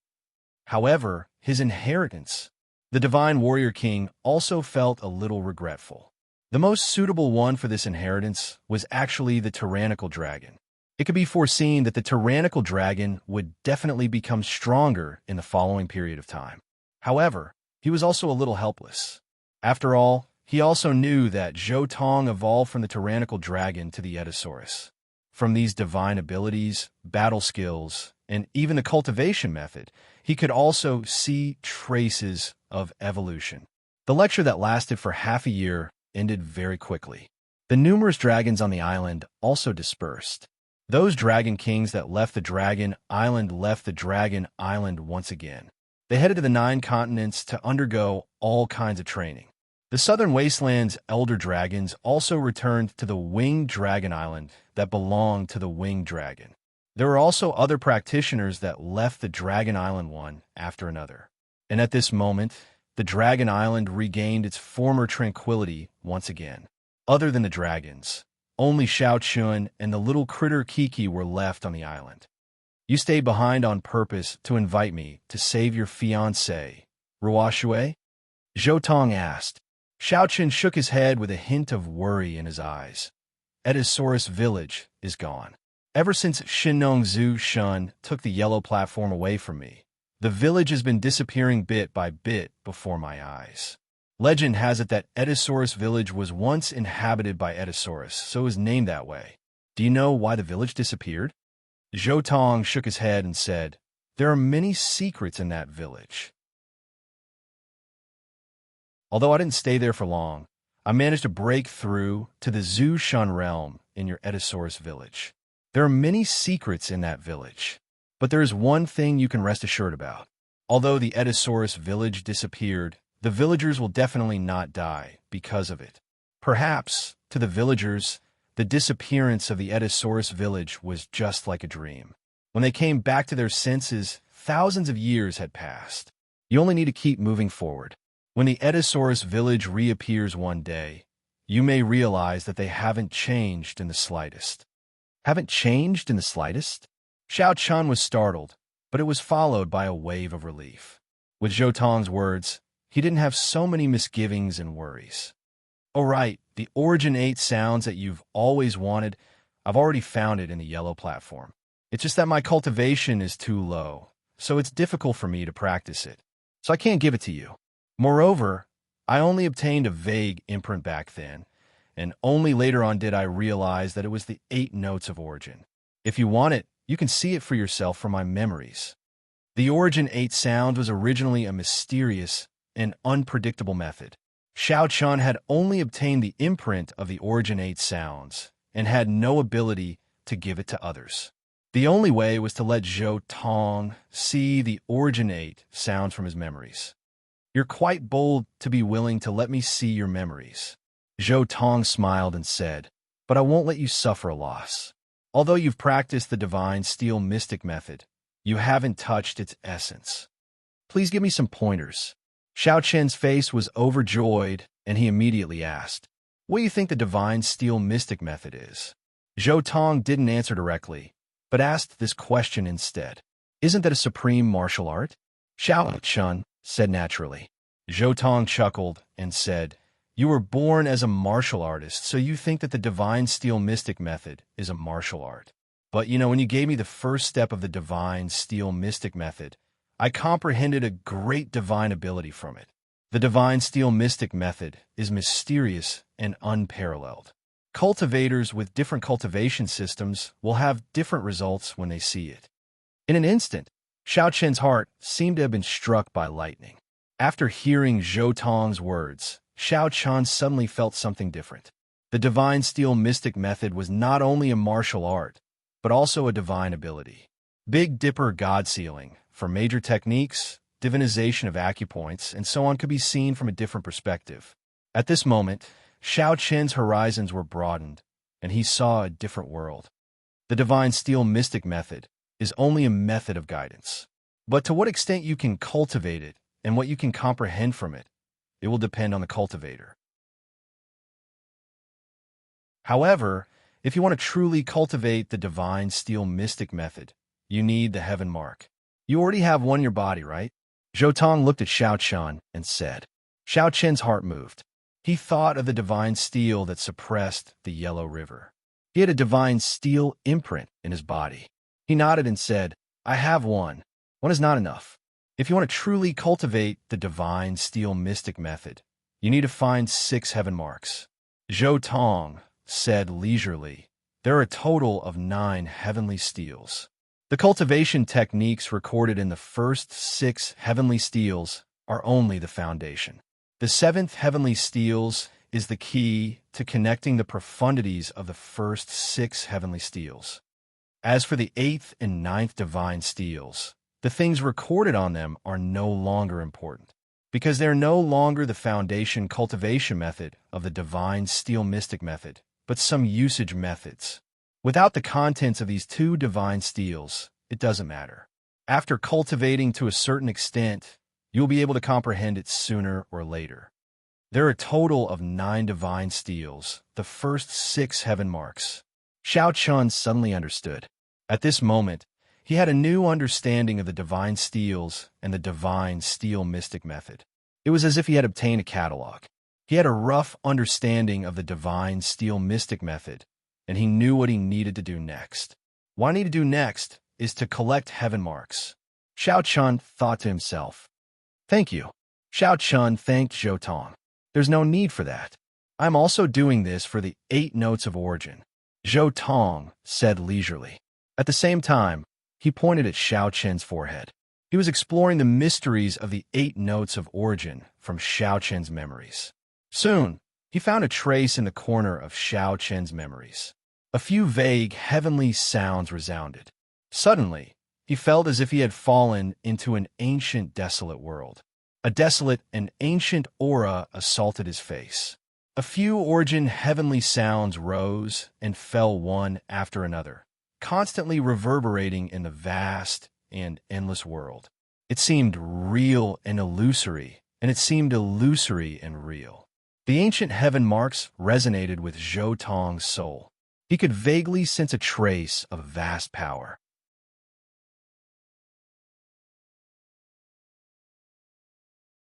However, his inheritance, the divine warrior king, also felt a little regretful. The most suitable one for this inheritance was actually the tyrannical dragon. It could be foreseen that the tyrannical dragon would definitely become stronger in the following period of time. However, he was also a little helpless. After all, he also knew that Zhou Tong evolved from the tyrannical dragon to the Edisaurus. From these divine abilities, battle skills, and even the cultivation method, he could also see traces of evolution. The lecture that lasted for half a year ended very quickly. The numerous dragons on the island also dispersed. Those dragon kings that left the Dragon Island left the Dragon Island once again. They headed to the 9 continents to undergo all kinds of training. The Southern Wasteland's elder dragons also returned to the Winged Dragon Island that belonged to the Winged Dragon. There were also other practitioners that left the Dragon Island one after another. And at this moment, the Dragon Island regained its former tranquility once again. Other than the dragons, only Xiao Chun and the little critter Kiki were left on the island. You stayed behind on purpose to invite me to save your fiancé, Ruoshui? Zhou Tong asked. Xiao Chun shook his head with a hint of worry in his eyes. Edisaurus Village is gone. Ever since Shinong Zhu Shun took the yellow platform away from me, the village has been disappearing bit by bit before my eyes. Legend has it that Edisaurus Village was once inhabited by Edisaurus, so it was named that way. Do you know why the village disappeared? Zhou Tong shook his head and said, There are many secrets in that village. Although I didn't stay there for long, I managed to break through to the Zhu Shun realm in your Edisaurus village. There are many secrets in that village, but there is one thing you can rest assured about. Although the Edisaurus village disappeared, the villagers will definitely not die because of it. Perhaps, to the villagers, the disappearance of the Edisaurus village was just like a dream. When they came back to their senses, thousands of years had passed. You only need to keep moving forward. When the Edisaurus village reappears one day, you may realize that they haven't changed in the slightest. Haven't changed in the slightest? Xiao Chun was startled, but it was followed by a wave of relief. With Zhou Tong's words, he didn't have so many misgivings and worries. Oh right, the Origin 8 sounds that you've always wanted, I've already found it in the yellow platform. It's just that my cultivation is too low, so it's difficult for me to practice it. So I can't give it to you. Moreover, I only obtained a vague imprint back then, and only later on did I realize that it was the 8 notes of Origin. If you want it, you can see it for yourself from my memories. The Origin 8 sound was originally a mysterious and unpredictable method. Xiao Chun had only obtained the imprint of the Origin 8 sounds and had no ability to give it to others. The only way was to let Zhou Tong see the Origin 8 sounds from his memories. You're quite bold to be willing to let me see your memories. Zhou Tong smiled and said, but I won't let you suffer a loss. Although you've practiced the divine steel mystic method, you haven't touched its essence. Please give me some pointers. Xiao Chen's face was overjoyed, and he immediately asked, what do you think the divine steel mystic method is? Zhou Tong didn't answer directly, but asked this question instead. Isn't that a supreme martial art? Xiao Chun said naturally. Zhou Tong chuckled and said, you were born as a martial artist, so you think that the divine steel mystic method is a martial art. But when you gave me the first step of the divine steel mystic method, I comprehended a great divine ability from it. The divine steel mystic method is mysterious and unparalleled. Cultivators with different cultivation systems will have different results when they see it. In an instant, Xiao Chen's heart seemed to have been struck by lightning. After hearing Zhou Tong's words, Xiao Chun suddenly felt something different. The divine steel mystic method was not only a martial art, but also a divine ability. Big Dipper God Sealing, for major techniques, divinization of acupoints, and so on could be seen from a different perspective. At this moment, Xiao Chen's horizons were broadened, and he saw a different world. The divine steel mystic method is only a method of guidance. But to what extent you can cultivate it and what you can comprehend from it, it will depend on the cultivator. However, if you want to truly cultivate the divine steel mystic method, you need the heaven mark. You already have one in your body, right? Zhou Tong looked at Xiao Chun and said. Xiao Chen's heart moved. He thought of the divine steel that suppressed the Yellow River. He had a divine steel imprint in his body. He nodded and said, I have one. One is not enough. If you want to truly cultivate the divine steel mystic method, you need to find 6 heaven marks. Zhou Tong said leisurely, there are a total of 9 heavenly steels. The cultivation techniques recorded in the first 6 heavenly steels are only the foundation. The 7th heavenly steels is the key to connecting the profundities of the first 6 heavenly steels. As for the 8th and 9th divine steels, the things recorded on them are no longer important, because they're no longer the foundation cultivation method of the divine steel mystic method, but some usage methods. Without the contents of these 2 divine steels, it doesn't matter. After cultivating to a certain extent, you'll be able to comprehend it sooner or later. There are a total of 9 divine steels, the first 6 heaven marks. Xiao Chun suddenly understood. At this moment, he had a new understanding of the divine steels and the divine steel mystic method. It was as if he had obtained a catalog. He had a rough understanding of the divine steel mystic method, and he knew what he needed to do next. What I need to do next is to collect heaven marks. Xiao Chun thought to himself. Thank you. Xiao Chun thanked Zhou Tong. There's no need for that. I'm also doing this for the 8 notes of origin, Zhou Tong said leisurely. At the same time, he pointed at Xiao Chen's forehead. He was exploring the mysteries of the 8 notes of origin from Xiao Chen's memories. Soon, he found a trace in the corner of Xiao Chen's memories. A few vague, heavenly sounds resounded. Suddenly, he felt as if he had fallen into an ancient, desolate world. A desolate and ancient aura assaulted his face. A few origin heavenly sounds rose and fell one after another, constantly reverberating in the vast and endless world. It seemed real and illusory and it seemed illusory and real. The ancient heaven marks resonated with Zhou Tong's soul. He could vaguely sense a trace of vast power.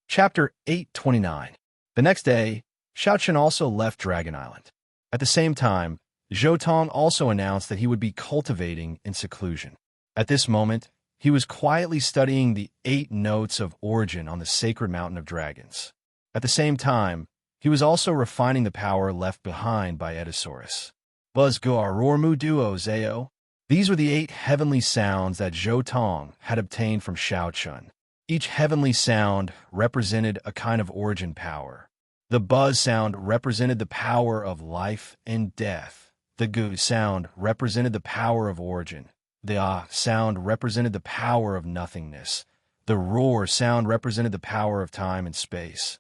Chapter 829. The next day, Xiaochen also left Dragon Island. At the same time, Zhou Tong also announced that he would be cultivating in seclusion. At this moment, he was quietly studying the 8 notes of origin on the sacred mountain of dragons. At the same time, he was also refining the power left behind by Edisaurus. Buzzgo duo Zao. These were the 8 heavenly sounds that Zhou Tong had obtained from Xiaochen. Each heavenly sound represented a kind of origin power. The buzz sound represented the power of life and death. The gu sound represented the power of origin. The ah sound represented the power of nothingness. The roar sound represented the power of time and space.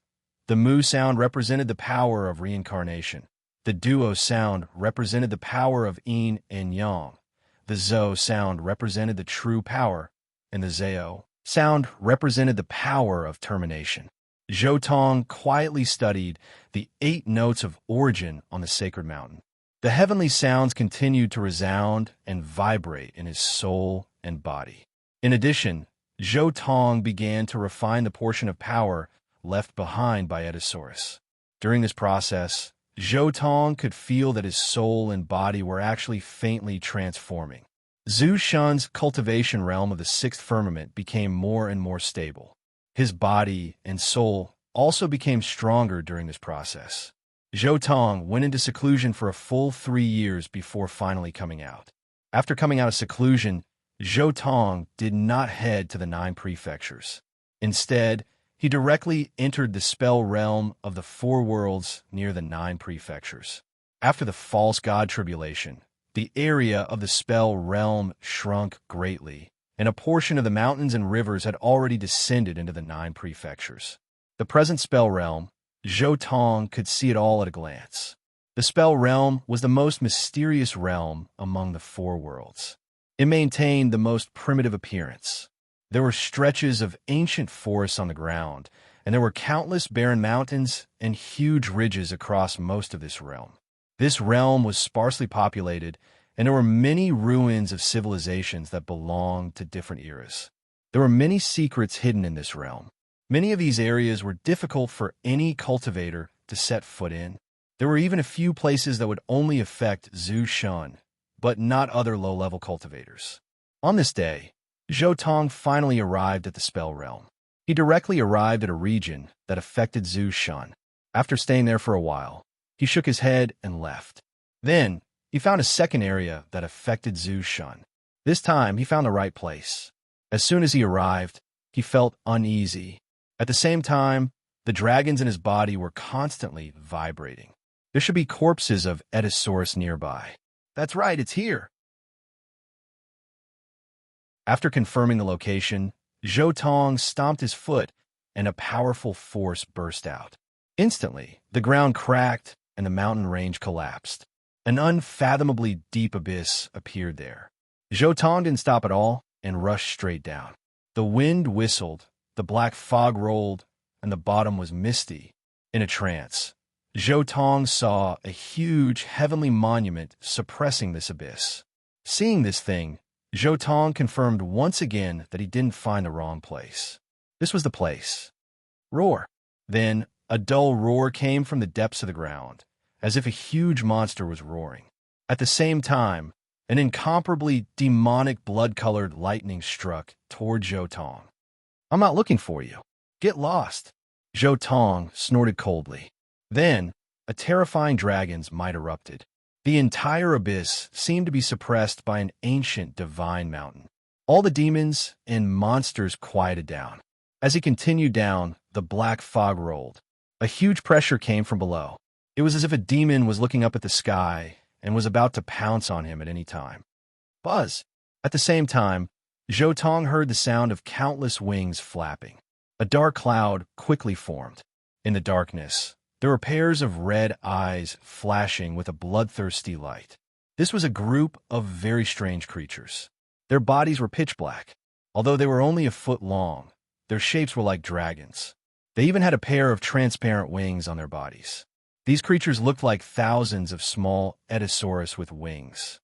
The mu sound represented the power of reincarnation. The duo sound represented the power of yin and yang. The zo sound represented the true power, and the zao sound represented the power of termination. Zhou Tong quietly studied the 8 notes of origin on the sacred mountain. The heavenly sounds continued to resound and vibrate in his soul and body. In addition, Zhou Tong began to refine the portion of power left behind by Edisaurus. During this process, Zhou Tong could feel that his soul and body were actually faintly transforming. Zhu Shun's cultivation realm of the 6th firmament became more and more stable. His body and soul also became stronger during this process. Zhou Tong went into seclusion for a full 3 years before finally coming out. After coming out of seclusion, Zhou Tong did not head to the 9 prefectures. Instead, he directly entered the spell realm of the 4 worlds near the 9 prefectures. After the false god tribulation, the area of the spell realm shrunk greatly, and a portion of the mountains and rivers had already descended into the 9 prefectures. The present spell realm, Zhou Tong could see it all at a glance. The spell realm was the most mysterious realm among the 4 worlds. It maintained the most primitive appearance. There were stretches of ancient forests on the ground, and there were countless barren mountains and huge ridges across most of this realm. This realm was sparsely populated, and there were many ruins of civilizations that belonged to different eras. There were many secrets hidden in this realm. Many of these areas were difficult for any cultivator to set foot in. There were even a few places that would only affect Zhu Shun, but not other low-level cultivators. On this day, Zhou Tong finally arrived at the spell realm. He directly arrived at a region that affected Zhu Shun. After staying there for a while, he shook his head and left. Then, he found a second area that affected Zhu Shun. This time, he found the right place. As soon as he arrived, he felt uneasy. At the same time, the dragons in his body were constantly vibrating. There should be corpses of Edisaurus nearby. That's right, it's here. After confirming the location, Zhou Tong stomped his foot, and a powerful force burst out. Instantly, the ground cracked, and the mountain range collapsed. An unfathomably deep abyss appeared there. Zhou Tong didn't stop at all and rushed straight down. The wind whistled, the black fog rolled, and the bottom was misty. In a trance, Zhou Tong saw a huge heavenly monument suppressing this abyss. Seeing this thing, Zhou Tong confirmed once again that he didn't find the wrong place. This was the place. Roar. Then, a dull roar came from the depths of the ground, as if a huge monster was roaring. At the same time, an incomparably demonic blood-colored lightning struck toward Zhou Tong. I'm not looking for you. Get lost. Zhou Tong snorted coldly. Then, a terrifying dragon's might erupted. The entire abyss seemed to be suppressed by an ancient divine mountain. All the demons and monsters quieted down. As he continued down, the black fog rolled. A huge pressure came from below. It was as if a demon was looking up at the sky and was about to pounce on him at any time. Buzz! At the same time, Zhou Tong heard the sound of countless wings flapping. A dark cloud quickly formed. In the darkness, there were pairs of red eyes flashing with a bloodthirsty light. This was a group of very strange creatures. Their bodies were pitch black. Although they were only a foot long, their shapes were like dragons. They even had a pair of transparent wings on their bodies. These creatures looked like thousands of small Eddosaurus with wings.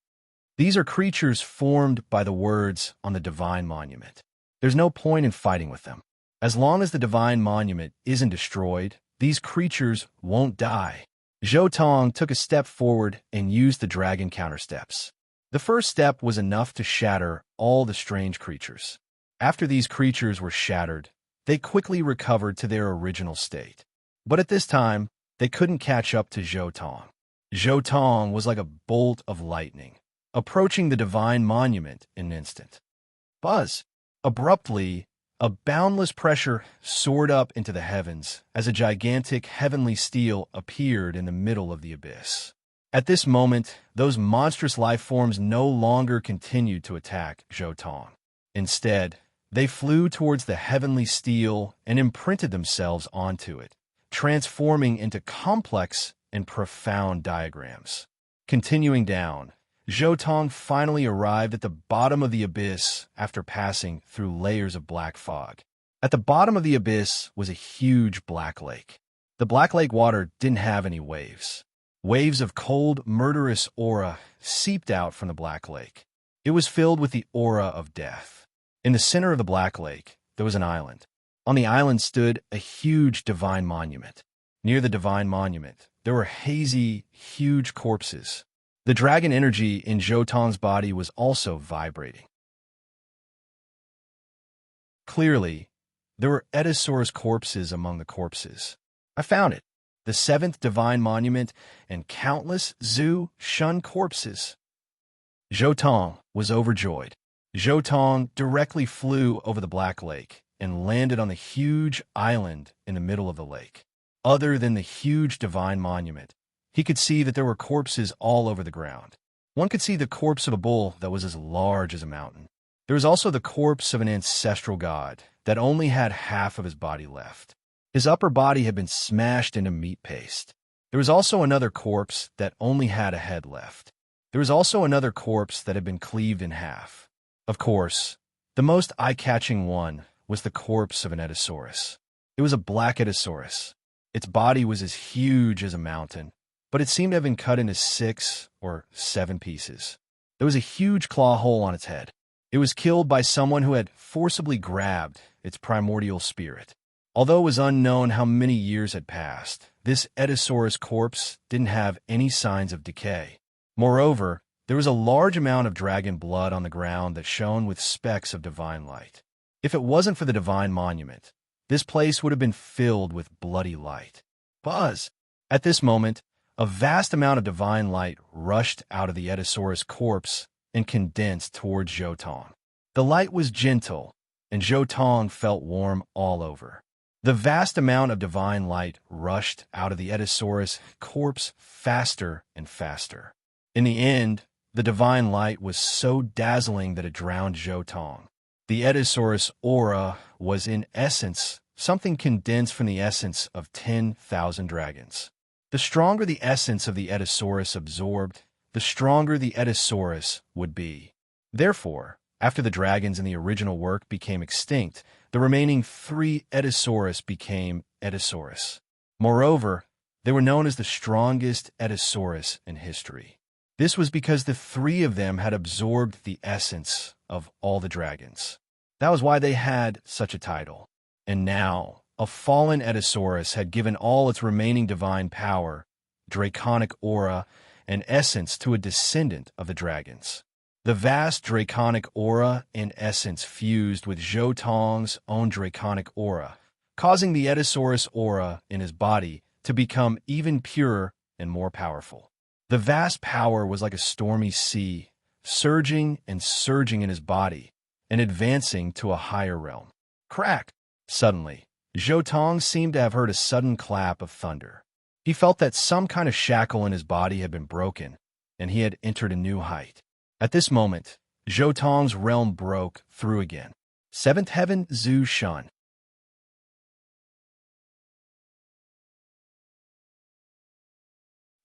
These are creatures formed by the words on the divine monument. There's no point in fighting with them. As long as the divine monument isn't destroyed, these creatures won't die. Zhou Tong took a step forward and used the dragon countersteps. The first step was enough to shatter all the strange creatures. After these creatures were shattered, they quickly recovered to their original state. But at this time, they couldn't catch up to Zhou Tong. Zhou Tong was like a bolt of lightning, approaching the divine monument in an instant. Buzz! Abruptly, a boundless pressure soared up into the heavens as a gigantic heavenly steel appeared in the middle of the abyss. At this moment, those monstrous life forms no longer continued to attack Zhou Tong. Instead, they flew towards the heavenly steel and imprinted themselves onto it, transforming into complex and profound diagrams. Continuing down, Zhou Tong finally arrived at the bottom of the abyss after passing through layers of black fog. At the bottom of the abyss was a huge black lake. The black lake water didn't have any waves. Waves of cold, murderous aura seeped out from the black lake. It was filled with the aura of death. In the center of the black lake, there was an island. On the island stood a huge divine monument. Near the divine monument, there were hazy, huge corpses. The dragon energy in Zhou Tong's body was also vibrating. Clearly, there were Eddosaurus corpses among the corpses. I found it. The seventh divine monument and countless Zhou Shun corpses. Zhou Tong was overjoyed. Zhou Tong directly flew over the Black Lake and landed on the huge island in the middle of the lake. Other than the huge divine monument, he could see that there were corpses all over the ground. One could see the corpse of a bull that was as large as a mountain. There was also the corpse of an ancestral god that only had half of his body left. His upper body had been smashed into meat paste. There was also another corpse that only had a head left. There was also another corpse that had been cleaved in half. Of course, the most eye-catching one was the corpse of an Eddosaurus. It was a black Eddosaurus. Its body was as huge as a mountain, but it seemed to have been cut into 6 or 7 pieces. There was a huge claw hole on its head. It was killed by someone who had forcibly grabbed its primordial spirit. Although it was unknown how many years had passed, this Eddosaurus corpse didn't have any signs of decay. Moreover, there was a large amount of dragon blood on the ground that shone with specks of divine light. If it wasn't for the divine monument, this place would have been filled with bloody light. Buzz! At this moment, a vast amount of divine light rushed out of the Eddosaurus corpse and condensed towards Zhou Tong. The light was gentle, and Zhou Tong felt warm all over. The vast amount of divine light rushed out of the Eddosaurus corpse faster and faster. In the end, the divine light was so dazzling that it drowned Zhou Tong. The Eddosaurus aura was in essence something condensed from the essence of 10,000 dragons. The stronger the essence of the Eddosaurus absorbed, the stronger the Eddosaurus would be. Therefore, after the dragons in the original work became extinct, the remaining 3 Eddosaurus became Eddosaurus. Moreover, they were known as the strongest Eddosaurus in history. This was because the 3 of them had absorbed the essence of all the dragons. That was why they had such a title. And now, a fallen Eddosaurus had given all its remaining divine power, draconic aura, and essence to a descendant of the dragons. The vast draconic aura and essence fused with Zhou Tong's own draconic aura, causing the Eddosaurus aura in his body to become even purer and more powerful. The vast power was like a stormy sea, surging and surging in his body and advancing to a higher realm. Crack! Suddenly, Zhou Tong seemed to have heard a sudden clap of thunder. He felt that some kind of shackle in his body had been broken, and he had entered a new height. At this moment, Zhou Tong's realm broke through again. 7th Heaven Zhu Shun.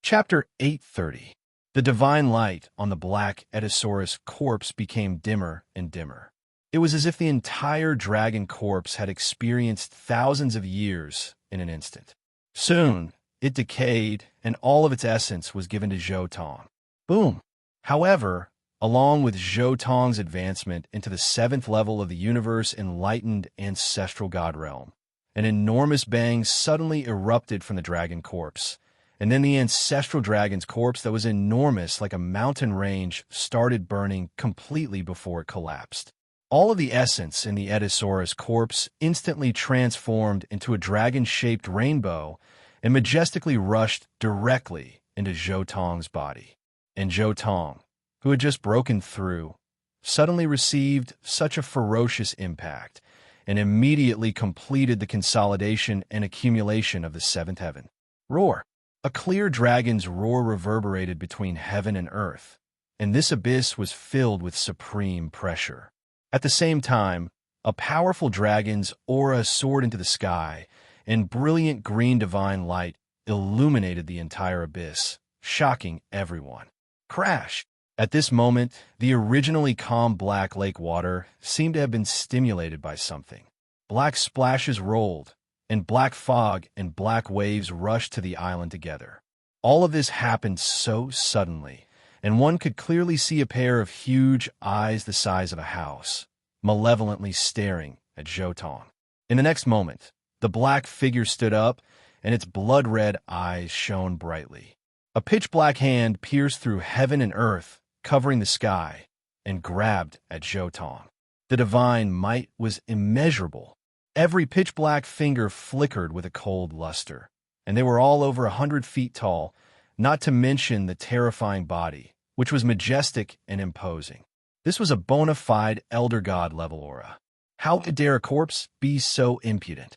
Chapter 830. The divine light on the black Eddosaurus corpse became dimmer and dimmer. It was as if the entire dragon corpse had experienced thousands of years in an instant. Soon, it decayed, and all of its essence was given to Zhou Tong. Boom! However, along with Zhou Tong's advancement into the seventh level of the universe-enlightened ancestral god realm, an enormous bang suddenly erupted from the dragon corpse, and then the ancestral dragon's corpse that was enormous like a mountain range started burning completely before it collapsed. All of the essence in the Edisaurus corpse instantly transformed into a dragon-shaped rainbow and majestically rushed directly into Zhou Tong's body. And Zhou Tong, who had just broken through, suddenly received such a ferocious impact and immediately completed the consolidation and accumulation of the seventh heaven. Roar! A clear dragon's roar reverberated between heaven and earth, and this abyss was filled with supreme pressure. At the same time, a powerful dragon's aura soared into the sky, and brilliant green divine light illuminated the entire abyss, shocking everyone. Crash! At this moment, the originally calm black lake water seemed to have been stimulated by something. Black splashes rolled, and black fog and black waves rushed to the island together. All of this happened so suddenly, and one could clearly see a pair of huge eyes the size of a house, malevolently staring at Zhou Tong. In the next moment, the black figure stood up, and its blood-red eyes shone brightly. A pitch-black hand pierced through heaven and earth, covering the sky, and grabbed at Zhou Tong. The divine might was immeasurable. Every pitch-black finger flickered with a cold luster, and they were all over 100 feet tall, not to mention the terrifying body, which was majestic and imposing. This was a bona fide elder god-level aura. How could dare a corpse be so impudent?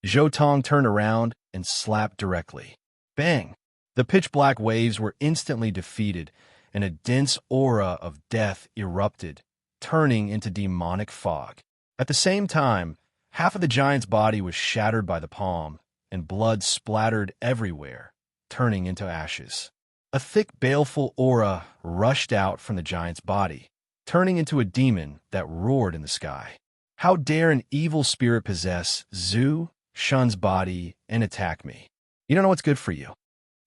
Zhou Tong turned around and slapped directly. Bang! The pitch-black waves were instantly defeated, and a dense aura of death erupted, turning into demonic fog. At the same time, half of the giant's body was shattered by the palm, and blood splattered everywhere, turning into ashes. A thick, baleful aura rushed out from the giant's body, turning into a demon that roared in the sky. How dare an evil spirit possess Zhu Shun's body and attack me? You don't know what's good for you.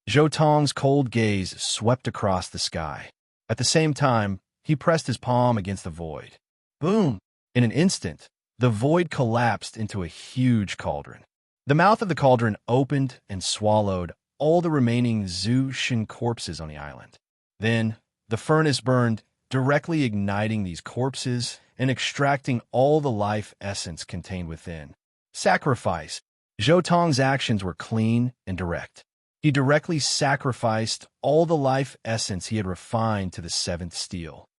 Zhou Tong's cold gaze swept across the sky. At the same time, he pressed his palm against the void. Boom! In an instant, the void collapsed into a huge cauldron. The mouth of the cauldron opened and swallowed all the remaining Zhu Shin corpses on the island. Then, the furnace burned, directly igniting these corpses and extracting all the life essence contained within. Sacrifice. Zhou Tong's actions were clean and direct. He directly sacrificed all the life essence he had refined to the seventh steel.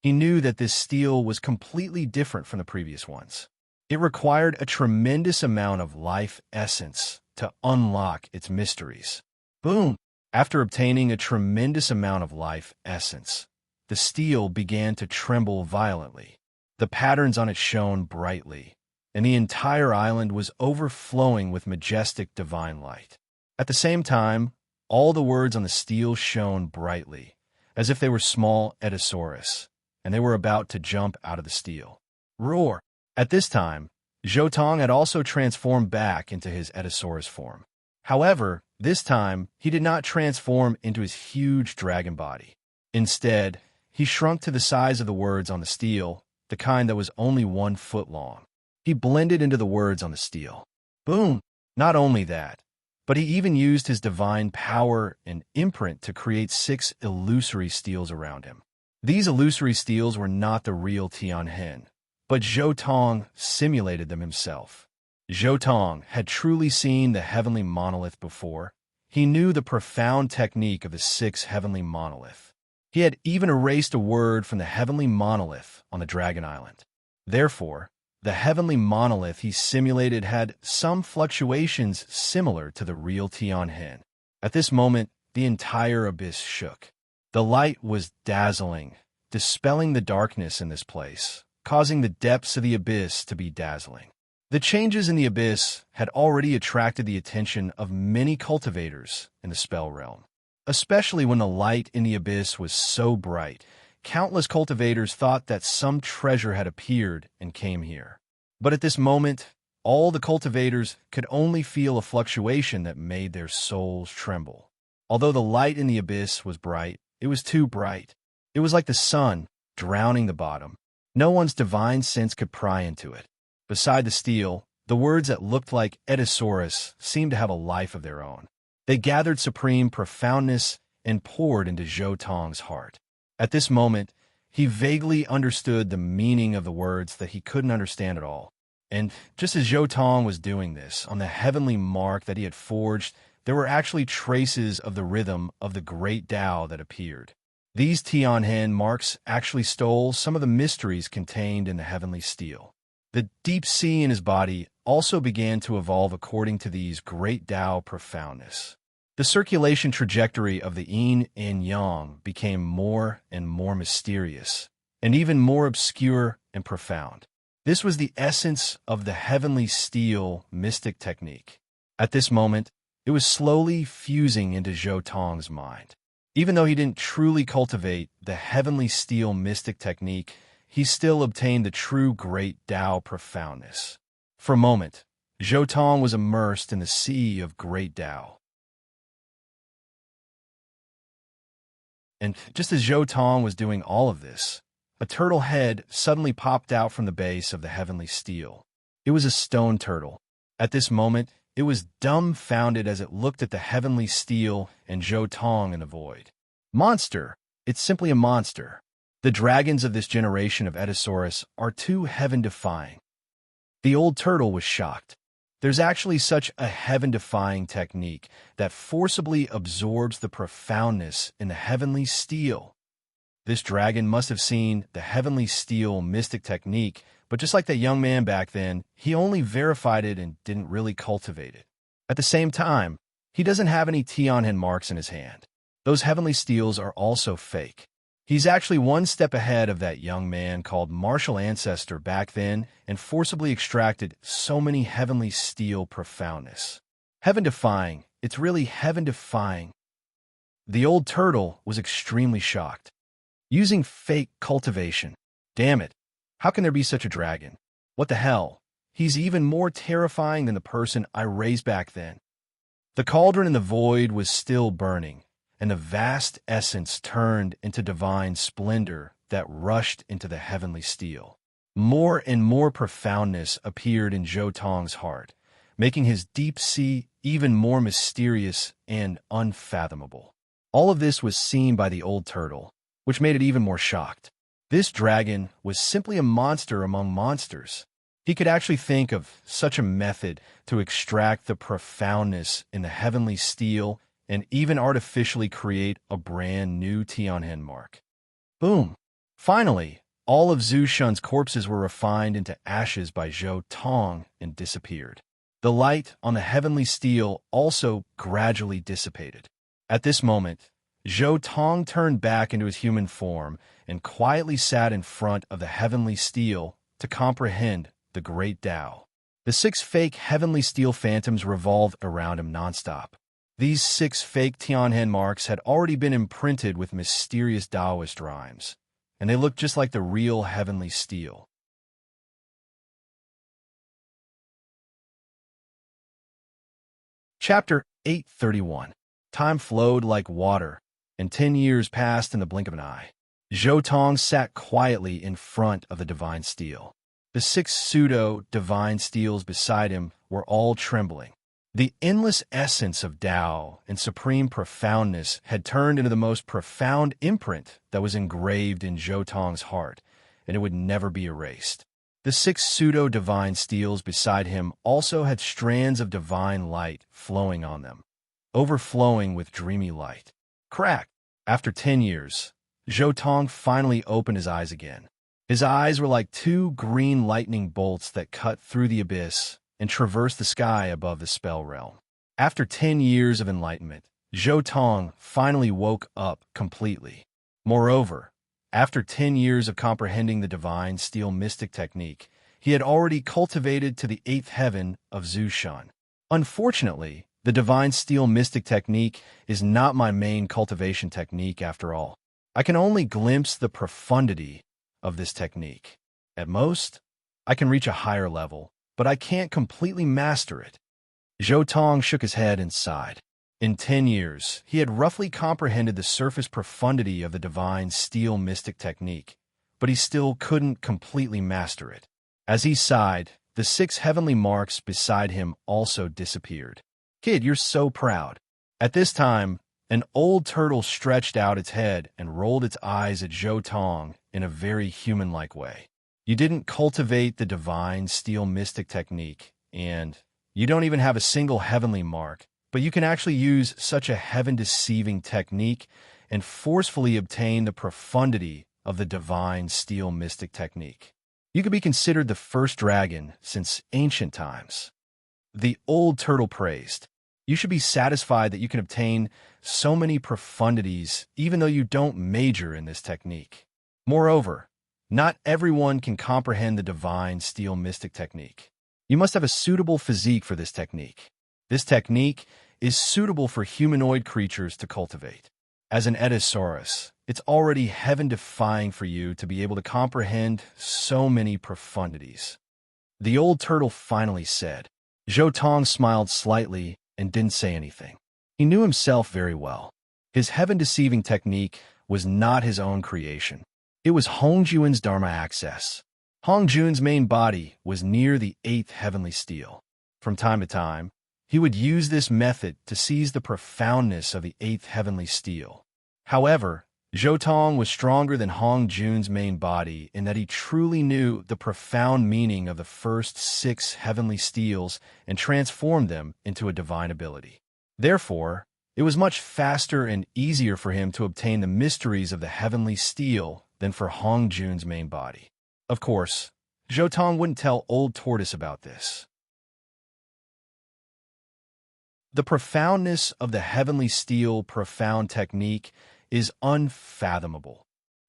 He knew that this steel was completely different from the previous ones. It required a tremendous amount of life essence to unlock its mysteries. Boom! After obtaining a tremendous amount of life essence, the steel began to tremble violently. The patterns on it shone brightly, and the entire island was overflowing with majestic divine light. At the same time, all the words on the steel shone brightly, as if they were small Edisaurus, and they were about to jump out of the steel. Roar! At this time, Zhou Tong had also transformed back into his Edisaurus form. However, this time, he did not transform into his huge dragon body. Instead, he shrunk to the size of the words on the steel, the kind that was only 1 foot long. He blended into the words on the steel. Boom! Not only that, but he even used his divine power and imprint to create 6 illusory steels around him. These illusory steels were not the real Tianhen, but Zhou Tong simulated them himself. Zhou Tong had truly seen the heavenly monolith before. He knew the profound technique of the 6 heavenly monolith. He had even erased a word from the heavenly monolith on the Dragon Island. Therefore, the heavenly monolith he simulated had some fluctuations similar to the real Tianhen. At this moment, the entire abyss shook. The light was dazzling, dispelling the darkness in this place, causing the depths of the abyss to be dazzling. The changes in the abyss had already attracted the attention of many cultivators in the spell realm. Especially when the light in the abyss was so bright, countless cultivators thought that some treasure had appeared and came here. But at this moment, all the cultivators could only feel a fluctuation that made their souls tremble. Although the light in the abyss was bright, it was too bright. It was like the sun, drowning the bottom. No one's divine sense could pry into it. Beside the steel, the words that looked like Edisaurus seemed to have a life of their own. They gathered supreme profoundness and poured into Zhou Tong's heart. At this moment, he vaguely understood the meaning of the words that he couldn't understand at all. And just as Zhou Tong was doing this, on the heavenly mark that he had forged, there were actually traces of the rhythm of the great Tao that appeared. These Tianhen marks actually stole some of the mysteries contained in the heavenly steel. The deep sea in his body also began to evolve according to these great Tao profoundness. The circulation trajectory of the yin and yang became more and more mysterious, and even more obscure and profound. This was the essence of the heavenly steel mystic technique. At this moment, it was slowly fusing into Zhou Tong's mind. Even though he didn't truly cultivate the heavenly steel mystic technique, he still obtained the true great Tao profoundness. For a moment, Zhou Tong was immersed in the sea of great Tao. And just as Zhou Tong was doing all of this, a turtle head suddenly popped out from the base of the heavenly steel. It was a stone turtle. At this moment, it was dumbfounded as it looked at the heavenly steel and Zhou Tong in the void. Monster! It's simply a monster. The dragons of this generation of Edisaurus are too heaven-defying. The old turtle was shocked. There's actually such a heaven-defying technique that forcibly absorbs the profoundness in the heavenly steel. This dragon must have seen the heavenly steel mystic technique, but just like that young man back then, he only verified it and didn't really cultivate it. At the same time, he doesn't have any Tianhen marks in his hand. Those heavenly steels are also fake. He's actually one step ahead of that young man called Martial Ancestor back then and forcibly extracted so many heavenly steel profoundness. Heaven-defying. It's really heaven-defying. The old turtle was extremely shocked. Using fake cultivation. Damn it. How can there be such a dragon? What the hell? He's even more terrifying than the person I raised back then. The cauldron in the void was still burning, and the vast essence turned into divine splendor that rushed into the heavenly steel. More and more profoundness appeared in Zhou Tong's heart, making his deep sea even more mysterious and unfathomable. All of this was seen by the old turtle, which made it even more shocked. This dragon was simply a monster among monsters. He could actually think of such a method to extract the profoundness in the heavenly steel and even artificially create a brand new Tianhen mark. Boom! Finally, all of Zhu Shun's corpses were refined into ashes by Zhou Tong and disappeared. The light on the heavenly steel also gradually dissipated. At this moment, Zhou Tong turned back into his human form and quietly sat in front of the heavenly steel to comprehend the great Tao. The 6 fake heavenly steel phantoms revolved around him nonstop. These 6 fake Tianhen marks had already been imprinted with mysterious Taoist rhymes, and they looked just like the real heavenly steel. Chapter 831. Time flowed like water, and 10 years passed in the blink of an eye. Zhou Tong sat quietly in front of the divine steel. The 6 pseudo-divine steels beside him were all trembling. The endless essence of Tao and supreme profoundness had turned into the most profound imprint that was engraved in Zhou Tong's heart, and it would never be erased. The 6 pseudo-divine steels beside him also had strands of divine light flowing on them, overflowing with dreamy light. Crack! After 10 years, Zhou Tong finally opened his eyes again. His eyes were like 2 green lightning bolts that cut through the abyss and traversed the sky above the spell realm. After 10 years of enlightenment, Zhou Tong finally woke up completely. Moreover, after 10 years of comprehending the divine steel mystic technique, he had already cultivated to the 8th heaven of Zhu Shun. Unfortunately, the divine steel mystic technique is not my main cultivation technique after all. I can only glimpse the profundity of this technique. At most, I can reach a higher level, but I can't completely master it. Zhou Tong shook his head and sighed. In 10 years, he had roughly comprehended the surface profundity of the divine steel mystic technique, but he still couldn't completely master it. As he sighed, the 6 heavenly marks beside him also disappeared. Kid, you're so proud. At this time, an old turtle stretched out its head and rolled its eyes at Zhou Tong in a very human-like way. You didn't cultivate the divine steel mystic technique, and you don't even have a single heavenly mark, but you can actually use such a heaven-deceiving technique and forcefully obtain the profundity of the divine steel mystic technique. You could be considered the first dragon since ancient times. The old turtle praised. You should be satisfied that you can obtain so many profundities even though you don't major in this technique. Moreover, not everyone can comprehend the divine steel mystic technique. You must have a suitable physique for this technique. This technique is suitable for humanoid creatures to cultivate. As an Eddosaurus, it's already heaven-defying for you to be able to comprehend so many profundities. The old turtle finally said. Zhou Tong smiled slightly and didn't say anything. He knew himself very well. His heaven-deceiving technique was not his own creation. It was Hong Juan's Dharma access. Hong Jun's main body was near the 8th heavenly steel. From time to time, he would use this method to seize the profoundness of the 8th heavenly steel. However, Zhou Tong was stronger than Hong Jun's main body in that he truly knew the profound meaning of the first 6 heavenly steels and transformed them into a divine ability. Therefore, it was much faster and easier for him to obtain the mysteries of the heavenly steel than for Hong Jun's main body. Of course, Zhou Tong wouldn't tell Old Tortoise about this. The profoundness of the heavenly steel profound technique is unfathomable.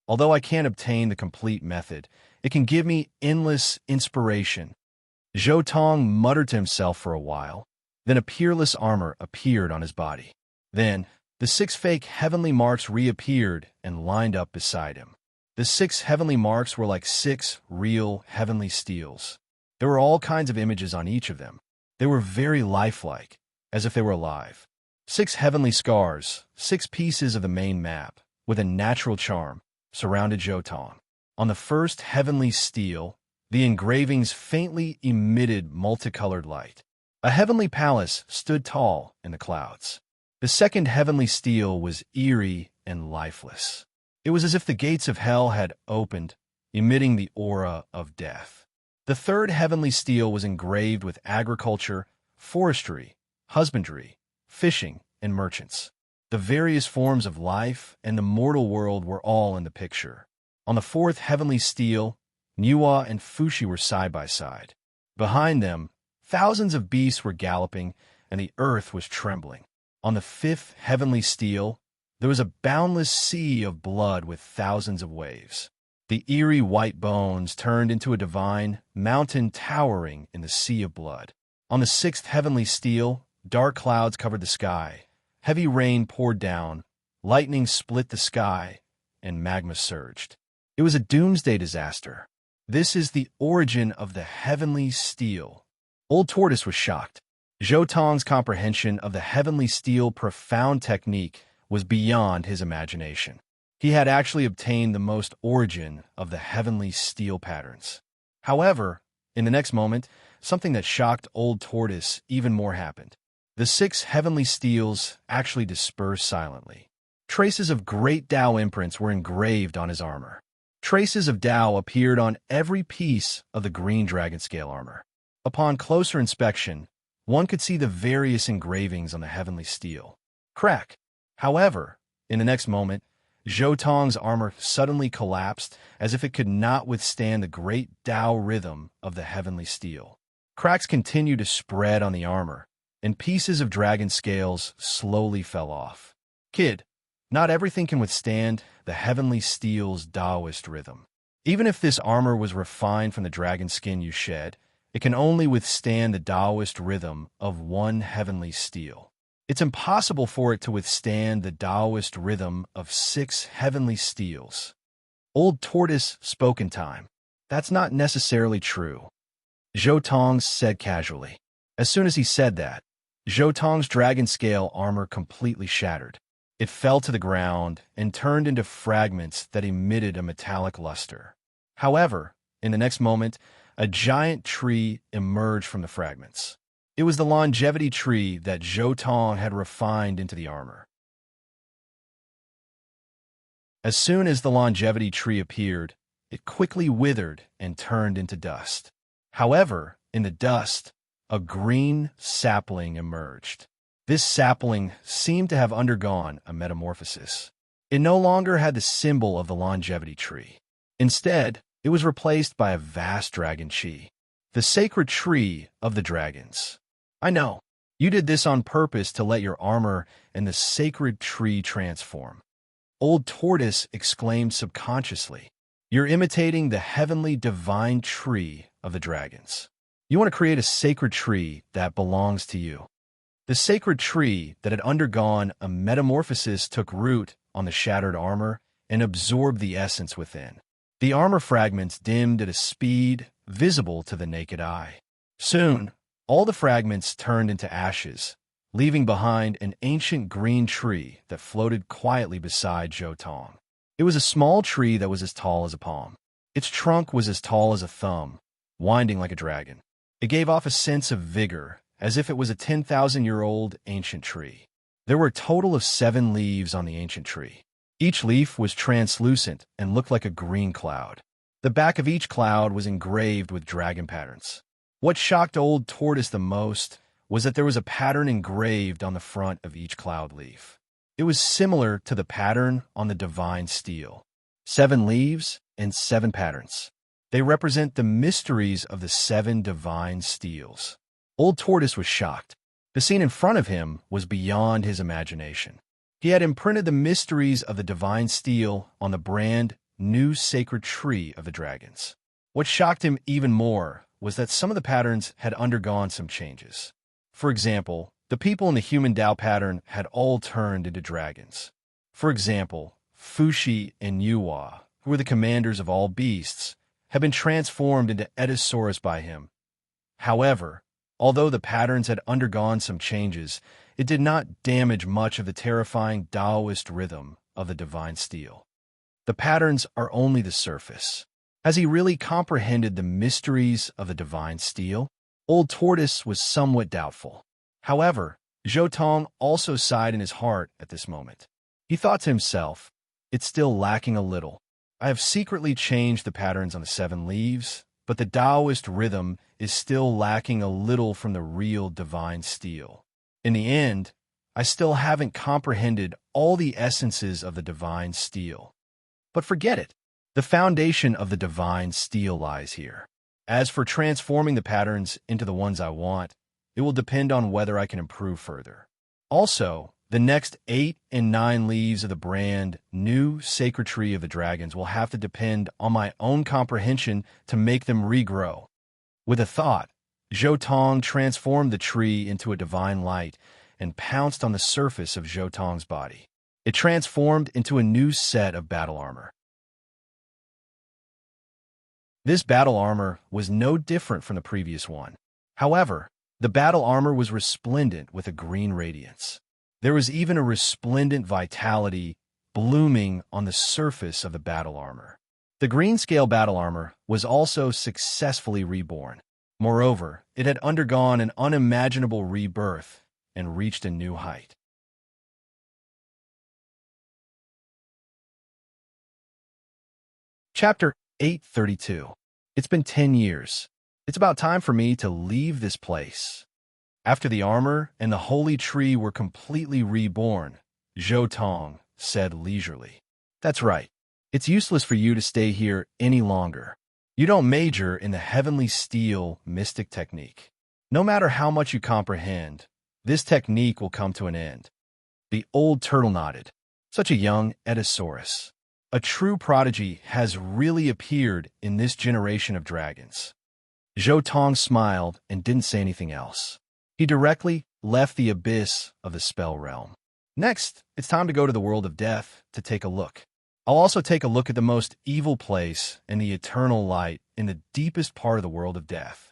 Although I can't obtain the complete method, it can give me endless inspiration. Zhou Tong muttered to himself for a while. Then a peerless armor appeared on his body. Then, the 6 fake heavenly marks reappeared and lined up beside him. The 6 heavenly marks were like 6 real heavenly steels. There were all kinds of images on each of them. They were very lifelike, as if they were alive. 6 heavenly scars, 6 pieces of the main map, with a natural charm, surrounded Zhou Tong. On the first heavenly steel, the engravings faintly emitted multicolored light. A heavenly palace stood tall in the clouds. The second heavenly steel was eerie and lifeless. It was as if the gates of hell had opened, emitting the aura of death. The third heavenly steel was engraved with agriculture, forestry, husbandry, fishing, and merchants. The various forms of life and the mortal world were all in the picture. On the fourth heavenly steel, Niwa and Fushi were side by side. Behind them, thousands of beasts were galloping, and the earth was trembling. On the fifth heavenly steel, there was a boundless sea of blood with thousands of waves. The eerie white bones turned into a divine mountain towering in the sea of blood. On the sixth heavenly steel, dark clouds covered the sky. Heavy rain poured down, lightning split the sky, and magma surged. It was a doomsday disaster. This is the origin of the heavenly steel. Old Tortoise was shocked. Zhou Tong's comprehension of the heavenly steel profound technique was beyond his imagination. He had actually obtained the most origin of the heavenly steel patterns. However, in the next moment, something that shocked Old Tortoise even more happened. The 6 heavenly steels actually dispersed silently. Traces of great Tao imprints were engraved on his armor. Traces of Tao appeared on every piece of the green dragon scale armor. Upon closer inspection, one could see the various engravings on the heavenly steel. Crack! However, in the next moment, Zhou Tong's armor suddenly collapsed as if it could not withstand the great Tao rhythm of the heavenly steel. Cracks continued to spread on the armor, and pieces of dragon scales slowly fell off. Kid, not everything can withstand the heavenly steel's Taoist rhythm. Even if this armor was refined from the dragon skin you shed, it can only withstand the Taoist rhythm of one heavenly steel. It's impossible for it to withstand the Taoist rhythm of 6 heavenly steels. Old Tortoise spoke in time. That's not necessarily true, Zhou Tong said casually. As soon as he said that, Zhou Tong's dragon scale armor completely shattered. It fell to the ground and turned into fragments that emitted a metallic luster. However, in the next moment, a giant tree emerged from the fragments. It was the longevity tree that Zhou Tong had refined into the armor. As soon as the longevity tree appeared, it quickly withered and turned into dust. However, in the dust, a green sapling emerged. This sapling seemed to have undergone a metamorphosis. It no longer had the symbol of the longevity tree. Instead, it was replaced by a vast dragon chi, the sacred tree of the dragons. I know, you did this on purpose to let your armor and the sacred tree transform. Old Tortoise exclaimed subconsciously. You're imitating the heavenly divine tree of the dragons. You want to create a sacred tree that belongs to you. The sacred tree that had undergone a metamorphosis took root on the shattered armor and absorbed the essence within. The armor fragments dimmed at a speed visible to the naked eye. Soon, all the fragments turned into ashes, leaving behind an ancient green tree that floated quietly beside Zhou Tong. It was a small tree that was as tall as a palm. Its trunk was as tall as a thumb, winding like a dragon. It gave off a sense of vigor, as if it was a 10,000-year-old ancient tree. There were a total of 7 leaves on the ancient tree. Each leaf was translucent and looked like a green cloud. The back of each cloud was engraved with dragon patterns. What shocked Old Tortoise the most was that there was a pattern engraved on the front of each cloud leaf. It was similar to the pattern on the divine steel. 7 leaves and 7 patterns. They represent the mysteries of the 7 divine steels. Old Tortoise was shocked. The scene in front of him was beyond his imagination. He had imprinted the mysteries of the divine steel on the brand new sacred tree of the dragons. What shocked him even more was that some of the patterns had undergone some changes. For example, the people in the human Tao pattern had all turned into dragons. For example, Fushi and Yuhua, who were the commanders of all beasts, had been transformed into Ediosaurus by him. However, although the patterns had undergone some changes, it did not damage much of the terrifying Taoist rhythm of the divine steel. The patterns are only the surface. Has he really comprehended the mysteries of the divine steel? Old Tortoise was somewhat doubtful. However, Zhou Tong also sighed in his heart at this moment. He thought to himself, it's still lacking a little. I have secretly changed the patterns on the 7 leaves, but the Taoist rhythm is still lacking a little from the real divine steel. In the end, I still haven't comprehended all the essences of the divine steel. But forget it. The foundation of the divine steel lies here. As for transforming the patterns into the ones I want, it will depend on whether I can improve further. Also, the next 8 and 9 leaves of the brand new sacred tree of the dragons will have to depend on my own comprehension to make them regrow. With a thought, Zhou Tong transformed the tree into a divine light and pounced on the surface of Zhou Tong's body. It transformed into a new set of battle armor. This battle armor was no different from the previous one. However, the battle armor was resplendent with a green radiance. There was even a resplendent vitality blooming on the surface of the battle armor. The green-scale battle armor was also successfully reborn. Moreover, it had undergone an unimaginable rebirth and reached a new height. Chapter 832. It's been 10 years. It's about time for me to leave this place. After the armor and the holy tree were completely reborn, Zhou Tong said leisurely. That's right. It's useless for you to stay here any longer. You don't major in the heavenly steel mystic technique. No matter how much you comprehend, this technique will come to an end. The old turtle nodded. Such a young Ediosaurus. A true prodigy has really appeared in this generation of dragons. Zhou Tong smiled and didn't say anything else. He directly left the abyss of the spell realm. Next, it's time to go to the world of death to take a look. I'll also take a look at the most evil place in the eternal light in the deepest part of the world of death.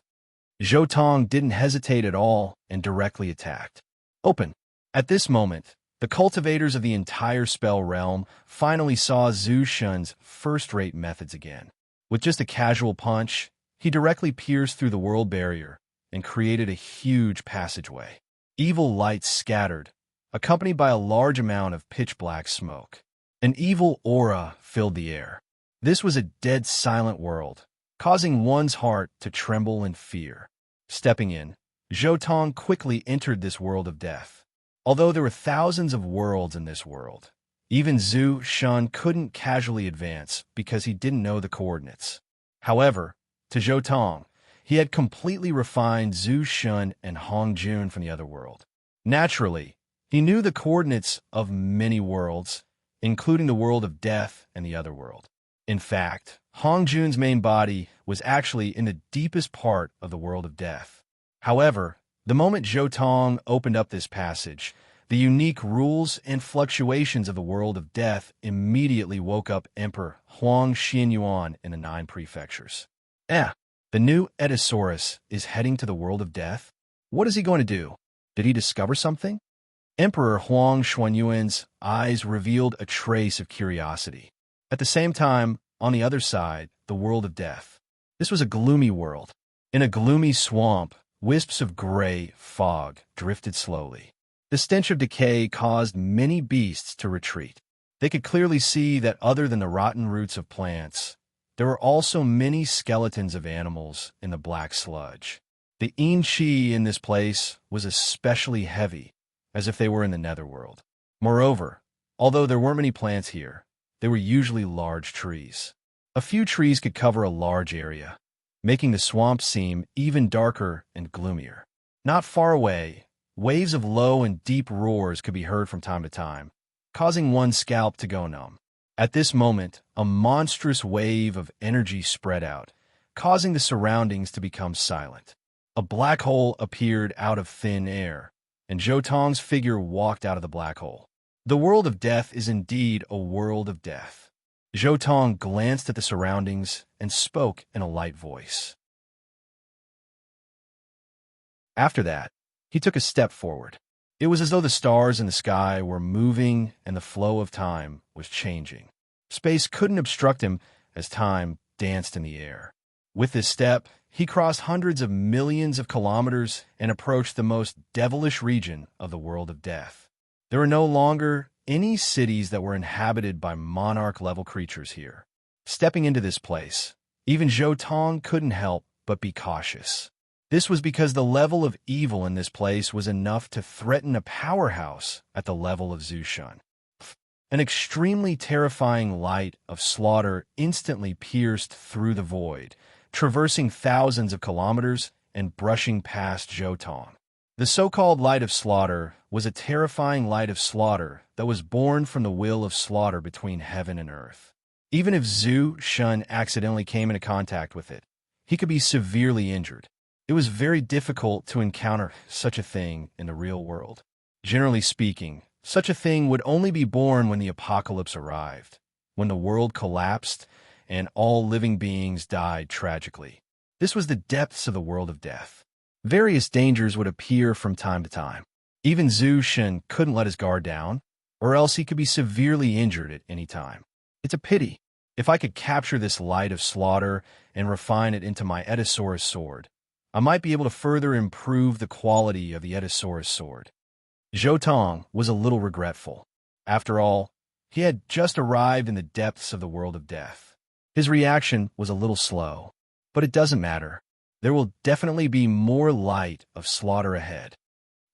Zhou Tong didn't hesitate at all and directly attacked. Open. At this moment, the cultivators of the entire spell realm finally saw Zhu Shun's first-rate methods again. With just a casual punch, he directly pierced through the world barrier and created a huge passageway. Evil light scattered, accompanied by a large amount of pitch-black smoke. An evil aura filled the air. This was a dead silent world, causing one's heart to tremble in fear. Stepping in, Zhou Tong quickly entered this world of death. Although there were thousands of worlds in this world, even Zhu Shun couldn't casually advance because he didn't know the coordinates. However, to Zhou Tong, he had completely refined Zhu Shun and Hong Jun from the other world. Naturally, he knew the coordinates of many worlds, including the world of death and the other world. In fact, Hong Jun's main body was actually in the deepest part of the world of death. However, the moment Zhou Tong opened up this passage, the unique rules and fluctuations of the world of death immediately woke up Emperor Huang Xianyuan in the 9 prefectures. The new Edisaurus is heading to the world of death? What is he going to do? Did he discover something? Emperor Huang Xianyuan's eyes revealed a trace of curiosity. At the same time, on the other side, the world of death. This was a gloomy world. In a gloomy swamp, wisps of gray fog drifted slowly. The stench of decay caused many beasts to retreat. They could clearly see that other than the rotten roots of plants, there were also many skeletons of animals in the black sludge. The yin qi in this place was especially heavy, as if they were in the netherworld. Moreover, although there weren't many plants here, they were usually large trees. A few trees could cover a large area, making the swamp seem even darker and gloomier. Not far away, waves of low and deep roars could be heard from time to time, causing one's scalp to go numb. At this moment, a monstrous wave of energy spread out, causing the surroundings to become silent. A black hole appeared out of thin air, and Zhou Tong's figure walked out of the black hole. The world of death is indeed a world of death. Zhou Tong glanced at the surroundings and spoke in a light voice. After that, he took a step forward. It was as though the stars in the sky were moving and the flow of time was changing. Space couldn't obstruct him as time danced in the air. With this step, he crossed hundreds of millions of kilometers and approached the most devilish region of the world of death. There were no longer any cities that were inhabited by monarch-level creatures here. Stepping into this place, even Zhou Tong couldn't help but be cautious. This was because the level of evil in this place was enough to threaten a powerhouse at the level of Zhu Shun. An extremely terrifying light of slaughter instantly pierced through the void, traversing thousands of kilometers and brushing past Zhou Tong. The so-called light of slaughter was a terrifying light of slaughter that was born from the will of slaughter between heaven and earth. Even if Zhu Shun accidentally came into contact with it, he could be severely injured. It was very difficult to encounter such a thing in the real world. Generally speaking, such a thing would only be born when the apocalypse arrived, when the world collapsed and all living beings died tragically. This was the depths of the world of death. Various dangers would appear from time to time. Even Zhu Shun couldn't let his guard down, or else he could be severely injured at any time. It's a pity. If I could capture this light of slaughter and refine it into my Edisaurus sword, I might be able to further improve the quality of the Edisaurus sword. Zhou Tong was a little regretful. After all, he had just arrived in the depths of the world of death. His reaction was a little slow, but it doesn't matter. There will definitely be more light of slaughter ahead.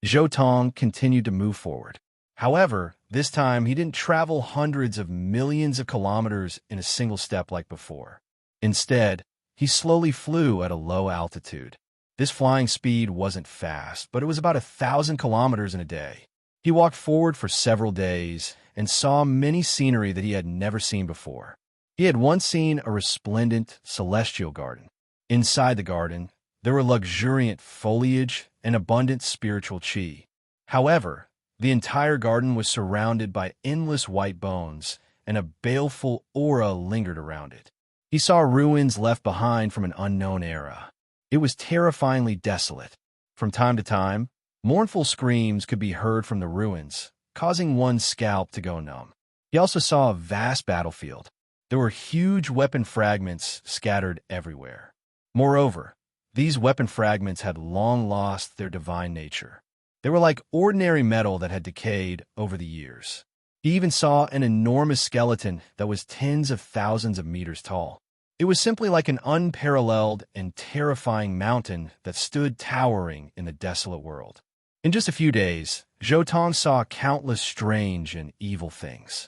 Zhou Tong continued to move forward. However, this time he didn't travel hundreds of millions of kilometers in a single step like before. Instead, he slowly flew at a low altitude. This flying speed wasn't fast, but it was about 1,000 kilometers in a day. He walked forward for several days and saw many scenery that he had never seen before. He had once seen a resplendent celestial garden. Inside the garden, there were luxuriant foliage and abundant spiritual qi. However, the entire garden was surrounded by endless white bones, and a baleful aura lingered around it. He saw ruins left behind from an unknown era. It was terrifyingly desolate. From time to time, mournful screams could be heard from the ruins, causing one's scalp to go numb. He also saw a vast battlefield. There were huge weapon fragments scattered everywhere. Moreover, these weapon fragments had long lost their divine nature. They were like ordinary metal that had decayed over the years. He even saw an enormous skeleton that was tens of thousands of meters tall. It was simply like an unparalleled and terrifying mountain that stood towering in the desolate world. In just a few days, Zhou saw countless strange and evil things.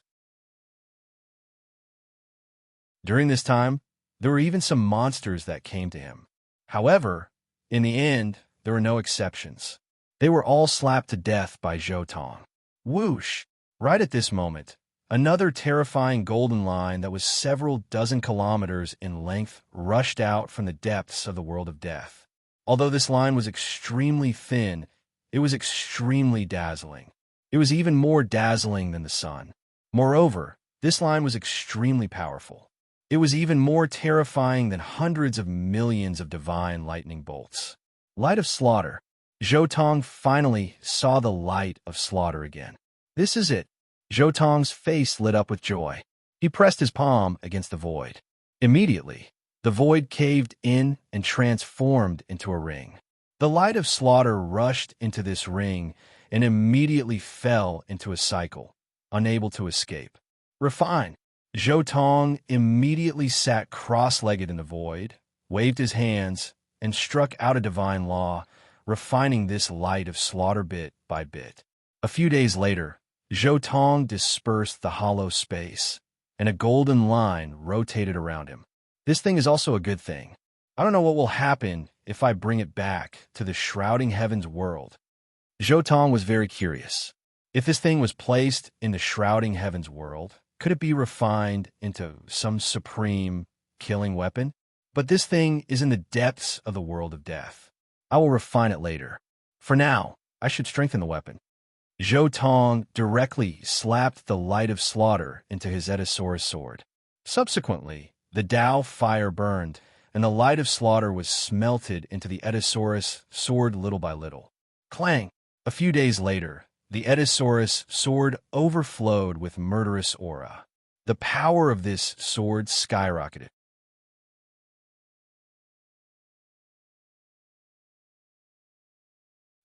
During this time, there were even some monsters that came to him. However, in the end, there were no exceptions. They were all slapped to death by Zhou. Whoosh! Right at this moment, another terrifying golden line that was several dozen kilometers in length rushed out from the depths of the world of death. Although this line was extremely thin, it was extremely dazzling. It was even more dazzling than the sun. Moreover, this line was extremely powerful. It was even more terrifying than hundreds of millions of divine lightning bolts. Light of slaughter. Zhou finally saw the light of slaughter again. This is it. Zhou face lit up with joy. He pressed his palm against the void. Immediately, the void caved in and transformed into a ring. The light of slaughter rushed into this ring and immediately fell into a cycle, unable to escape. Refine. Zhou immediately sat cross-legged in the void, waved his hands, and struck out a divine law, refining this light of slaughter bit by bit. A few days later, Zhou dispersed the hollow space, and a golden line rotated around him. This thing is also a good thing. I don't know what will happen if I bring it back to the shrouding heavens world. Zhou was very curious. If this thing was placed in the shrouding heavens world, could it be refined into some supreme killing weapon? But this thing is in the depths of the world of death. I will refine it later. For now, I should strengthen the weapon. Zhou directly slapped the light of slaughter into his Edisaurus sword. Subsequently, the Tao fire burned, and the light of slaughter was smelted into the Edisaurus sword little by little. Clang! A few days later, the Edisaurus sword overflowed with murderous aura. The power of this sword skyrocketed.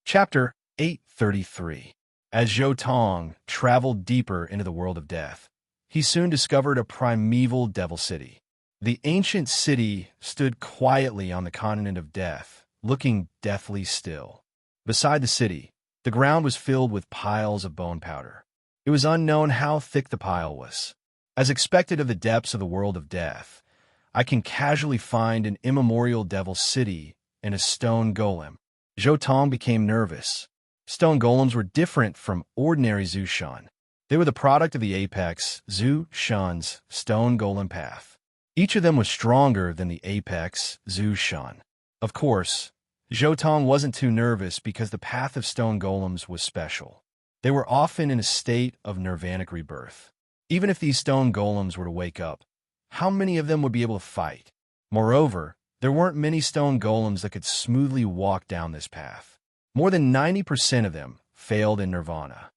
Chapter 833. As Zhou traveled deeper into the world of death, he soon discovered a primeval devil city. The ancient city stood quietly on the continent of death, looking deathly still. Beside the city, the ground was filled with piles of bone powder. It was unknown how thick the pile was. As expected of the depths of the world of death, I can casually find an immemorial devil city and a stone golem. Zhou became nervous. Stone golems were different from ordinary Zhu Shan. They were the product of the apex Zhu Shan's stone golem path. Each of them was stronger than the apex Zhu Shan. Of course, Zhou wasn't too nervous because the path of stone golems was special. They were often in a state of nirvanic rebirth. Even if these stone golems were to wake up, how many of them would be able to fight? Moreover, there weren't many stone golems that could smoothly walk down this path. More than 90% of them failed in nirvana.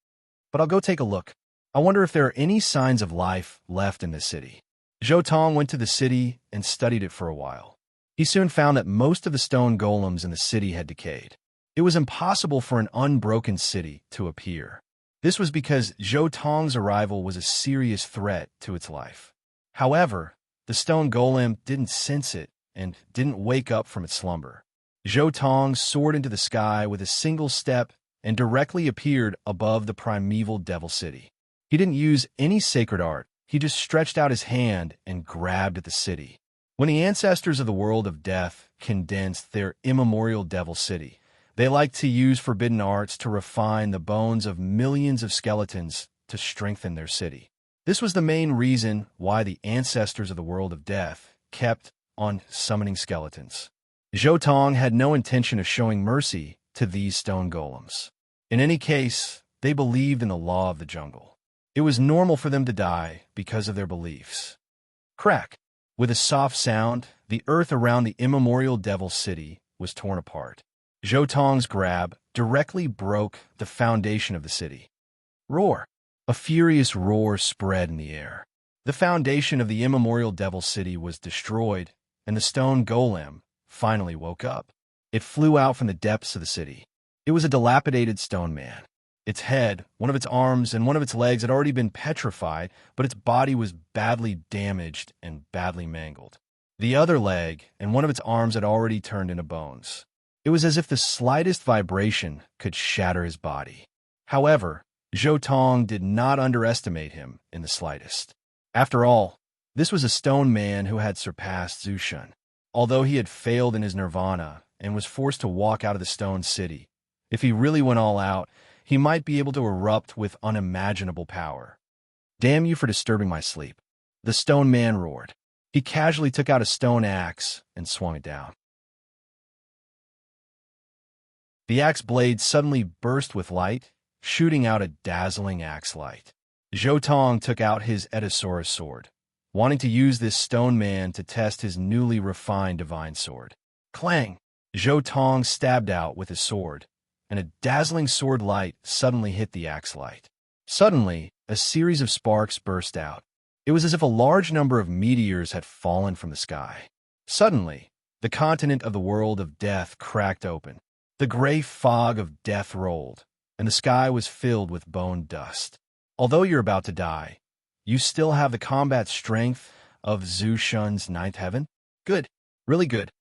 But I'll go take a look. I wonder if there are any signs of life left in this city. Zhou went to the city and studied it for a while. He soon found that most of the stone golems in the city had decayed. It was impossible for an unbroken city to appear. This was because Zhou arrival was a serious threat to its life. However, the stone golem didn't sense it and didn't wake up from its slumber. Zhou soared into the sky with a single step and directly appeared above the primeval devil city. He didn't use any sacred art. He just stretched out his hand and grabbed at the city. When the ancestors of the world of death condensed their immemorial devil city, they liked to use forbidden arts to refine the bones of millions of skeletons to strengthen their city. This was the main reason why the ancestors of the world of death kept on summoning skeletons. Zhou had no intention of showing mercy to these stone golems. In any case, they believed in the law of the jungle. It was normal for them to die because of their beliefs. Crack! With a soft sound, the earth around the immemorial Devil City was torn apart. Zhou Tong's grab directly broke the foundation of the city. Roar! A furious roar spread in the air. The foundation of the immemorial Devil City was destroyed, and the stone golem finally woke up. It flew out from the depths of the city. It was a dilapidated stone man. Its head, one of its arms, and one of its legs had already been petrified, but its body was badly damaged and badly mangled. The other leg and one of its arms had already turned into bones. It was as if the slightest vibration could shatter his body. However, Zhou Tong did not underestimate him in the slightest. After all, this was a stone man who had surpassed Zhu Shun. Although he had failed in his nirvana and was forced to walk out of the stone city, if he really went all out, he might be able to erupt with unimaginable power. Damn you for disturbing my sleep, the stone man roared. He casually took out a stone axe and swung it down. The axe blade suddenly burst with light, shooting out a dazzling axe light. Zhou Tong took out his Edisaurus sword, wanting to use this stone man to test his newly refined divine sword. Clang! Zhou Tong stabbed out with his sword, and a dazzling sword light suddenly hit the axe light. Suddenly, a series of sparks burst out. It was as if a large number of meteors had fallen from the sky. Suddenly, the continent of the world of death cracked open. The gray fog of death rolled, and the sky was filled with bone dust. Although you're about to die, you still have the combat strength of Zhu Shun's ninth heaven? Good. Really good.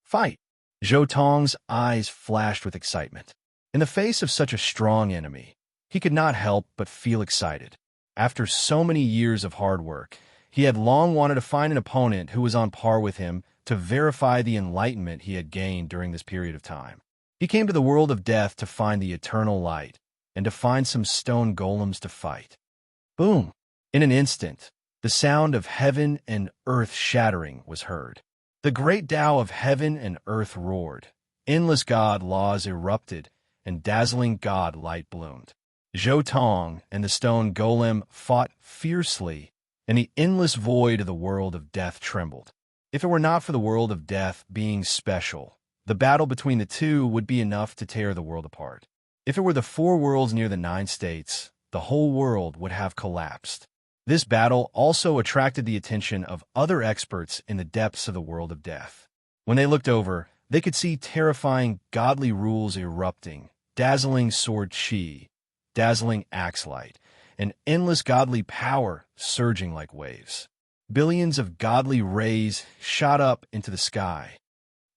Fight! Zhou Tong's eyes flashed with excitement. In the face of such a strong enemy, he could not help but feel excited. After so many years of hard work, he had long wanted to find an opponent who was on par with him to verify the enlightenment he had gained during this period of time. He came to the world of death to find the eternal light and to find some stone golems to fight. Boom! In an instant, the sound of heaven and earth shattering was heard. The great Tao of heaven and earth roared. Endless God laws erupted, and dazzling God light bloomed. Zhou Tong and the stone golem fought fiercely, and the endless void of the world of death trembled. If it were not for the world of death being special, the battle between the two would be enough to tear the world apart. If it were the 4 worlds near the 9 states, the whole world would have collapsed. This battle also attracted the attention of other experts in the depths of the world of death. When they looked over, they could see terrifying godly rules erupting, dazzling sword chi, dazzling axe light, and endless godly power surging like waves. Billions of godly rays shot up into the sky.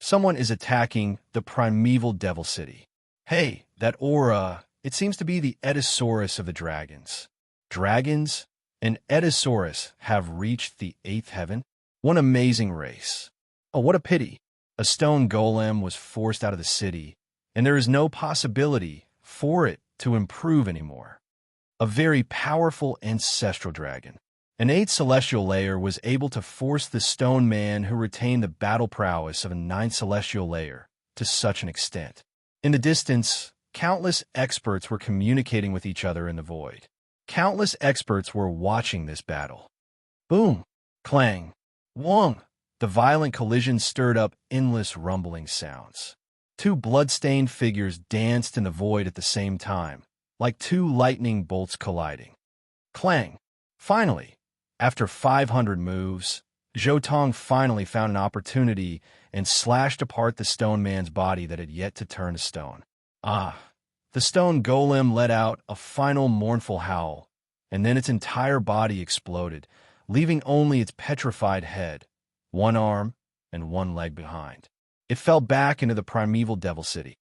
Someone is attacking the primeval Devil City. Hey, that aura, it seems to be the Edisaurus of the dragons. Dragons and Edisaurus have reached the 8th heaven? One amazing race. Oh, what a pity. A stone golem was forced out of the city, and there is no possibility for it to improve anymore. A very powerful ancestral dragon. An 8th celestial layer was able to force the stone man who retained the battle prowess of a 9th celestial layer to such an extent. In the distance, countless experts were communicating with each other in the void. Countless experts were watching this battle. Boom! Clang! Wong! The violent collision stirred up endless rumbling sounds. 2 blood-stained figures danced in the void at the same time, like 2 lightning bolts colliding. Clang! Finally, after 500 moves, Zhou Tong finally found an opportunity and slashed apart the stone man's body that had yet to turn to stone. Ah! The stone golem let out a final mournful howl, and then its entire body exploded, leaving only its petrified head, 1 arm, and 1 leg behind. It fell back into the primeval Devil City.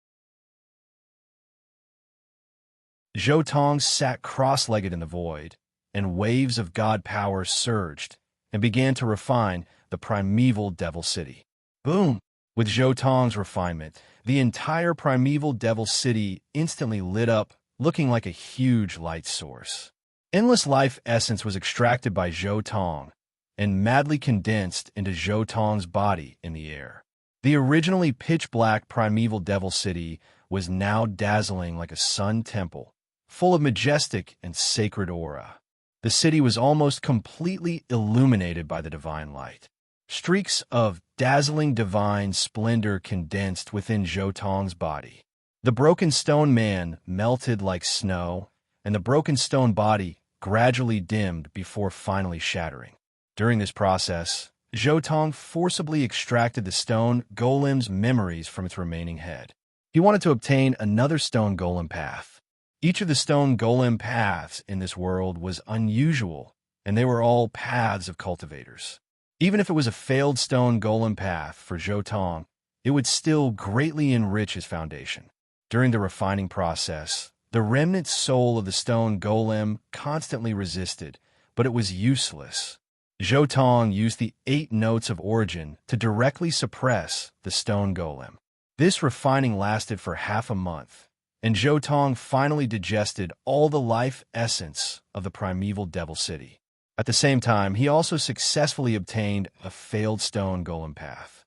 Zhou Tong sat cross-legged in the void, and waves of god power surged and began to refine the primeval Devil City. Boom! With Zhou Tong's refinement, the entire primeval Devil City instantly lit up, looking like a huge light source. Endless life essence was extracted by Zhou Tong and madly condensed into Zhou Tong's body in the air. The originally pitch-black primeval Devil City was now dazzling like a sun temple, full of majestic and sacred aura. The city was almost completely illuminated by the divine light. Streaks of dazzling divine splendor condensed within Jotong's body. The broken stone man melted like snow, and the broken stone body gradually dimmed before finally shattering. During this process, Jotong forcibly extracted the stone golem's memories from its remaining head. He wanted to obtain another stone golem path. Each of the stone golem paths in this world was unusual, and they were all paths of cultivators. Even if it was a failed stone golem path for Jotong, it would still greatly enrich his foundation. During the refining process, the remnant soul of the stone golem constantly resisted, but it was useless. Jotong used the 8 notes of origin to directly suppress the stone golem. This refining lasted for half a month, and Jotong finally digested all the life essence of the primeval devil city. At the same time, he also successfully obtained a failed stone golem path.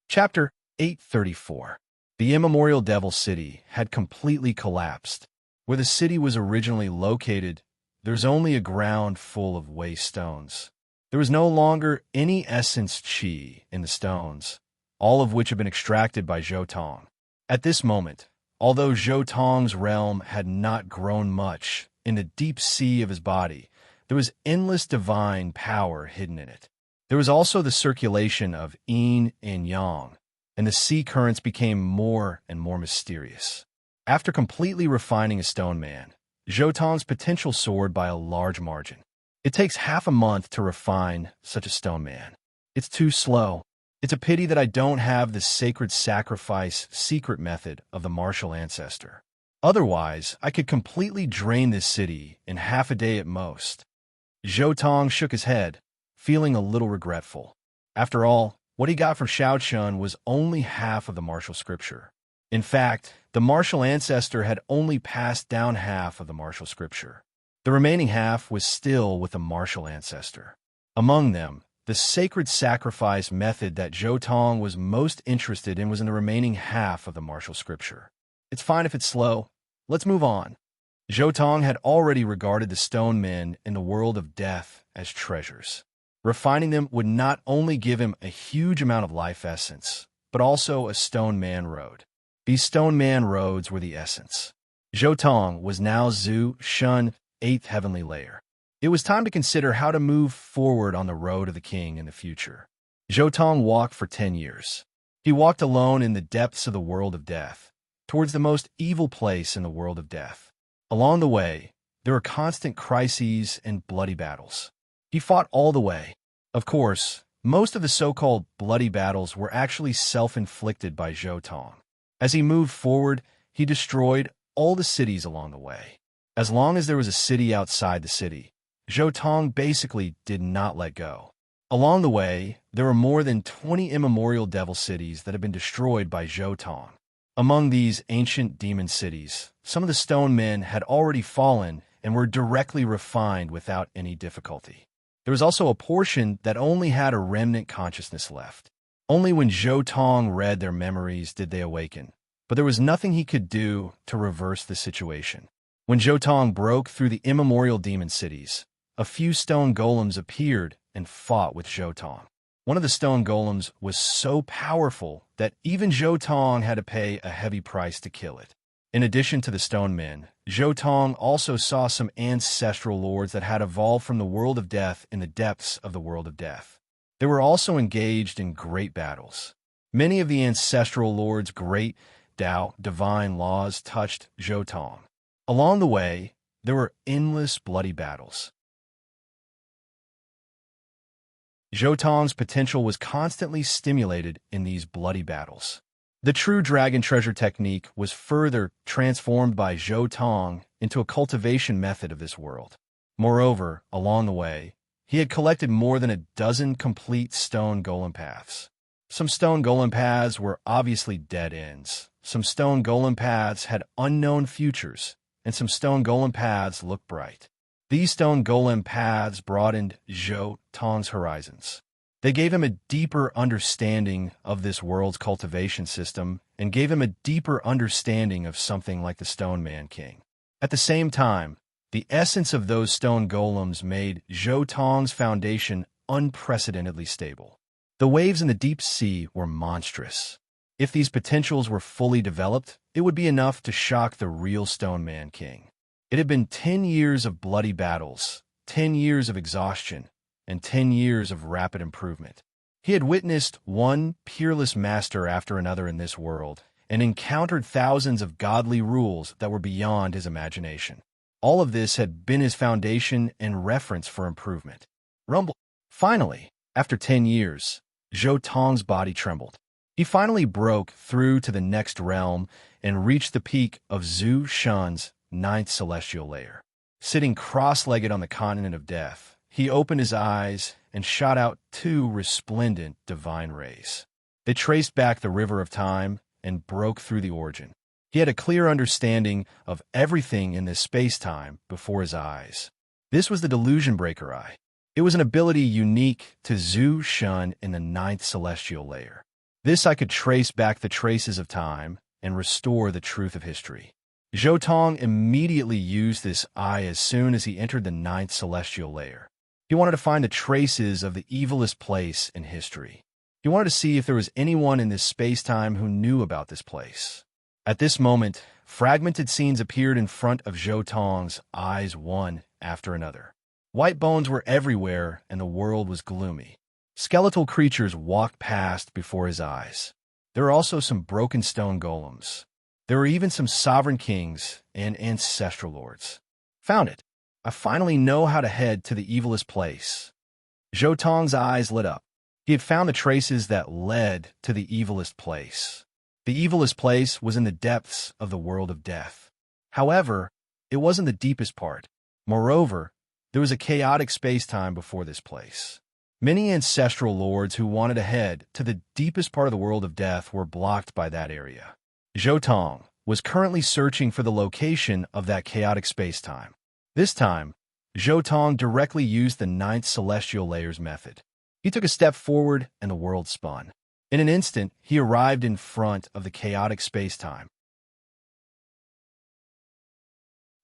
Chapter 834. The immemorial devil city had completely collapsed. Where the city was originally located, there's only a ground full of waste stones. There was no longer any essence chi in the stones, all of which had been extracted by Jotong. At this moment, although Jotong's realm had not grown much in the deep sea of his body, there was endless divine power hidden in it. There was also the circulation of yin and yang, and the sea currents became more and more mysterious. After completely refining a stone man, Jotong's potential soared by a large margin. It takes half a month to refine such a stone man. It's too slow. It's a pity that I don't have the sacred sacrifice secret method of the martial ancestor. Otherwise, I could completely drain this city in half a day at most. Jotong shook his head, feeling a little regretful. After all, what he got from Shao Chun was only half of the martial scripture. In fact, the martial ancestor had only passed down half of the martial scripture. The remaining half was still with the martial ancestor. Among them, the sacred sacrifice method that Jotong was most interested in was in the remaining half of the martial scripture. It's fine if it's slow. Let's move on. Jotong had already regarded the stone men in the world of death as treasures. Refining them would not only give him a huge amount of life essence, but also a stone man road. These stone man roads were the essence. Jotong was now Zhu Shun, 8th heavenly layer. It was time to consider how to move forward on the road of the king in the future. Jotong walked for 10 years. He walked alone in the depths of the world of death, towards the most evil place in the world of death. Along the way, there were constant crises and bloody battles. He fought all the way. Of course, most of the so-called bloody battles were actually self-inflicted by Jotong. As he moved forward, he destroyed all the cities along the way. As long as there was a city outside the city, Jotong basically did not let go. Along the way, there were more than 20 immemorial devil cities that had been destroyed by Jotong. Among these ancient demon cities, some of the stone men had already fallen and were directly refined without any difficulty. There was also a portion that only had a remnant consciousness left. Only when Jotong read their memories did they awaken, but there was nothing he could do to reverse the situation. When Jotong broke through the immemorial demon cities, a few stone golems appeared and fought with Jotong. One of the stone golems was so powerful that even Jotong had to pay a heavy price to kill it. In addition to the stone men, Jotong also saw some ancestral lords that had evolved from the world of death in the depths of the world of death. They were also engaged in great battles. Many of the ancestral lords' great Tao divine laws touched Jotong. Along the way, there were endless bloody battles. Jotong's potential was constantly stimulated in these bloody battles. The true dragon treasure technique was further transformed by Jotong into a cultivation method of this world. Moreover, along the way, he had collected more than a dozen complete stone golem paths. Some stone golem paths were obviously dead ends. Some stone golem paths had unknown futures, and some stone golem paths looked bright. These stone golem paths broadened Jotong's horizons. They gave him a deeper understanding of this world's cultivation system and gave him a deeper understanding of something like the Stone Man King. At the same time, the essence of those stone golems made Zhou Tong's foundation unprecedentedly stable. The waves in the deep sea were monstrous. If these potentials were fully developed, it would be enough to shock the real Stone Man King. It had been 10 years of bloody battles, 10 years of exhaustion, and 10 years of rapid improvement. He had witnessed one peerless master after another in this world and encountered thousands of godly rules that were beyond his imagination. All of this had been his foundation and reference for improvement. Rumble. Finally, after 10 years, Zhou Tong's body trembled. He finally broke through to the next realm and reached the peak of Zhu Shun's 9th celestial layer. Sitting cross-legged on the continent of death, he opened his eyes and shot out 2 resplendent divine rays. They traced back the river of time and broke through the origin. He had a clear understanding of everything in this space-time before his eyes. This was the Delusion Breaker Eye. It was an ability unique to Zhu Shun in the 9th celestial layer. This eye could trace back the traces of time and restore the truth of history. Zhou Tong immediately used this eye as soon as he entered the 9th celestial layer. He wanted to find the traces of the evilest place in history. He wanted to see if there was anyone in this space-time who knew about this place. At this moment, fragmented scenes appeared in front of Zhou Tong's eyes one after another. White bones were everywhere, and the world was gloomy. Skeletal creatures walked past before his eyes. There were also some broken stone golems. There were even some sovereign kings and ancestral lords. Found it. I finally know how to head to the evilest place. Zhou Tong's eyes lit up. He had found the traces that led to the evilest place. The evilest place was in the depths of the world of death. However, it wasn't the deepest part. Moreover, there was a chaotic space-time before this place. Many ancestral lords who wanted to head to the deepest part of the world of death were blocked by that area. Zhou Tong was currently searching for the location of that chaotic space-time. This time, Zhou Tong directly used the 9th celestial layers method. He took a step forward and the world spun. In an instant, he arrived in front of the chaotic space-time.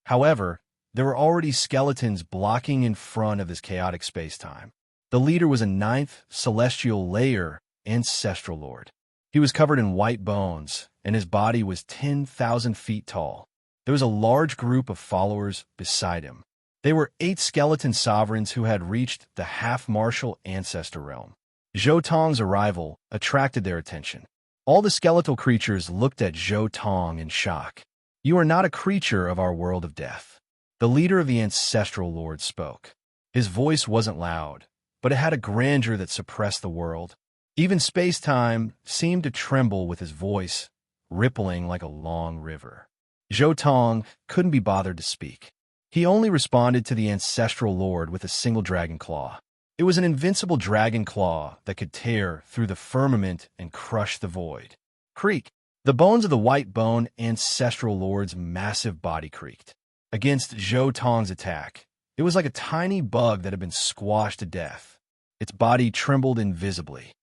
However, there were already skeletons blocking in front of this chaotic space-time. The leader was a 9th celestial layer ancestral lord. He was covered in white bones, and his body was 10,000 feet tall. There was a large group of followers beside him. They were 8 skeleton sovereigns who had reached the half-martial ancestor realm. Zhou Tong's arrival attracted their attention. All the skeletal creatures looked at Zhou Tong in shock. "You are not a creature of our world of death." The leader of the ancestral lords spoke. His voice wasn't loud, but it had a grandeur that suppressed the world. Even space-time seemed to tremble with his voice, rippling like a long river. Zhou Tong couldn't be bothered to speak. He only responded to the ancestral lord with a single dragon claw. It was an invincible dragon claw that could tear through the firmament and crush the void. Creak! The bones of the white bone ancestral lord's massive body creaked. Against Zhou Tong's attack, it was like a tiny bug that had been squashed to death. Its body trembled invisibly.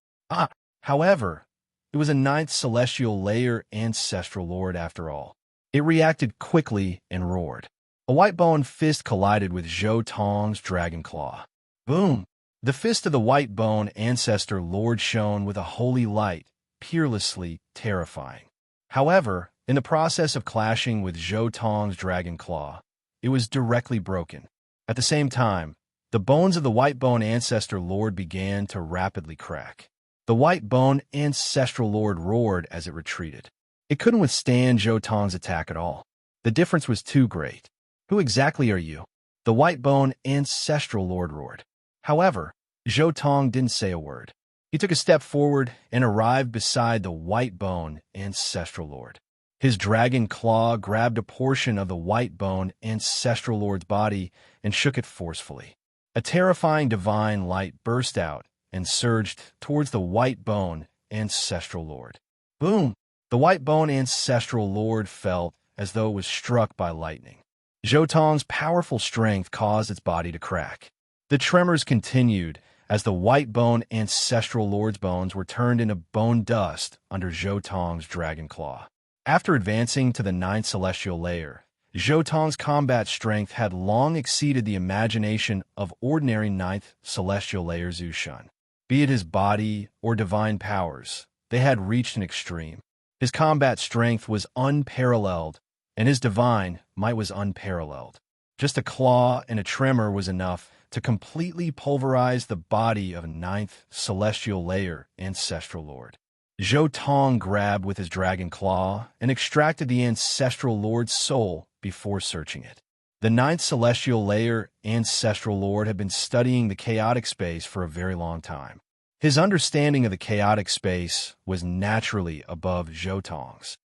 However, it was a 9th celestial layer ancestral lord after all. It reacted quickly and roared. A white bone fist collided with Zhou Tong's dragon claw. Boom! The fist of the white bone ancestor lord shone with a holy light, peerlessly terrifying. However, in the process of clashing with Zhou Tong's dragon claw, it was directly broken. At the same time, the bones of the white bone ancestor lord began to rapidly crack. The white bone ancestral lord roared as it retreated. It couldn't withstand Zhou Tong's attack at all. The difference was too great. "Who exactly are you?" the white bone ancestral lord roared. However, Zhou Tong didn't say a word. He took a step forward and arrived beside the white bone ancestral lord. His dragon claw grabbed a portion of the white bone ancestral lord's body and shook it forcefully. A terrifying divine light burst out and surged towards the white bone ancestral lord. Boom! The white bone ancestral lord felt as though it was struck by lightning. Zhou Tong's powerful strength caused its body to crack. The tremors continued as the white bone ancestral lord's bones were turned into bone dust under Zhou dragon claw. After advancing to the ninth celestial layer, Zhou combat strength had long exceeded the imagination of ordinary ninth celestial layer Zhu. Be it his body or divine powers, they had reached an extreme. His combat strength was unparalleled, and his divine might was unparalleled. Just a claw and a tremor was enough to completely pulverize the body of a ninth celestial layer ancestral lord. Zhou grabbed with his dragon claw and extracted the ancestral lord's soul before searching it. The ninth celestial layer ancestral lord had been studying the chaotic space for a very long time. His understanding of the chaotic space was naturally above Zhou.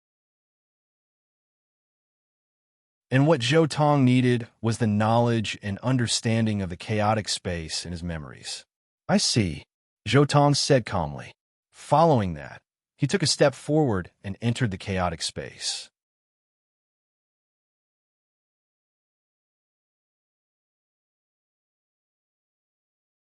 And what Zhou needed was the knowledge and understanding of the chaotic space in his memories. "I see," Zhou said calmly. Following that, he took a step forward and entered the chaotic space.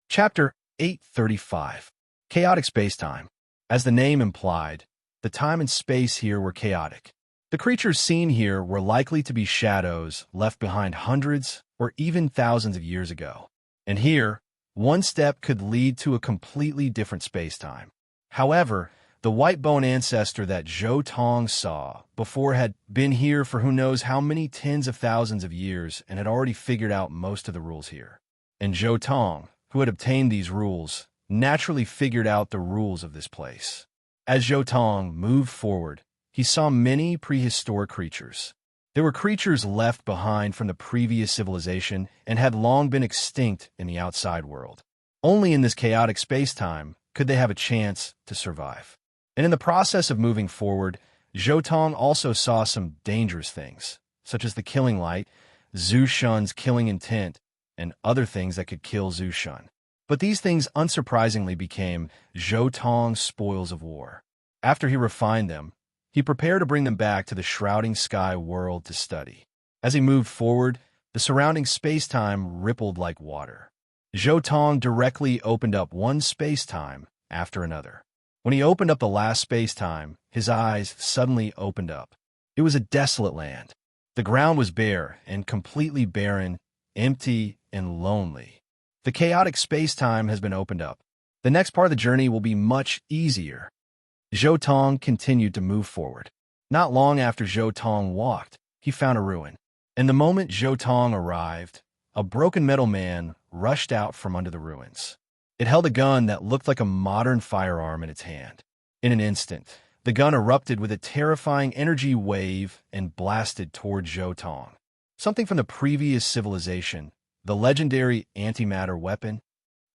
Chapter 835. Chaotic Spacetime. As the name implied, the time and space here were chaotic. The creatures seen here were likely to be shadows left behind hundreds or even thousands of years ago. And here, one step could lead to a completely different spacetime. However, the white bone ancestor that Zhou saw before had been here for who knows how many tens of thousands of years and had already figured out most of the rules here. And Zhou, who had obtained these rules, naturally figured out the rules of this place. As Zhou moved forward, he saw many prehistoric creatures. They were creatures left behind from the previous civilization and had long been extinct in the outside world. Only in this chaotic space-time could they have a chance to survive. And in the process of moving forward, Zhou also saw some dangerous things, such as the killing light, Zhu killing intent, and other things that could kill Zhu. But these things unsurprisingly became Zhou spoils of war. After he refined them, he prepared to bring them back to the shrouding sky world to study. As he moved forward, the surrounding space-time rippled like water. Zhou directly opened up one space-time after another. When he opened up the last space-time, his eyes suddenly opened up. It was a desolate land. The ground was bare and completely barren, empty and lonely. The chaotic space-time has been opened up. The next part of the journey will be much easier. Zhou continued to move forward. Not long after Zhou walked, he found a ruin. And the moment Zhou arrived, a broken metal man rushed out from under the ruins. It held a gun that looked like a modern firearm in its hand. In an instant, the gun erupted with a terrifying energy wave and blasted toward Zhou. Something from the previous civilization, the legendary antimatter weapon.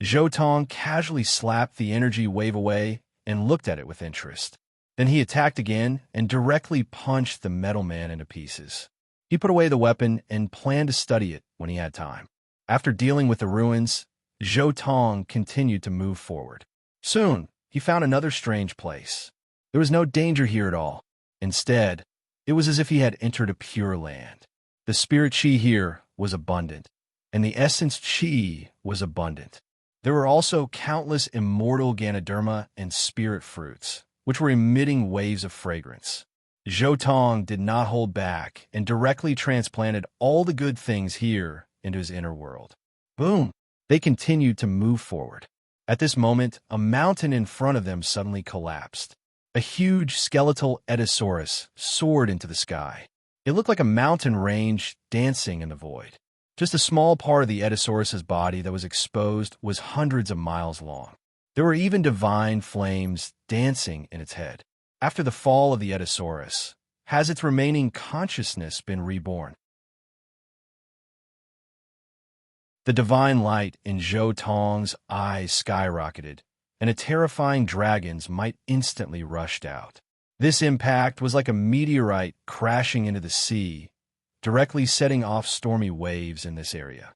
Zhou casually slapped the energy wave away and looked at it with interest. Then he attacked again and directly punched the metal man into pieces. He put away the weapon and planned to study it when he had time. After dealing with the ruins, Zhou continued to move forward. Soon, he found another strange place. There was no danger here at all. Instead, it was as if he had entered a pure land. The spirit chi here was abundant, and the essence chi was abundant. There were also countless immortal Ganoderma and spirit fruits, which were emitting waves of fragrance. Zhou did not hold back and directly transplanted all the good things here into his inner world. Boom! They continued to move forward. At this moment, a mountain in front of them suddenly collapsed. A huge skeletal Eddosaurus soared into the sky. It looked like a mountain range dancing in the void. Just a small part of the Eddosaurus's body that was exposed was hundreds of miles long. There were even divine flames dancing in its head. After the fall of the Eddosaurus, has its remaining consciousness been reborn? The divine light in Zhou eyes skyrocketed, and a terrifying dragon's might instantly rushed out. This impact was like a meteorite crashing into the sea, directly setting off stormy waves in this area.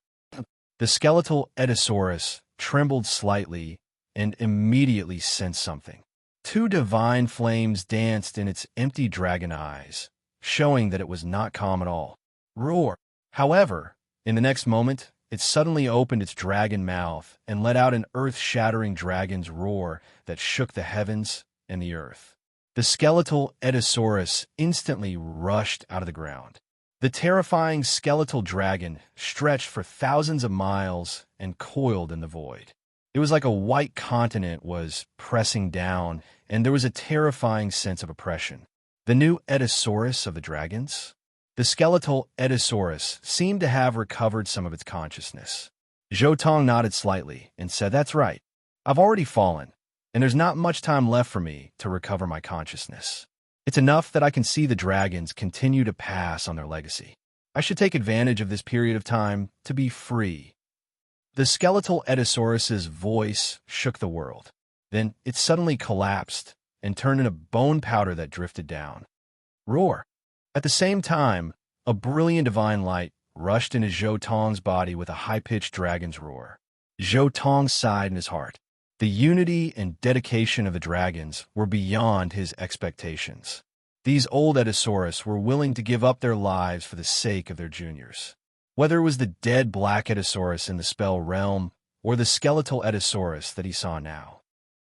The skeletal Eddosaurus trembled slightly and immediately sensed something. Two divine flames danced in its empty dragon eyes, showing that it was not calm at all. Roar! However, in the next moment, it suddenly opened its dragon mouth and let out an earth-shattering dragon's roar that shook the heavens and the earth. The skeletal Ediosaurus instantly rushed out of the ground. The terrifying skeletal dragon stretched for thousands of miles and coiled in the void. It was like a white continent was pressing down, and there was a terrifying sense of oppression. The new Ediosaurus of the dragons? The skeletal Ediosaurus seemed to have recovered some of its consciousness. Zhou Tong nodded slightly and said, "That's right. I've already fallen, and there's not much time left for me to recover my consciousness. It's enough that I can see the dragons continue to pass on their legacy. I should take advantage of this period of time to be free." The skeletal Ediosaurus's voice shook the world. Then it suddenly collapsed and turned into bone powder that drifted down. Roar! At the same time, a brilliant divine light rushed into Zhou Tong's body with a high-pitched dragon's roar. Zhou Tong sighed in his heart. The unity and dedication of the dragons were beyond his expectations. These old Ediosaurus were willing to give up their lives for the sake of their juniors. Whether it was the dead black Ediosaurus in the spell realm or the skeletal Ediosaurus that he saw now.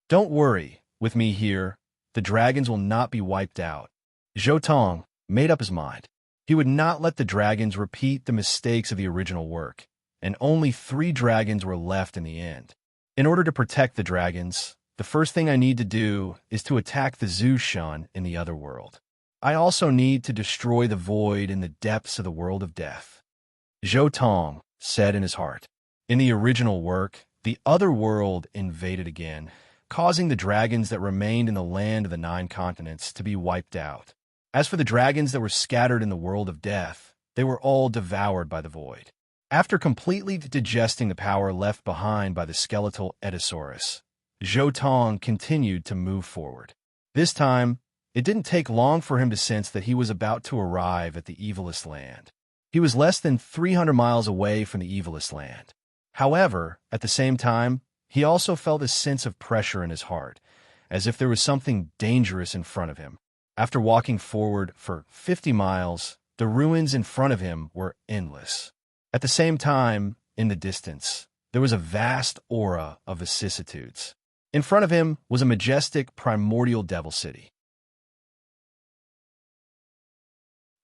"Don't worry, with me here, the dragons will not be wiped out." Zhou Tong made up his mind. He would not let the dragons repeat the mistakes of the original work, and only 3 dragons were left in the end. In order to protect the dragons, the first thing I need to do is to attack the Zushan in the other world. I also need to destroy the void in the depths of the world of death. Zhou Tong said in his heart. In the original work, the other world invaded again, causing the dragons that remained in the land of the 9 continents to be wiped out. As for the dragons that were scattered in the world of death, they were all devoured by the void. After completely digesting the power left behind by the skeletal Ediosaurus, Zhou Tong continued to move forward. This time, it didn't take long for him to sense that he was about to arrive at the evilest land. He was less than 300 miles away from the evilest land. However, at the same time, he also felt a sense of pressure in his heart, as if there was something dangerous in front of him. After walking forward for 50 miles, the ruins in front of him were endless. At the same time, in the distance, there was a vast aura of vicissitudes. In front of him was a majestic primordial devil city.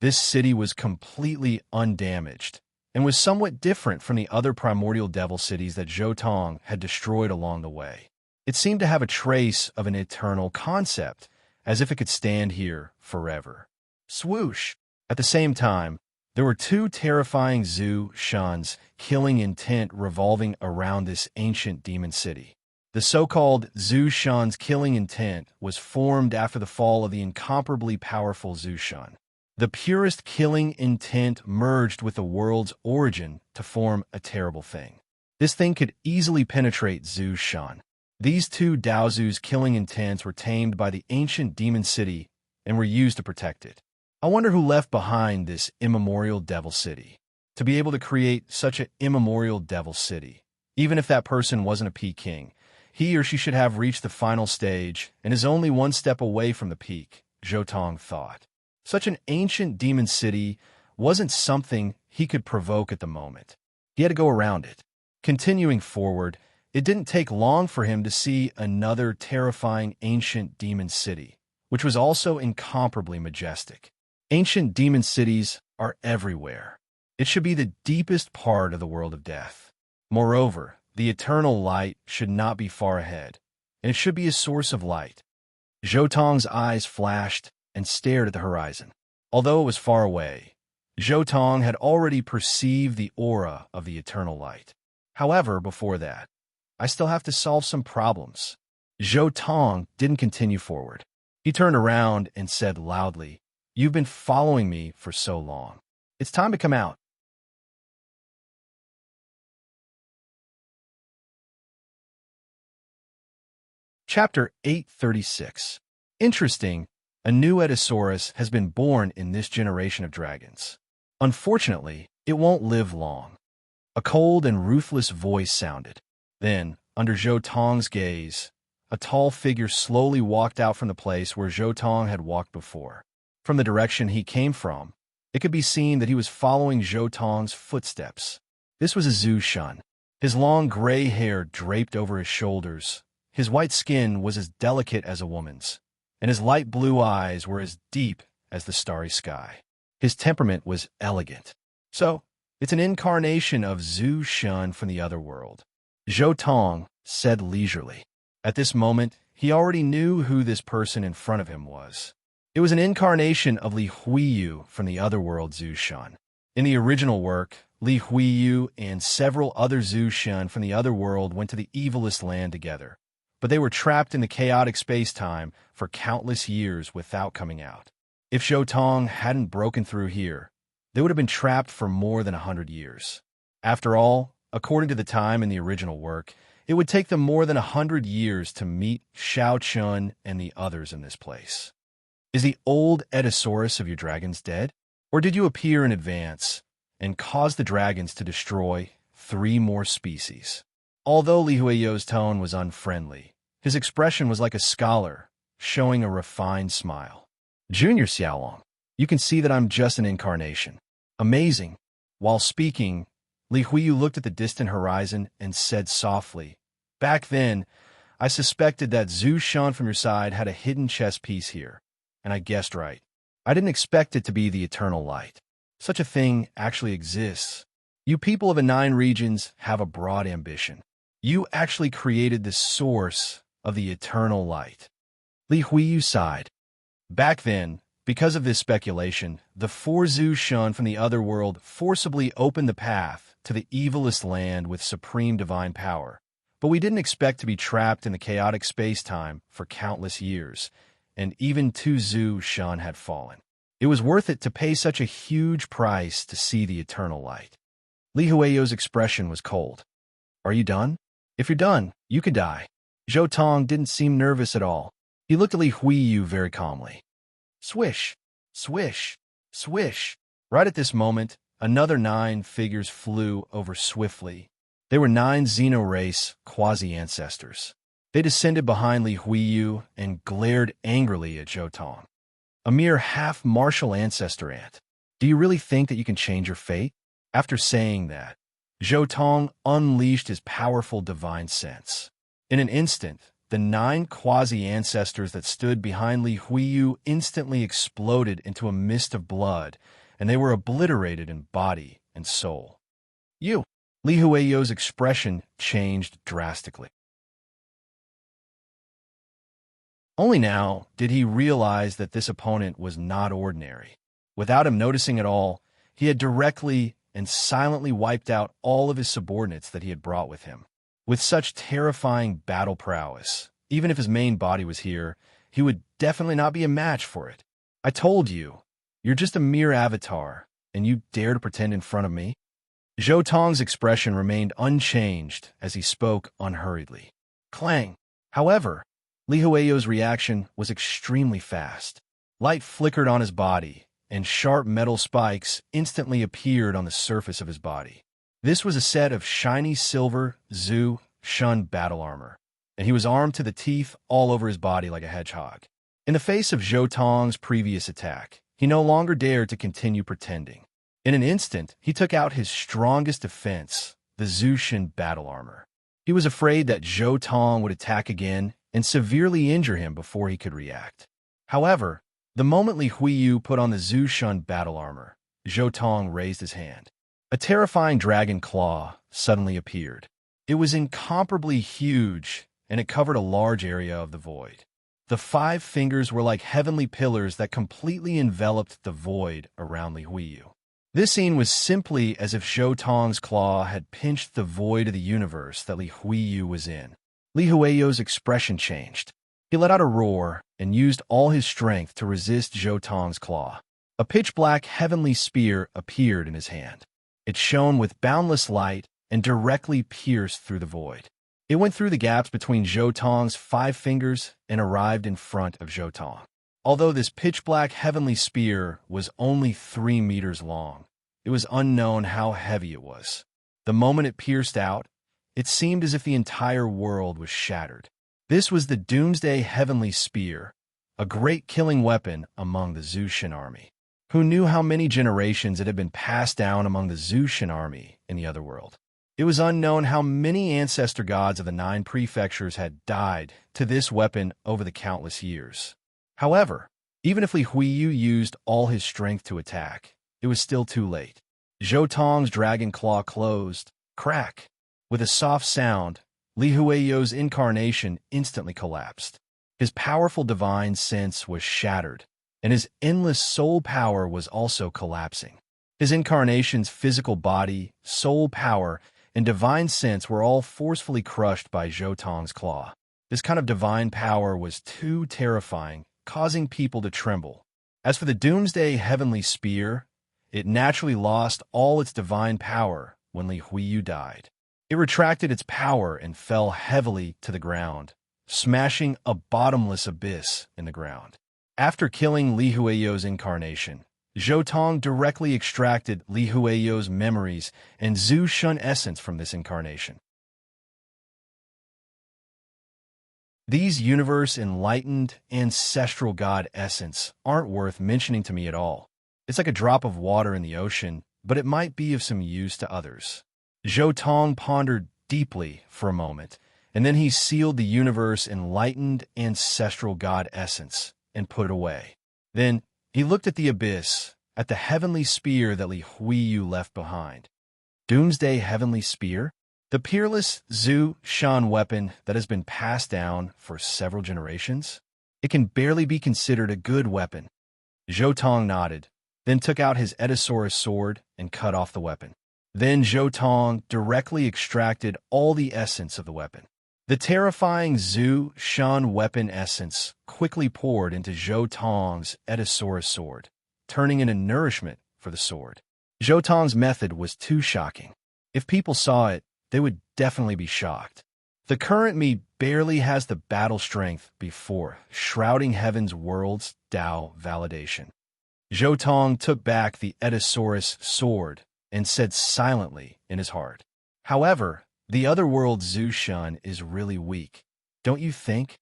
This city was completely undamaged and was somewhat different from the other primordial devil cities that Zhou Tong had destroyed along the way. It seemed to have a trace of an eternal concept, as if it could stand here forever. Swoosh! At the same time, there were 2 terrifying Zushans killing intent revolving around this ancient demon city. The so-called Zushan's killing intent was formed after the fall of the incomparably powerful Zushan. The purest killing intent merged with the world's origin to form a terrible thing. This thing could easily penetrate Zushan. These 2 Daozu's killing intents were tamed by the ancient demon city and were used to protect it. I wonder who left behind this immemorial devil city. To be able to create such an immemorial devil city, even if that person wasn't a peak king, he or she should have reached the final stage and is only 1 step away from the peak, Zhou Tong thought. Such an ancient demon city wasn't something he could provoke at the moment. He had to go around it. Continuing forward, it didn't take long for him to see another terrifying ancient demon city, which was also incomparably majestic. Ancient demon cities are everywhere. It should be the deepest part of the world of death. Moreover, the eternal light should not be far ahead, and it should be a source of light. Zhou Tong's eyes flashed and stared at the horizon. Although it was far away, Zhou Tong had already perceived the aura of the eternal light. However, before that, I still have to solve some problems. Zhou Tong didn't continue forward. He turned around and said loudly, "You've been following me for so long. It's time to come out." Chapter 836. Interesting. A new Ediosaurus has been born in this generation of dragons. Unfortunately, it won't live long. A cold and ruthless voice sounded. Then, under Zhou Tong's gaze, a tall figure slowly walked out from the place where Zhou Tong had walked before. From the direction he came from, it could be seen that he was following Zhou Tong's footsteps. This was a Zhu Shun. His long gray hair draped over his shoulders. His white skin was as delicate as a woman's, and his light blue eyes were as deep as the starry sky. His temperament was elegant. So, it's an incarnation of Zhu Shun from the other world, Zhou Tong said leisurely. At this moment, he already knew who this person in front of him was. It was an incarnation of Li Huiyu from the other world Zhu Shun. In the original work, Li Huiyu and several other Zhu Shun from the other world went to the evilest land together, but they were trapped in the chaotic space-time for countless years without coming out. If Zhou Tong hadn't broken through here, they would have been trapped for more than 100 years. After all, according to the time in the original work, it would take them more than 100 years to meet Xiao Chun and the others in this place. Is the old Edisaurus of your dragons dead? Or did you appear in advance and cause the dragons to destroy 3 more species? Although Li Huiyu's tone was unfriendly, his expression was like a scholar, showing a refined smile. Junior Xiaolong, you can see that I'm just an incarnation. Amazing. While speaking, Li Huiyu looked at the distant horizon and said softly, "Back then, I suspected that Zhu Shun from your side had a hidden chess piece here, and I guessed right. I didn't expect it to be the eternal light. Such a thing actually exists. You people of the 9 regions have a broad ambition. You actually created the source of the eternal light." Li Huiyu sighed. Back then, because of this speculation, the 4 Zhu Shun from the other world forcibly opened the path to the evilest land with supreme divine power. But we didn't expect to be trapped in the chaotic space-time for countless years, and even 2 Zhu Shun had fallen. It was worth it to pay such a huge price to see the eternal light. Li Huiyu's expression was cold. Are you done? If you're done, you can die. Zhou Tong didn't seem nervous at all. He looked at Li Huiyu very calmly. Swish, swish, swish. Right at this moment, another 9 figures flew over swiftly. They were 9 Xeno-race quasi-ancestors. They descended behind Li Huiyu and glared angrily at Zhou Tong. A mere half-martial ancestor ant. Do you really think that you can change your fate? After saying that, Zhou Tong unleashed his powerful divine sense. In an instant, the 9 quasi-ancestors that stood behind Li Huiyu instantly exploded into a mist of blood, and they were obliterated in body and soul. You! Li Huiyu's expression changed drastically. Only now did he realize that this opponent was not ordinary. Without him noticing at all, he had directly and silently wiped out all of his subordinates that he had brought with him. With such terrifying battle prowess, even if his main body was here, he would definitely not be a match for it. I told you, you're just a mere avatar, and you dare to pretend in front of me? Zhou Tong's expression remained unchanged as he spoke unhurriedly. Clang! However, Li Huiyu's reaction was extremely fast. Light flickered on his body, and sharp metal spikes instantly appeared on the surface of his body. This was a set of shiny silver Zhu Shun battle armor, and he was armed to the teeth all over his body like a hedgehog. In the face of Zhou Tong's previous attack, he no longer dared to continue pretending. In an instant, he took out his strongest defense, the Zhu Shun battle armor. He was afraid that Zhou Tong would attack again and severely injure him before he could react. However, the moment Li Huiyu put on the Zhu Shun battle armor, Zhou Tong raised his hand. A terrifying dragon claw suddenly appeared. It was incomparably huge, and it covered a large area of the void. The 5 fingers were like heavenly pillars that completely enveloped the void around Li Huiyu. This scene was simply as if Zhou Tong's claw had pinched the void of the universe that Li Huiyu was in. Li Huiyu's expression changed. He let out a roar and used all his strength to resist Zhou Tong's claw. A pitch-black heavenly spear appeared in his hand. It shone with boundless light and directly pierced through the void. It went through the gaps between Zhou Tong's 5 fingers and arrived in front of Zhou Tong. Although this pitch-black heavenly spear was only 3 meters long, it was unknown how heavy it was. The moment it pierced out, it seemed as if the entire world was shattered. This was the Doomsday Heavenly Spear, a great killing weapon among the Zhu Shun army. Who knew how many generations it had been passed down among the Zushan army in the other world? It was unknown how many ancestor gods of the 9 prefectures had died to this weapon over the countless years. However, even if Li Huiyu used all his strength to attack, it was still too late. Zhou Tong's dragon claw closed. Crack! With a soft sound, Li Huiyu's incarnation instantly collapsed. His powerful divine sense was shattered, and his endless soul power was also collapsing. His incarnation's physical body, soul power, and divine sense were all forcefully crushed by Zhou Tong's claw. This kind of divine power was too terrifying, causing people to tremble. As for the Doomsday Heavenly Spear, it naturally lost all its divine power when Li Huiyu died. It retracted its power and fell heavily to the ground, smashing a bottomless abyss in the ground. After killing Li Huiyu's incarnation, Zhou Tong directly extracted Li Huiyu's memories and Zhu Shun essence from this incarnation. These universe-enlightened, ancestral god essence aren't worth mentioning to me at all. It's like a drop of water in the ocean, but it might be of some use to others. Zhou Tong pondered deeply for a moment, and then he sealed the universe-enlightened, ancestral god essence and put it away. Then he looked at the abyss, at the heavenly spear that Li Huiyu left behind. Doomsday Heavenly Spear? The peerless Zhu Shan weapon that has been passed down for several generations? It can barely be considered a good weapon. Zhou Tong nodded, then took out his Edisaurus sword and cut off the weapon. Then Zhou Tong directly extracted all the essence of the weapon. The terrifying Zhu Shan weapon essence quickly poured into Zhou Tong's Edisaurus sword, turning into nourishment for the sword. Zhou Tong's method was too shocking. If people saw it, they would definitely be shocked. The current me barely has the battle strength before shrouding heaven's world's Tao validation. Zhou Tong took back the Edisaurus sword and said silently in his heart, "However, the other world's Zhu Shun is really weak. Don't you think?"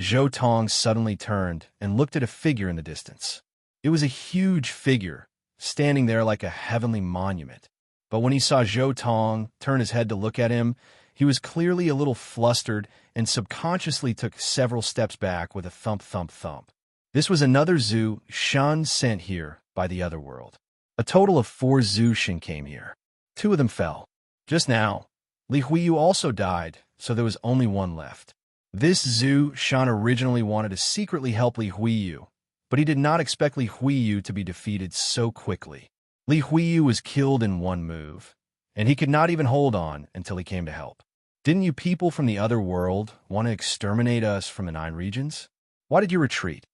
Zhou Tong suddenly turned and looked at a figure in the distance. It was a huge figure, standing there like a heavenly monument. But when he saw Zhou Tong turn his head to look at him, he was clearly a little flustered and subconsciously took several steps back with a thump, thump, thump. This was another Zhu Shan sent here by the other world. A total of 4 Zhu Shan came here. 2 of them fell. Just now, Li Huiyu also died, so there was only 1 left. This Zhu Shan originally wanted to secretly help Li Huiyu, but he did not expect Li Huiyu to be defeated so quickly. Li Huiyu was killed in 1 move, and he could not even hold on until he came to help. Didn't you people from the other world want to exterminate us from the 9 regions? Why did you retreat?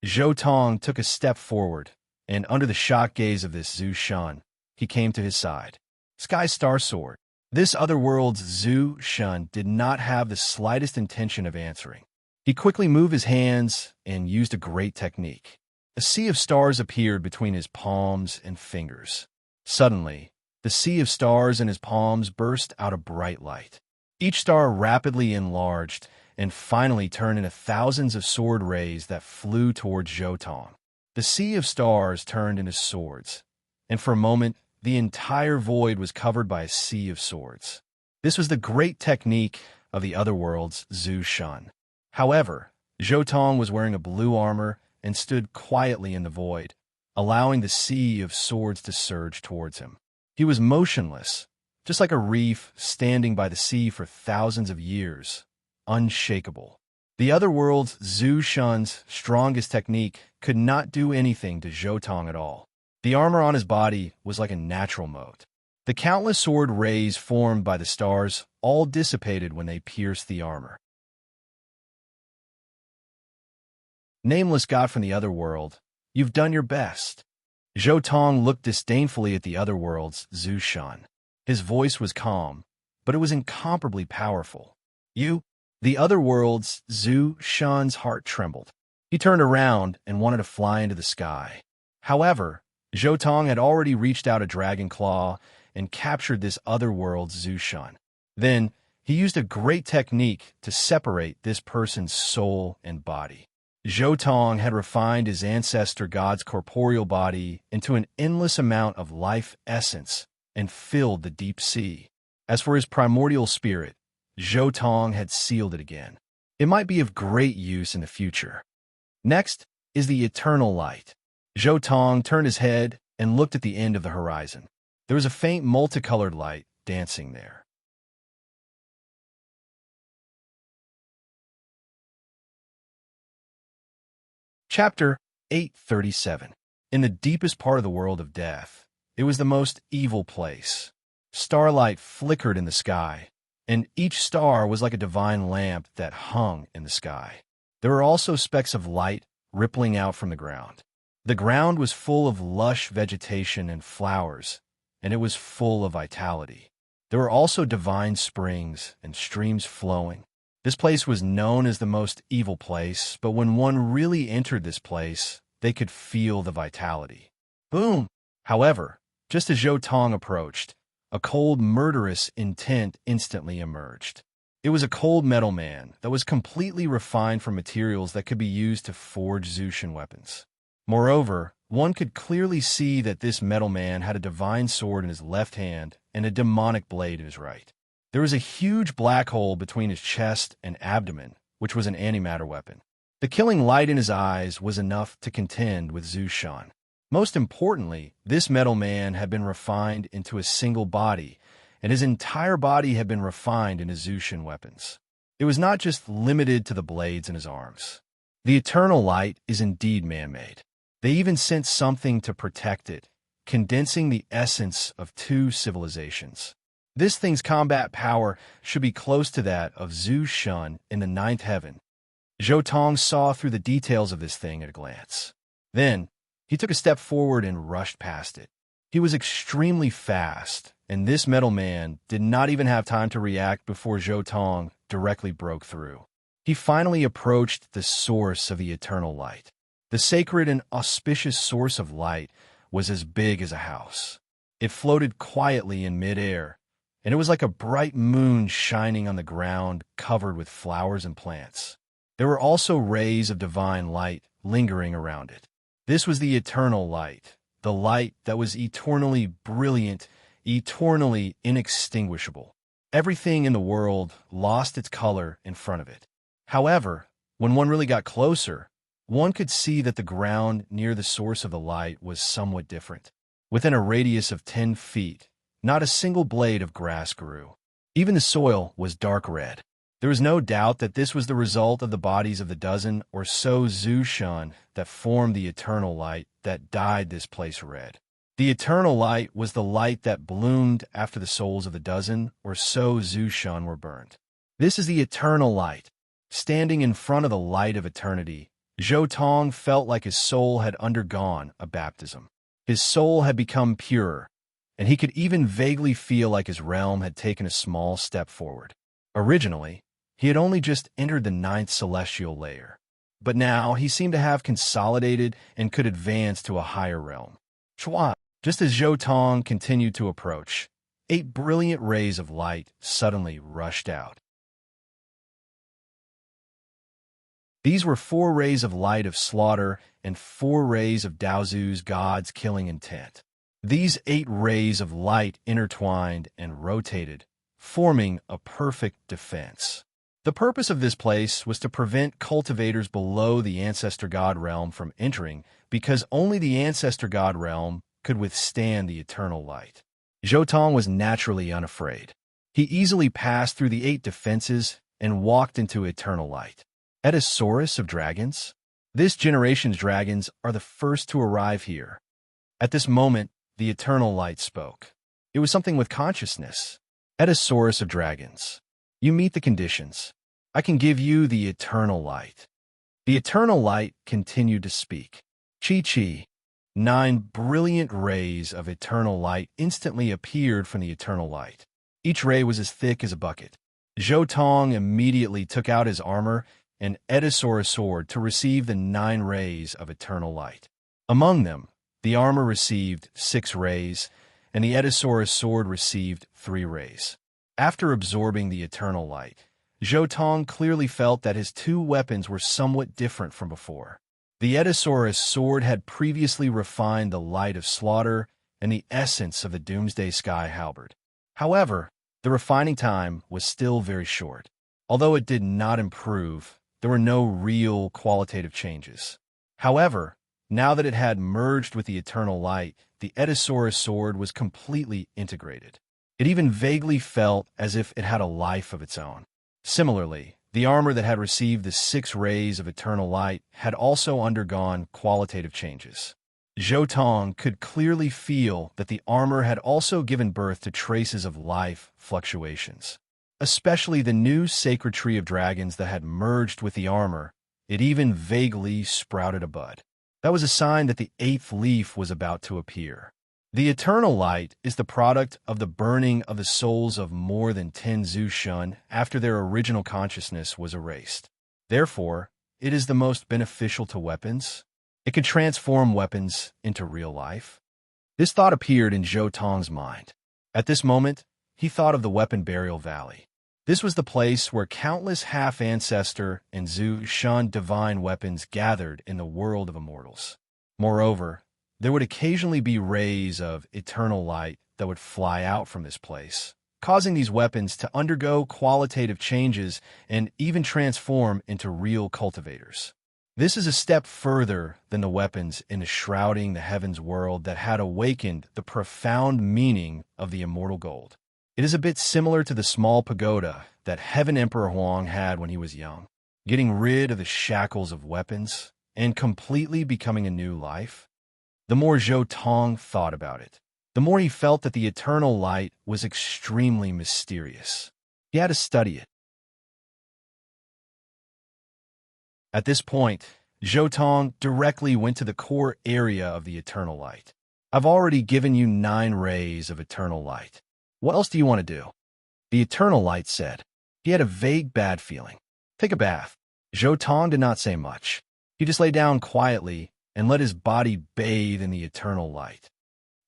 Zhou Tong took a step forward, and under the shocked gaze of this Zhu Shan, he came to his side. Sky Star Sword. This other world's Zhu Shan did not have the slightest intention of answering. He quickly moved his hands and used a great technique. A sea of stars appeared between his palms and fingers. Suddenly, the sea of stars in his palms burst out a bright light. Each star rapidly enlarged and finally turned into thousands of sword rays that flew towards Zhou Tong. The sea of stars turned into swords, and for a moment, the entire void was covered by a sea of swords. This was the great technique of the other world's Zhu Shan. However, Zhou Tong was wearing a blue armor and stood quietly in the void, allowing the sea of swords to surge towards him. He was motionless, just like a reef standing by the sea for thousands of years, unshakable. The other world's Zhu Shan's strongest technique could not do anything to Zhou Tong at all. The armor on his body was like a natural moat. The countless sword rays formed by the stars all dissipated when they pierced the armor. Nameless god from the other world, you've done your best. Zhou Tong looked disdainfully at the other world's Zhu Shan. His voice was calm, but it was incomparably powerful. You? The other world's Zhu Shan's heart trembled. He turned around and wanted to fly into the sky. However, Zhou Tong had already reached out a dragon claw and captured this other world's Zhu Shan. Then, he used a great technique to separate this person's soul and body. Zhou Tong had refined his ancestor god's corporeal body into an endless amount of life essence and filled the deep sea. As for his primordial spirit, Zhou Tong had sealed it again. It might be of great use in the future. Next is the eternal light. Zhou Tong turned his head and looked at the end of the horizon. There was a faint multicolored light dancing there. Chapter 837. In the deepest part of the world of death, it was the most evil place. Starlight flickered in the sky, and each star was like a divine lamp that hung in the sky. There were also specks of light rippling out from the ground. The ground was full of lush vegetation and flowers, and it was full of vitality. There were also divine springs and streams flowing. This place was known as the most evil place, but when one really entered this place, they could feel the vitality. Boom! However, just as Zhou Tong approached, a cold, murderous intent instantly emerged. It was a cold metal man that was completely refined from materials that could be used to forge Zushan weapons. Moreover, one could clearly see that this metal man had a divine sword in his left hand and a demonic blade in his right. There was a huge black hole between his chest and abdomen, which was an antimatter weapon. The killing light in his eyes was enough to contend with Zushan. Most importantly, this metal man had been refined into a single body, and his entire body had been refined into Zushan weapons. It was not just limited to the blades in his arms. The eternal light is indeed man-made. They even sent something to protect it, condensing the essence of two civilizations. This thing's combat power should be close to that of Zushan in the ninth heaven. Zhou Tong saw through the details of this thing at a glance. Then, he took a step forward and rushed past it. He was extremely fast, and this metal man did not even have time to react before Zhou Tong directly broke through. He finally approached the source of the eternal light. The sacred and auspicious source of light was as big as a house. It floated quietly in midair, and it was like a bright moon shining on the ground covered with flowers and plants. There were also rays of divine light lingering around it. This was the eternal light, the light that was eternally brilliant, eternally inextinguishable. Everything in the world lost its color in front of it. However, when one really got closer, one could see that the ground near the source of the light was somewhat different. Within a radius of 10 feet, not a single blade of grass grew. Even the soil was dark red. There was no doubt that this was the result of the bodies of the dozen or so Zushan that formed the eternal light that dyed this place red. The eternal light was the light that bloomed after the souls of the dozen or so Zushan were burned. This is the eternal light. Standing in front of the light of eternity, Zhou Tong felt like his soul had undergone a baptism. His soul had become pure, and he could even vaguely feel like his realm had taken a small step forward. Originally, he had only just entered the ninth celestial layer, but now he seemed to have consolidated and could advance to a higher realm. Chua! Just as Zhou Tong continued to approach, 8 brilliant rays of light suddenly rushed out. These were 4 rays of light of slaughter and 4 rays of Daozu's God's killing intent. These 8 rays of light intertwined and rotated, forming a perfect defense. The purpose of this place was to prevent cultivators below the Ancestor God realm from entering, because only the Ancestor God realm could withstand the eternal light. Zhou Tong was naturally unafraid. He easily passed through the 8 defenses and walked into eternal light. Edisaurus of dragons? This generation's dragons are the first to arrive here. At this moment, the eternal light spoke. It was something with consciousness. Edisaurus of dragons. You meet the conditions. I can give you the eternal light. The eternal light continued to speak. Chi-Chi. 9 brilliant rays of eternal light instantly appeared from the eternal light. Each ray was as thick as a bucket. Zhou Tong immediately took out his armor and Edisaurus sword to receive the 9 rays of eternal light. Among them, the armor received 6 rays, and the Edisaurus sword received 3 rays. After absorbing the eternal light, Zhou Tong clearly felt that his two weapons were somewhat different from before. The Edisaurus sword had previously refined the light of slaughter and the essence of the Doomsday Sky halberd. However, the refining time was still very short. Although it did not improve, there were no real qualitative changes. However, now that it had merged with the Eternal Light, the Edisaurus sword was completely integrated. It even vaguely felt as if it had a life of its own. Similarly, the armor that had received the 6 rays of Eternal Light had also undergone qualitative changes. Zhou Tong could clearly feel that the armor had also given birth to traces of life fluctuations. Especially the new sacred tree of dragons that had merged with the armor, it even vaguely sprouted a bud. That was a sign that the 8th leaf was about to appear. The Eternal Light is the product of the burning of the souls of more than 10 Zhu Shun after their original consciousness was erased. Therefore, it is the most beneficial to weapons. It can transform weapons into real life. This thought appeared in Zhou Tong's mind. At this moment, he thought of the Weapon Burial Valley. This was the place where countless half-ancestor and Zhu Shun divine weapons gathered in the world of immortals. Moreover, there would occasionally be rays of eternal light that would fly out from this place, causing these weapons to undergo qualitative changes and even transform into real cultivators. This is a step further than the weapons in the shrouding the heavens world that had awakened the profound meaning of the immortal gold. It is a bit similar to the small pagoda that Heaven Emperor Huang had when he was young, getting rid of the shackles of weapons and completely becoming a new life. The more Zhou Tong thought about it, the more he felt that the eternal light was extremely mysterious. He had to study it. At this point, Zhou Tong directly went to the core area of the eternal light. I've already given you 9 rays of eternal light. What else do you want to do? The eternal light said. He had a vague bad feeling. Take a bath. Zhou Tong did not say much. He just lay down quietly and let his body bathe in the eternal light.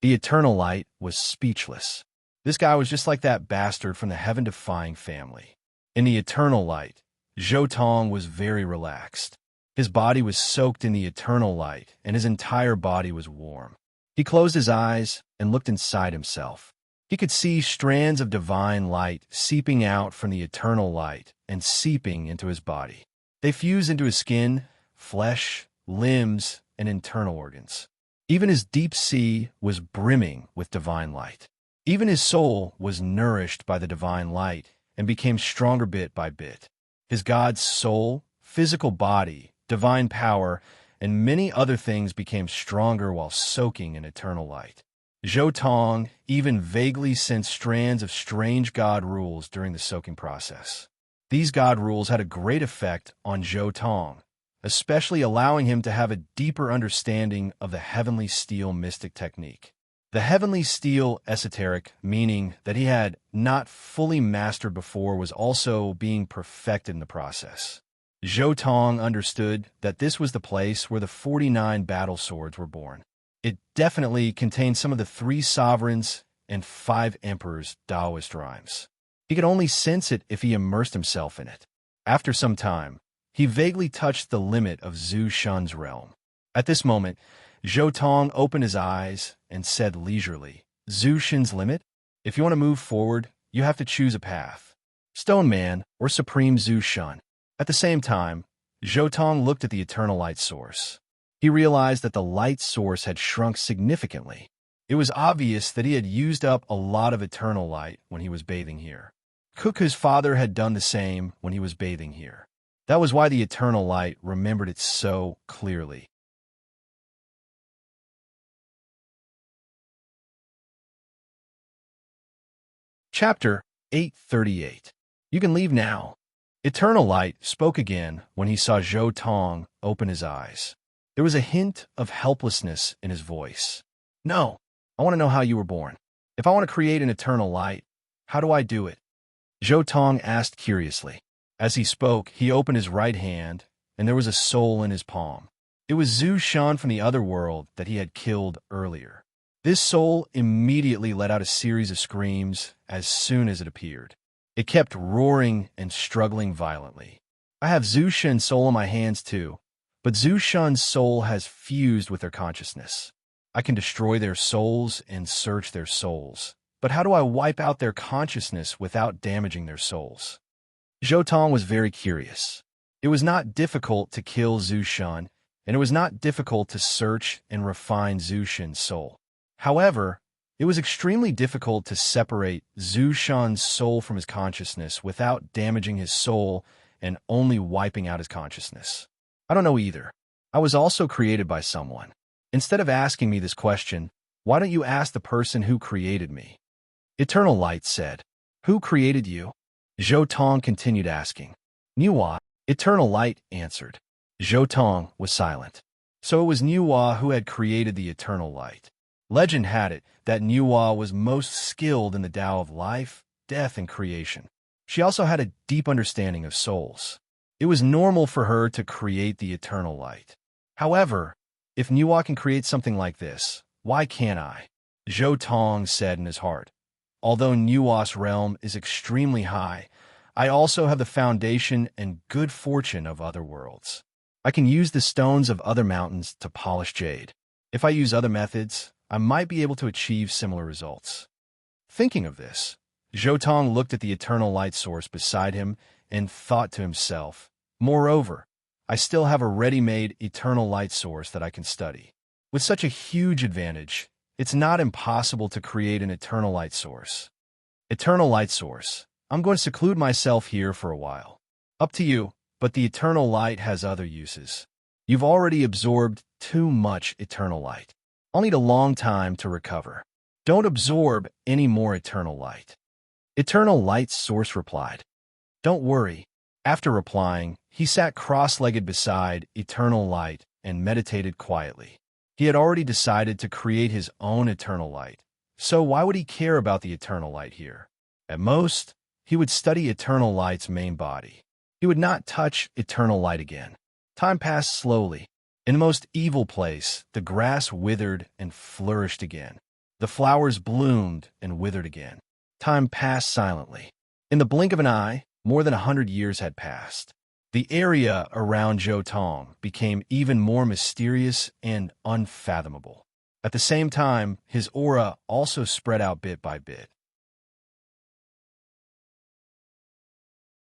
The eternal light was speechless. This guy was just like that bastard from the heaven-defying family. In the eternal light, Zhou Tong was very relaxed. His body was soaked in the eternal light, and his entire body was warm. He closed his eyes and looked inside himself. He could see strands of divine light seeping out from the eternal light and seeping into his body. They fused into his skin, flesh, limbs, and internal organs. Even his deep sea was brimming with divine light. Even his soul was nourished by the divine light and became stronger bit by bit. His God's soul, physical body, divine power, and many other things became stronger while soaking in eternal light. Zhou Tong even vaguely sensed strands of strange God rules during the soaking process. These God rules had a great effect on Zhou Tong, especially allowing him to have a deeper understanding of the heavenly steel mystic technique. The heavenly steel esoteric, meaning that he had not fully mastered before, was also being perfected in the process. Zhou Tong understood that this was the place where the 49 battle swords were born. It definitely contained some of the 3 sovereigns and 5 emperors' Taoist rhymes. He could only sense it if he immersed himself in it. After some time, he vaguely touched the limit of Zhu Shun's realm. At this moment, Zhou Tong opened his eyes and said leisurely, Zhu Shun's limit? If you want to move forward, you have to choose a path. Stone Man or Supreme Zhu Shun. At the same time, Zhou Tong looked at the eternal light source. He realized that the light source had shrunk significantly. It was obvious that he had used up a lot of eternal light when he was bathing here. Kuku's father had done the same when he was bathing here. That was why the eternal light remembered it so clearly. Chapter 838. You can leave now. Eternal Light spoke again when he saw Zhou Tong open his eyes. There was a hint of helplessness in his voice. No, I want to know how you were born. If I want to create an eternal light, how do I do it? Zhou Tong asked curiously. As he spoke, he opened his right hand, and there was a soul in his palm. It was Zhu Shan from the other world that he had killed earlier. This soul immediately let out a series of screams as soon as it appeared. It kept roaring and struggling violently. I have Zhu Shen's soul in my hands too, but Zhu Shen's soul has fused with their consciousness. I can destroy their souls and search their souls. But how do I wipe out their consciousness without damaging their souls? Zhou Tong was very curious. It was not difficult to kill Zhu Shen, and it was not difficult to search and refine Zhu Shen's soul. However, it was extremely difficult to separate Zhu Shen's soul from his consciousness without damaging his soul and only wiping out his consciousness. I don't know either. I was also created by someone. Instead of asking me this question, why don't you ask the person who created me? Eternal Light said. Who created you? Zhou Tong continued asking. Nuwa. Eternal Light answered. Zhou Tong was silent. So it was Nuwa who had created the Eternal Light. Legend had it that Nuwa was most skilled in the Tao of life, death, and creation. She also had a deep understanding of souls. It was normal for her to create the Eternal Light. However, if Nuwa can create something like this, why can't I? Zhou Tong said in his heart. Although Nuwa's realm is extremely high, I also have the foundation and good fortune of other worlds. I can use the stones of other mountains to polish jade. If I use other methods, I might be able to achieve similar results. Thinking of this, Zhou Tong looked at the eternal light source beside him and thought to himself, moreover, I still have a ready-made eternal light source that I can study. With such a huge advantage, it's not impossible to create an eternal light source. Eternal light source, I'm going to seclude myself here for a while. Up to you, but the eternal light has other uses. You've already absorbed too much eternal light. I'll need a long time to recover. Don't absorb any more eternal light. Eternal Light's source replied. Don't worry. After replying, he sat cross-legged beside Eternal Light and meditated quietly. He had already decided to create his own eternal light, so why would he care about the eternal light here? At most, he would study Eternal Light's main body. He would not touch eternal light again. Time passed slowly. In the most evil place, the grass withered and flourished again. The flowers bloomed and withered again. Time passed silently. In the blink of an eye, more than 100 years had passed. The area around Zhou Tong became even more mysterious and unfathomable. At the same time, his aura also spread out bit by bit.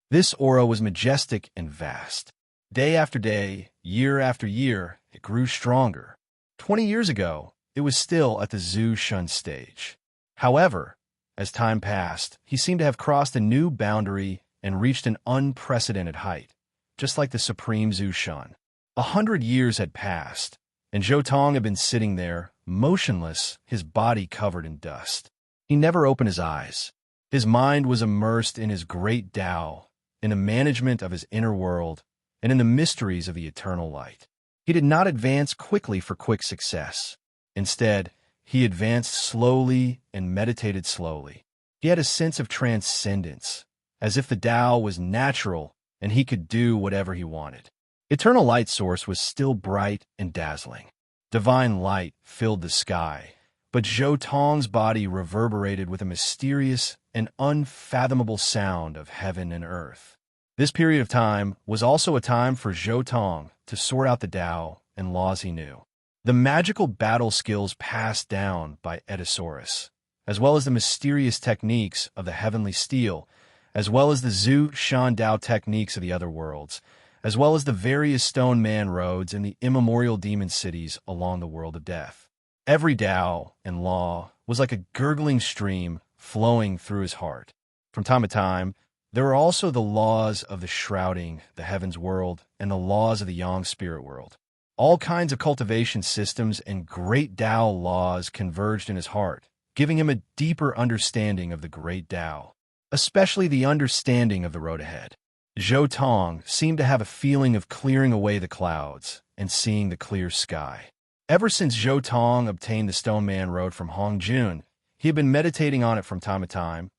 This aura was majestic and vast. Day after day, year after year, it grew stronger. 20 years ago, it was still at the Zhu Shen stage. However, as time passed, he seemed to have crossed a new boundary and reached an unprecedented height, just like the supreme Zhu Shen. 100 years had passed, and Zhou Tong had been sitting there, motionless, his body covered in dust. He never opened his eyes. His mind was immersed in his great Tao, in the management of his inner world, and in the mysteries of the eternal light. He did not advance quickly for quick success. Instead, he advanced slowly and meditated slowly. He had a sense of transcendence, as if the Tao was natural and he could do whatever he wanted. Eternal Light Source was still bright and dazzling. Divine light filled the sky, but Zhou Tong's body reverberated with a mysterious and unfathomable sound of heaven and earth. This period of time was also a time for Zhou Tong to sort out the Tao and laws he knew. The magical battle skills passed down by Edisaurus, as well as the mysterious techniques of the heavenly steel, as well as the Zhu Shan Dao techniques of the other worlds, as well as the various stone man roads and the immemorial demon cities along the world of death. Every Tao and law was like a gurgling stream flowing through his heart. From time to time, there were also the laws of the shrouding, the heavens world, and the laws of the yang spirit world. All kinds of cultivation systems and great Tao laws converged in his heart, giving him a deeper understanding of the great Tao, especially the understanding of the road ahead. Zhou Tong seemed to have a feeling of clearing away the clouds and seeing the clear sky. Ever since Zhou Tong obtained the Stone Man Road from Hong Jun, he had been meditating on it from time to time,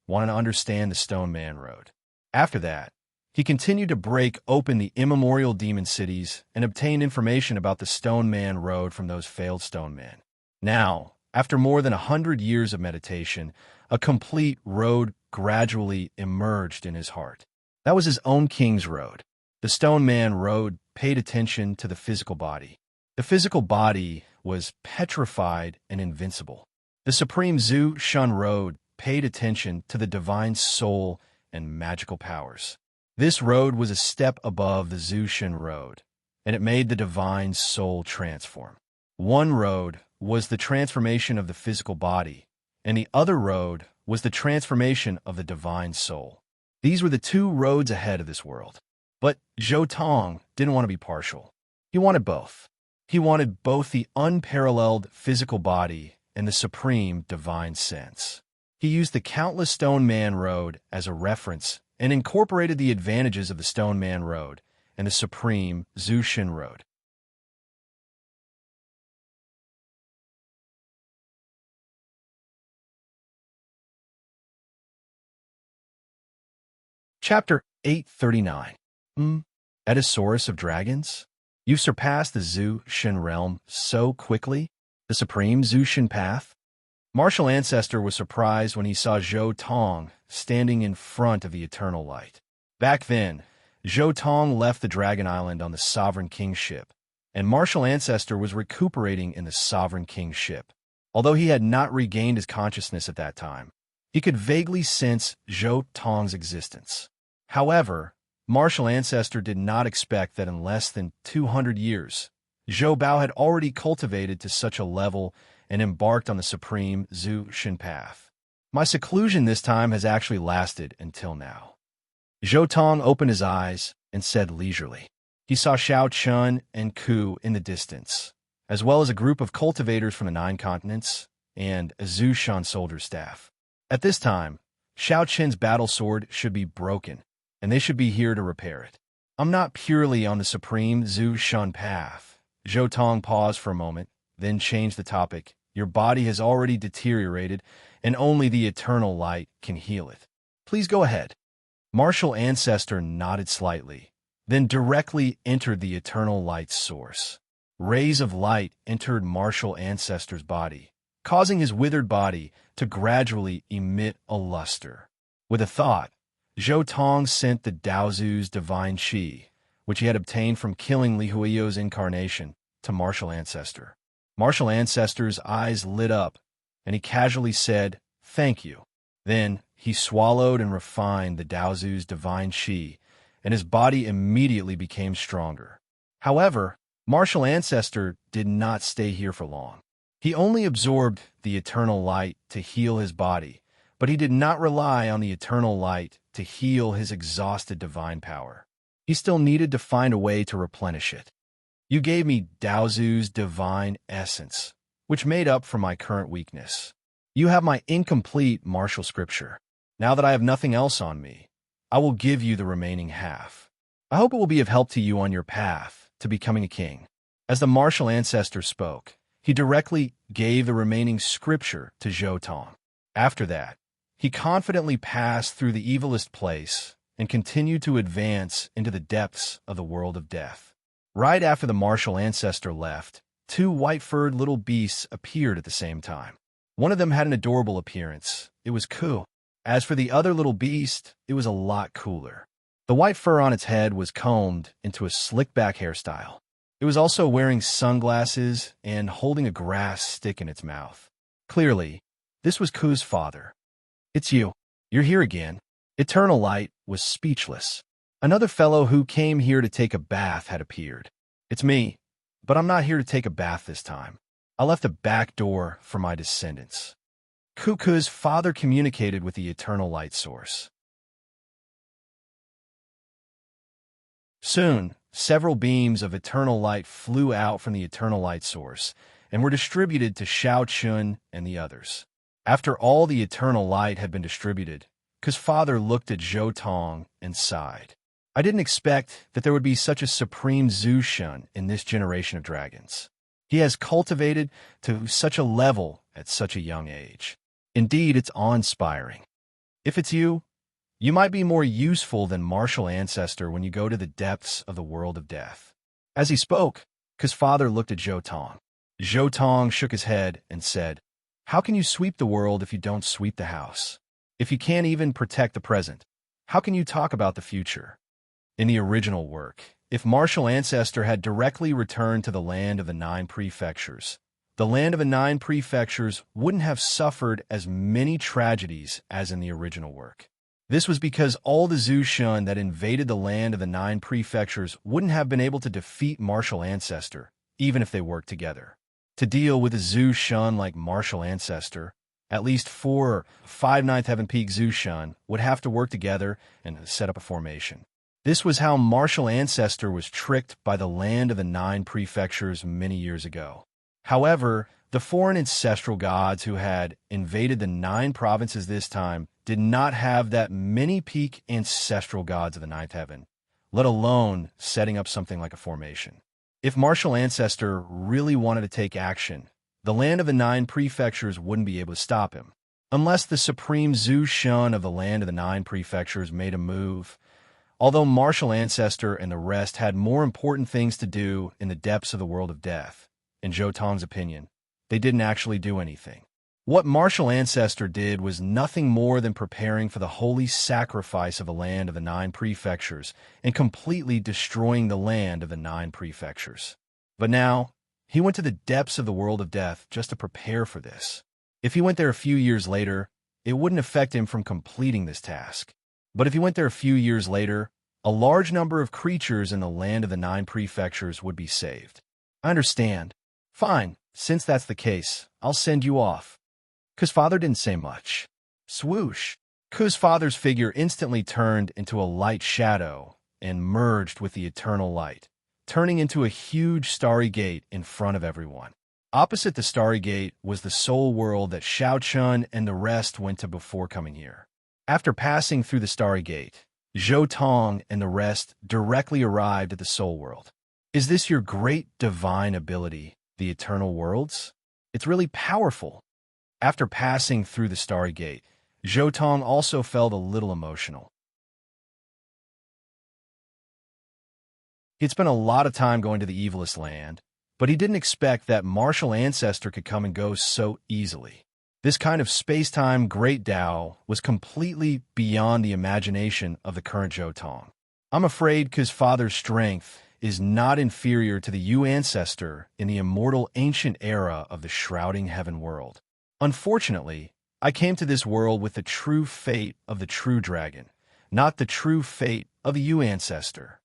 wanting to understand the Stone Man Road. After that, he continued to break open the immemorial demon cities and obtain information about the Stone Man Road from those failed stone men. Now, after more than 100 years of meditation, a complete road gradually emerged in his heart. That was his own king's road. The stone man road paid attention to the physical body. The physical body was petrified and invincible. The supreme Zhu Shun road paid attention to the divine soul and magical powers. This road was a step above the Zhu Shun road, and it made the divine soul transform. One road was the transformation of the physical body, and the other road was the transformation of the divine soul. These were the two roads ahead of this world. But Zhou Tong didn't want to be partial. He wanted both. He wanted both the unparalleled physical body and the supreme divine sense. He used the countless Stone Man Road as a reference and incorporated the advantages of the Stone Man Road and the supreme Zhu Shin Road. Chapter 839. Edisaurus of Dragons? You've surpassed the Zhu Shin realm so quickly? The supreme Zhu Shin path? Martial Ancestor was surprised when he saw Zhou Tong standing in front of the Eternal Light. Back then, Zhou Tong left the Dragon Island on the Sovereign King's ship, and Martial Ancestor was recuperating in the Sovereign King's ship. Although he had not regained his consciousness at that time, he could vaguely sense Zhou Tong's existence. However, Martial Ancestor did not expect that in less than 200 years, Zhou Bao had already cultivated to such a level and embarked on the supreme Zhu Shin path. My seclusion this time has actually lasted until now. Zhou Tong opened his eyes and said leisurely. He saw Xiao Chun and Ku in the distance, as well as a group of cultivators from the 9 continents and a Zhu Shan soldier staff. At this time, Xiao Chen's battle sword should be broken, and they should be here to repair it. I'm not purely on the supreme Zhu Shan path. Zhou Tong paused for a moment, then changed the topic. Your body has already deteriorated, and only the eternal light can heal it. Please go ahead. Martial Ancestor nodded slightly, then directly entered the eternal light's source. Rays of light entered Martial Ancestor's body, causing his withered body to gradually emit a luster. With a thought, Zhou Tong sent the Daozu's divine qi, which he had obtained from killing Li Huiyo's incarnation, to Martial Ancestor. Martial Ancestor's eyes lit up, and he casually said, "Thank you." Then he swallowed and refined the Daozu's divine qi, and his body immediately became stronger. However, Martial Ancestor did not stay here for long. He only absorbed the eternal light to heal his body, but he did not rely on the eternal light to heal his exhausted divine power. He still needed to find a way to replenish it. You gave me Daozu's divine essence, which made up for my current weakness. You have my incomplete martial scripture. Now that I have nothing else on me, I will give you the remaining half. I hope it will be of help to you on your path to becoming a king. As the Martial Ancestor spoke, he directly gave the remaining scripture to Zhou Tong. After that, he confidently passed through the evilest place and continued to advance into the depths of the world of death. Right after the Martial Ancestor left, 2 white-furred little beasts appeared at the same time. One of them had an adorable appearance. It was Ku. As for the other little beast, it was a lot cooler. The white fur on its head was combed into a slick-back hairstyle. It was also wearing sunglasses and holding a grass stick in its mouth. Clearly, this was Ku's father. "It's you. You're here again." Eternal Light was speechless. Another fellow who came here to take a bath had appeared. "It's me, but I'm not here to take a bath this time. I left a back door for my descendants." Kuku's father communicated with the Eternal Light source. Soon, several beams of Eternal Light flew out from the Eternal Light source and were distributed to Xiao Chun and the others. After all the Eternal Light had been distributed, Ku's father looked at Zhou Tong and sighed. "I didn't expect that there would be such a supreme Zhu Shun in this generation of dragons. He has cultivated to such a level at such a young age. Indeed, it's awe-inspiring. If it's you, you might be more useful than Martial Ancestor when you go to the depths of the world of death." As he spoke, Ku's father looked at Zhou Tong. Zhou Tong shook his head and said, "How can you sweep the world if you don't sweep the house? If you can't even protect the present, how can you talk about the future? In the original work, if Martial Ancestor had directly returned to the land of the Nine Prefectures, the land of the Nine Prefectures wouldn't have suffered as many tragedies as in the original work. This was because all the Zhu Shun that invaded the land of the Nine Prefectures wouldn't have been able to defeat Martial Ancestor, even if they worked together. To deal with a Zhu Shun like Martial Ancestor, at least 4 or 5 Ninth Heaven Peak Zhu Shun would have to work together and set up a formation. This was how Martial Ancestor was tricked by the land of the Nine Prefectures many years ago. However, the foreign ancestral gods who had invaded the 9 provinces this time did not have that many peak ancestral gods of the Ninth Heaven, let alone setting up something like a formation. If Martial Ancestor really wanted to take action, the land of the 9 prefectures wouldn't be able to stop him. Unless the supreme Zhu Shun of the land of the 9 prefectures made a move. Although Martial Ancestor and the rest had more important things to do in the depths of the world of death, in Zhou Tong's opinion, they didn't actually do anything. What Martial Ancestor did was nothing more than preparing for the holy sacrifice of the land of the 9 prefectures and completely destroying the land of the 9 prefectures. But now, he went to the depths of the world of death just to prepare for this. If he went there a few years later, it wouldn't affect him from completing this task. But if he went there a few years later, a large number of creatures in the land of the 9 prefectures would be saved. I understand. Fine, since that's the case, I'll send you off. Ku's father didn't say much. Swoosh! Ku's father's figure instantly turned into a light shadow and merged with the eternal light, turning into a huge starry gate in front of everyone. Opposite the starry gate was the soul world that Xiao Chun and the rest went to before coming here. After passing through the starry gate, Zhou Tong and the rest directly arrived at the soul world. Is this your great divine ability, the eternal worlds? It's really powerful. After passing through the starry gate, Zhou Tong also felt a little emotional. He'd spent a lot of time going to the evilest land, but he didn't expect that Martial Ancestor could come and go so easily. This kind of space-time great Tao was completely beyond the imagination of the current Zhou Tong. I'm afraid Ku's father's strength is not inferior to the Yu Ancestor in the immortal ancient era of the shrouding heaven world. Unfortunately, I came to this world with the true fate of the true dragon, not the true fate of the Yu Ancestor.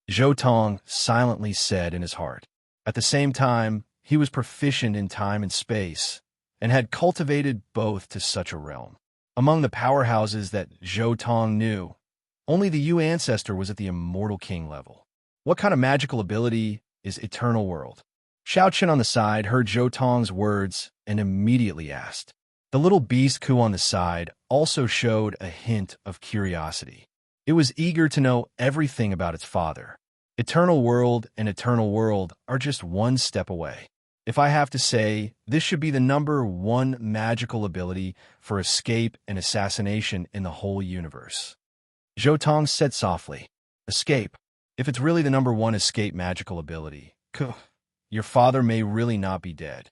Zhou Tong silently said in his heart. At the same time, he was proficient in time and space, and had cultivated both to such a realm. Among the powerhouses that Zhou Tong knew, only the Yu Ancestor was at the Immortal King level. What kind of magical ability is Eternal World? Xiao Chen on the side heard Zhou Tong's words and immediately asked. The little beast Ku on the side also showed a hint of curiosity. It was eager to know everything about its father. Eternal World and Eternal World are just one step away. If I have to say, this should be the #1 magical ability for escape and assassination in the whole universe. Zhou Tong said softly, escape. If it's really the #1 escape magical ability, Ku, your father may really not be dead.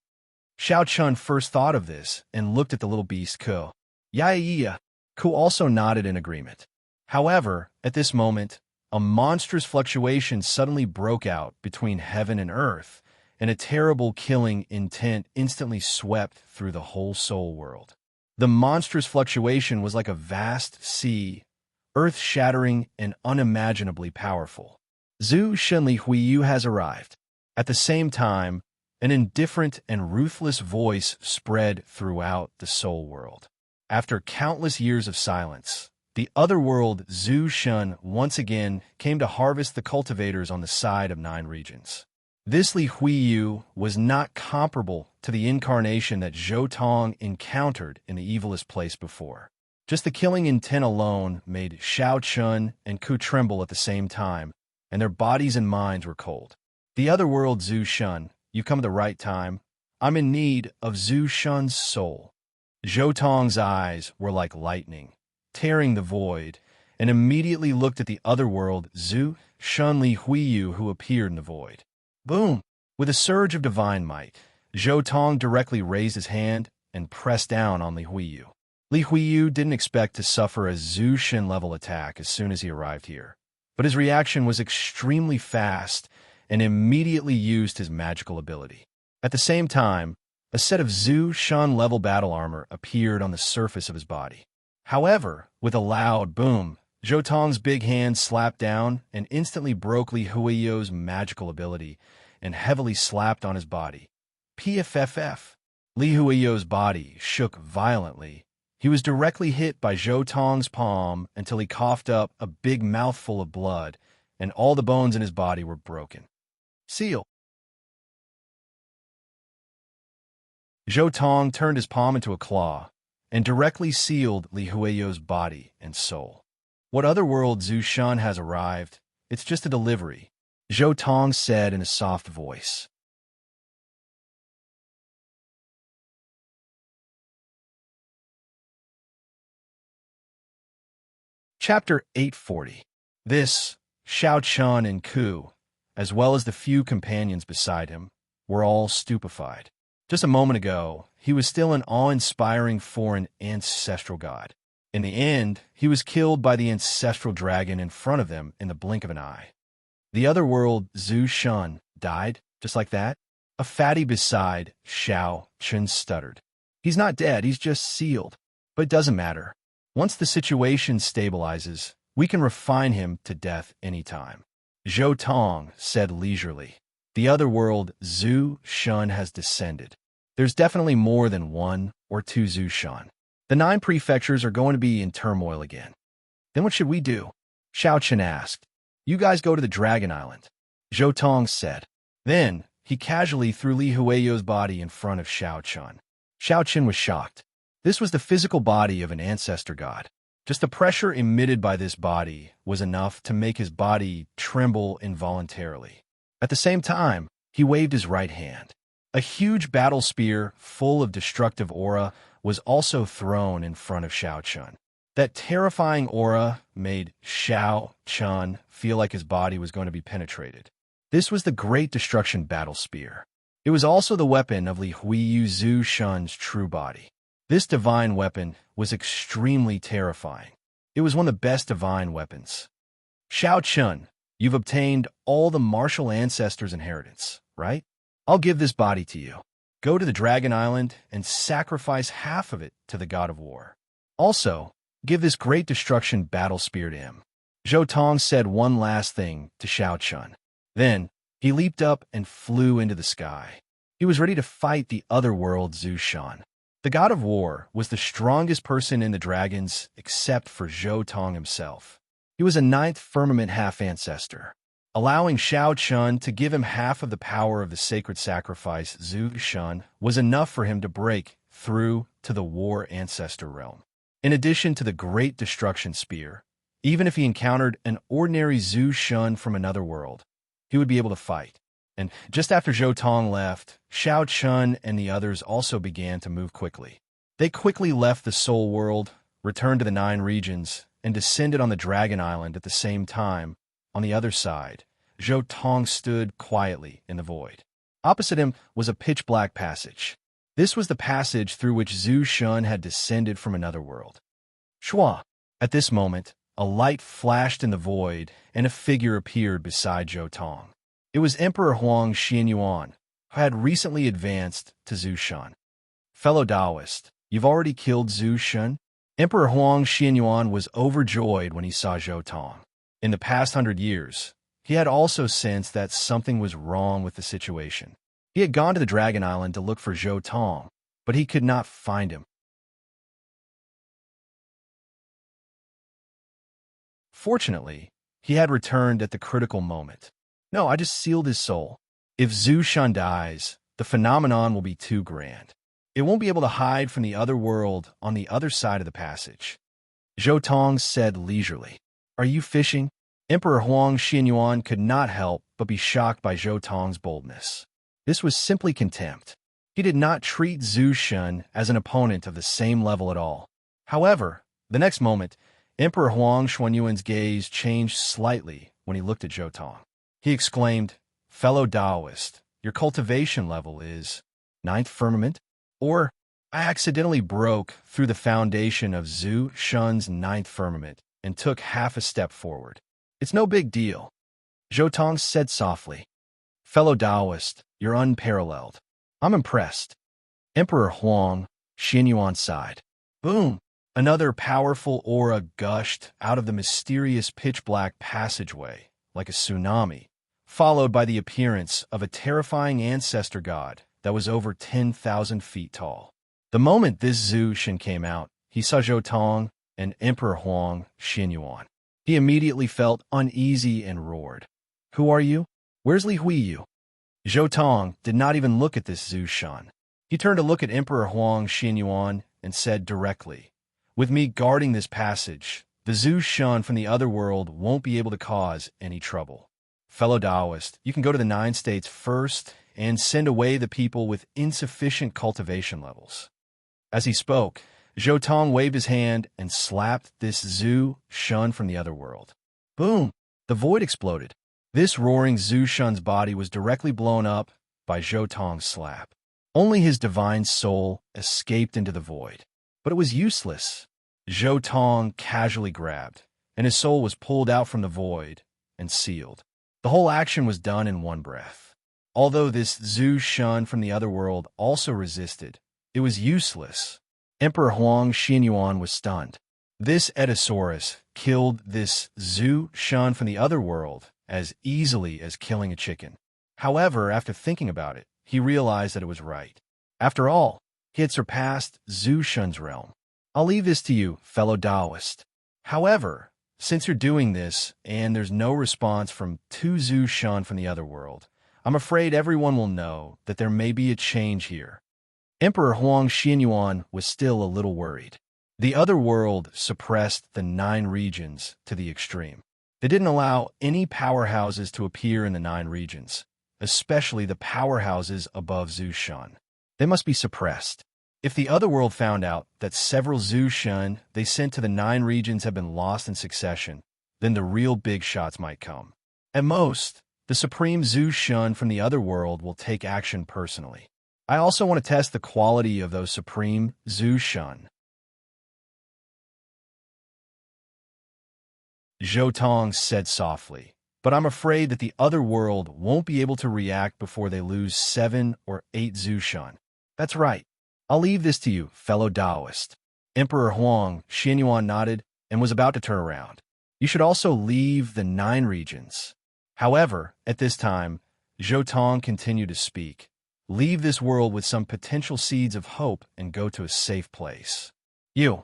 Xiao Chun first thought of this and looked at the little beast Ku. Yeah. Ku also nodded in agreement. However, at this moment, a monstrous fluctuation suddenly broke out between heaven and earth, and a terrible killing intent instantly swept through the whole soul world. The monstrous fluctuation was like a vast sea, earth-shattering and unimaginably powerful. Zhu Shenli Huiyu has arrived. At the same time, an indifferent and ruthless voice spread throughout the soul world. After countless years of silence, the other world, Zhu Shun, once again came to harvest the cultivators on the side of 9 regions. This Li Huiyu was not comparable to the incarnation that Zhou Tong encountered in the evilest place before. Just the killing intent alone made Xiao Chun and Ku tremble at the same time, and their bodies and minds were cold. The other world, Zhu Shun, you've come at the right time. I'm in need of Zhu Shun's soul. Zhou Tong's eyes were like lightning, tearing the void, and immediately looked at the other world, Zhu Shun Li Huiyu, who appeared in the void. Boom! With a surge of divine might, Zhou Tong directly raised his hand and pressed down on Li Huiyu. Li Huiyu didn't expect to suffer a Zhu Shen-level attack as soon as he arrived here, but his reaction was extremely fast and immediately used his magical ability. At the same time, a set of Zhu Shen-level battle armor appeared on the surface of his body. However, with a loud boom, Zhou Tong's big hand slapped down and instantly broke Li Huiyu's magical ability and heavily slapped on his body. PFFF. Li Huiyu's body shook violently. He was directly hit by Zhou Tong's palm until he coughed up a big mouthful of blood, and all the bones in his body were broken. Seal. Zhou Tong turned his palm into a claw and directly sealed Li Huiyu's body and soul. What other world Zhu Shen has arrived? It's just a delivery, Zhou Tong said in a soft voice. Chapter 840. This, Xiao Chun and Ku, as well as the few companions beside him, were all stupefied. Just a moment ago, he was still an awe-inspiring foreign ancestral god. In the end, he was killed by the ancestral dragon in front of them in the blink of an eye. The other world, Zhu Shen, died, just like that? A fatty beside Xiao Chun stuttered. He's not dead, he's just sealed. But it doesn't matter. Once the situation stabilizes, we can refine him to death anytime. Zhou Tong said leisurely. The other world, Zhu Shen, has descended. There's definitely more than one or two Zhu Shen. The 9 prefectures are going to be in turmoil again. Then what should we do? Xiao Chen asked. You guys go to the Dragon Island, Zhou Tong said. Then, he casually threw Li Huiyu's body in front of Xiao Chen. Xiao Chen was shocked. This was the physical body of an ancestor god. Just the pressure emitted by this body was enough to make his body tremble involuntarily. At the same time, he waved his right hand. A huge battle spear full of destructive aura was also thrown in front of Xiao Chen. That terrifying aura made Xiao Chen feel like his body was going to be penetrated. This was the Great Destruction Battle Spear. It was also the weapon of Li Huiyu Zhu Shen's true body. This divine weapon was extremely terrifying. It was one of the best divine weapons. Xiao Chen, you've obtained all the martial ancestors' inheritance, right? I'll give this body to you. Go to the Dragon Island and sacrifice half of it to the god of war. Also, give this Great Destruction Battle Spear to him. Zhou Tong said one last thing to Xiao Chen. Then, he leaped up and flew into the sky. He was ready to fight the other world Zhu Shen. The god of war was the strongest person in the dragons except for Zhou Tong himself. He was a 9th firmament half-ancestor. Allowing Xiao Chen to give him half of the power of the sacred sacrifice Zhu Shen was enough for him to break through to the war ancestor realm. In addition to the Great Destruction Spear, even if he encountered an ordinary Zhu Shen from another world, he would be able to fight. And just after Zhou Tong left, Xiao Chen and the others also began to move quickly. They quickly left the Soul World, returned to the 9 regions, and descended on the Dragon Island at the same time. On the other side, Zhou Tong stood quietly in the void. Opposite him was a pitch-black passage. This was the passage through which Zhu Shen had descended from another world. Shua! At this moment, a light flashed in the void, and a figure appeared beside Zhou Tong. It was Emperor Huang Xianyuan, who had recently advanced to Zhu Shen. Fellow Taoist, you've already killed Zhu Shen? Emperor Huang Xianyuan was overjoyed when he saw Zhou Tong. In the past 100 years, he had also sensed that something was wrong with the situation. He had gone to the Dragon Island to look for Zhou Tong, but he could not find him. Fortunately, he had returned at the critical moment. No, I just sealed his soul. If Zhu Shen dies, the phenomenon will be too grand. It won't be able to hide from the other world on the other side of the passage. Zhou Tong said leisurely. Are you fishing? Emperor Huang Xianyuan could not help but be shocked by Zhou Tong's boldness. This was simply contempt. He did not treat Zhu Shen as an opponent of the same level at all. However, the next moment, Emperor Huang Xianyuan's gaze changed slightly when he looked at Zhou Tong. He exclaimed, Fellow Taoist, your cultivation level is 9th firmament? Or I accidentally broke through the foundation of Zhu Shun's ninth firmament and took half a step forward. It's no big deal, Zhou Tong said softly. Fellow Taoist, you're unparalleled. I'm impressed. Emperor Huang, Xianyuan sighed. Boom! Another powerful aura gushed out of the mysterious pitch-black passageway, like a tsunami, followed by the appearance of a terrifying ancestor god that was over 10,000 feet tall. The moment this Zhu Shen came out, he saw Zhou Tong and Emperor Huang Xianyuan. He immediately felt uneasy and roared. Who are you? Where's Li Huiyu? Zhou Tong did not even look at this Zhu Shan. He turned to look at Emperor Huang Xianyuan and said directly, with me guarding this passage, the Zhu Shan from the other world won't be able to cause any trouble. Fellow Taoist, you can go to the 9 states first and send away the people with insufficient cultivation levels. As he spoke, Zhou Tong waved his hand and slapped this Zhu Shan from the other world. Boom! The void exploded. This roaring Zhu Shan's body was directly blown up by Zhou Tong's slap. Only his divine soul escaped into the void. But it was useless. Zhou Tong casually grabbed, and his soul was pulled out from the void and sealed. The whole action was done in one breath. Although this Zhu Shan from the other world also resisted, it was useless. Emperor Huang Xianyuan was stunned. This Edisaurus killed this Zhu Shan from the other world as easily as killing a chicken. However, after thinking about it, he realized that it was right. After all, he had surpassed Zhu Shan's realm. I'll leave this to you, fellow Taoist. However, since you're doing this and there's no response from 2 Zhu Shan from the other world, I'm afraid everyone will know that there may be a change here. Emperor Huang Xianyuan was still a little worried. The other world suppressed the 9 regions to the extreme. They didn't allow any powerhouses to appear in the 9 regions, especially the powerhouses above Zhu Shan. They must be suppressed. If the other world found out that several Zhu Shan they sent to the 9 regions have been lost in succession, then the real big shots might come. At most, the supreme Zhu Shan from the other world will take action personally. I also want to test the quality of those supreme Zhu Shan. Zhou Tong said softly, but I'm afraid that the other world won't be able to react before they lose 7 or 8 Zhu Shan. That's right. I'll leave this to you, fellow Taoist. Emperor Huang Xianyuan nodded and was about to turn around. You should also leave the 9 regions. However, at this time, Zhou Tong continued to speak. Leave this world with some potential seeds of hope and go to a safe place. You.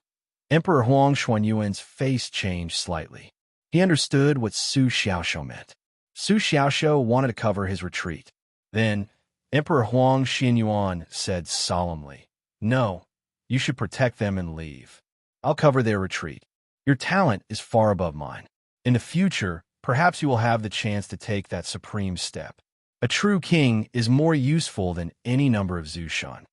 Emperor Huang Xuanyuan's face changed slightly. He understood what Su Xiaoxiu meant. Su Xiaoxiu wanted to cover his retreat. Then, Emperor Huang Xianyuan said solemnly, No, you should protect them and leave. I'll cover their retreat. Your talent is far above mine. In the future, perhaps you will have the chance to take that supreme step. A true king is more useful than any number of Zhu Shan.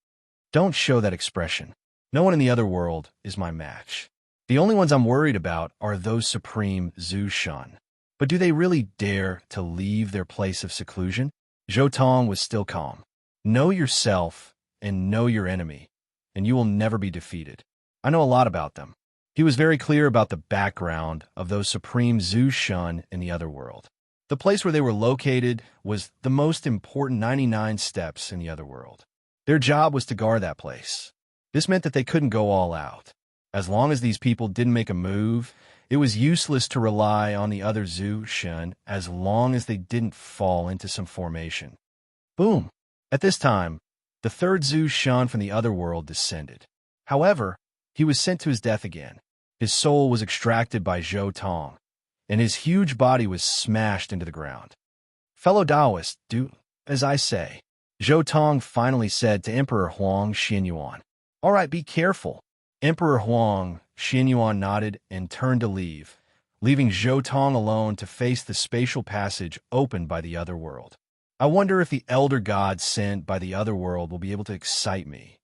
Don't show that expression. No one in the other world is my match. The only ones I'm worried about are those supreme Zhu Shan. But do they really dare to leave their place of seclusion? Zhou Tong was still calm. Know yourself and know your enemy, and you will never be defeated. I know a lot about them. He was very clear about the background of those supreme Zhu Shan in the other world. The place where they were located was the most important 99 steps in the other world. Their job was to guard that place. This meant that they couldn't go all out. As long as these people didn't make a move, it was useless to rely on the other Zhu Shan as long as they didn't fall into some formation. Boom! At this time, the 3rd Zhu Shan from the other world descended. However, he was sent to his death again. His soul was extracted by Zhou Tong, and his huge body was smashed into the ground. Fellow Taoists, do as I say. Zhou Tong finally said to Emperor Huang Xianyuan. All right, be careful. Emperor Huang Xianyuan nodded and turned to leave, leaving Zhou Tong alone to face the spatial passage opened by the other world. I wonder if the elder god sent by the other world will be able to excite me.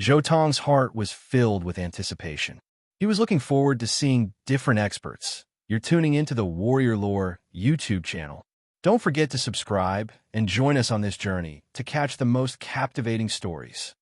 Zhou Tong's heart was filled with anticipation. He was looking forward to seeing different experts. You're tuning into the Warrior Lore YouTube channel. Don't forget to subscribe and join us on this journey to catch the most captivating stories.